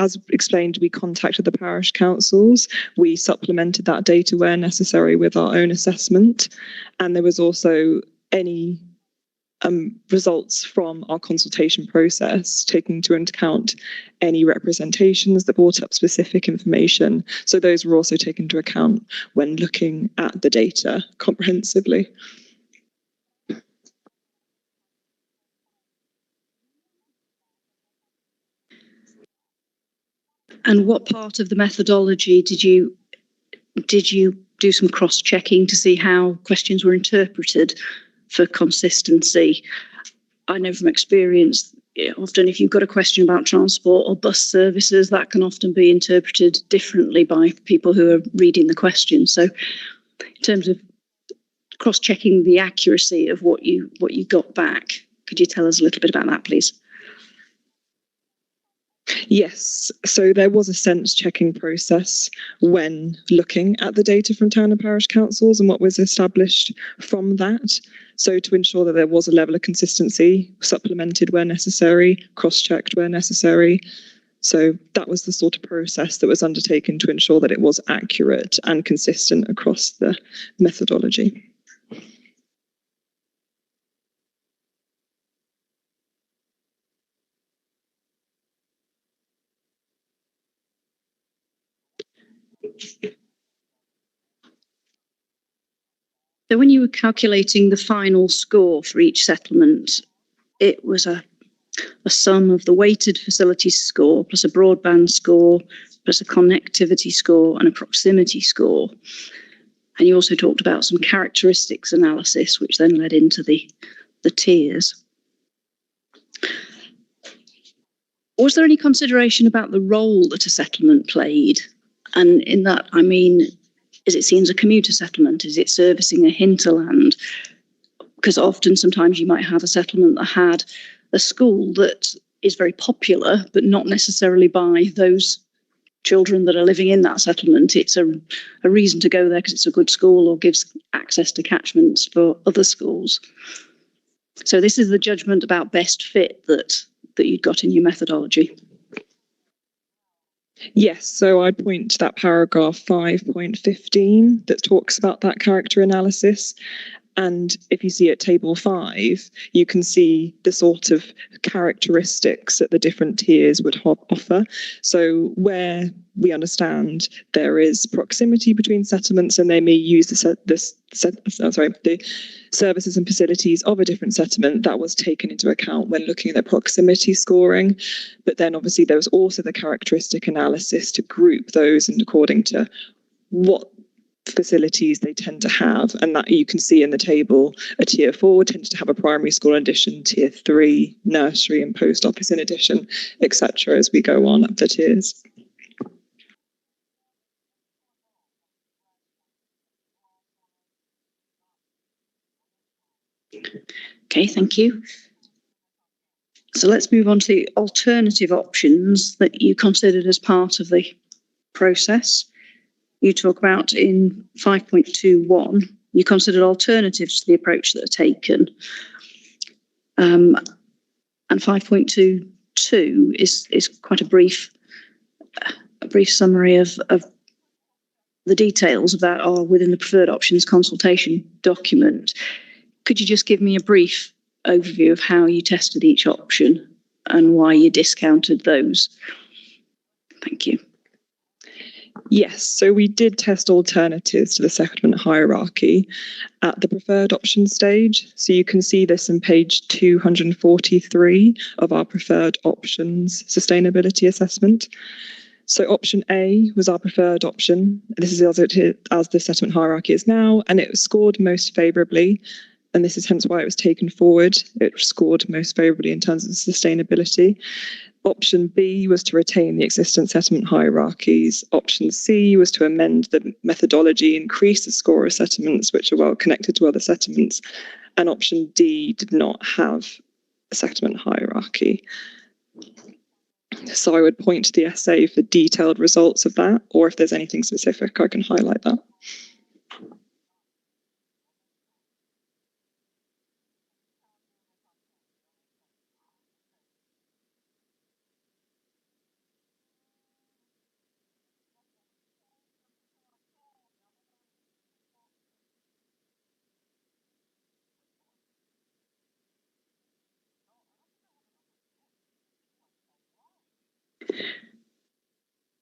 as explained, we contacted the parish councils. We supplemented that data where necessary with our own assessment. And there was also any results from our consultation process, taking into account any representations that brought up specific information. So those were also taken into account when looking at the data comprehensively. And what part of the methodology did you do some cross-checking to see how questions were interpreted for consistency? I know from experience, often if you've got a question about transport or bus services, that can often be interpreted differently by people who are reading the question. So in terms of cross-checking the accuracy of what you got back, could you tell us a little bit about that, please? Yes, so there was a sense checking process when looking at the data from town and parish councils and what was established from that. So to ensure that there was a level of consistency, supplemented where necessary, cross-checked where necessary. So that was the sort of process that was undertaken to ensure that it was accurate and consistent across the methodology. So when you were calculating the final score for each settlement, it was a sum of the weighted facilities score plus a broadband score plus a connectivity score and a proximity score. And you also talked about some characteristics analysis, which then led into the tiers. Was there any consideration about the role that a settlement played? And in that, I mean, is it seen as a commuter settlement? Is it servicing a hinterland? Because often, sometimes you might have a settlement that had a school that is very popular, but not necessarily by those children that are living in that settlement. It's a reason to go there because it's a good school or gives access to catchments for other schools. So this is the judgment about best fit that you'd got in your methodology. Yes, so I'd point to that paragraph 5.15 that talks about that character analysis. And if you see at table 5, you can see the sort of characteristics that the different tiers would offer. So where we understand there is proximity between settlements and they may use the services and facilities of a different settlement, that was taken into account when looking at the proximity scoring. But then obviously there was also the characteristic analysis to group those and according to what facilities they tend to have, and that you can see in the table. A tier 4 tends to have a primary school in addition, tier 3 nursery and post office in addition, etc. as we go on up the tiers. Okay, thank you. So let's move on to the alternative options that you considered as part of the process. You talk about in 5.21, you considered alternatives to the approach that are taken. And 5.22 is quite a brief summary of the details of that are within the preferred options consultation document. Could you just give me a brief overview of how you tested each option and why you discounted those? Thank you. Yes, so we did test alternatives to the settlement hierarchy at the preferred option stage. So you can see this on page 243 of our preferred options sustainability assessment. So option A was our preferred option. This is as the settlement hierarchy is now, and it was scored most favourably. And this is hence why it was taken forward. It scored most favourably in terms of sustainability. Option B was to retain the existing settlement hierarchies. Option C was to amend the methodology, increase the score of settlements which are well connected to other settlements. And option D did not have a settlement hierarchy. So I would point to the essay for detailed results of that, or if there's anything specific, I can highlight that.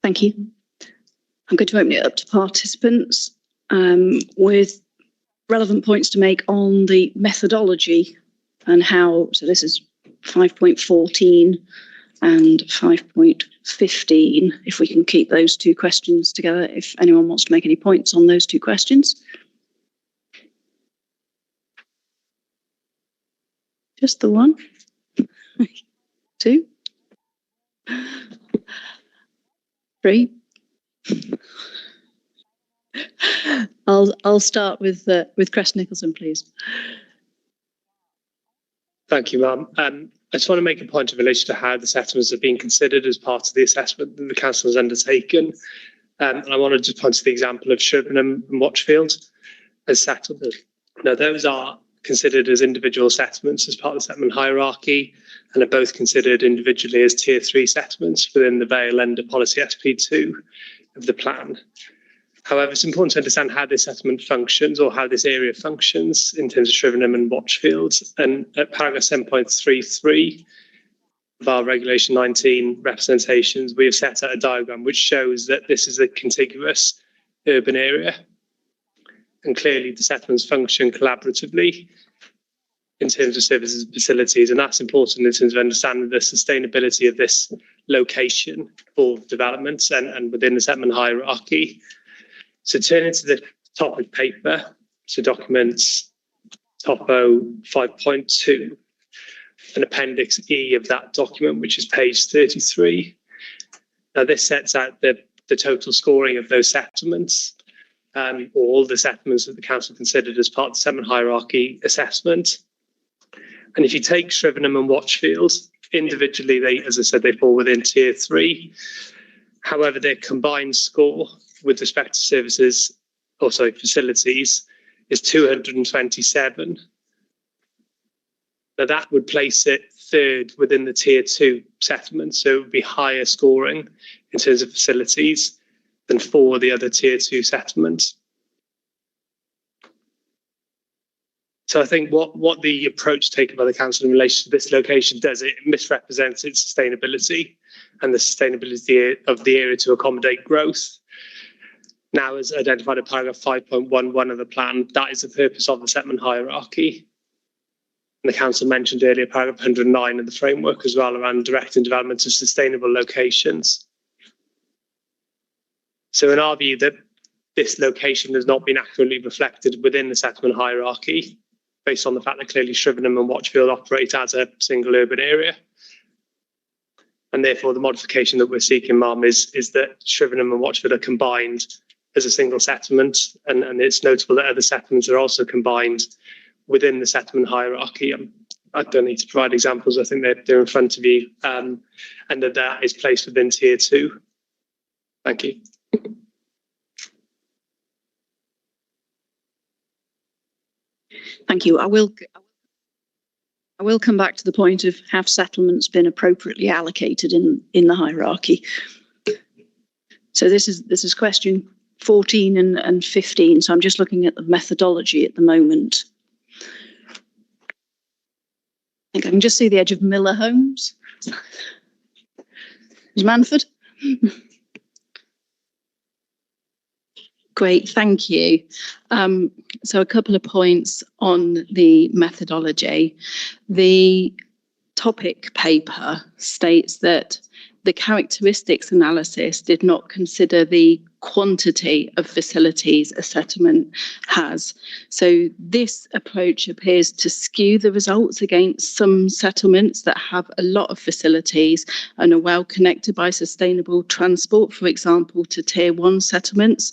Thank you. I'm going to open it up to participants with relevant points to make on the methodology and how, so this is 5.14 and 5.15, if we can keep those two questions together, if anyone wants to make any points on those two questions. Just the one? Two? Three? I'll start with Crest Nicholson, please. Thank you, Ma'am. I just want to make a point in relation to how the settlements have been considered as part of the assessment that the council has undertaken. And I want to just point to the example of Shrivenham and Watchfield as settled. Now, those are considered as individual settlements as part of the settlement hierarchy and are both considered individually as tier 3 settlements within the Vale Lender Policy SP2 of the plan. However, it's important to understand how this settlement functions or how this area functions in terms of Shrivenham and Watchfield. And at paragraph 7.33 of our Regulation 19 representations, we have set out a diagram which shows that this is a contiguous urban area. And clearly the settlements function collaboratively in terms of services and facilities. And that's important in terms of understanding the sustainability of this location for developments and within the settlement hierarchy. So turning to the top of paper, so documents topo 5.2, and appendix E of that document, which is page 33. Now this sets out the total scoring of those settlements, all the settlements that the council considered as part of the settlement hierarchy assessment. And if you take Shrivenham and Watchfield, individually, they, as I said, they fall within tier 3. However, their combined score with respect to services, also facilities, is 227. Now that would place it third within the tier 2 settlement, so it would be higher scoring in terms of facilities than for the other tier 2 settlements. So I think what the approach taken by the council in relation to this location does, it misrepresents its sustainability and the sustainability of the area to accommodate growth. Now, as identified in paragraph 5.11 of the plan, that is the purpose of the settlement hierarchy. And the council mentioned earlier paragraph 109 of the framework as well, around directing development of sustainable locations. So in our view, that this location has not been accurately reflected within the settlement hierarchy, based on the fact that clearly Shrivenham and Watchfield operate as a single urban area. And therefore, the modification that we're seeking, Ma'am, is that Shrivenham and Watchfield are combined as a single settlement. And it's notable that other settlements are also combined within the settlement hierarchy. I don't need to provide examples. I think they're in front of you. And that is placed within tier 2. Thank you. Thank you. I will come back to the point of have settlements been appropriately allocated in the hierarchy. So this is question 14 and 15. So I'm just looking at the methodology at the moment. I think I can just see the edge of Miller Homes. Is Manford? Great, thank you. So a couple of points on the methodology. The topic paper states that the characteristics analysis did not consider the quantity of facilities a settlement has. So this approach appears to skew the results against some settlements that have a lot of facilities and are well connected by sustainable transport, for example, to tier 1 settlements.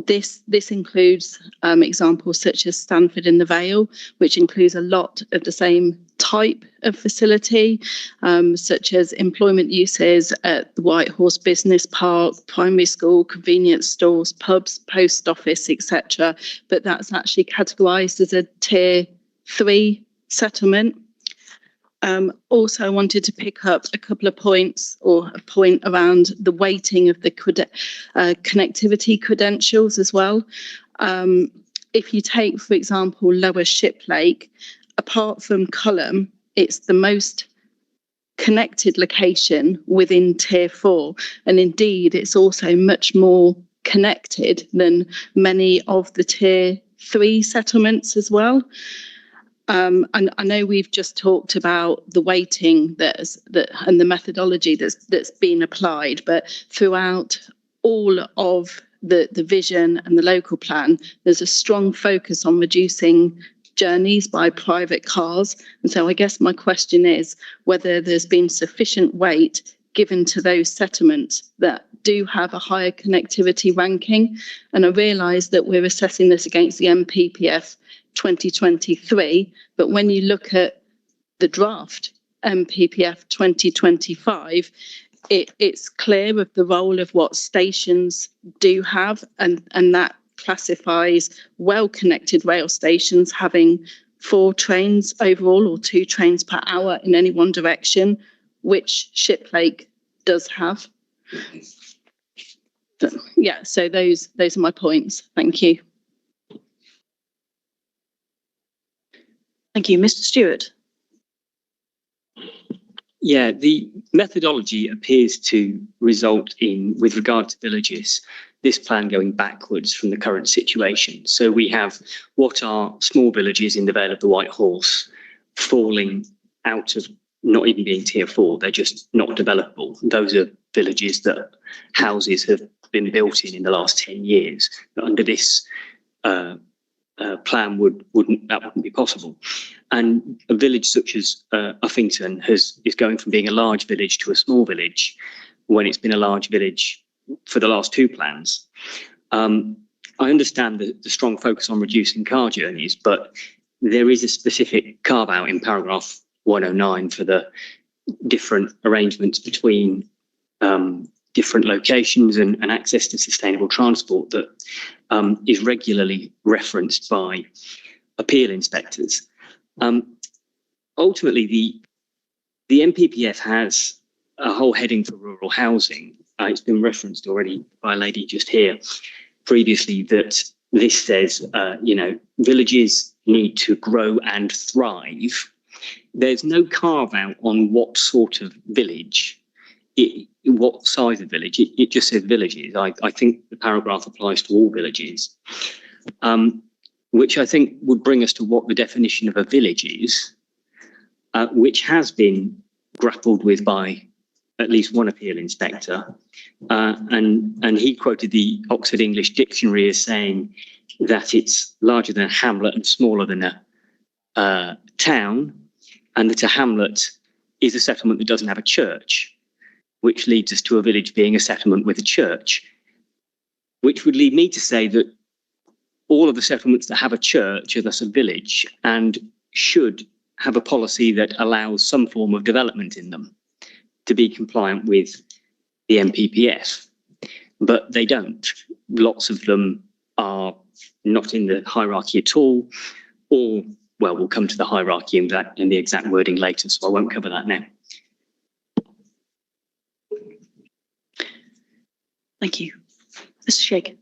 This includes examples such as Stanford in the Vale, which includes a lot of the same type of facility, such as employment uses at the White Horse Business Park, primary school, convenience stores, pubs, post office, etc. But that's actually categorised as a tier 3 settlement. Also, I wanted to pick up a couple of points, or a point around the weighting of the connectivity credentials as well. If you take, for example, Lower Shiplake, apart from Culham, it's the most connected location within tier 4. And indeed, it's also much more connected than many of the tier 3 settlements as well. And I know we've just talked about the weighting and the methodology that's been applied, but throughout all of the vision and the local plan, there's a strong focus on reducing journeys by private cars. And so I guess my question is whether there's been sufficient weight given to those settlements that do have a higher connectivity ranking. And I realise that we're assessing this against the MPPF 2023, but when you look at the draft MPPF 2025, it's clear of the role of what stations do have, and that classifies well-connected rail stations having 4 trains overall, or 2 trains per hour in any one direction, which Shiplake does have. Yeah, so those are my points. Thank you. Thank you. Mr. Stewart. Yeah, the methodology appears to result in, with regard to villages, this plan going backwards from the current situation. So we have what are small villages in the Vale of the White Horse falling out of not even being tier 4, they're just not developable. Those are villages that houses have been built in the last 10 years. But under this plan wouldn't be possible. And a village such as Uffington is going from being a large village to a small village when it's been a large village for the last 2 plans. I understand the strong focus on reducing car journeys, but there is a specific carve out in paragraph 109 for the different arrangements between different locations and access to sustainable transport that is regularly referenced by appeal inspectors. Ultimately, the MPPF has a whole heading for rural housing. It's been referenced already by a lady just here previously, that this says, villages need to grow and thrive, there's no carve out on what sort of village, what size of village. It just says villages. I think the paragraph applies to all villages, which I think would bring us to what the definition of a village is, which has been grappled with by at least one appeal inspector. And he quoted the Oxford English Dictionary as saying that it's larger than a hamlet and smaller than a town, and that a hamlet is a settlement that doesn't have a church, which leads us to a village being a settlement with a church, which would lead me to say that all of the settlements that have a church are thus a village and should have a policy that allows some form of development in them to be compliant with the MPPF. But they don't. Lots of them are not in the hierarchy at all, or, well, we'll come to the hierarchy in the exact wording later, so I won't cover that now. Thank you. Mr. Shaker.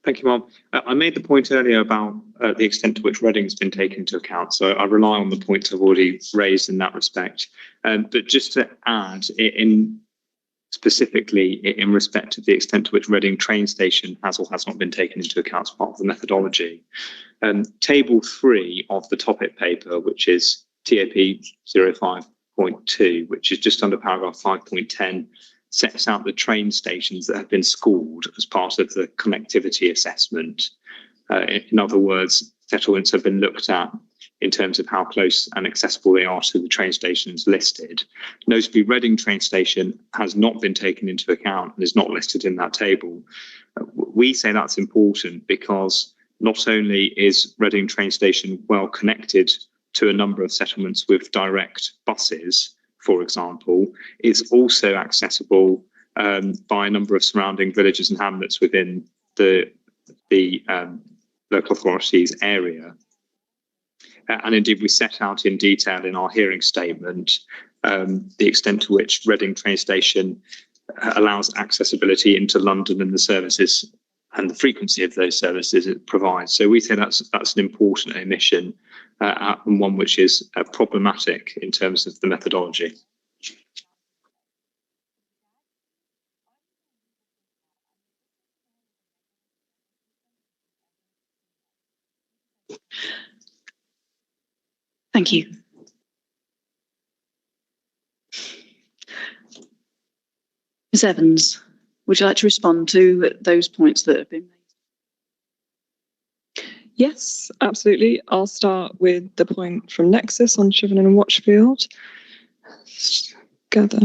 Thank you, Mom. I made the point earlier about the extent to which Reading has been taken into account, so I rely on the points I've already raised in that respect. But just to add, specifically in respect of the extent to which Reading train station has or has not been taken into account as part of the methodology, Table 3 of the topic paper, which is TAP 05.2, which is just under paragraph 5.10, sets out the train stations that have been scored as part of the connectivity assessment. In other words, settlements have been looked at in terms of how close and accessible they are to the train stations listed. Notably, Reading train station has not been taken into account and is not listed in that table. We say that's important because not only is Reading train station well connected to a number of settlements with direct buses, for example, it's also accessible by a number of surrounding villages and hamlets within the local authorities area. And indeed, we set out in detail in our hearing statement the extent to which Reading train station allows accessibility into London and the services and the frequency of those services it provides. So we think that's an important omission and one which is problematic in terms of the methodology. Thank you. Ms. Evans, would you like to respond to those points that have been made? Yes, absolutely. I'll start with the point from Nexus on Shrivenham and Watchfield. Let's gather.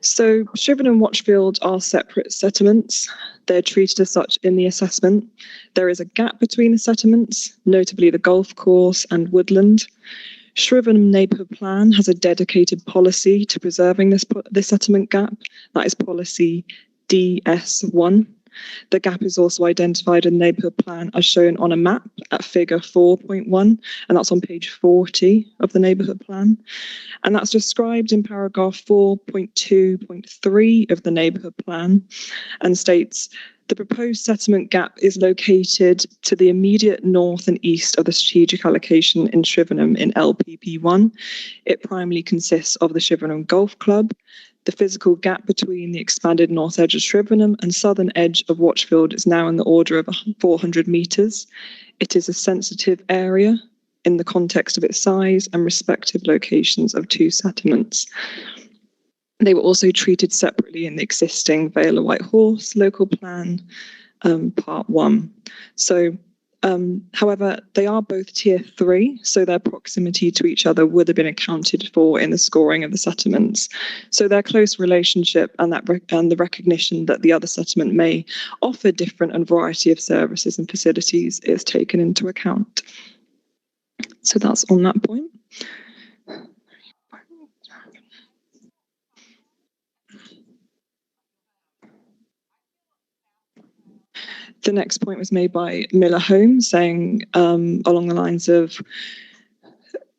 So Shrivenham and Watchfield are separate settlements. They're treated as such in the assessment. There is a gap between the settlements, notably the golf course and woodland. Shrivenham Neighbourhood Plan has a dedicated policy to preserving this settlement gap. That is policy DS1. The gap is also identified in the neighbourhood plan as shown on a map at figure 4.1, and that's on page 40 of the neighbourhood plan. And that's described in paragraph 4.2.3 of the neighbourhood plan and states, the proposed settlement gap is located to the immediate north and east of the strategic allocation in Shrivenham in LPP1. It primarily consists of the Shrivenham Golf Club. The physical gap between the expanded north edge of Shrivenham and southern edge of Watchfield is now in the order of 400 metres. It is a sensitive area in the context of its size and respective locations of two settlements. They were also treated separately in the existing Vale of White Horse local plan, part 1. So, however, they are both tier 3, so their proximity to each other would have been accounted for in the scoring of the settlements. So their close relationship and the recognition that the other settlement may offer different and variety of services and facilities is taken into account. So that's on that point. The next point was made by Miller Holmes, saying along the lines of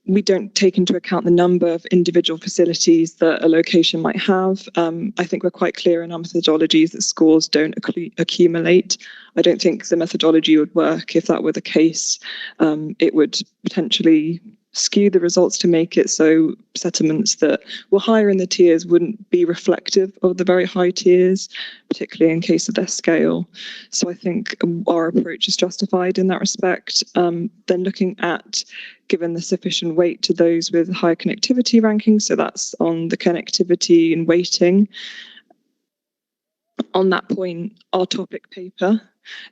we don't take into account the number of individual facilities that a location might have. I think we're quite clear in our methodologies that scores don't accumulate. I don't think the methodology would work if that were the case. It would potentially skew the results to make it so settlements that were higher in the tiers wouldn't be reflective of the very high tiers, particularly in case of their scale. So I think our approach is justified in that respect. Then looking at given the sufficient weight to those with high connectivity rankings, so that's on the connectivity and weighting. On that point, our topic paper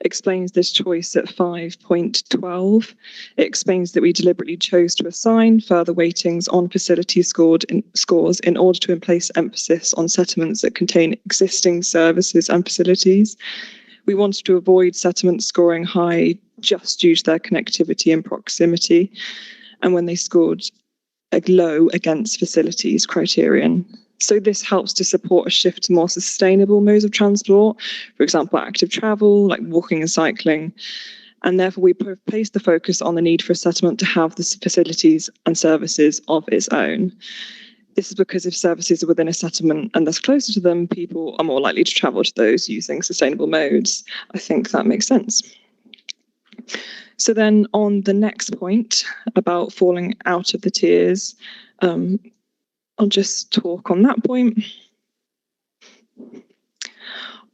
explains this choice at 5.12. It explains that we deliberately chose to assign further weightings on facility scores in order to place emphasis on settlements that contain existing services and facilities. We wanted to avoid settlements scoring high just due to their connectivity and proximity, and when they scored low against facilities criterion. So this helps to support a shift to more sustainable modes of transport, for example, active travel, like walking and cycling. And therefore, we place the focus on the need for a settlement to have the facilities and services of its own. This is because if services are within a settlement and thus closer to them, people are more likely to travel to those using sustainable modes. I think that makes sense. So then on the next point about falling out of the tiers, I'll just talk on that point.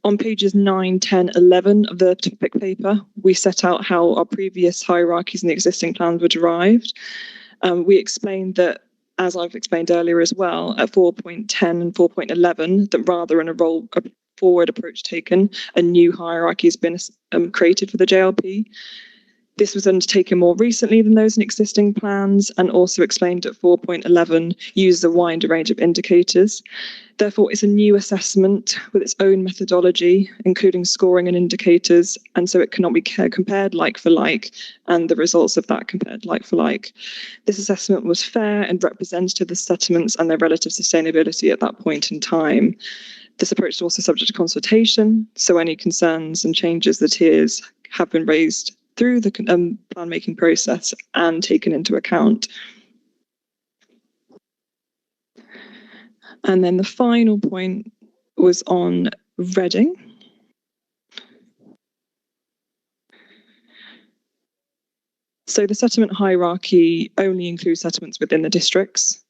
On pages 9, 10, 11 of the topic paper, we set out how our previous hierarchies in the existing plans were derived. We explained that, as I've explained earlier as well, at 4.10 and 4.11, that rather than a forward approach taken, a new hierarchy has been created for the JLP. This was undertaken more recently than those in existing plans, and also explained at 4.11 uses a wider range of indicators. Therefore, it's a new assessment with its own methodology, including scoring and indicators, and so it cannot be compared like for like, and the results of that compared like for like. This assessment was fair and representative of settlements and their relative sustainability at that point in time. This approach is also subject to consultation, so any concerns and changes to the tiers have been raised through the plan-making process and taken into account. And then the final point was on Reading. So the settlement hierarchy only includes settlements within the districts.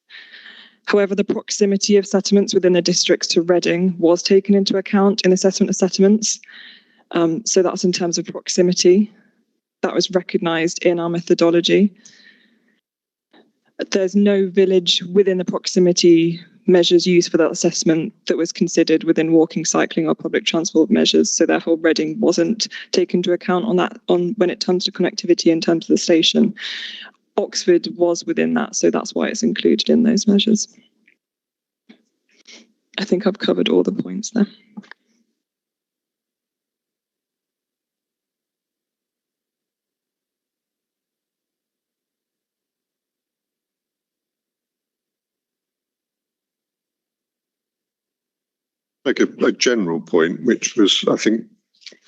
However, the proximity of settlements within the districts to Reading was taken into account in the assessment of settlements. So that's in terms of proximity. That was recognised in our methodology. There's no village within the proximity measures used for that assessment that was considered within walking, cycling or public transport measures. So therefore Reading wasn't taken into account on that when it comes to connectivity in terms of the station. Oxford was within that, so that's why it's included in those measures. I think I've covered all the points there. Like a general point, which was, I think,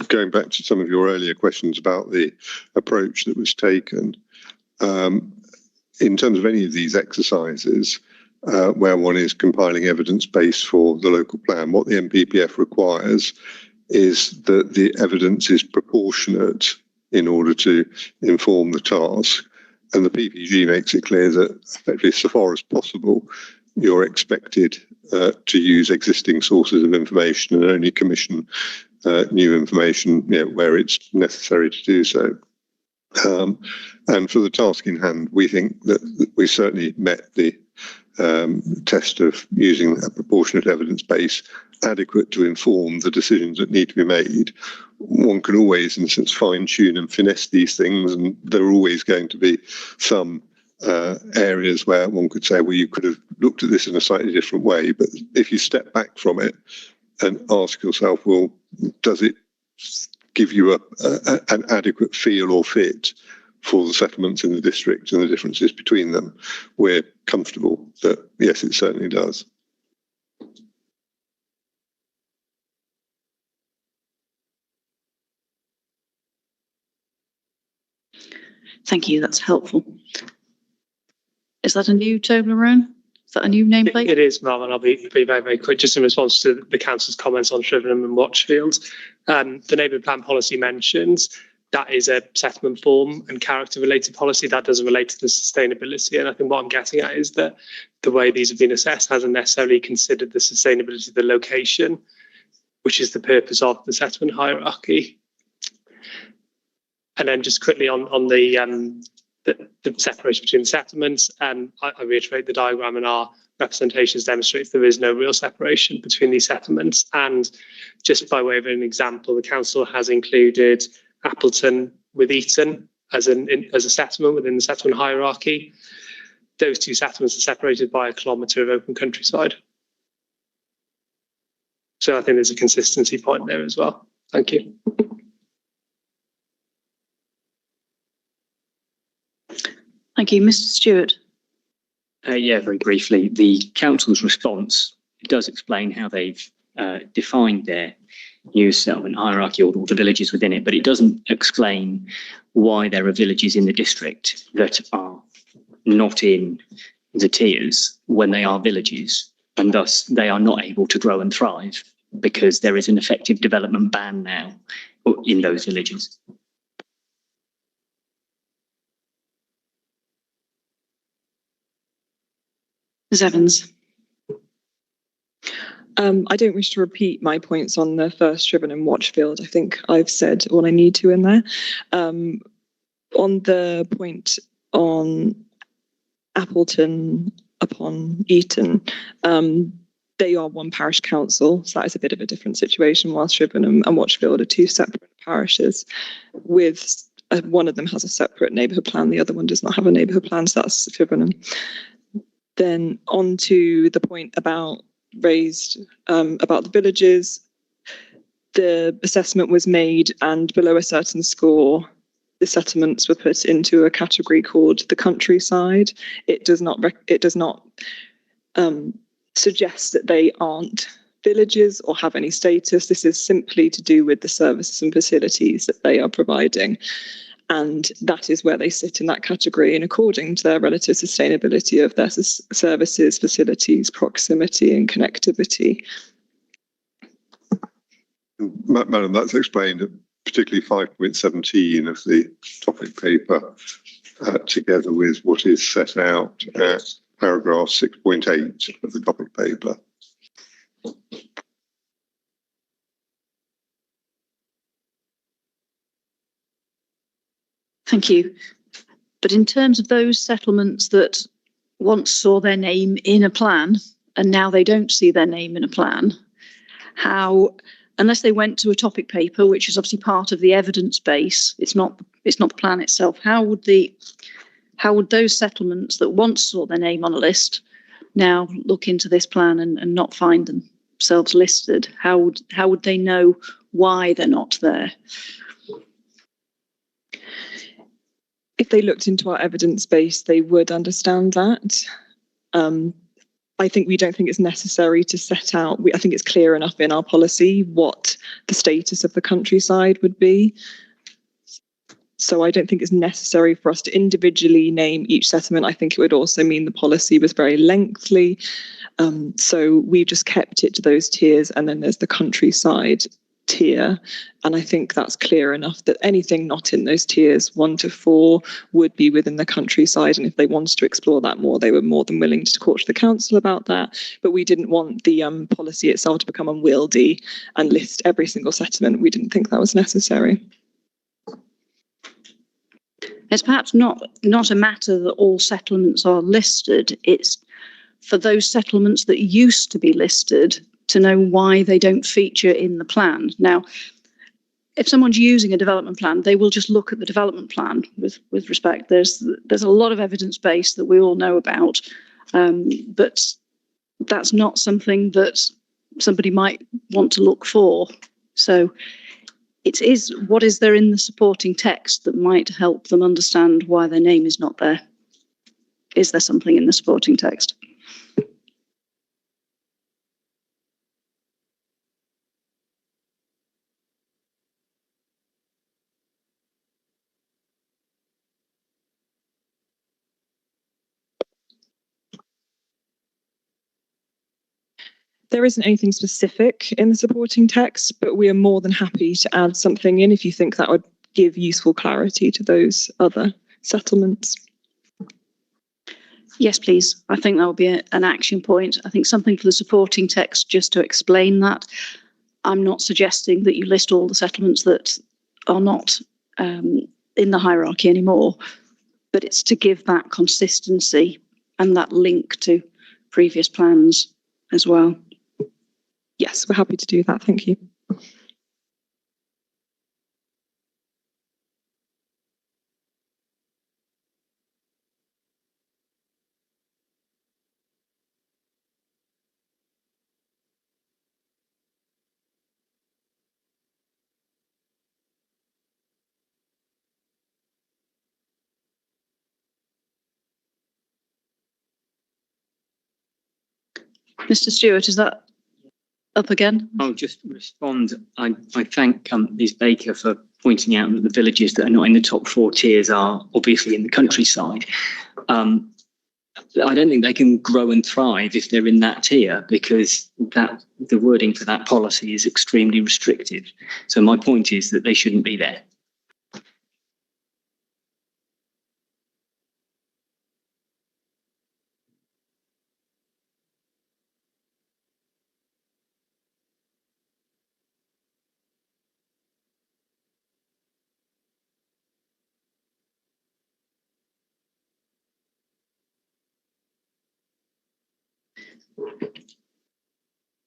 going back to some of your earlier questions about the approach that was taken, in terms of any of these exercises, where one is compiling evidence base for the local plan, what the MPPF requires is that the evidence is proportionate in order to inform the task. And the PPG makes it clear that, effectively, so far as possible, you're expected to use existing sources of information and only commission new information, where it's necessary to do so. And for the task in hand, we think that we certainly met the test of using a proportionate evidence base adequate to inform the decisions that need to be made. One can always, in a sense, fine-tune and finesse these things, and there are always going to be some areas where one could say, well, you could have looked at this in a slightly different way. But if you step back from it and ask yourself, well, does it give you an adequate feel or fit for the settlements in the district and the differences between them? We're comfortable that, yes, it certainly does. Thank you, that's helpful. Is that a new Toblerone? Is that a new nameplate? It is, Mum, and I'll be very, very quick, just in response to the council's comments on Shrivenham and Watchfield. The neighbourhood plan policy mentions that is a settlement form and character related policy that doesn't relate to the sustainability. And I think what I'm getting at is that the way these have been assessed hasn't necessarily considered the sustainability of the location, which is the purpose of the settlement hierarchy. And then just quickly on the separation between the settlements, I reiterate the diagram and our representations demonstrates there is no real separation between these settlements. And just by way of an example, the council has included Appleton with Eton as a settlement within the settlement hierarchy. Those two settlements are separated by 1 kilometre of open countryside. So I think there's a consistency point there as well. Thank you. Thank you. Mr. Stewart. Yeah, very briefly, the council's response does explain how they've defined their new settlement hierarchy or the villages within it, but it doesn't explain why there are villages in the district that are not in the tiers when they are villages, and thus they are not able to grow and thrive because there is an effective development ban now in those villages. Ms. Evans. I don't wish to repeat my points on the first Shriven and Watchfield. I think I've said all I need to in there. On the point on Appleton upon Eton, they are one parish council, so that is a bit of a different situation, whilst Shriven and Watchfield are two separate parishes with one of them has a separate neighbourhood plan, the other one does not have a neighbourhood plan, so that's Shriven. Then on to the point about raised about the villages, the assessment was made and below a certain score, the settlements were put into a category called the countryside. It does not suggest that they aren't villages or have any status. This is simply to do with the services and facilities that they are providing. And that is where they sit in that category and according to their relative sustainability of their services, facilities, proximity and connectivity. Madam, that's explained, particularly 5.17 of the topic paper, together with what is set out at paragraph 6.8 of the topic paper. Thank you. But in terms of those settlements that once saw their name in a plan and now they don't see their name in a plan, how, unless they went to a topic paper, which is obviously part of the evidence base, it's not the plan itself, how would those settlements that once saw their name on a list now look into this plan and not find themselves listed? How would they know why they're not there? If they looked into our evidence base, they would understand that. I think we don't think it's necessary to set out, I think it's clear enough in our policy what the status of the countryside would be. So I don't think it's necessary for us to individually name each settlement. I think it would also mean the policy was very lengthy. So we've just kept it to those tiers, and then there's the countryside tier, and I think that's clear enough that anything not in those tiers 1 to 4 would be within the countryside, and if they wanted to explore that more, they were more than willing to talk to the council about that. But we didn't want the policy itself to become unwieldy and list every single settlement. We didn't think that was necessary. It's perhaps not a matter that all settlements are listed. It's for those settlements that used to be listed to know why they don't feature in the plan. Now, if someone's using a development plan, they will just look at the development plan with respect. There's a lot of evidence base that we all know about, but that's not something that somebody might want to look for. So it is what is there in the supporting text that might help them understand why their name is not there? Is there something in the supporting text? There isn't anything specific in the supporting text, but we are more than happy to add something in if you think that would give useful clarity to those other settlements. Yes, please. I think that would be an action point. I think something for the supporting text just to explain that. I'm not suggesting that you list all the settlements that are not in the hierarchy anymore, but it's to give that consistency and that link to previous plans as well. Yes, we're happy to do that. Thank you. Mr. Stewart, is that up again? I'll just respond. I thank Ms. Baker for pointing out that the villages that are not in the top 4 tiers are obviously in the countryside. I don't think they can grow and thrive if they're in that tier, because the wording for that policy is extremely restrictive. So my point is that they shouldn't be there.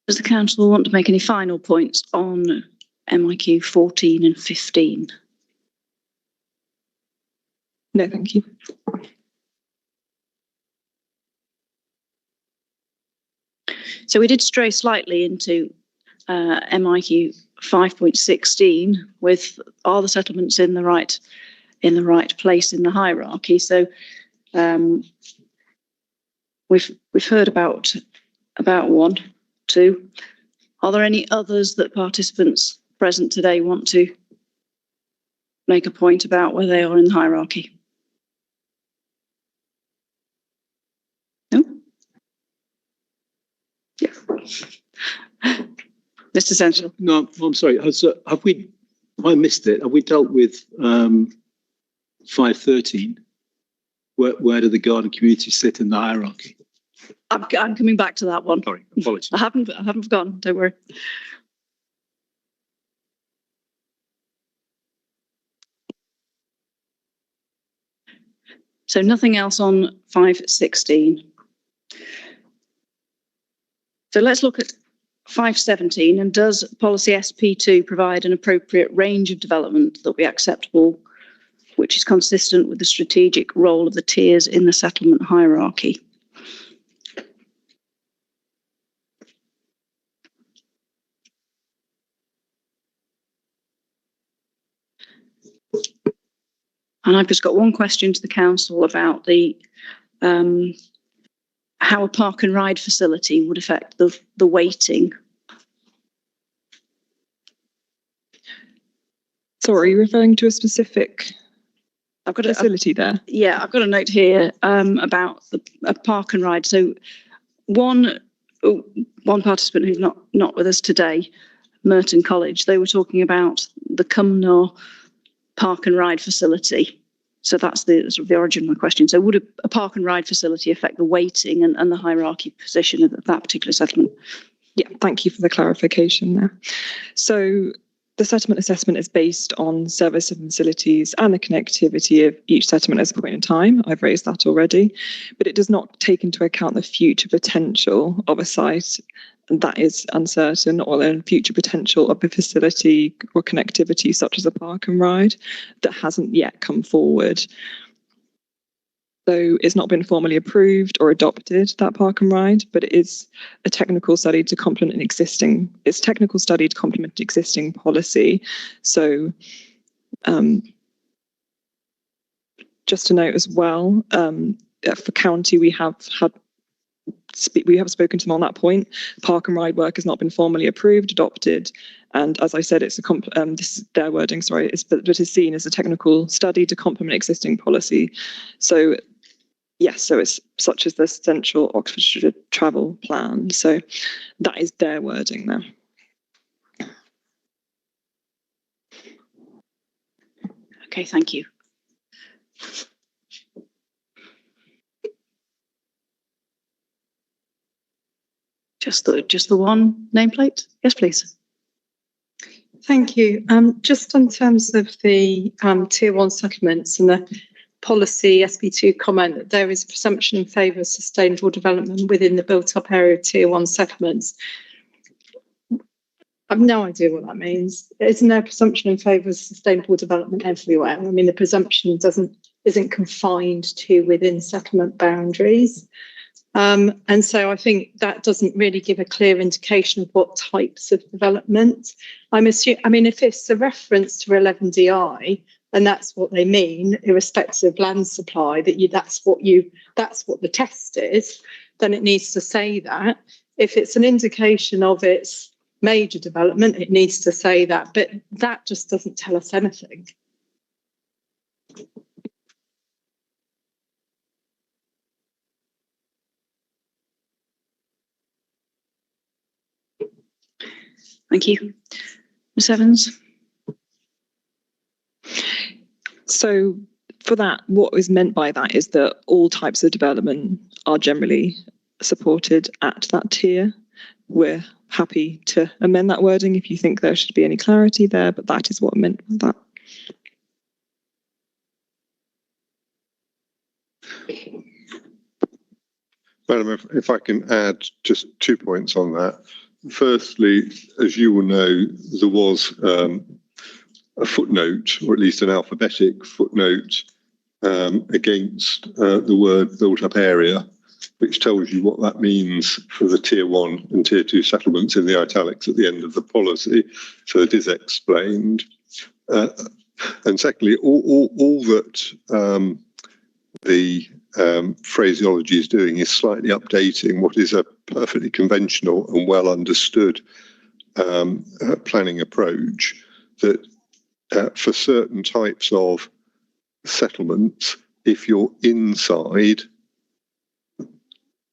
Does the council want to make any final points on MIQ 14 and 15? No, thank you. So we did stray slightly into MIQ 5.16 with are the settlements in the right place in the hierarchy. So we've heard about 1, 2. Are there any others that participants present today want to make a point about where they are in the hierarchy? No? Yeah. Mr. Central. No, I'm sorry. Have I missed it? Have we dealt with 513? Where do the garden communities sit in the hierarchy? I'm coming back to that one. Sorry, apologies. I haven't forgotten. Don't worry. So nothing else on 516. So let's look at 517. And does policy SP2 provide an appropriate range of development that will be acceptable, which is consistent with the strategic role of the tiers in the settlement hierarchy? And I've just got one question to the council about the how a park and ride facility would affect the weighting. Sorry, you're referring to a specific facility there? Yeah, I've got a note here about a park and ride. So one participant who's not with us today, Merton College, they were talking about the Cumnor park and ride facility. So that's the sort of the origin of my question. So would a park and ride facility affect the weighting and the hierarchy position of that particular settlement? Yeah, thank you for the clarification there. So the settlement assessment is based on service and facilities and the connectivity of each settlement as a point in time. I've raised that already, but it does not take into account the future potential of a site that is uncertain, or the future potential of a facility or connectivity such as a park and ride that hasn't yet come forward. So it's not been formally approved or adopted, that park and ride, but it is a technical study to complement existing policy. So just to note as well, for county, we have spoken to them on that point. Park and ride work has not been formally approved, adopted, and as I said, it's this is their wording. Sorry, but it is seen as a technical study to complement existing policy. So, Yes, so it's such as the Central Oxfordshire Travel Plan. So that is their wording now. Okay, thank you. Just the one nameplate? Yes, please. Thank you. Just in terms of the Tier 1 settlements and the policy SP2 comment that there is a presumption in favour of sustainable development within the built-up area of Tier 1 settlements. I've no idea what that means. Isn't there a presumption in favour of sustainable development everywhere? I mean, the presumption isn't confined to within settlement boundaries. And so I think that doesn't really give a clear indication of what types of development. I mean, if it's a reference to 11DI, and that's what they mean, irrespective of land supply, that's what the test is, then it needs to say that. If it's an indication of its major development, it needs to say that, but that just doesn't tell us anything. Thank you. Ms. Evans? So for that, what is meant by that is that all types of development are generally supported at that tier. We're happy to amend that wording if you think there should be any clarity there, but that is what I meant by that. Madam, if I can add just 2 points on that. Firstly, as you will know, there was a footnote, or at least an alphabetic footnote, against the word built-up area, which tells you what that means for the Tier 1 and Tier 2 settlements in the italics at the end of the policy. So it is explained. And secondly, all that the phraseology is doing is slightly updating what is a perfectly conventional and well understood planning approach that for certain types of settlements, if you're inside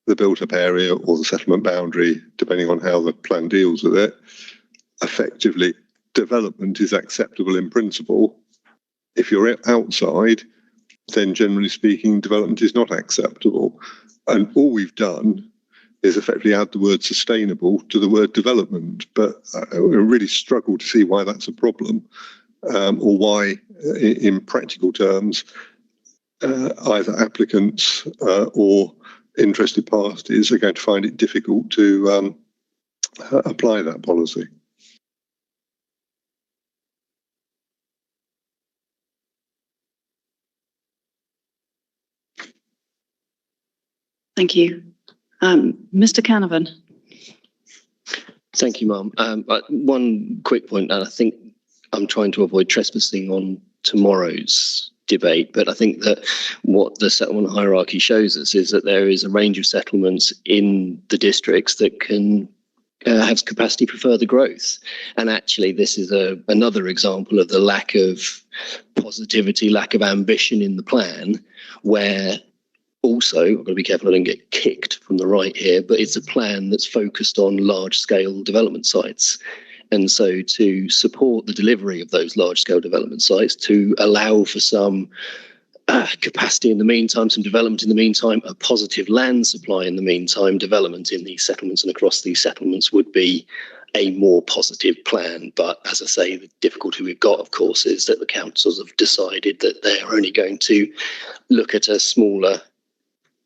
the built-up area or the settlement boundary, depending on how the plan deals with it, effectively development is acceptable in principle. If you're outside, then generally speaking, development is not acceptable. And all we've done is effectively add the word sustainable to the word development. But I really struggle to see why that's a problem, or why, in practical terms, either applicants or interested parties are going to find it difficult to apply that policy. Thank you. Mr. Canavan. Thank you, Ma'am. One quick point, and I think I'm trying to avoid trespassing on tomorrow's debate, but I think that what the settlement hierarchy shows us is that there is a range of settlements in the districts that can have capacity for further growth. And actually, this is another example of the lack of positivity, lack of ambition in the plan, where also, I've got to be careful I don't get kicked from the right here, but it's a plan that's focused on large-scale development sites. And so to support the delivery of those large-scale development sites, to allow for some capacity in the meantime, some development in the meantime, a positive land supply in the meantime, development in these settlements and across these settlements would be a more positive plan. But as I say, the difficulty we've got, of course, is that the councils have decided that they're only going to look at a smaller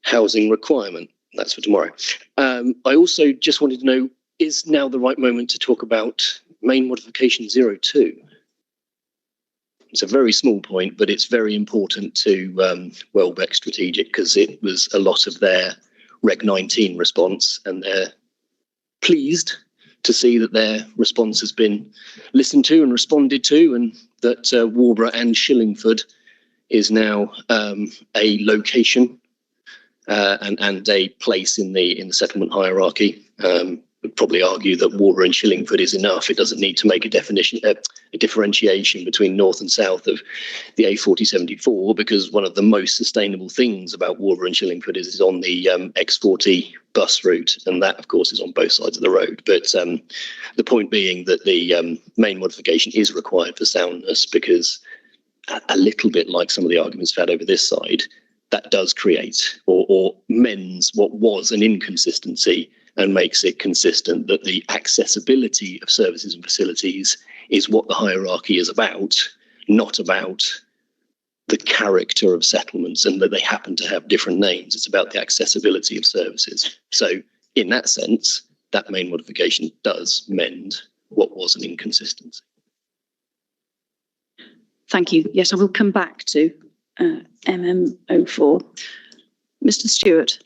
housing requirement. That's for tomorrow. I also just wanted to know, is now the right moment to talk about main modification 02? It's a very small point, but it's very important to Welbeck Strategic because it was a lot of their Reg 19 response, and they're pleased to see that their response has been listened to and responded to, and that Warburg and Shillingford is now a location and a place in the settlement hierarchy. would probably argue that Water and Shillingford is enough. It doesn't need to make a differentiation between north and south of the A4074, because one of the most sustainable things about Water and Shillingford is on the X40 bus route, and that, of course, is on both sides of the road. But the point being that the main modification is required for soundness, because a little bit like some of the arguments we've had over this side, that does create or mends what was an inconsistency and makes it consistent that the accessibility of services and facilities is what the hierarchy is about, not about the character of settlements and that they happen to have different names. It's about the accessibility of services. So in that sense, that main modification does mend what was an inconsistency. Thank you. Yes, I will come back to MM04. Mr. Stewart.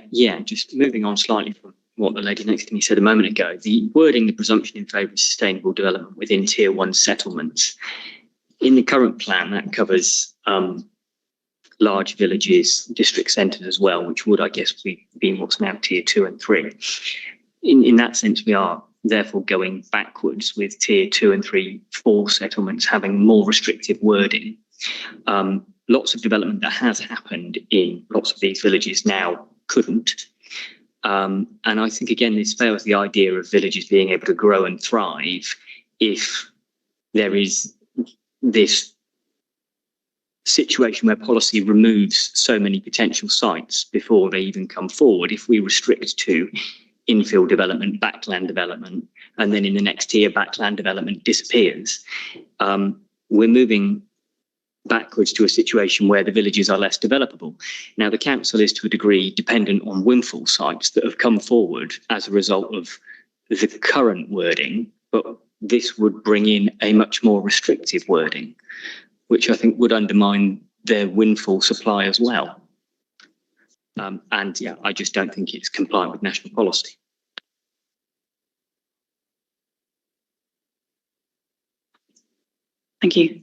Yeah, just moving on slightly from what the lady next to me said a moment ago, the wording, the presumption in favour of sustainable development within Tier 1 settlements. In the current plan, that covers large villages, district centres as well, which would, I guess, be what's now Tier 2 and 3. In that sense, we are therefore going backwards with Tier 2 and 3 full settlements having more restrictive wording. Lots of development that has happened in lots of these villages now couldn't. And I think, again, this fails the idea of villages being able to grow and thrive if there is this situation where policy removes so many potential sites before they even come forward. If we restrict to infill development, backland development, and then in the next tier, backland development disappears, we're moving backwards to a situation where the villages are less developable. Now, the council is to a degree dependent on windfall sites that have come forward as a result of the current wording, but this would bring in a much more restrictive wording, which I think would undermine their windfall supply as well. And yeah, I just don't think it's compliant with national policy. Thank you.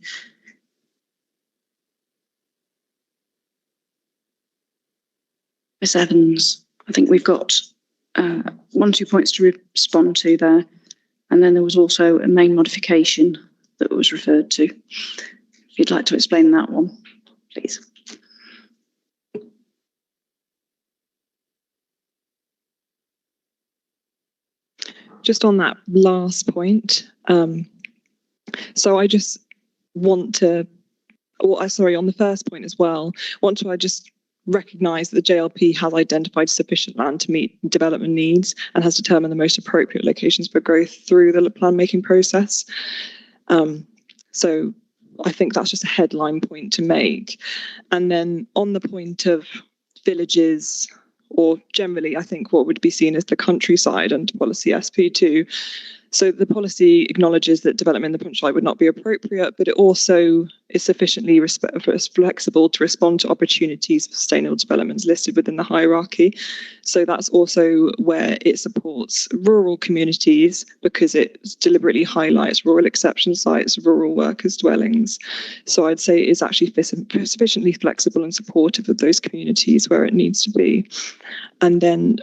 Ms. Evans, I think we've got 1 or 2 points to respond to there. And then there was also a main modification that was referred to. If you'd like to explain that one, please. Just on that last point, so I just want to, sorry, on the first point as well, I just recognise that the JLP has identified sufficient land to meet development needs and has determined the most appropriate locations for growth through the plan making process. So I think that's just a headline point to make. And then on the point of villages, or generally, I think what would be seen as the countryside and policy SP2. So the policy acknowledges that development in the countryside would not be appropriate, but it also is sufficiently flexible to respond to opportunities for sustainable developments listed within the hierarchy. So that's also where it supports rural communities, because it deliberately highlights rural exception sites, rural workers' dwellings. So I'd say it's actually sufficiently flexible and supportive of those communities where it needs to be. And then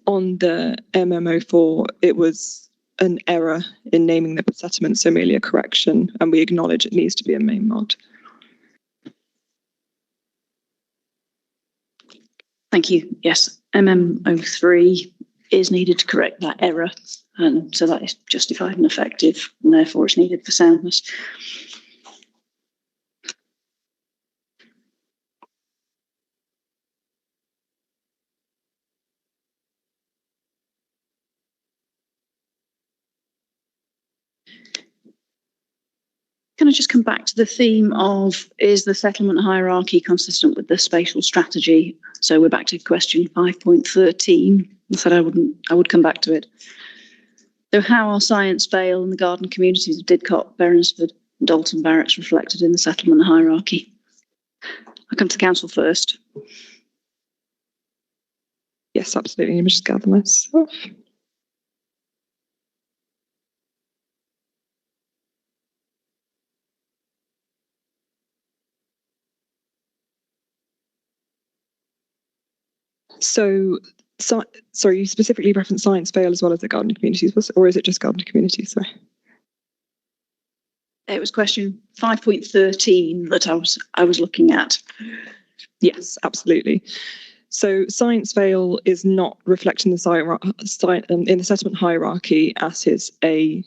on the MM04, it was an error in naming the settlement, so merely a correction, and we acknowledge it needs to be a main mod. Thank you. Yes, MM03 is needed to correct that error, and so that is justified and effective, and therefore it's needed for soundness. Can I just come back to the theme of, is the settlement hierarchy consistent with the spatial strategy? So we're back to question 5.13. I said I would come back to it. So how are Science Vale and the garden communities of Didcot, Berensford, and Dalton Barracks reflected in the settlement hierarchy? I'll come to council first. Yes, absolutely. Let me just gather myself. So Sorry, you specifically referenced Science Vale as well as the garden communities, or is it just garden communities? Sorry. It was question 5.13 that I was looking at. Yes, absolutely. So Science Vale is not reflecting the in the settlement hierarchy as is it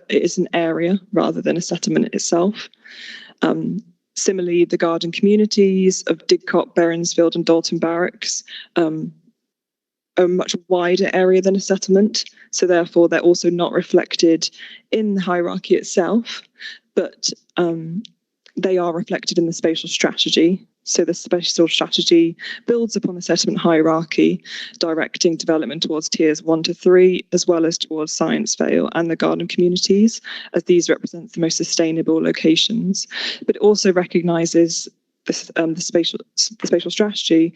is an area rather than a settlement itself. Similarly, the garden communities of Didcot, Berensfield and Dalton Barracks are a much wider area than a settlement. So therefore, they're also not reflected in the hierarchy itself, but they are reflected in the spatial strategy. So the spatial strategy builds upon the settlement hierarchy, directing development towards tiers 1 to 3, as well as towards Science Vale and the garden communities, as these represent the most sustainable locations. But it also recognises the spatial strategy,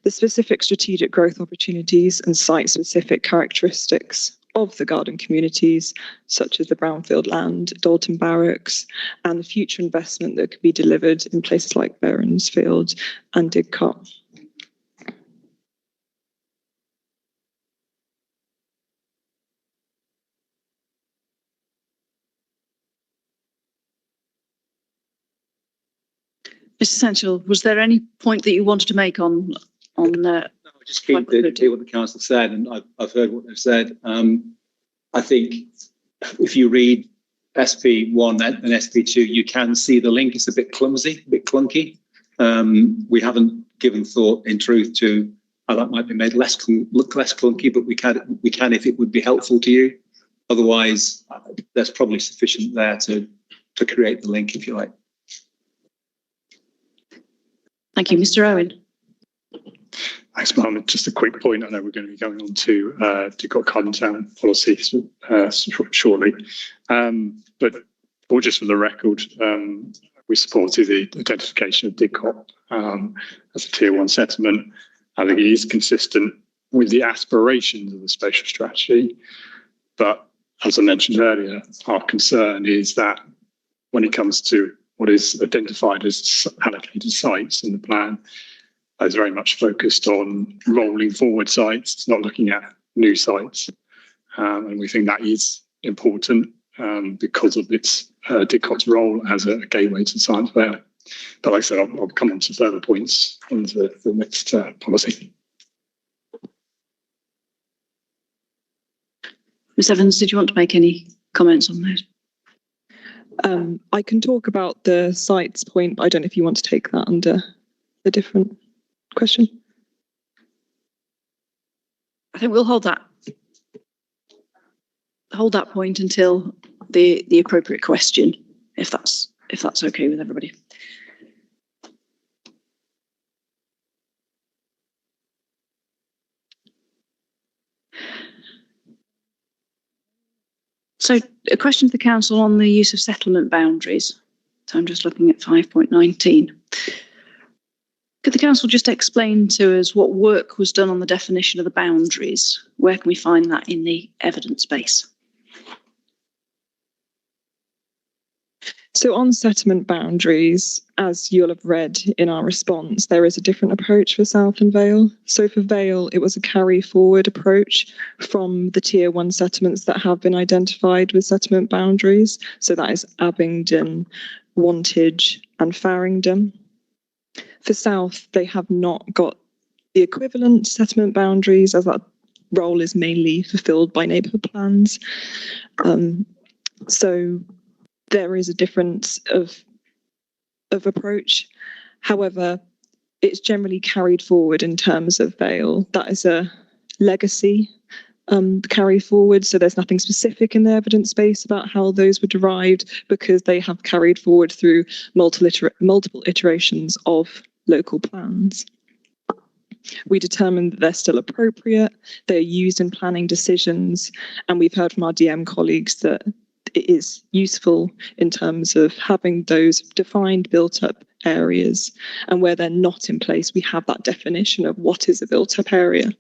the specific strategic growth opportunities and site-specific characteristics of the garden communities, such as the brownfield land, Dalton Barracks, and the future investment that could be delivered in places like Berensfield and Didcot. Mr. Sensual, was there any point that you wanted to make on just keep what the council said, and I've heard what they've said. I think if you read SP1 and SP2, you can see the link is a bit clumsy, a bit clunky. We haven't given thought, in truth, to how that might be made look less clunky, but we can if it would be helpful to you. Otherwise, there's probably sufficient there to create the link, if you like. Thank you, Mr. Owen. Thanks, Mum. Just a quick point. I know we're going to be going on to Didcot Carden Town policy shortly. But just for the record, we supported the identification of Didcot as a tier 1 settlement. I think it is consistent with the aspirations of the spatial strategy. But as I mentioned earlier, our concern is that when it comes to what is identified as allocated sites in the plan, is very much focused on rolling forward sites. It's not looking at new sites. And we think that is important because of its Didcot's role as a gateway to Science Vale. But like I said, I'll come on to further points on the next policy. Ms. Evans, did you want to make any comments on those? I can talk about the sites point, but I don't know if you want to take that under a different question. I think we'll hold that point until the appropriate question, if that's okay with everybody. So a question to the council on the use of settlement boundaries. So I'm just looking at 5.19. Could the council just explain to us what work was done on the definition of the boundaries? Where can we find that in the evidence base? So on settlement boundaries, as you'll have read in our response, there is a different approach for South and Vale. So for Vale, it was a carry forward approach from the tier 1 settlements that have been identified with settlement boundaries. So that is Abingdon, Wantage and Farringdon. For South, they have not got the equivalent settlement boundaries, as that role is mainly fulfilled by neighbourhood plans. So there is a difference of approach. However, it's generally carried forward in terms of Vale. That is a legacy carry forward. So there's nothing specific in the evidence base about how those were derived, because they have carried forward through multiple iterations of local plans. We determined that they're still appropriate, they're used in planning decisions, and we've heard from our DM colleagues that it is useful in terms of having those defined built-up areas, and where they're not in place, we have that definition of what is a built-up area.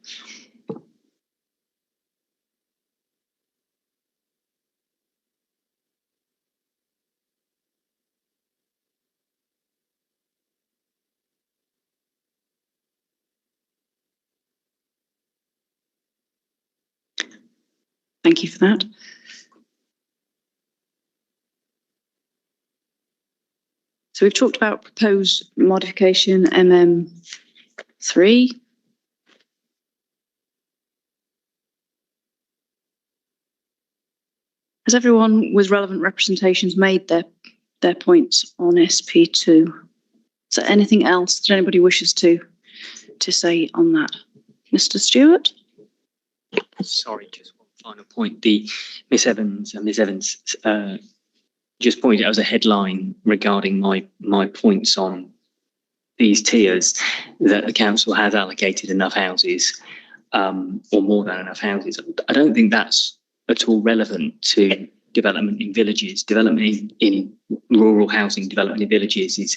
Thank you for that. So we've talked about proposed modification MM3. Has everyone with relevant representations made their points on SP2? Is there anything else that anybody wishes to say on that? Mr. Stewart? Sorry, just one final point. The Miss Evans just pointed out as a headline regarding my points on these tiers that the council has allocated enough houses or more than enough houses. I don't think that's at all relevant to development in villages. Development in rural housing development in villages is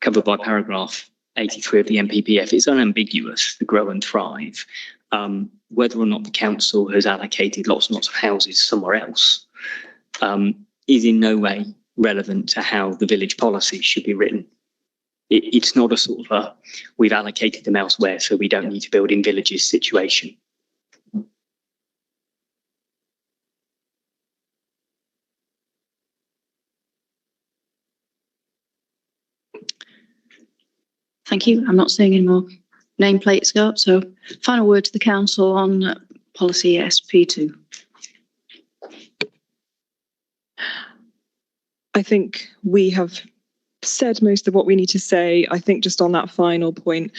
covered by paragraph 83 of the NPPF. It's unambiguous, the grow and thrive. Whether or not the council has allocated lots and lots of houses somewhere else is in no way relevant to how the village policy should be written. It's not a sort of a, we've allocated them elsewhere, so we don't need to build in villages situation. Thank you. I'm not seeing any more nameplates go up. So final word to the council on policy SP2. I think we have said most of what we need to say. I think just on that final point,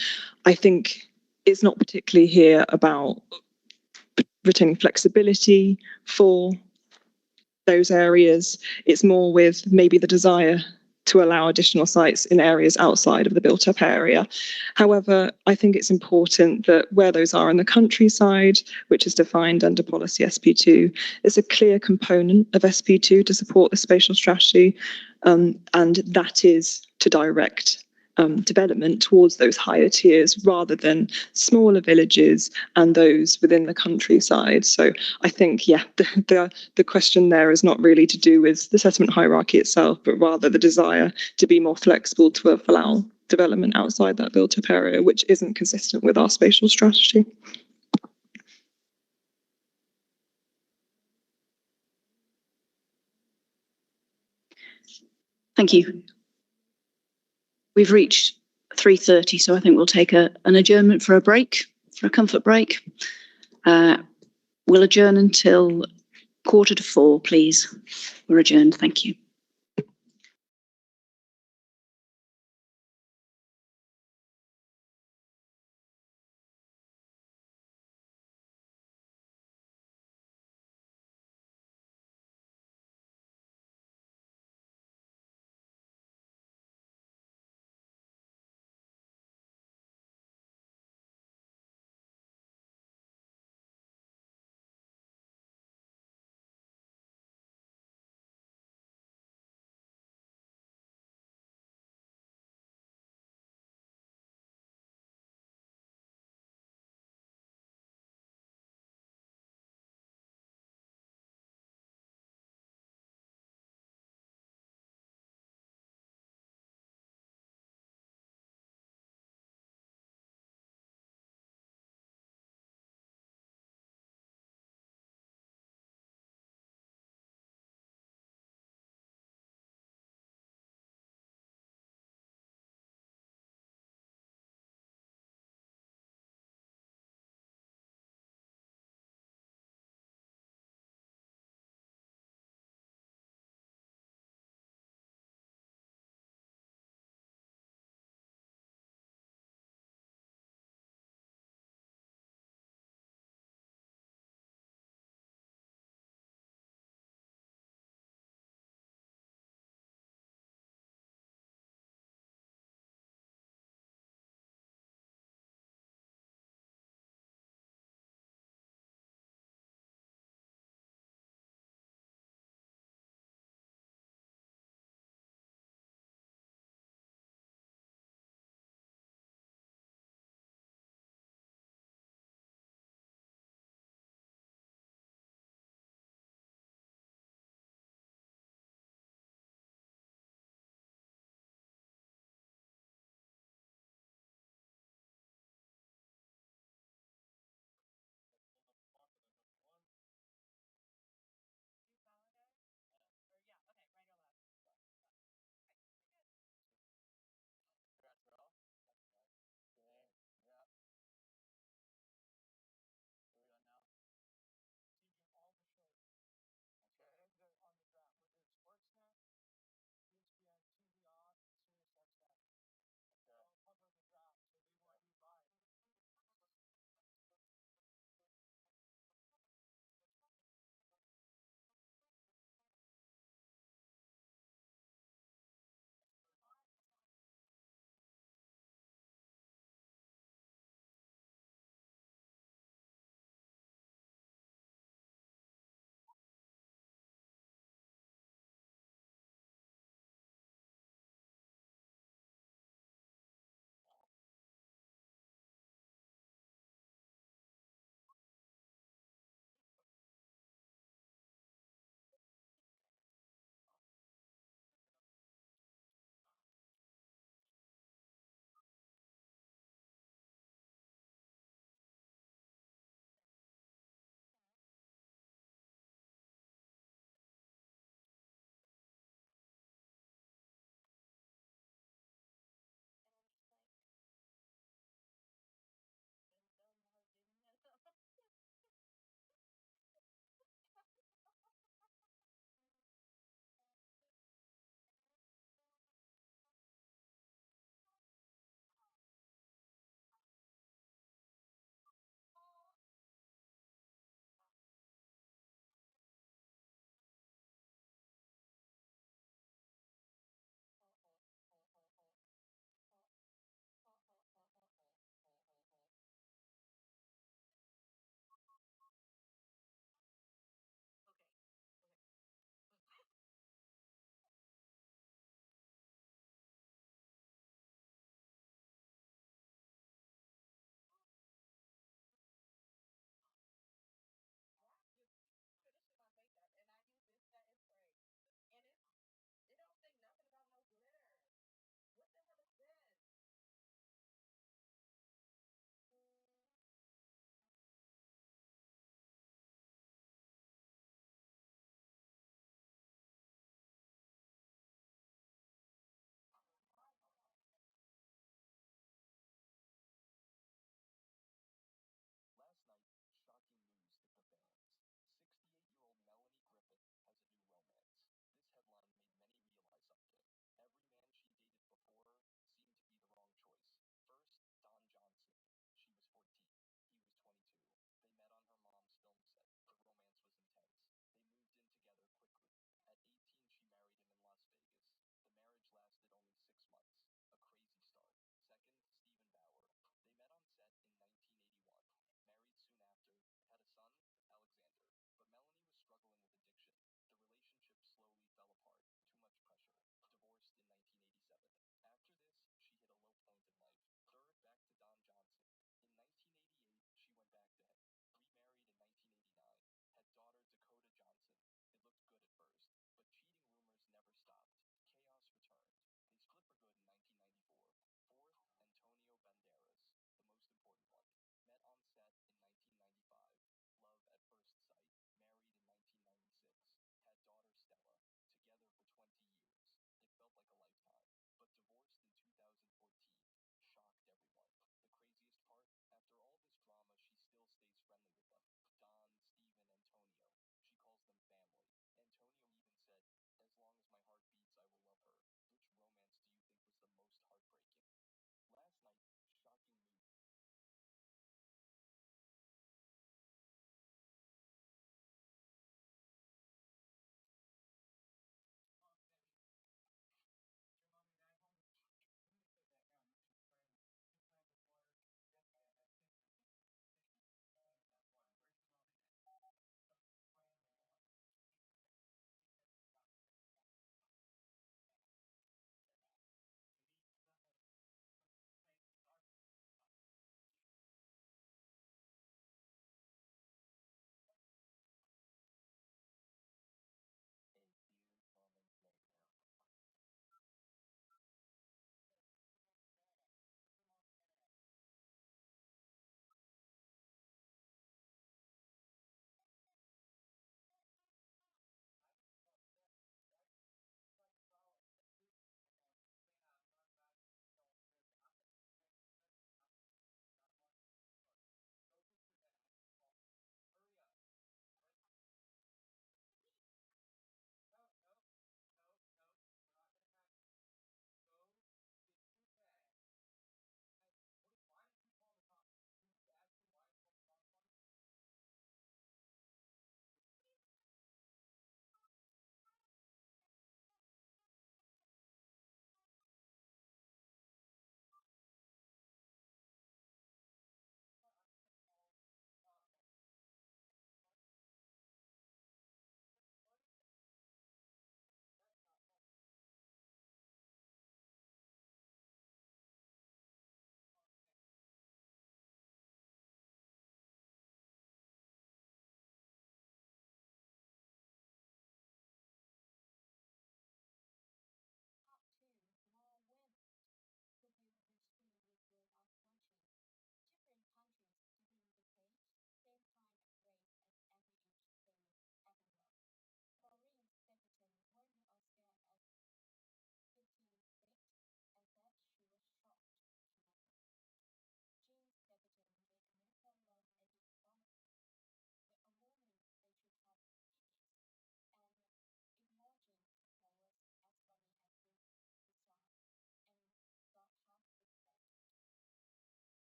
I think it's not particularly here about retaining flexibility for those areas. It's more with maybe the desire to allow additional sites in areas outside of the built up area. However, I think it's important that where those are in the countryside, which is defined under policy SP2, is a clear component of SP2 to support the spatial strategy, and that is to direct development towards those higher tiers rather than smaller villages and those within the countryside. So I think, yeah, the question there is not really to do with the settlement hierarchy itself, but rather the desire to be more flexible to allow development outside that built-up area, which isn't consistent with our spatial strategy. Thank you. We've reached 3:30, so I think we'll take an adjournment for a comfort break. We'll adjourn until 3:45, please. We're adjourned. Thank you.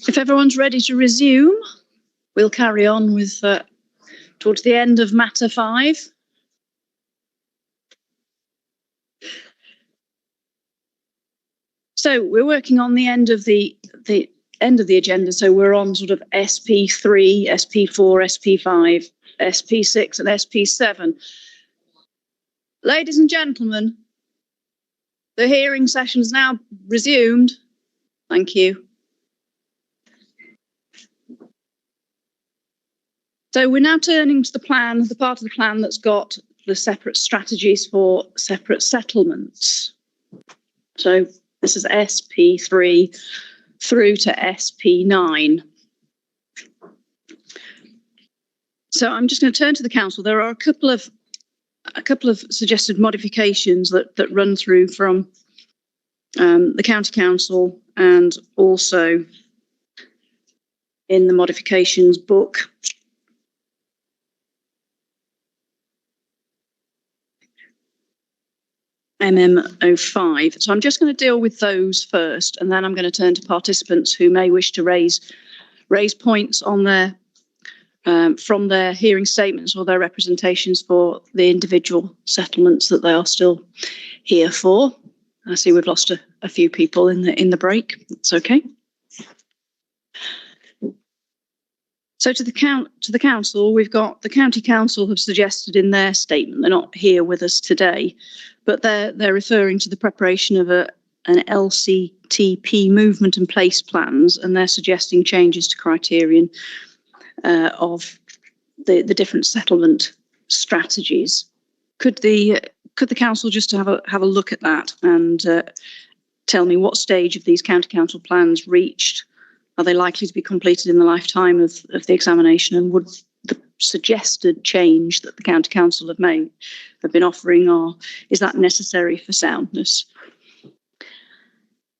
If everyone's ready to resume, we'll carry on with towards the end of matter 5. So we're working on the end of the end of the agenda. So we're on sort of SP3, SP4, SP5, SP6, and SP7. Ladies and gentlemen, the hearing session's now resumed. Thank you. So we're now turning to the plan, the part of the plan that's got the separate strategies for separate settlements. So this is SP3 through to SP9. So I'm just going to turn to the council. There are a couple of suggested modifications that run through from the county council and also in the modifications book. MM05. So I'm just going to deal with those first, and then I'm going to turn to participants who may wish to raise points on their from their hearing statements or their representations for the individual settlements that they are still here for. I see we've lost a few people in the break. It's okay. So to the council, we've got the county council have suggested in their statement, they're not here with us today, but they're referring to the preparation of an LCTP movement and place plans, and they're suggesting changes to criterion of the different settlement strategies. Could the council just have a look at that and tell me what stage of these county council plans reached? Are they likely to be completed in the lifetime of the examination? And would the suggested change that the county council have been offering, or is that necessary for soundness?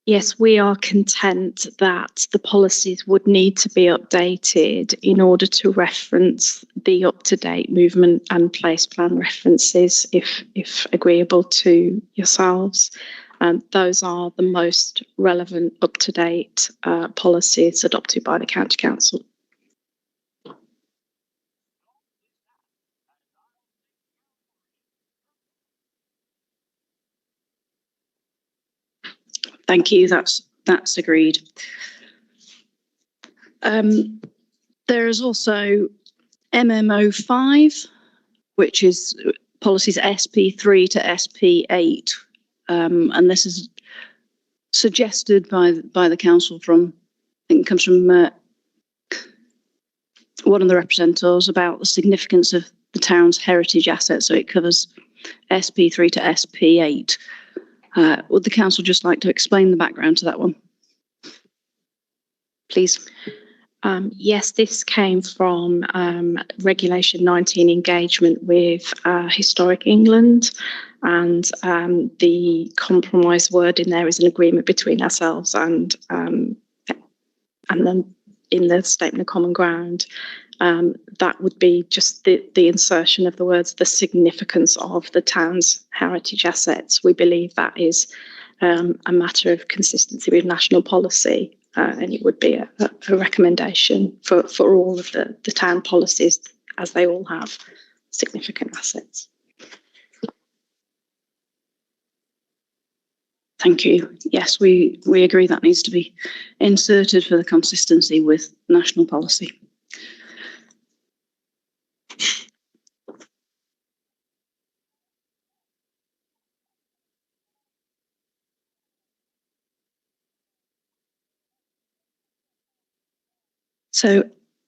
Yes, we are content that the policies would need to be updated in order to reference the up-to-date movement and place plan references, if agreeable to yourselves. Those are the most relevant up-to-date policies adopted by the County Council. Thank you. That's agreed. There is also MMO5, which is policies SP3 to SP8. And this is suggested by the council from, I think it comes from one of the representatives about the significance of the town's heritage assets. So it covers SP3 to SP8. Would the council just like to explain the background to that one? Please. Yes, this came from Regulation 19 engagement with Historic England, and the compromise word in there is an agreement between ourselves and then in the statement of common ground, that would be just the insertion of the words "the significance of the town's heritage assets." We believe that is a matter of consistency with national policy. And it would be a recommendation for all of the town policies, as they all have significant assets. Thank you. Yes, we agree that needs to be inserted for the consistency with national policy. So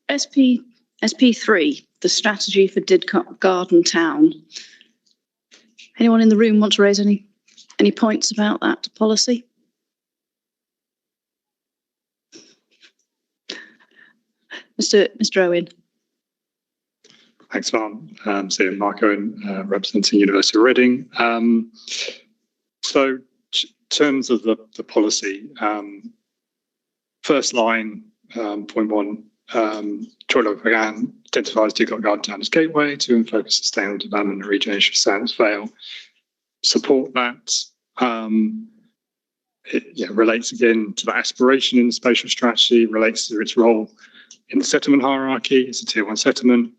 SP3, the strategy for Didcot Garden Town. Anyone in the room want to raise any points about that policy? Mr. Owen. Thanks, Ma'am. So Mark Owen, representing University of Reading. So in terms of the policy, first line, point 1, Troy Plan identifies Didcot Garden Town as gateway to and focus sustainable development and regeneration of Vale. support that. It relates again to the aspiration in the spatial strategy, relates to its role in the settlement hierarchy. It's a tier 1 settlement.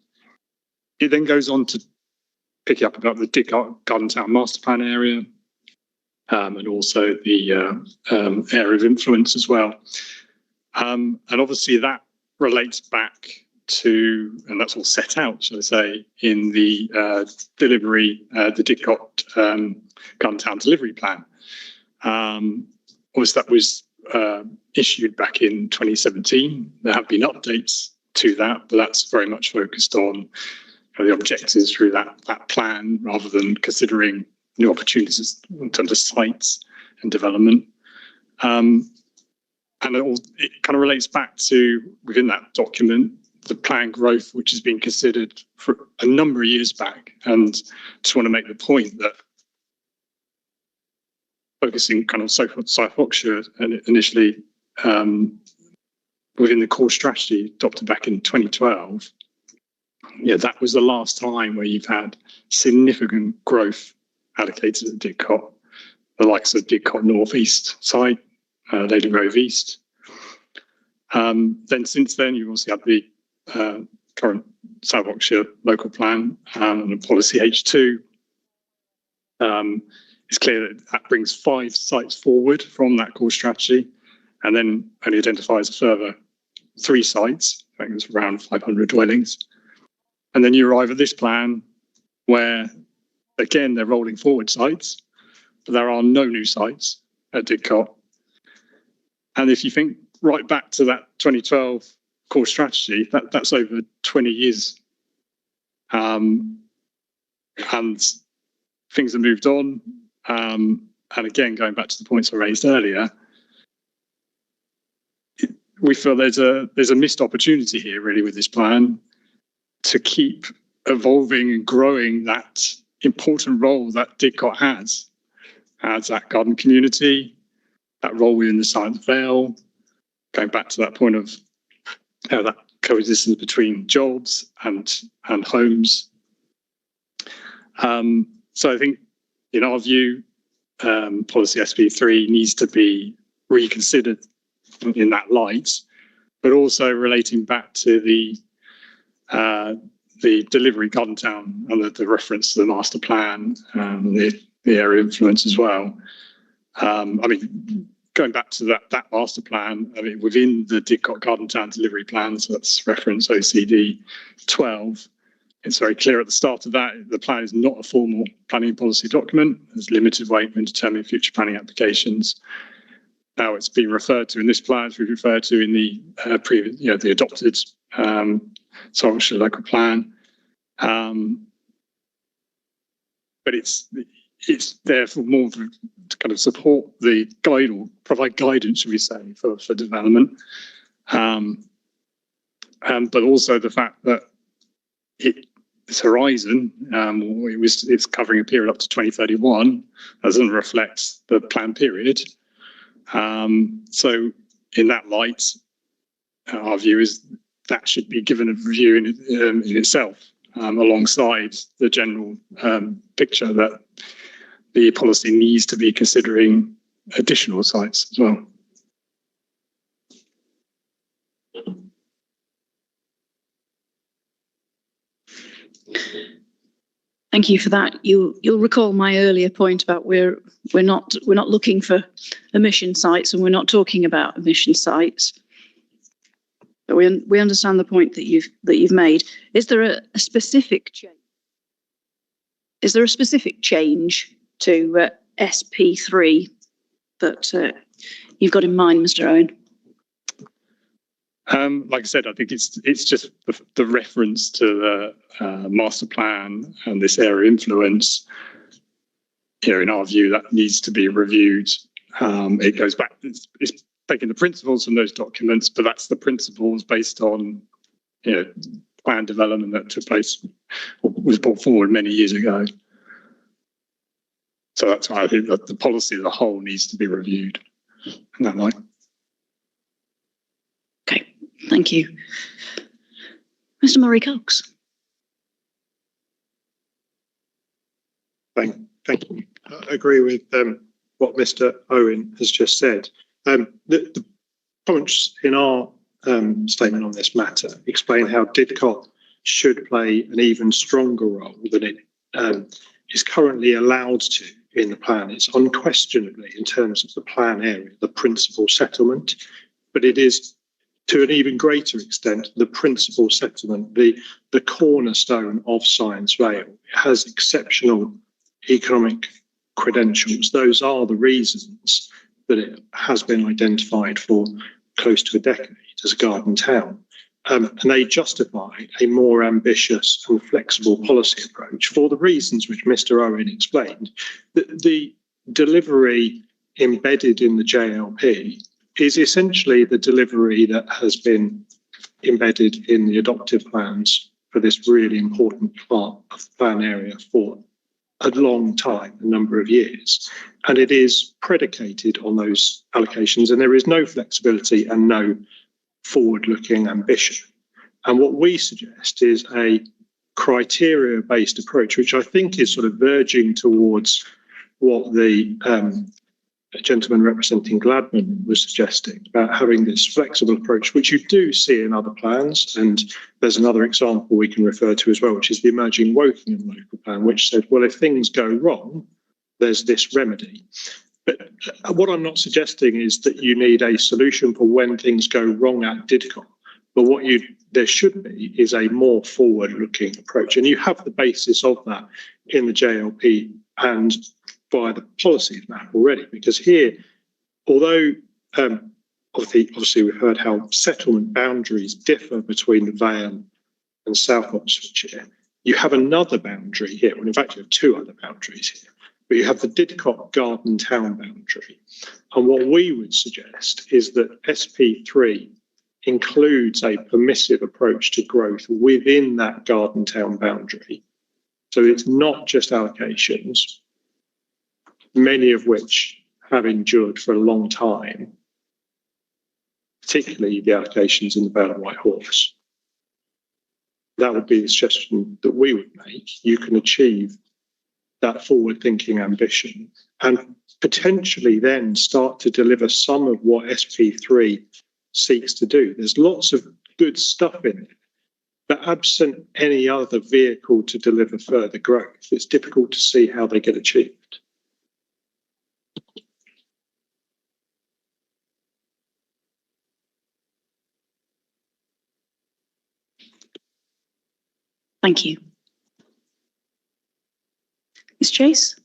It then goes on to pick up about the Garden Town master plan area, and also the area of influence as well. And obviously that relates back to, and that's all set out, shall I say, in the delivery, the Didcot Garden Town delivery plan. Obviously that was issued back in 2017. There have been updates to that, but that's very much focused on the objectives through that plan, rather than considering new opportunities in terms of sites and development. And it kind of relates back to, within that document, the plan growth, which has been considered for a number of years back. And just want to make the point that focusing kind of South Oxfordshire initially within the core strategy adopted back in 2012, that was the last time where you've had significant growth allocated at Didcot, the likes of Didcot North East side, Lady Grove East. Then since then, you've also had the current South Oxfordshire local plan and the policy H2. It's clear that brings 5 sites forward from that core strategy, and then only identifies a further 3 sites. I think it's around 500 dwellings. And then you arrive at this plan where, again, they're rolling forward sites, but there are no new sites at Didcot. And if you think right back to that 2012 core strategy, that's over 20 years. And things have moved on. And again, going back to the points I raised earlier, we feel there's a missed opportunity here, really, with this plan to keep evolving and growing that important role that Didcot has as that garden community, that role within the Silent Vale, going back to that point of how that coexistence between jobs and homes. So I think, in our view, policy SP3 needs to be reconsidered in that light, but also relating back to the delivery Garden Town and the reference to the master plan and the area of influence as well. I mean, going back to that master plan, I mean, within the Didcot Garden Town delivery plan, so that's reference OCD 12, it's very clear at the start of that, the plan is not a formal planning policy document. There's limited weight when determining future planning applications. Now it's been referred to in this plan, as we referred to in the previous, the adopted South Oxfordshire local plan. But it's there for more to kind of support the guide, or provide guidance, should we say, for development. But also the fact that its horizon, it's covering a period up to 2031, doesn't reflect the plan period. So in that light, our view is that should be given a review in itself, alongside the general picture that the policy needs to be considering additional sites as well. Thank you for that. You'll recall my earlier point about we're not looking for emission sites, and we're not talking about emission sites. But we understand the point that you've made. Is there a specific change? Is there a specific change to SP3 that you've got in mind, Mr. Owen? Like I said, I think it's just the reference to the master plan and this area of influence. In our view, that needs to be reviewed. It goes back. It's taking the principles from those documents, but that's the principles based on plan development that took place or was brought forward many years ago. So that's why I think that the policy as a whole needs to be reviewed in that light. Okay, thank you. Mr. Murray Cox. Thank you. agree with what Mr. Owen has just said. The comments in our statement on this matter explain how DIDCOT should play an even stronger role than it is currently allowed to in the plan. It's unquestionably, in terms of the plan area, the principal settlement, but it is to an even greater extent the principal settlement, the cornerstone of Science Vale. It has exceptional economic credentials. Those are the reasons that it has been identified for close to a decade as a garden town. And they justify a more ambitious and flexible policy approach for the reasons which Mr. Owen explained. The delivery embedded in the JLP is essentially the delivery that has been embedded in the adoptive plans for this really important part of the plan area for a long time, a number of years. And it is predicated on those allocations, and there is no flexibility and no forward-looking ambition. And what we suggest is a criteria-based approach, which I think is sort of verging towards what the gentleman representing Gladman was suggesting about having this flexible approach, which you do see in other plans. And there's another example we can refer to as well, which is the emerging Wokingham local plan, which said, well, if things go wrong, there's this remedy. But what I'm not suggesting is that you need a solution for when things go wrong at DIDCOT. But what there should be is a more forward-looking approach. And you have the basis of that in the JLP and by the policies map already. Because here, although obviously we've heard how settlement boundaries differ between the Vale and South Oxfordshire, you have another boundary here. Well, in fact, you have two other boundaries here. But you have the DIDCOT garden town boundary. And what we would suggest is that SP3 includes a permissive approach to growth within that garden town boundary. So it's not just allocations, many of which have endured for a long time, particularly the allocations in the Vale and White Horse. That would be the suggestion that we would make. You can achieve that forward-thinking ambition and potentially then start to deliver some of what SP3 seeks to do. There's lots of good stuff in it, but absent any other vehicle to deliver further growth, it's difficult to see how they get achieved. Thank you. Ms. Chase?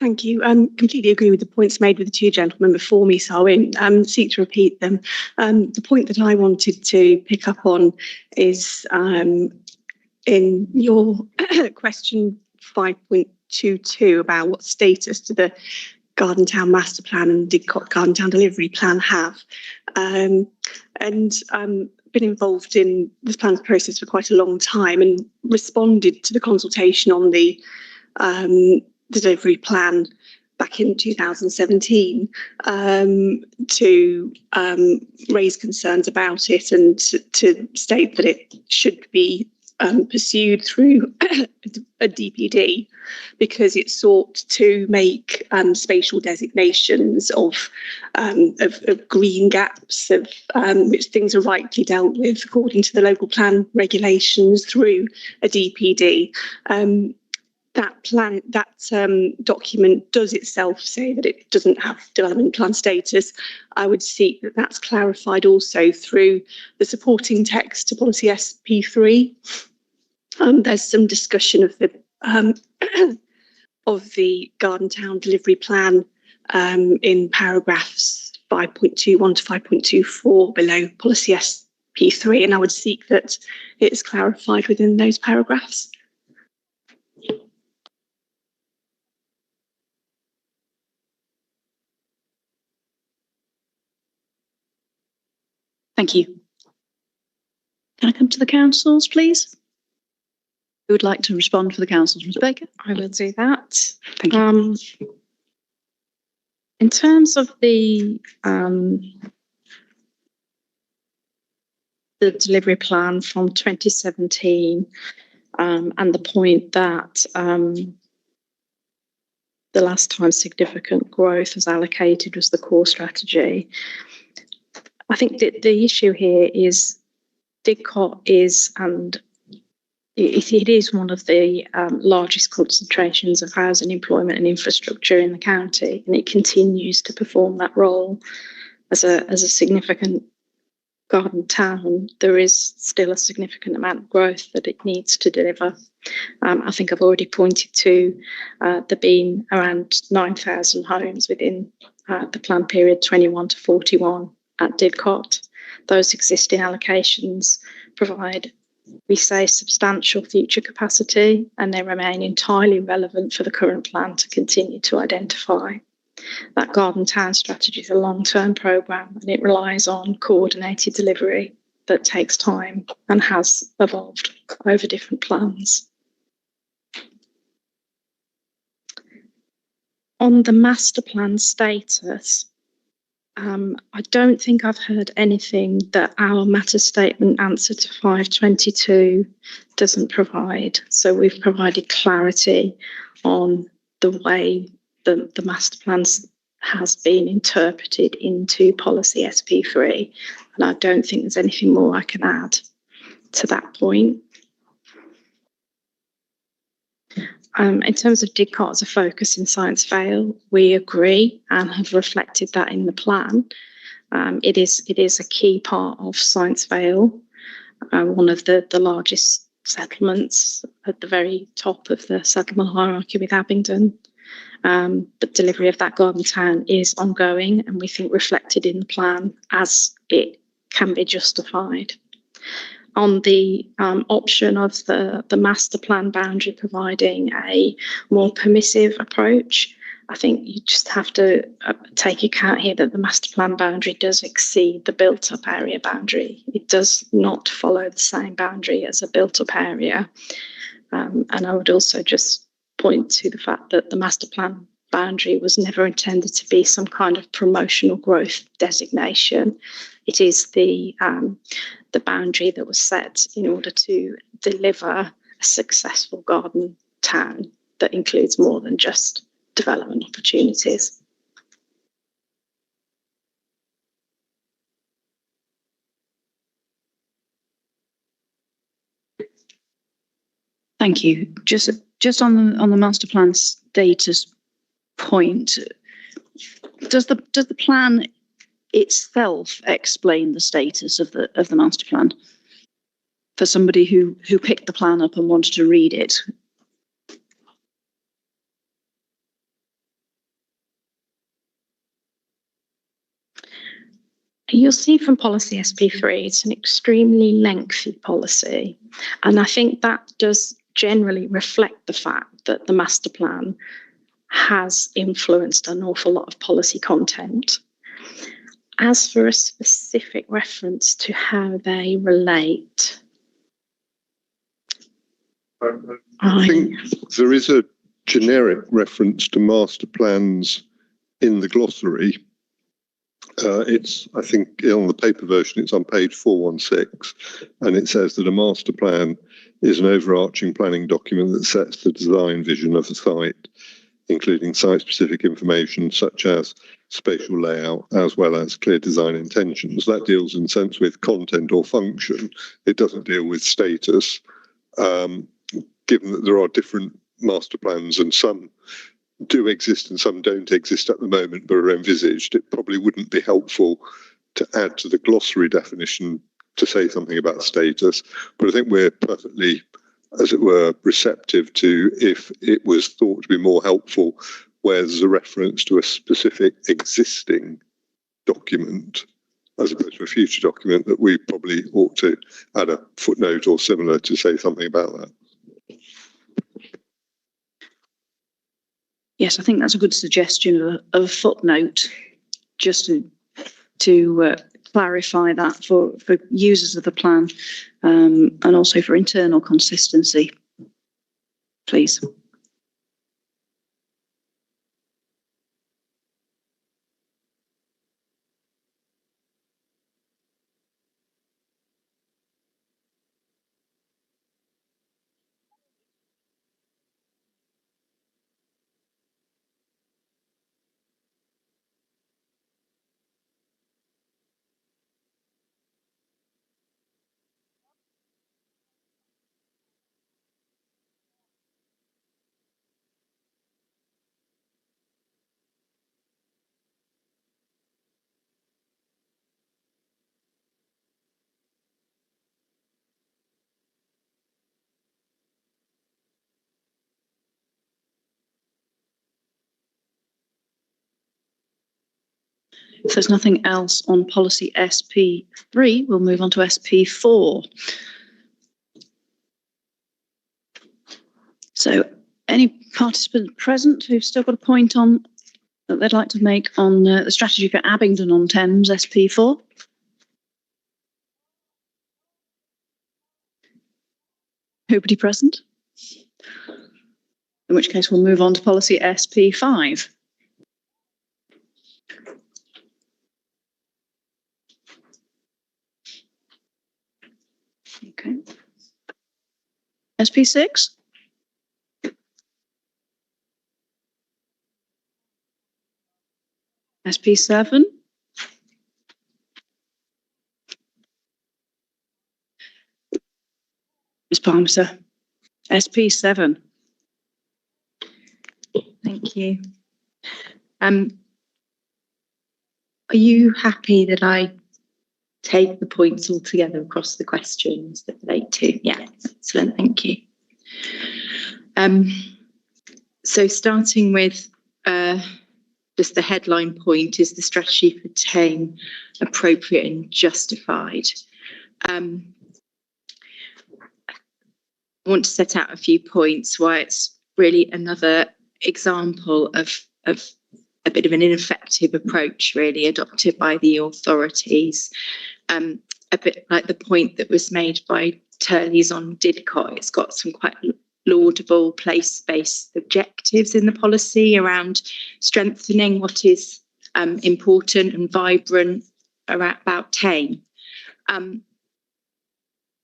Thank you. I completely agree with the points made with the two gentlemen before me, so I won't seek to repeat them. The point that I wanted to pick up on is in your question 5.22 about what status do the Garden Town Master Plan and DIDCOT Garden Town Delivery Plan have. Been involved in this planning process for quite a long time and responded to the consultation on the delivery plan back in 2017 to raise concerns about it and to state that it should be pursued through a DPD because it sought to make spatial designations of green gaps of which things are rightly dealt with according to the local plan regulations through a DPD. That document does itself say that it doesn't have development plan status. I would seek that that's clarified also through the supporting text to policy SP3. There's some discussion of the Garden Town Delivery Plan in paragraphs 5.21 to 5.24 below policy SP3, and I would seek that it's clarified within those paragraphs. Thank you. Can I come to the councils, please? Who would like to respond for the councils? Ms. Baker? I will do that. Thank you. In terms of the delivery plan from 2017, and the point that the last time significant growth was allocated was the core strategy. I think that the issue here is DICOT is, and it is one of the largest concentrations of housing, employment and infrastructure in the county, and it continues to perform that role as a significant garden town. There is still a significant amount of growth that it needs to deliver. I think I've already pointed to there being around 9,000 homes within the plan period 21 to 41 at DICOT. Those existing allocations provide, we say, substantial future capacity, and they remain entirely relevant for the current plan to continue to identify. That Garden Town strategy is a long-term programme, and it relies on coordinated delivery that takes time and has evolved over different plans. On the master plan status, I don't think I've heard anything that our matter statement answer to 522 doesn't provide. So we've provided clarity on the way the master plans has been interpreted into policy SP3. And I don't think there's anything more I can add to that point. In terms of DICOT as a focus in Science Vale, we agree and have reflected that in the plan. It is a key part of Science Vale, one of the largest settlements at the very top of the settlement hierarchy with Abingdon. But delivery of that garden town is ongoing, and we think reflected in the plan as it can be justified. On the option of the master plan boundary providing a more permissive approach, I think you just have to take account here that the master plan boundary does exceed the built-up area boundary. It does not follow the same boundary as a built-up area. And I would also just point to the fact that the master plan boundary was never intended to be some kind of promotional growth designation. It is the boundary that was set in order to deliver a successful garden town that includes more than just development opportunities. Thank you. Just on the master plan status point, does the plan itself explain the status of the master plan for somebody who picked the plan up and wanted to read it? You'll see from policy SP3, it's an extremely lengthy policy. And I think that does generally reflect the fact that the master plan has influenced an awful lot of policy content. As for a specific reference to how they relate, I think there is a generic reference to master plans in the glossary. It's, I think, on the paper version, it's on page 416, and it says that a master plan is an overarching planning document that sets the design vision of the site, including site-specific information such as spatial layout, as well as clear design intentions. That deals in a sense with content or function. It doesn't deal with status. Given that there are different master plans and some do exist and some don't exist at the moment but are envisaged, it probably wouldn't be helpful to add to the glossary definition to say something about status. But I think we're perfectly, as it were, receptive to if it was thought to be more helpful where there's a reference to a specific existing document as opposed to a future document, that we probably ought to add a footnote or similar to say something about that. Yes, I think that's a good suggestion of a footnote, just to clarify that for users of the plan, and also for internal consistency, please. If there's nothing else on policy SP3, we'll move on to SP4. So any participant present who've still got a point on that they'd like to make on the strategy for Abingdon-on-Thames, SP4? Nobody present? In which case we'll move on to policy SP5. Okay. SP6? SP7? Ms. Palmer, SP7. Thank you. Are you happy that I take the points all together across the questions that relate to? Yeah, excellent, thank you. So starting with just the headline point, is the strategy for Tame appropriate and justified? I want to set out a few points why it's really another example of a bit of an ineffective approach really adopted by the authorities. A bit like the point that was made by Turley's on Didcot. It's got some quite laudable place-based objectives in the policy around strengthening what is important and vibrant about Tame.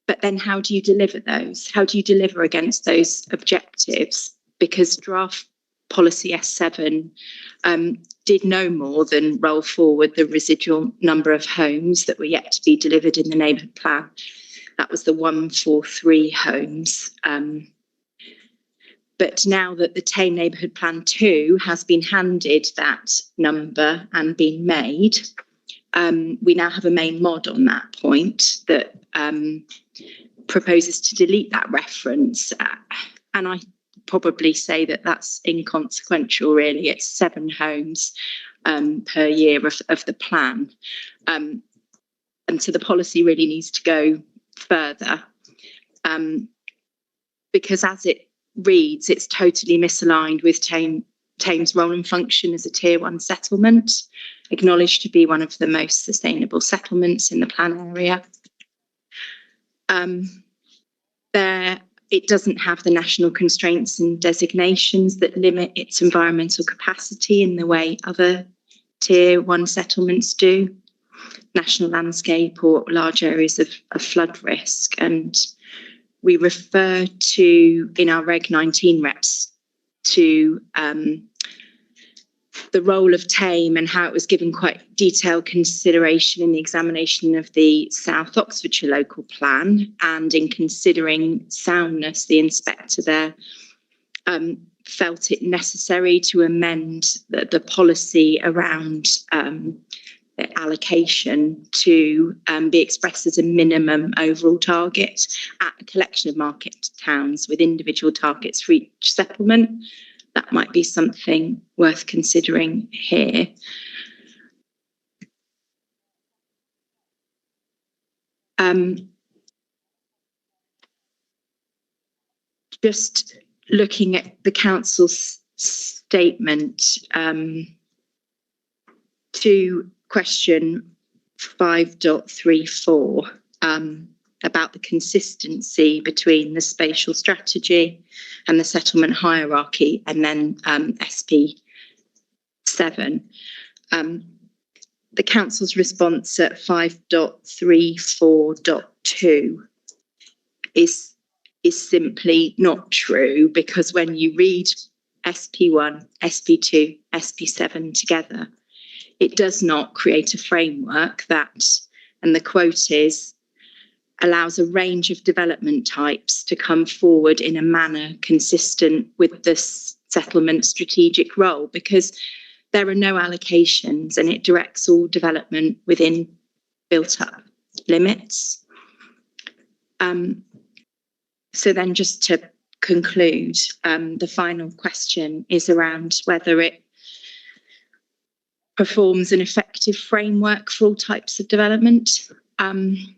But then how do you deliver those? How do you deliver against those objectives? Because draft policy S7 did no more than roll forward the residual number of homes that were yet to be delivered in the neighbourhood plan. That was the 143 homes. But now that the Tame Neighbourhood Plan 2 has been handed that number and been made, we now have a main mod on that point that proposes to delete that reference. And I probably say that that's inconsequential, really. It's 7 homes per year of the plan. And so the policy really needs to go further because as it reads, it's totally misaligned with Tame's role and function as a Tier 1 settlement, acknowledged to be one of the most sustainable settlements in the plan area. It doesn't have the national constraints and designations that limit its environmental capacity in the way other Tier 1 settlements do, national landscape or large areas of flood risk. And we refer to, in our Reg 19 reps, to the role of Tame and how it was given quite detailed consideration in the examination of the South Oxfordshire local plan, and in considering soundness, the inspector there felt it necessary to amend the policy around allocation to be expressed as a minimum overall target at a collection of market towns with individual targets for each settlement. That might be something worth considering here. Just looking at the council's statement to question 5.34 about the consistency between the spatial strategy and the settlement hierarchy, and then SP7. The council's response at 5.34.2 is simply not true, because when you read SP1, SP2, SP7 together, it does not create a framework that, and the quote is, allows a range of development types to come forward in a manner consistent with the settlement strategic role, because there are no allocations and it directs all development within built up limits. So then just to conclude, the final question is around whether it performs an effective framework for all types of development. And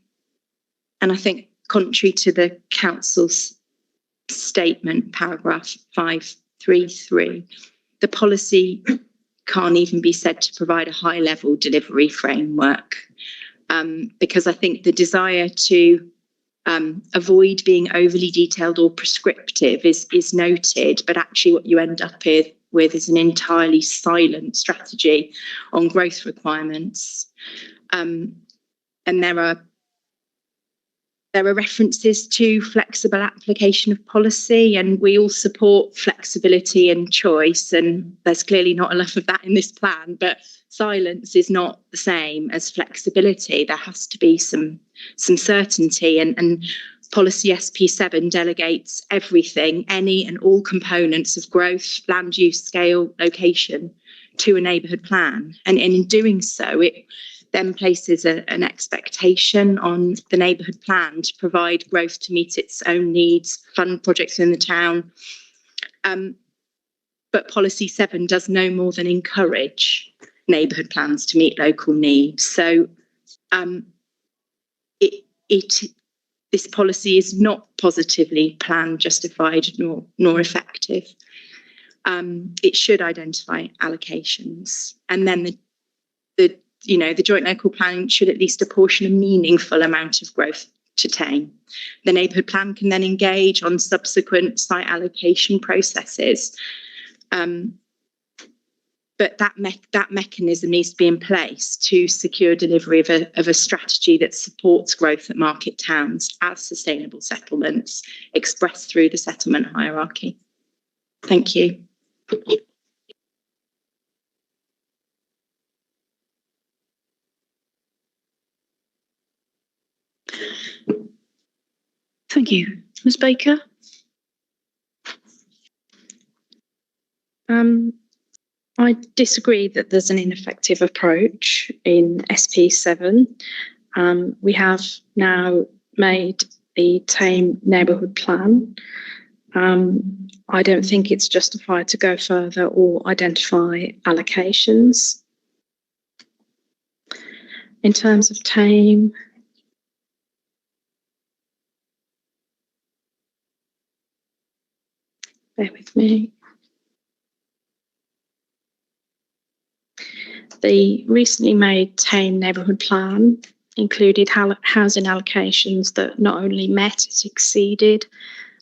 I think contrary to the council's statement, paragraph 533, the policy can't even be said to provide a high-level delivery framework, because I think the desire to avoid being overly detailed or prescriptive is noted, but actually what you end up with is an entirely silent strategy on growth requirements. And there are references to flexible application of policy, and we all support flexibility and choice, and there's clearly not enough of that in this plan, but silence is not the same as flexibility. There has to be some certainty, and policy SP7 delegates everything, any and all components of growth, land use, scale, location to a neighbourhood plan. And in doing so, it then places an expectation on the neighbourhood plan to provide growth to meet its own needs, fund projects in the town. But policy 7 does no more than encourage neighbourhood plans to meet local needs. So this policy is not positively plan justified nor effective. It should identify allocations, and then the joint local plan should at least apportion a meaningful amount of growth to Tame. The neighbourhood plan can then engage on subsequent site allocation processes. But that mechanism needs to be in place to secure delivery of a strategy that supports growth at market towns as sustainable settlements expressed through the settlement hierarchy. Thank you. Thank you. Ms. Baker? I disagree that there's an ineffective approach in SP7. We have now made the Tame neighbourhood plan. I don't think it's justified to go further or identify allocations. In terms of Tame, bear with me. The recently made Tame neighbourhood plan included housing allocations that not only met, it exceeded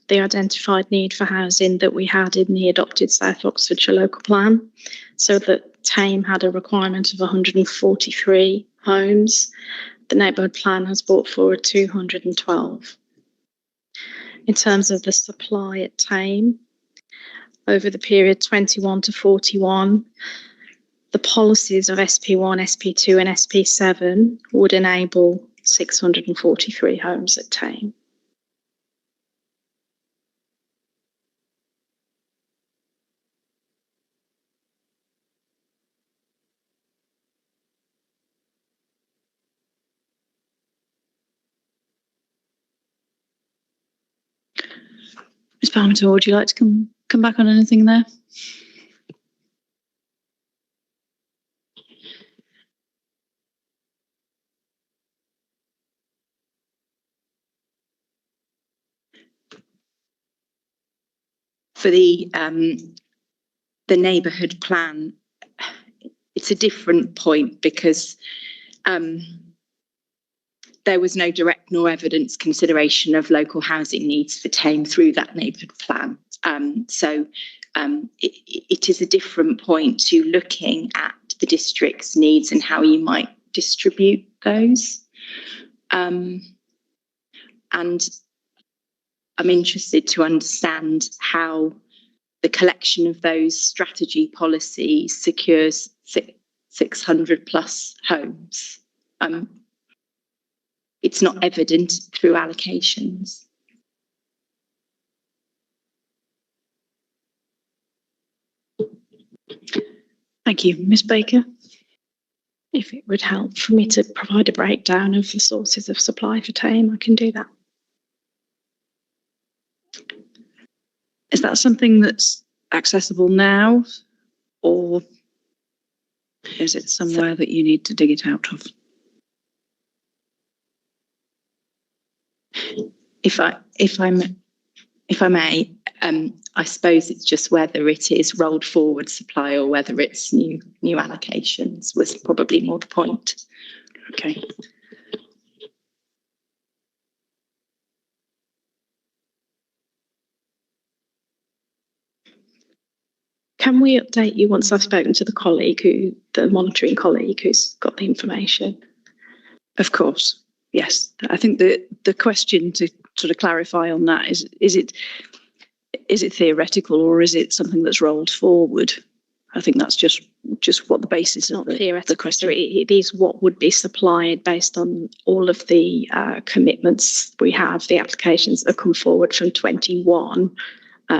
the identified need for housing that we had in the adopted South Oxfordshire local plan, so that Tame had a requirement of 143 homes. The neighbourhood plan has brought forward 212. In terms of the supply at Tame, over the period 21 to 41, the policies of SP1, SP2 and SP7 would enable 643 homes at Tame. Ms. Parmenter, would you like to come back on anything there? For the neighbourhood plan, it's a different point because there was no direct nor evidence consideration of local housing needs for Tame through that neighbourhood plan. So it is a different point to looking at the district's needs and how you might distribute those. And I'm interested to understand how the collection of those strategy policies secures 600 plus homes. It's not evident through allocations. Thank you. Ms. Baker? If it would help for me to provide a breakdown of the sources of supply for Tame, I can do that. Is that something that's accessible now, or Is it somewhere that you need to dig it out of? If I may, I suppose it's just whether it is rolled forward supply or whether it's new allocations was probably more the point. Okay. Can we update you once I've spoken to the monitoring colleague who's got the information? Of course, yes. I think the question to sort of clarify on that is it theoretical or is it something that's rolled forward? I think that's just what the basis of the question. It is what would be supplied based on all of the commitments we have, the applications that have come forward from 21,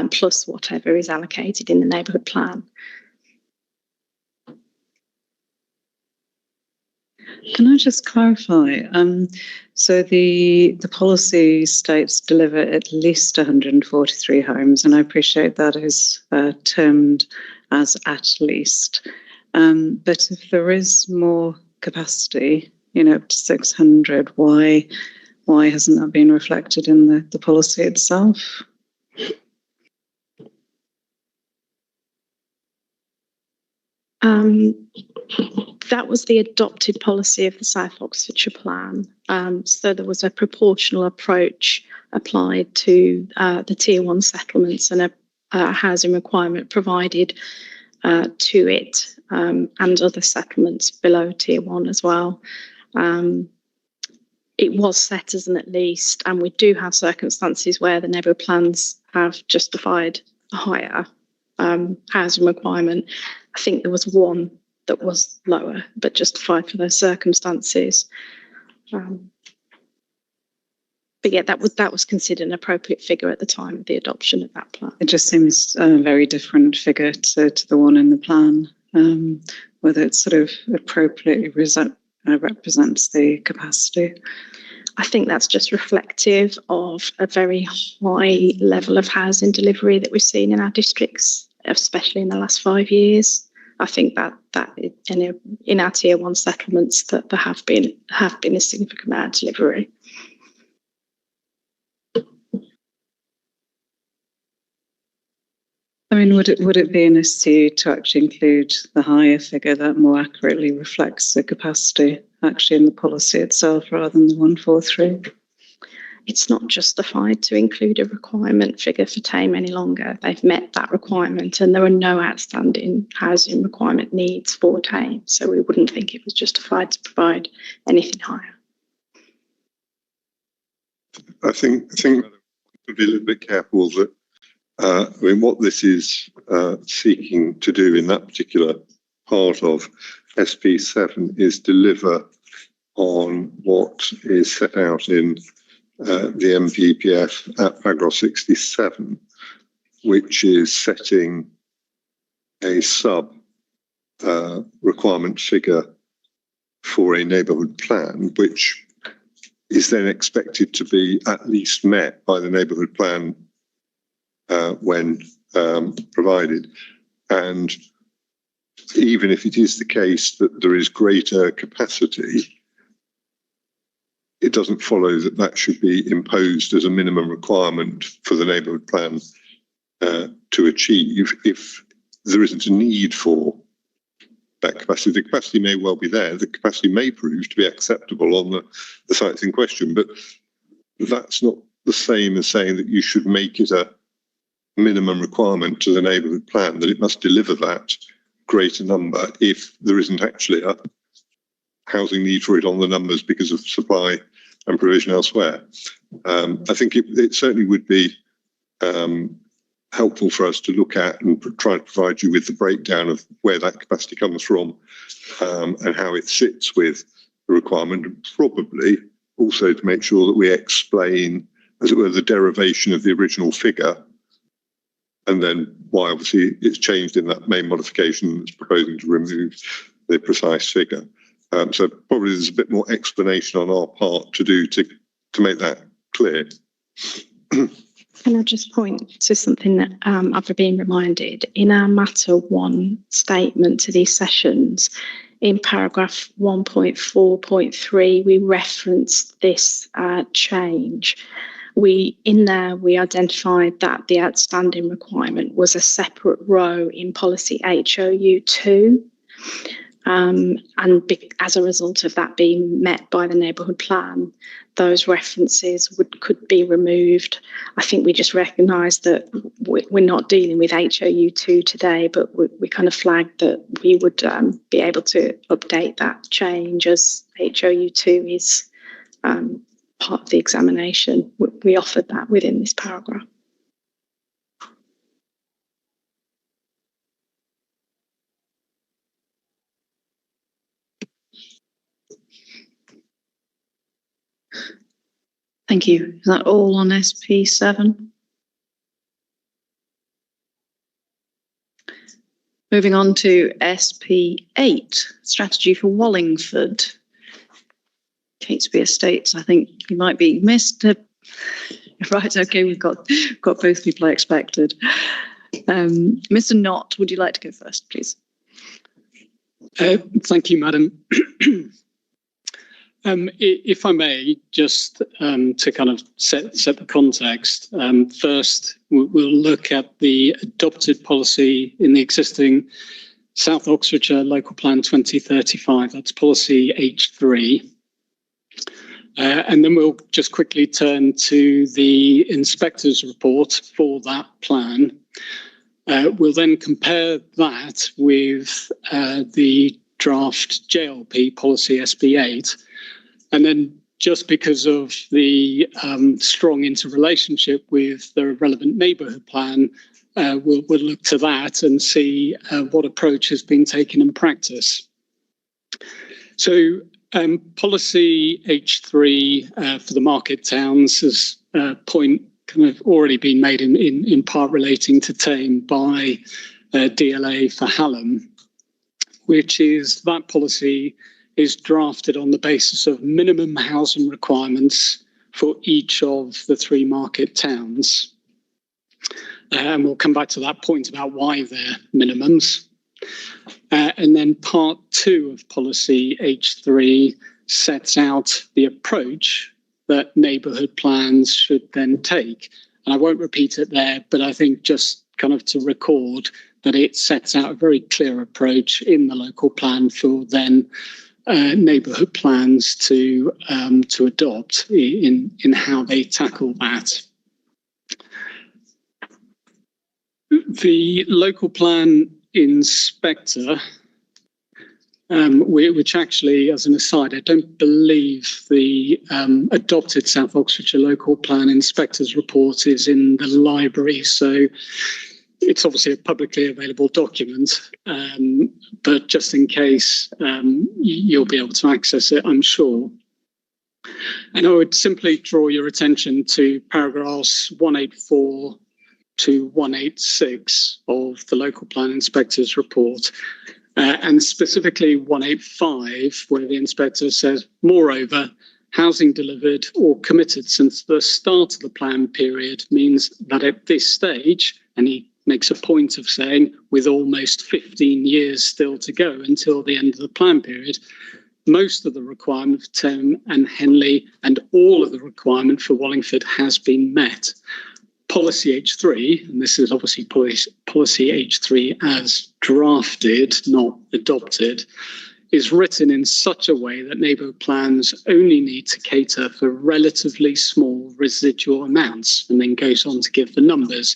plus whatever is allocated in the neighbourhood plan. Can I just clarify? So the policy states deliver at least 143 homes, and I appreciate that is termed as at least. But if there is more capacity, up to 600, why hasn't that been reflected in the policy itself? That was the adopted policy of the South Oxfordshire Plan. So there was a proportional approach applied to the Tier 1 settlements and a housing requirement provided to it and other settlements below Tier 1 as well. It was set as an at least, and we do have circumstances where the neighbourhood plans have justified a higher housing requirement. I think there was one that was lower, but justified for those circumstances. But yeah, that was considered an appropriate figure at the time of the adoption of that plan. It just seems a very different figure to the one in the plan, whether it sort of appropriately represents the capacity. I think that's just reflective of a very high level of housing delivery that we've seen in our districts, especially in the last 5 years. I think that in our Tier 1 settlements that there have been a significant amount of delivery. I mean, would it be an issue to actually include the higher figure that more accurately reflects the capacity actually in the policy itself rather than the 143? It's not justified to include a requirement figure for Tame any longer. They've met that requirement and there are no outstanding housing requirement needs for Tame. So we wouldn't think it was justified to provide anything higher. I think to be a little bit careful that what this is seeking to do in that particular part of SP7 is deliver on what is set out in the MPPF at paragraph 67, which is setting a sub requirement figure for a neighbourhood plan, which is then expected to be at least met by the neighbourhood plan when provided. And even if it is the case that there is greater capacity, it doesn't follow that that should be imposed as a minimum requirement for the neighbourhood plan to achieve if there isn't a need for that capacity. The capacity may well be there. The capacity may prove to be acceptable on the sites in question, but that's not the same as saying that you should make it a minimum requirement to the neighbourhood plan, that it must deliver that greater number if there isn't actually a housing need for it on the numbers because of supply and provision elsewhere. I think it certainly would be helpful for us to look at and try to provide you with the breakdown of where that capacity comes from and how it sits with the requirement, and probably also to make sure that we explain, as it were, the derivation of the original figure and then why obviously it's changed in that main modification that's proposing to remove the precise figure. So probably there's a bit more explanation on our part to do to make that clear. Can I just point to something that I've been reminded in our Matter 1 statement to these sessions? In paragraph 1.4.3, we referenced this change. We identified that the outstanding requirement was a separate row in policy HOU2. As a result of that being met by the neighbourhood plan, those references could be removed. I think we just recognise that we're not dealing with HOU2 today, but we kind of flagged that we would be able to update that change as HOU2 is part of the examination. We offered that within this paragraph. Thank you. Is that all on SP7? Moving on to SP8, strategy for Wallingford. Catesby Estates, I think you might be missed. Right, okay, we've got both people I expected. Mr. Knott, would you like to go first, please? Thank you, Madam. If I may, just to kind of set the context, first we'll look at the adopted policy in the existing South Oxfordshire Local Plan 2035, that's policy H3. And then we'll just quickly turn to the inspector's report for that plan. We'll then compare that with the draft JLP policy SB8. And then just because of the strong interrelationship with the relevant neighbourhood plan, we'll look to that and see what approach has been taken in practice. So policy H3 for the market towns has point kind of already been made in part relating to Tame by DLA for Hallam, which is that policy is drafted on the basis of minimum housing requirements for each of the 3 market towns. And we'll come back to that point about why they're minimums. And then part 2 of policy H3 sets out the approach that neighbourhood plans should then take. And I won't repeat it there, but I think just kind of to record that it sets out a very clear approach in the local plan for then neighbourhood plans to adopt in how they tackle that. The local plan inspector, which actually, as an aside, I don't believe the adopted South Oxfordshire local plan inspector's report is in the library, so it's obviously a publicly available document, but just in case, you'll be able to access it, I'm sure. And I would simply draw your attention to paragraphs 184 to 186 of the local plan inspector's report, and specifically 185, where the inspector says, moreover, housing delivered or committed since the start of the plan period means that at this stage, and he makes a point of saying, with almost 15 years still to go until the end of the plan period, most of the requirement for Tame and Henley and all of the requirement for Wallingford has been met. Policy H3, and this is obviously policy H3 as drafted, not adopted, is written in such a way that neighbourhood plans only need to cater for relatively small residual amounts, and then goes on to give the numbers.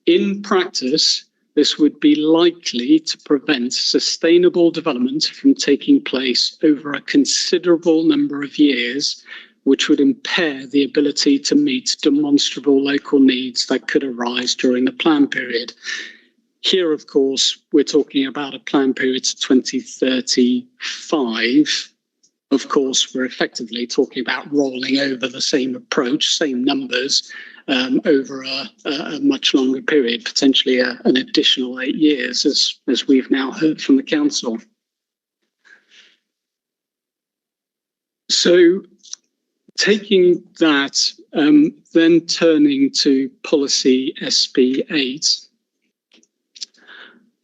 In practice, this would be likely to prevent sustainable development from taking place over a considerable number of years, which would impair the ability to meet demonstrable local needs that could arise during the plan period. Here, of course, we're talking about a plan period to 2035. Of course, we're effectively talking about rolling over the same approach, same numbers, over a much longer period, potentially an additional 8 years, as we've now heard from the council. So taking that, then turning to policy SB8.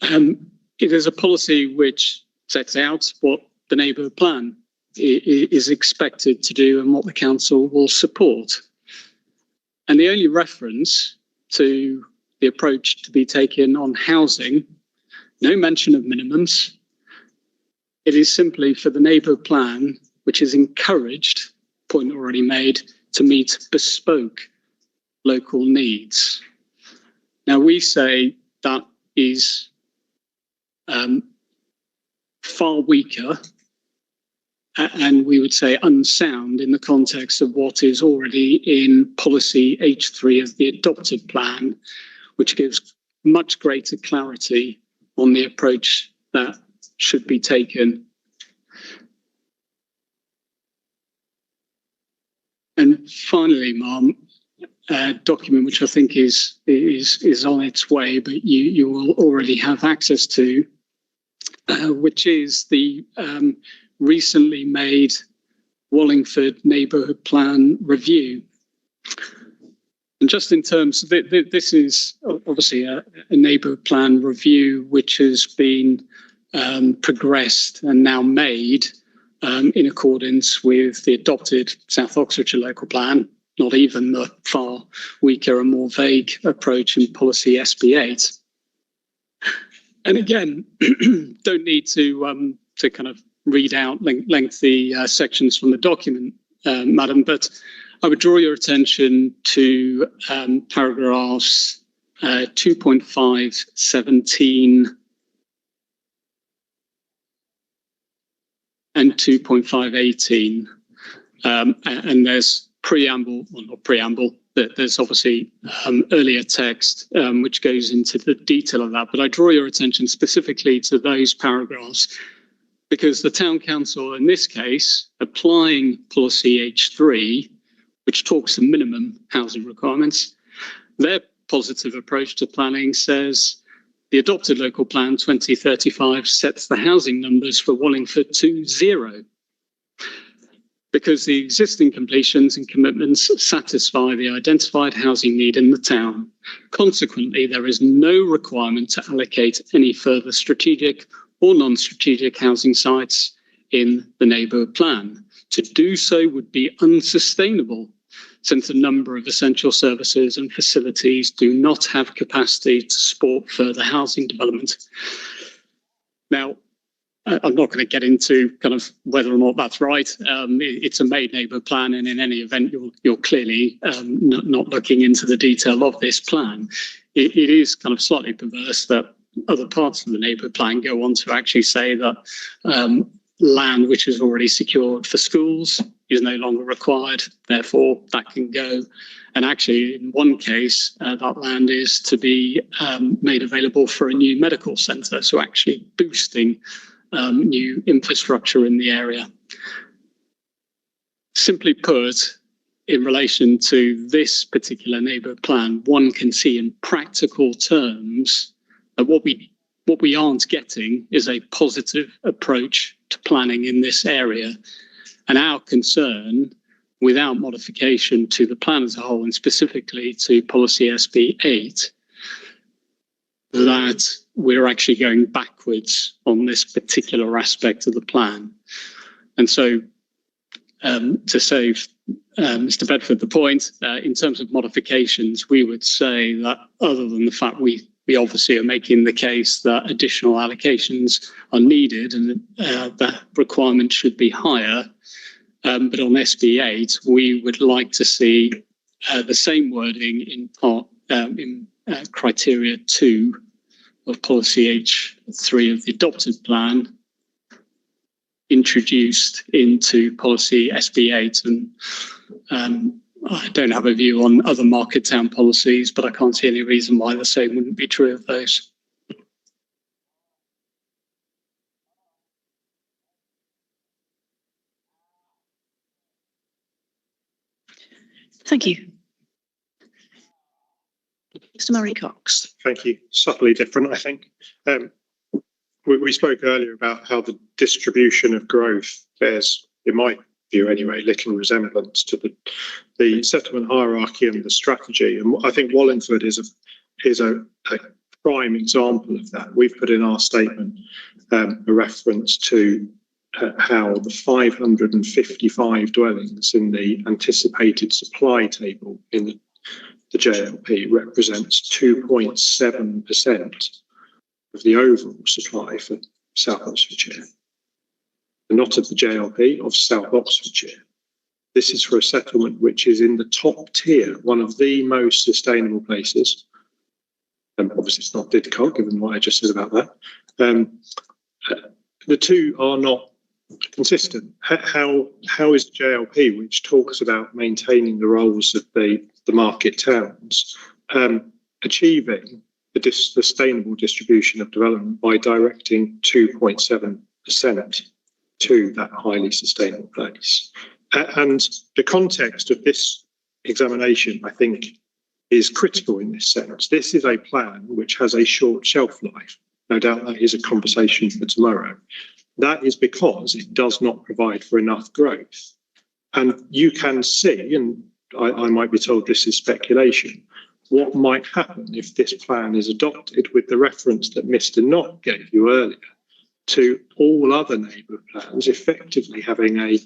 It is a policy which sets out what the neighbourhood plan is expected to do and what the council will support. And the only reference to the approach to be taken on housing, no mention of minimums. It is simply for the neighbourhood plan, which is encouraged, point already made, to meet bespoke local needs. Now we say that is far weaker, and we would say unsound in the context of what is already in policy H3 of the adopted plan, which gives much greater clarity on the approach that should be taken. And finally, Ma'am, a document which I think is on its way, but you will already have access to, which is the recently made Wallingford Neighbourhood Plan Review. And just in terms of this is obviously a neighbourhood plan review which has been progressed and now made in accordance with the adopted South Oxfordshire local plan, not even the far weaker and more vague approach in policy SB8. And again, don't need to kind of read out lengthy sections from the document, Madam, but I would draw your attention to paragraphs 2.5, 17 and 2.5, 18. And there's preamble, well not preamble, but there's obviously earlier text which goes into the detail of that. But I draw your attention specifically to those paragraphs because the Town Council, in this case, applying policy H3, which talks to minimum housing requirements, their positive approach to planning says the adopted local plan 2035 sets the housing numbers for Wallingford to 0 because the existing completions and commitments satisfy the identified housing need in the town. Consequently, there is no requirement to allocate any further strategic or non-strategic housing sites in the neighbourhood plan. To do so would be unsustainable since a number of essential services and facilities do not have capacity to support further housing development. Now, I'm not going to get into kind of whether or not that's right. It's a made neighbourhood plan, and in any event, you're clearly not looking into the detail of this plan. It is kind of slightly perverse that other parts of the neighbourhood plan go on to actually say that land which is already secured for schools is no longer required, therefore that can go. And actually, in one case, that land is to be made available for a new medical centre, so actually boosting new infrastructure in the area. Simply put, in relation to this particular neighbourhood plan, one can see in practical terms that what we aren't getting is a positive approach to planning in this area. And our concern, without modification to the plan as a whole, and specifically to policy SB8, that we're actually going backwards on this particular aspect of the plan. And so to save Mr. Bedford the point, in terms of modifications, we would say that other than the fact we obviously are making the case that additional allocations are needed and that requirement should be higher, but on SB8, we would like to see the same wording in part in criteria 2 of policy H3 of the adopted plan introduced into policy SB8. And I don't have a view on other market town policies, but I can't see any reason why the same wouldn't be true of those. Thank you. Mr. Murray Cox. Thank you. Subtly different, I think. We spoke earlier about how the distribution of growth bears, in my view anyway, little resemblance to the settlement hierarchy and the strategy. And I think Wallingford is a prime example of that. We've put in our statement a reference to how the 555 dwellings in the anticipated supply table in the JLP represents 2.7% of the overall supply for South Oxfordshire. Not of the JLP, of South Oxfordshire. This is for a settlement which is in the top tier, one of the most sustainable places. Obviously, it's not Didcot, given what I just said about that. The two are not consistent. How is JLP, which talks about maintaining the roles of the market towns, achieving the sustainable distribution of development by directing 2.7% to that highly sustainable place? And the context of this examination, I think, is critical in this sense. This is a plan which has a short shelf life. No doubt that is a conversation for tomorrow. That is because it does not provide for enough growth. And you can see, and I might be told this is speculation, what might happen if this plan is adopted with the reference that Mr. Knott gave you earlier to all other neighbourhood plans effectively having a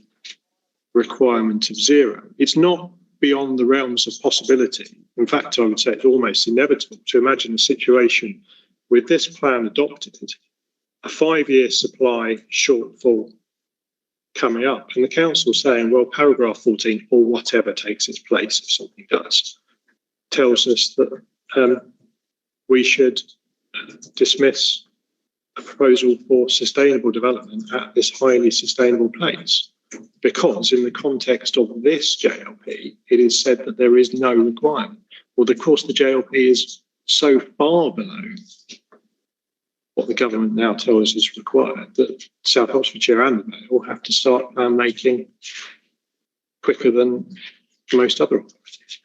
requirement of zero. It's not beyond the realms of possibility. In fact, I would say it's almost inevitable to imagine a situation with this plan adopted, a 5-year supply shortfall coming up, and the council saying, well, paragraph 14 or whatever takes its place if something does, tells us that we should dismiss a proposal for sustainable development at this highly sustainable place. Because in the context of this JLP, it is said that there is no requirement. Well, of course, the JLP is so far below what the government now tells us is required that South Oxfordshire and the Vale have to start plan making quicker than most other authorities.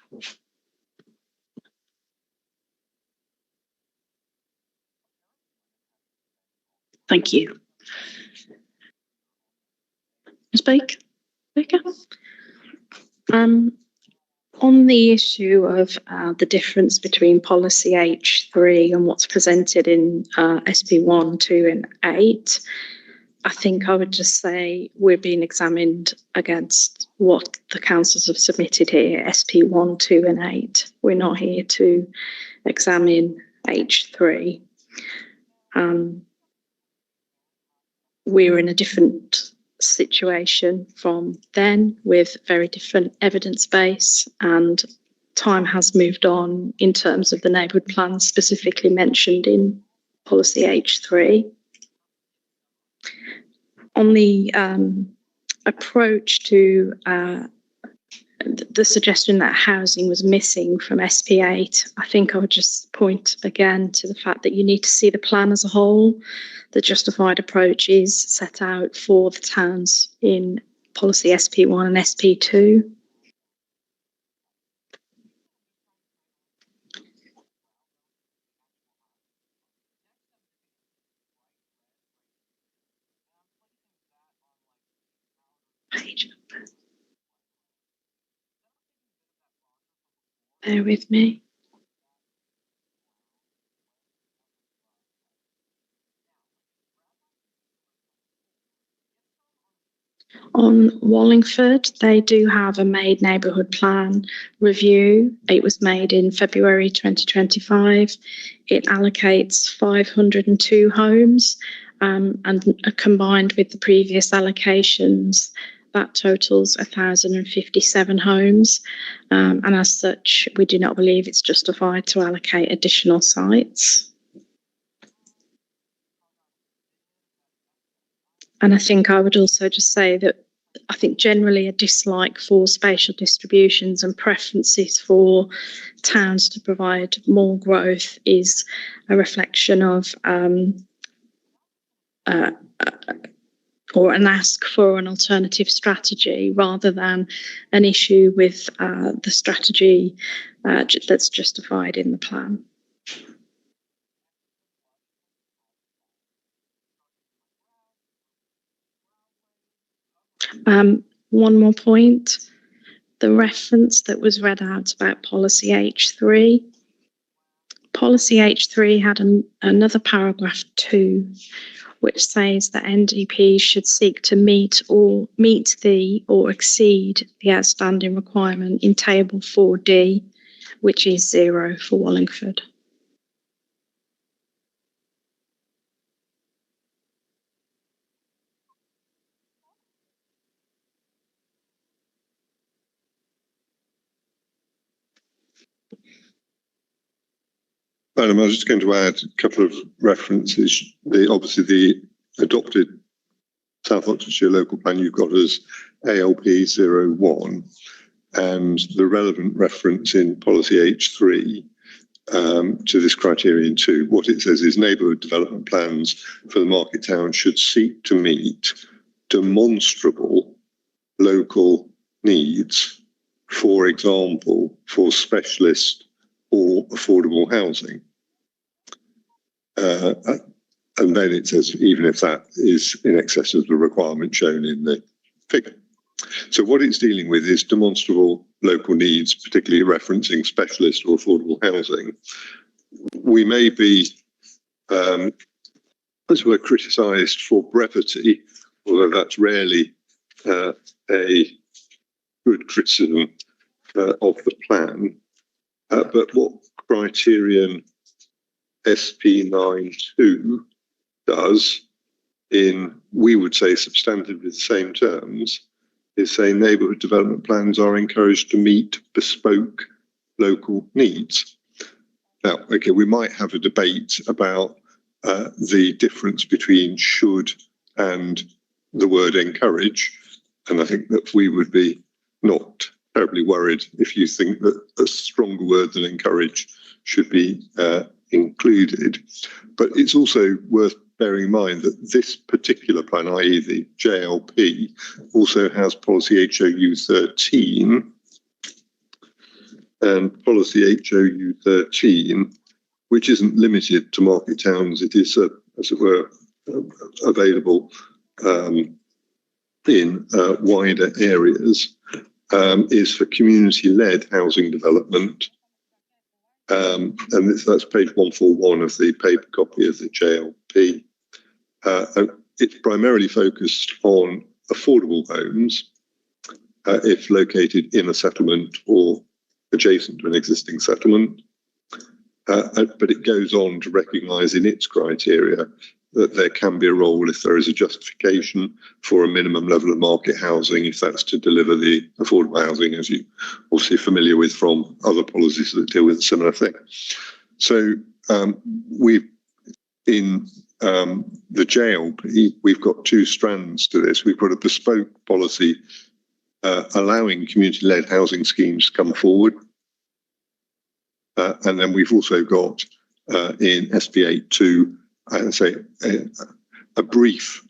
Thank you. Ms. Baker? On the issue of the difference between policy H3 and what's presented in SP1, 2 and 8, I think I would just say we're being examined against what the councils have submitted here, SP1, 2 and 8. We're not here to examine H3. We're in a different situation from then with very different evidence base, and time has moved on in terms of the neighbourhood plans specifically mentioned in policy H3. On the approach to the suggestion that housing was missing from SP8, I think I would just point again to the fact that you need to see the plan as a whole. The justified approach is set out for the towns in policy SP1 and SP2. Bear with me. On Wallingford, they do have a made neighbourhood plan review. It was made in February 2025. It allocates 502 homes, and combined with the previous allocations, that totals 1,057 homes. And as such, we do not believe it's justified to allocate additional sites. And I think I would also just say that I think generally a dislike for spatial distributions and preferences for towns to provide more growth is a reflection of or an ask for an alternative strategy rather than an issue with the strategy that's justified in the plan. one more point. The reference that was read out about policy H3. Policy H3 had another paragraph 2, which says that NDP should seek to meet or exceed the outstanding requirement in table 4D, which is 0 for Wallingford. Madam, I was just going to add a couple of references. Obviously the adopted South Oxfordshire local plan you've got as ALP 01, and the relevant reference in policy H3 to this criterion 2. What it says is neighbourhood development plans for the market town should seek to meet demonstrable local needs, for example, for specialist or affordable housing. And then it says, even if that is in excess of the requirement shown in the figure. So what it's dealing with is demonstrable local needs, particularly referencing specialist or affordable housing. We may be, as we're criticised for brevity, although that's rarely a good criticism of the plan. But what criterion SP92 does, in, we would say, substantively the same terms, is say neighbourhood development plans are encouraged to meet bespoke local needs. Now, okay, we might have a debate about the difference between should and the word encourage, and I think that we would be not terribly worried if you think that a stronger word than encourage should be included. But it's also worth bearing in mind that this particular plan, i.e. the JLP, also has policy HOU 13, and policy HOU 13, which isn't limited to market towns, it is, as it were, available in wider areas, is for community-led housing development. And that's page 141 of the paper copy of the JLP. And it's primarily focused on affordable homes if located in a settlement or adjacent to an existing settlement. But it goes on to recognise in its criteria that there can be a role if there is a justification for a minimum level of market housing, if that's to deliver the affordable housing, as you obviously familiar with from other policies that deal with a similar thing. So we've, in the JLP, we've got two strands to this. We've got a bespoke policy allowing community-led housing schemes to come forward. And then we've also got in SP82, I would say a brief,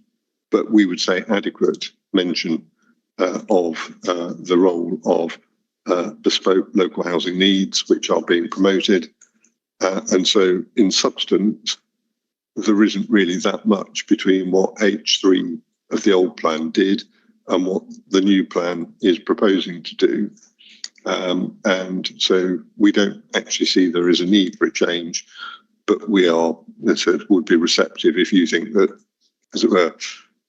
but we would say adequate mention of the role of bespoke local housing needs, which are being promoted. And so in substance, there isn't really that much between what H3 of the old plan did and what the new plan is proposing to do. And so we don't actually see there is a need for a change, but we are, as I said, would be receptive if you think that, as it were,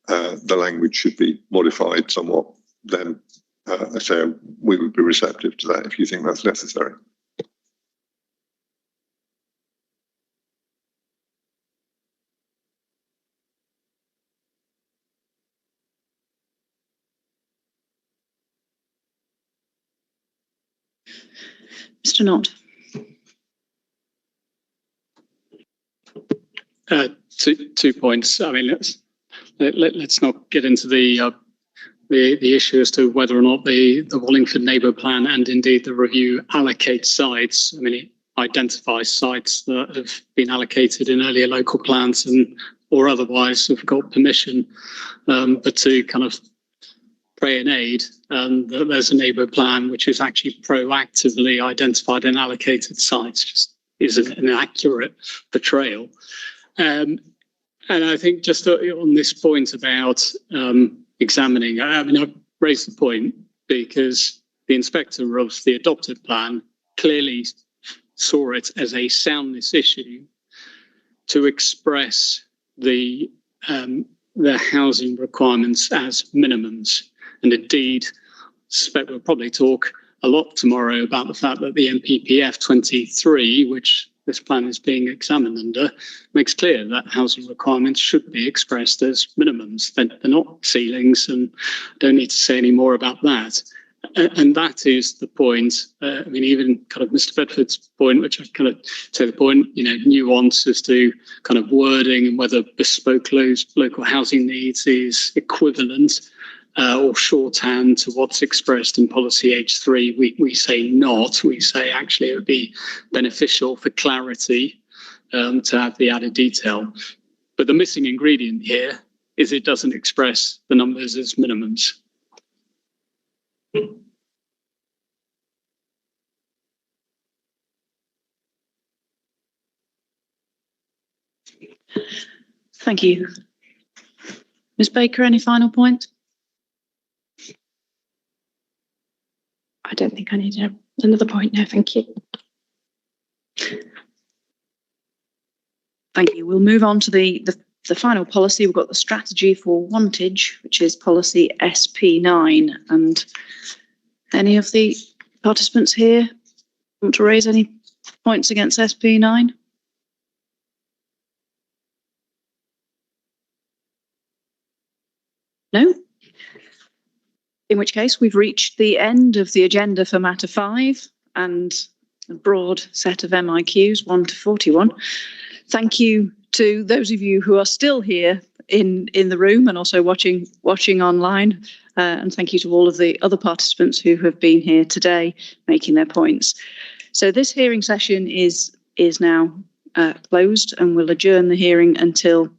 the language should be modified somewhat, then I say we would be receptive to that if you think that's necessary. Mr. Knott. Two points. I mean, let's not get into the issue as to whether or not the Wallingford Neighbour Plan and indeed the review allocate sites. I mean, it identifies sites that have been allocated in earlier local plans and or otherwise have got permission, but to kind of pray and aid that there's a neighbour plan which is actually proactively identified and allocated sites just is an inaccurate portrayal. And I think just on this point about examining, I mean, I've raise the point because the inspector of the adopted plan clearly saw it as a soundness issue to express the housing requirements as minimums. And indeed, I suspect we'll probably talk a lot tomorrow about the fact that the NPPF 23, which this plan is being examined under, makes clear that housing requirements should be expressed as minimums. They're not ceilings, and I don't need to say any more about that. And that is the point. I mean, even kind of Mr. Bedford's point, which I kind of take the point, nuance as to kind of wording and whether bespoke local housing needs is equivalent or shorthand to what's expressed in policy H3. We say not. We say actually it would be beneficial for clarity to have the added detail. But the missing ingredient here is it doesn't express the numbers as minimums. Thank you. Ms. Baker, any final point? I don't think I need another point. No, thank you. Thank you. We'll move on to the final policy. We've got the strategy for wantage, which is policy SP9. And any of the participants here want to raise any points against SP9? No? In which case, we've reached the end of the agenda for matter 5 and a broad set of MIQs, 1 to 41. Thank you to those of you who are still here in the room and also watching online. And thank you to all of the other participants who have been here today making their points. So this hearing session is now closed, and we'll adjourn the hearing until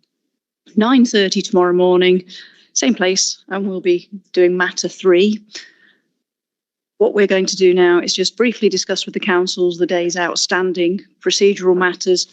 9:30 tomorrow morning. Same place, and we'll be doing matter 3. What we're going to do now is just briefly discuss with the councils the day's outstanding procedural matters.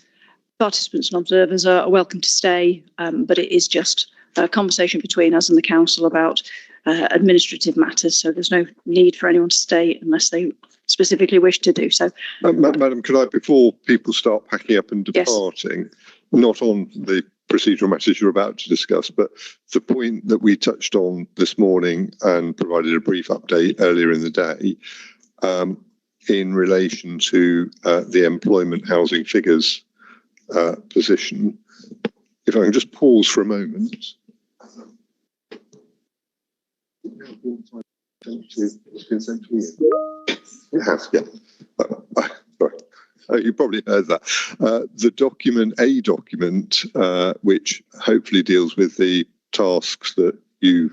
Participants and observers are welcome to stay, but it is just a conversation between us and the council about administrative matters. So there's no need for anyone to stay unless they specifically wish to do so. Madam, could I, before people start packing up and departing, yes, not on the procedural matters you're about to discuss, but the point that we touched on this morning and provided a brief update earlier in the day in relation to the employment housing figures position. If I can just pause for a moment. It has, yeah. Sorry. You probably heard that. The document, which hopefully deals with the tasks that you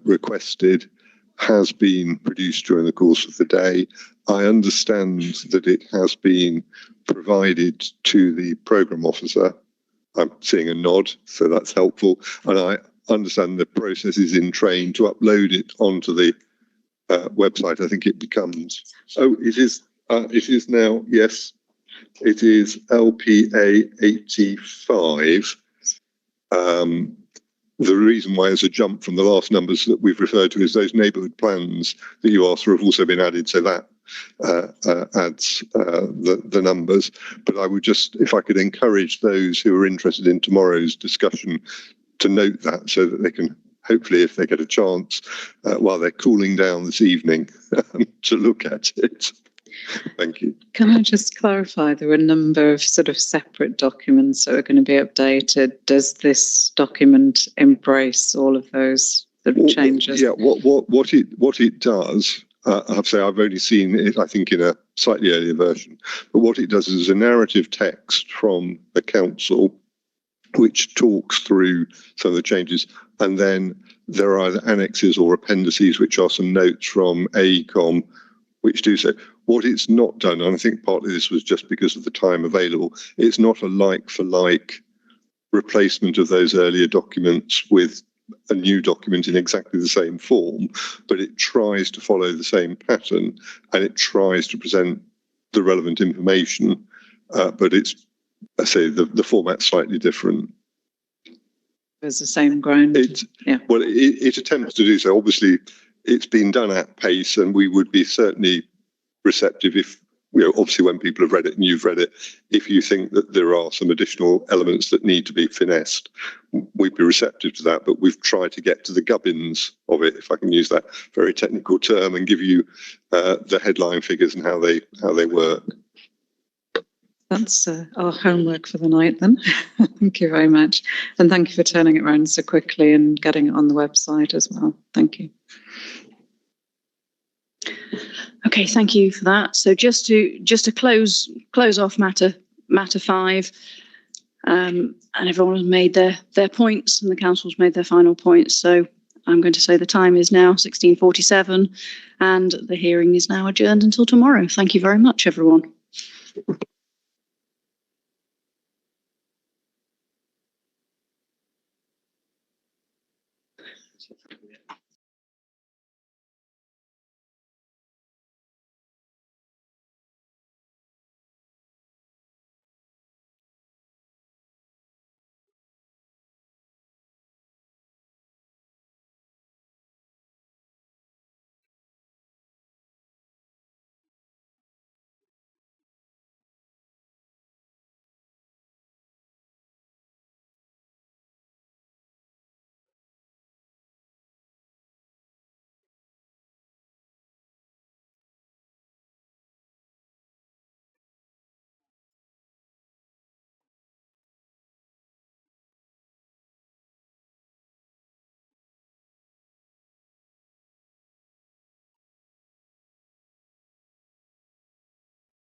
requested, has been produced during the course of the day. I understand that it has been provided to the programme officer. I'm seeing a nod, so that's helpful. And I understand the process is in train to upload it onto the website. I think it becomes, it is now, yes, it is LPA 85. The reason why there's a jump from the last numbers that we've referred to is those neighbourhood plans that you asked for have also been added, so that adds the numbers. But I would just, if I could encourage those who are interested in tomorrow's discussion to note that, so that they can, hopefully, if they get a chance, while they're cooling down this evening, to look at it. Thank you. Can I just clarify, there were a number of sort of separate documents that are going to be updated. Does this document embrace all of those changes? Yeah, what it does, I have to say I've only seen it, I think, in a slightly earlier version, but what it does is a narrative text from the council which talks through some of the changes, and then there are either annexes or appendices which are some notes from AECOM which do so. What it's not done, and I think partly this was just because of the time available, it's not a like-for-like replacement of those earlier documents with a new document in exactly the same form, but it tries to follow the same pattern and it tries to present the relevant information, but it's, I say, the format's slightly different. covers the same ground. Well, it attempts to do so. Obviously, it's been done at pace, and we would be certainly receptive if, obviously when people have read it and you've read it, if you think that there are some additional elements that need to be finessed, we'd be receptive to that. But we've tried to get to the gubbins of it, if I can use that very technical term, and give you the headline figures and how they work. That's our homework for the night then. Thank you very much. And thank you for turning it around so quickly and getting it on the website as well. Thank you. Okay, thank you for that. So just to close off matter 5, and everyone has made their points, and the council's made their final points. So I'm going to say the time is now 16:47, and the hearing is now adjourned until tomorrow. Thank you very much, everyone.